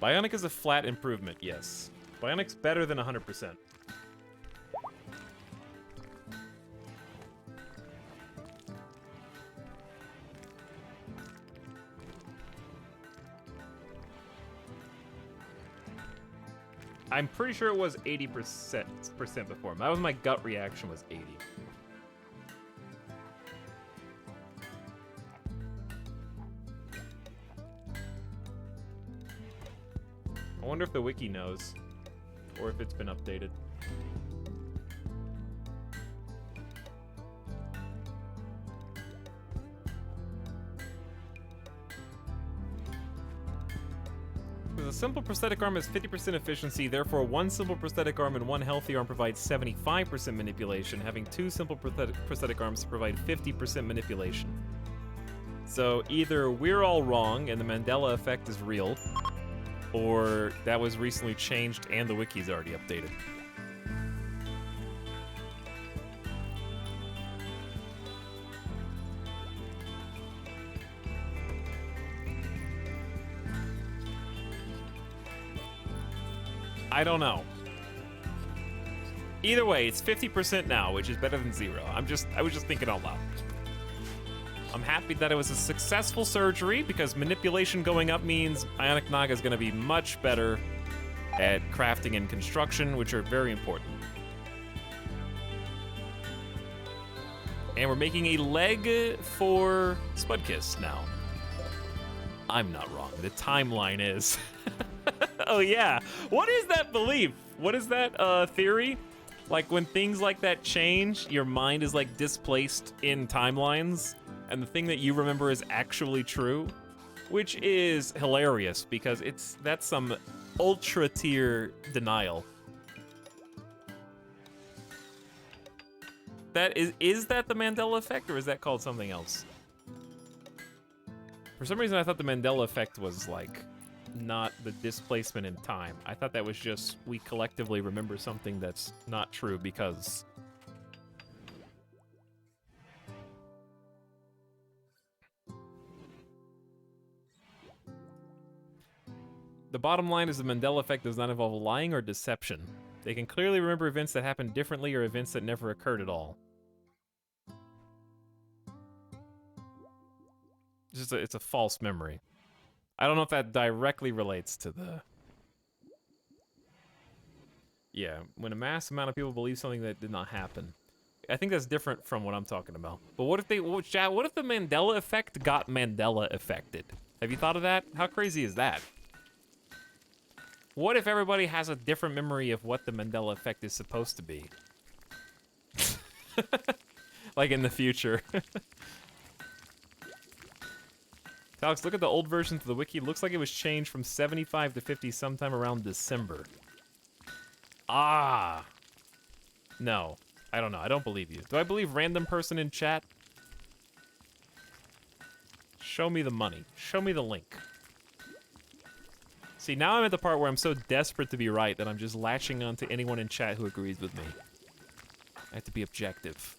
Bionic is a flat improvement, yes. Bionic's better than 100%. I'm pretty sure it was 80% before. That was my gut reaction, was 80. I wonder if the wiki knows, or if it's been updated. A simple prosthetic arm has 50% efficiency, therefore one simple prosthetic arm and one healthy arm provides 75% manipulation. Having 2 simple prosthetic arms provide 50% manipulation. So either we're all wrong and the Mandela effect is real, or that was recently changed and the wiki's already updated. I don't know. Either way, it's 50% now, which is better than 0. I was just thinking out loud. I'm happy that it was a successful surgery because manipulation going up means Ionic Naga is going to be much better at crafting and construction, which are very important. And we're making a leg for Spudkiss now. I'm not wrong. The timeline is. Oh yeah, what is that belief? What is that theory? Like when things like that change, your mind is like displaced in timelines, and the thing that you remember is actually true, which is hilarious because that's some ultra tier denial. That is that the Mandela effect, or is that called something else? For some reason I thought the Mandela effect was like not the displacement in time. I thought that was just we collectively remember something that's not true because... The bottom line is the Mandela effect does not involve lying or deception. They can clearly remember events that happened differently or events that never occurred at all. It's a false memory. I don't know if that directly relates to the... Yeah, when a mass amount of people believe something that did not happen. I think that's different from what I'm talking about. But what if they... What if the Mandela effect got Mandela affected? Have you thought of that? How crazy is that? What if everybody has a different memory of what the Mandela effect is supposed to be? Like in the future. Alex, look at the old versions of the wiki. Looks like it was changed from 75 to 50 sometime around December. Ah. No. I don't know. I don't believe you. Do I believe random person in chat? Show me the money. Show me the link. See, now I'm at the part where I'm so desperate to be right that I'm just latching on to anyone in chat who agrees with me. I have to be objective.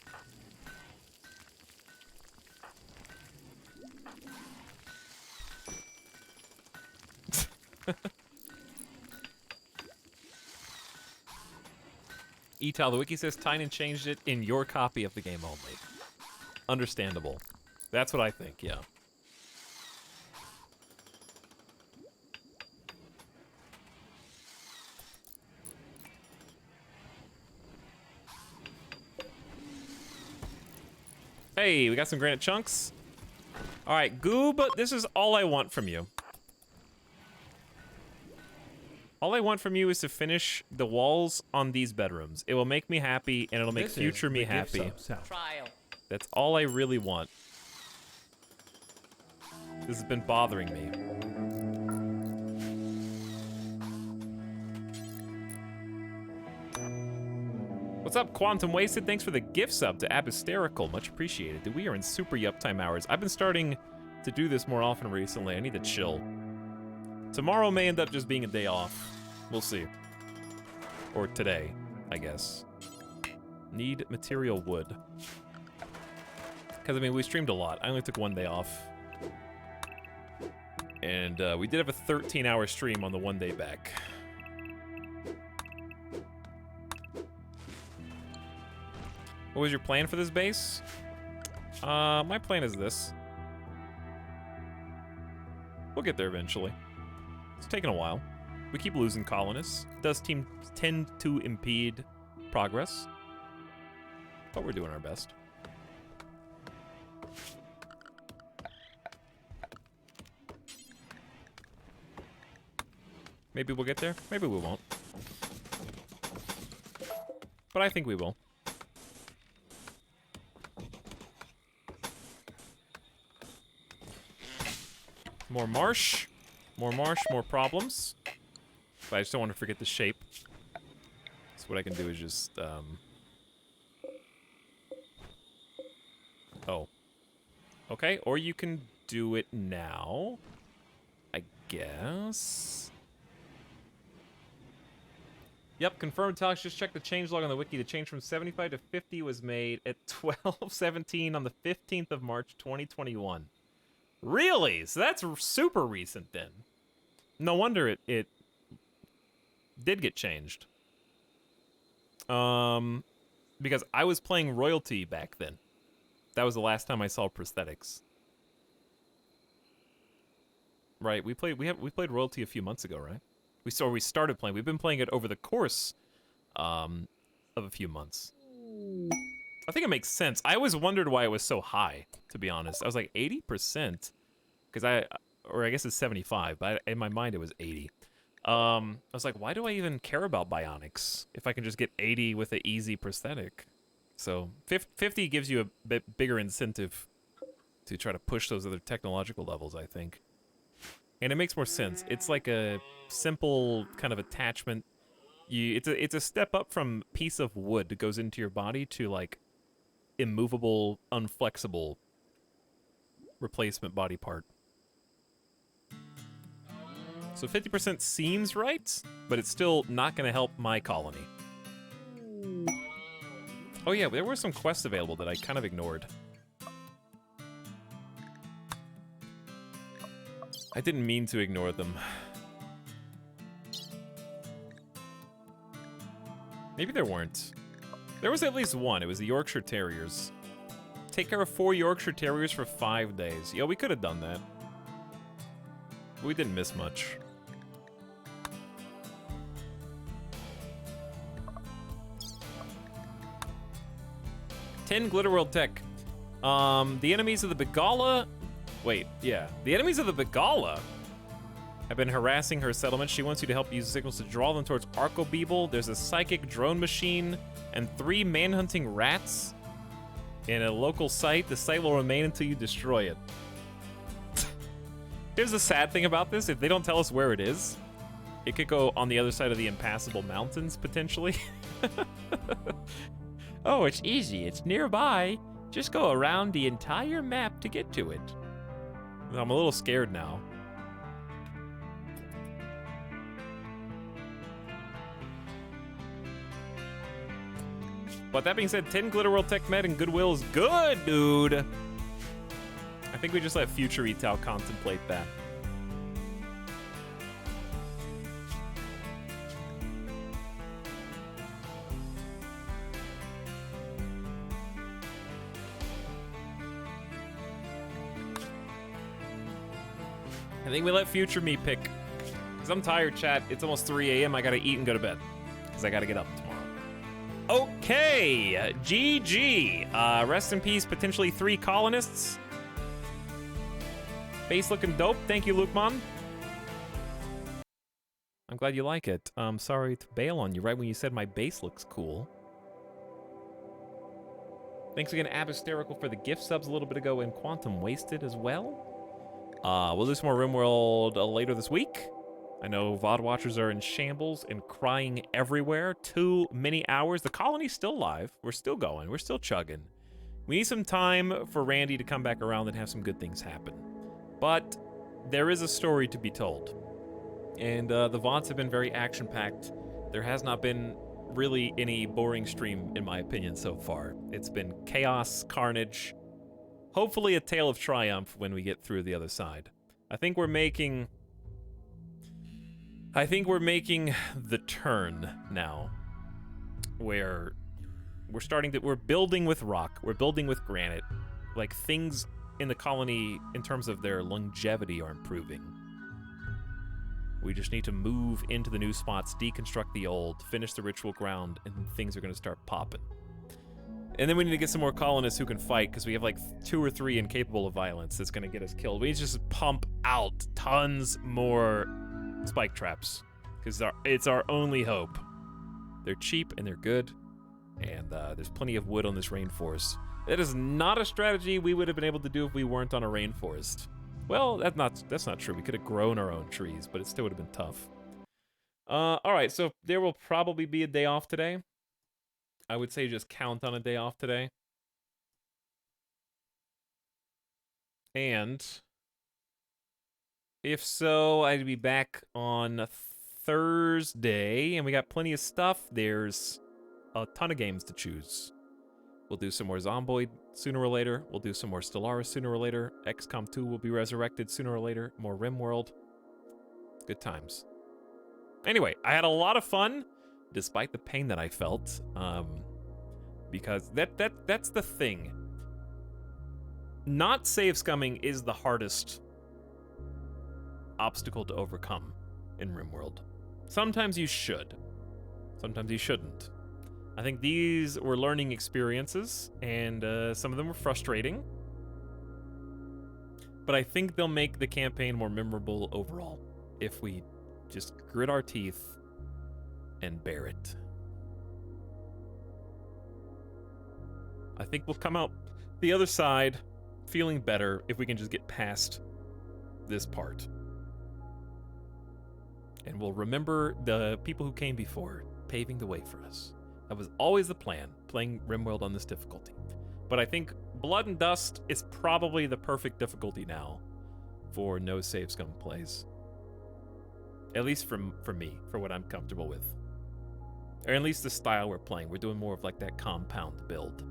Etal, the wiki says Tynan changed it in your copy of the game only. Understandable. That's what I think, yeah. Hey, we got some granite chunks. All right, Goob, this is all I want from you. All I want from you is to finish the walls on these bedrooms. It will make me happy, and it'll make future me happy. Trial. That's all I really want. This has been bothering me. What's up, Quantum Wasted? Thanks for the gift sub to Abysterical. Much appreciated. Dude, we are in super yup time hours. I've been starting to do this more often recently. I need to chill. Tomorrow may end up just being a day off. We'll see. Or today, I guess. Need material wood. Because, I mean, we streamed a lot. I only took one day off. And we did have a 13-hour stream on the one day back. What was your plan for this base? My plan is this. We'll get there eventually. It's taking a while. We keep losing colonists. It does tend to impede progress. But we're doing our best. Maybe we'll get there. Maybe we won't. But I think we will. More marsh. More marsh, more problems. But I just don't want to forget the shape. So what I can do is just, Oh. Okay, or you can do it now. I guess. Yep, confirmed, Alex. Just check the changelog on the wiki. The change from 75 to 50 was made at 12:17 on the 15th of March, 2021. Really? So that's super recent then. No wonder it did get changed. Because I was playing Royalty back then. That was the last time I saw prosthetics. Right, we played Royalty a few months ago, right? We started playing. We've been playing it over the course of a few months. I think it makes sense. I always wondered why it was so high, to be honest. I was like 80%, because I guess it's 75, but in my mind it was 80. I was like, why do I even care about bionics if I can just get 80 with an easy prosthetic? So 50 gives you a bit bigger incentive to try to push those other technological levels, I think. And it makes more sense. It's like a simple kind of attachment. It's a step up from piece of wood that goes into your body to like immovable, unflexible replacement body part. So 50% seems right, but it's still not going to help my colony. Oh yeah, there were some quests available that I kind of ignored. I didn't mean to ignore them. Maybe there weren't. There was at least one. It was the Yorkshire Terriers. Take care of 4 Yorkshire Terriers for 5 days. Yo, we could have done that. We didn't miss much. Ten Glitter World Tech. The enemies of the Begala... Wait, yeah. The enemies of the Begala have been harassing her settlement. She wants you to help use signals to draw them towards Archobebel. There's a psychic drone machine and 3 manhunting rats in a local site. The site will remain until you destroy it. Here's the sad thing about this. If they don't tell us where it is, it could go on the other side of the impassable mountains, potentially. Oh, it's easy. It's nearby. Just go around the entire map to get to it. I'm a little scared now. But that being said, 10 Glitter World Tech Med and Goodwill is good, dude. I think we just let future Etal contemplate that. I think we let future me pick. Because I'm tired, chat. It's almost 3 a.m. I gotta eat and go to bed. Because I gotta get up tomorrow. Okay, GG. Rest in peace, potentially 3 colonists. Base looking dope. Thank you, Lukman. I'm glad you like it. I'm sorry to bail on you right when you said my base looks cool. Thanks again, Abhysterical, for the gift subs a little bit ago, and Quantum Wasted as well. We'll do some more RimWorld later this week. I know VOD watchers are in shambles and crying everywhere. Too many hours. The colony's still live. We're still going. We're still chugging. We need some time for Randy to come back around and have some good things happen. But there is a story to be told. And the VODs have been very action-packed. There has not been really any boring stream, in my opinion, so far. It's been chaos, carnage, hopefully a tale of triumph when we get through the other side. I think we're making the turn now, where we're building with rock, we're building with granite. Like, things in the colony, in terms of their longevity, are improving. We just need to move into the new spots, deconstruct the old, finish the ritual ground, and things are going to start popping. And then we need to get some more colonists who can fight, because we have like 2 or 3 incapable of violence that's going to get us killed. We need to just pump out tons more spike traps, because it's our only hope. They're cheap and they're good, and there's plenty of wood on this rainforest. That is not a strategy we would have been able to do if we weren't on a rainforest. Well, that's not true. We could have grown our own trees, but it still would have been tough. All right, so there will probably be a day off today. I would say just count on a day off today. And if so, I'd be back on Thursday, and we got plenty of stuff. There's a ton of games to choose. We'll do some more Zomboid sooner or later. We'll do some more Stellaris sooner or later. XCOM 2 will be resurrected sooner or later. More RimWorld. Good times. Anyway, I had a lot of fun, despite the pain that I felt, because that's the thing. Not save scumming is the hardest obstacle to overcome in RimWorld. Sometimes you should. Sometimes you shouldn't. I think these were learning experiences, and some of them were frustrating. But I think they'll make the campaign more memorable overall if we just grit our teeth and bear it. I think we'll come out the other side feeling better if we can just get past this part. And we'll remember the people who came before, paving the way for us. That was always the plan, playing RimWorld on this difficulty. But I think Blood and Dust is probably the perfect difficulty now for no save scum plays. At least for me, for what I'm comfortable with. Or at least the style we're playing. We're doing more of like that compound build.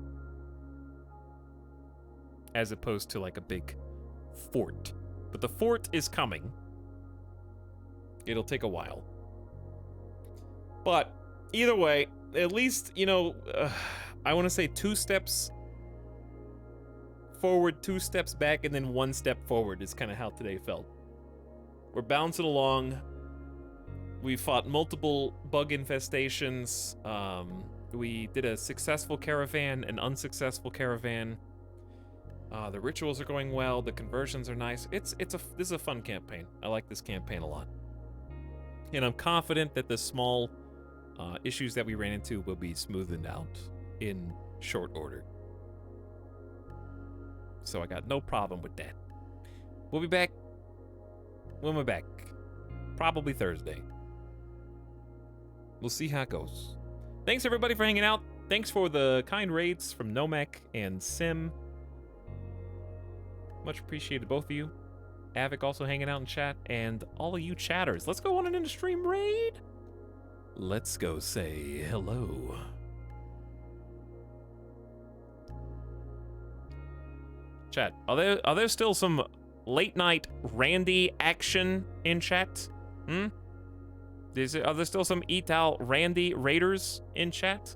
As opposed to like a big fort. But the fort is coming. It'll take a while. But either way, at least, you know, I want to say 2 steps forward, 2 steps back, and then 1 step forward is kind of how today felt. We're bouncing along. We fought multiple bug infestations. We did a successful caravan, an unsuccessful caravan. The rituals are going well. The conversions are nice. This is a fun campaign. I like this campaign a lot. And I'm confident that the small issues that we ran into will be smoothened out in short order. So I got no problem with that. We'll be back. When we're back. Probably Thursday. We'll see how it goes. Thanks everybody for hanging out. Thanks for the kind raids from Nomek and Sim. Much appreciated, both of you. Avic also hanging out in chat, and all of you chatters. Let's go on an in-stream raid. Let's go say hello. Chat, are there still some late night Randy action in chat? Are there still some Etal Randy raiders in chat?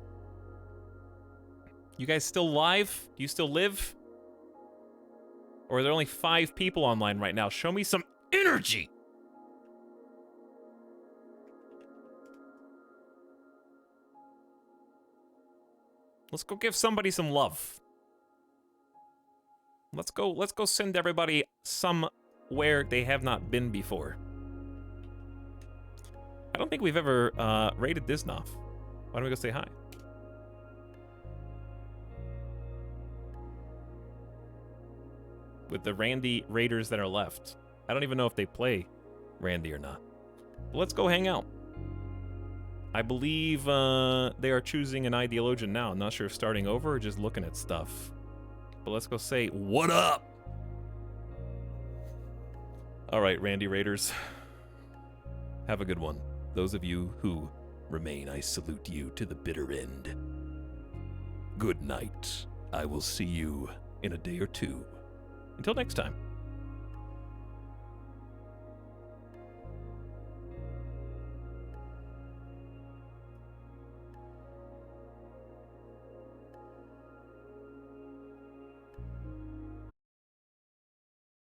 You guys still live? Do you still live? Or are there only 5 people online right now? Show me some energy! Let's go give somebody some love. Let's go send everybody somewhere they have not been before. I don't think we've ever raided Disnoff. Why don't we go say hi? With the Randy raiders that are left. I don't even know if they play Randy or not. But let's go hang out. I believe they are choosing an ideologian now. I'm not sure if starting over or just looking at stuff. But let's go say, what up? All right, Randy raiders. Have a good one. Those of you who remain, I salute you to the bitter end. Good night. I will see you in a day or two. Until next time.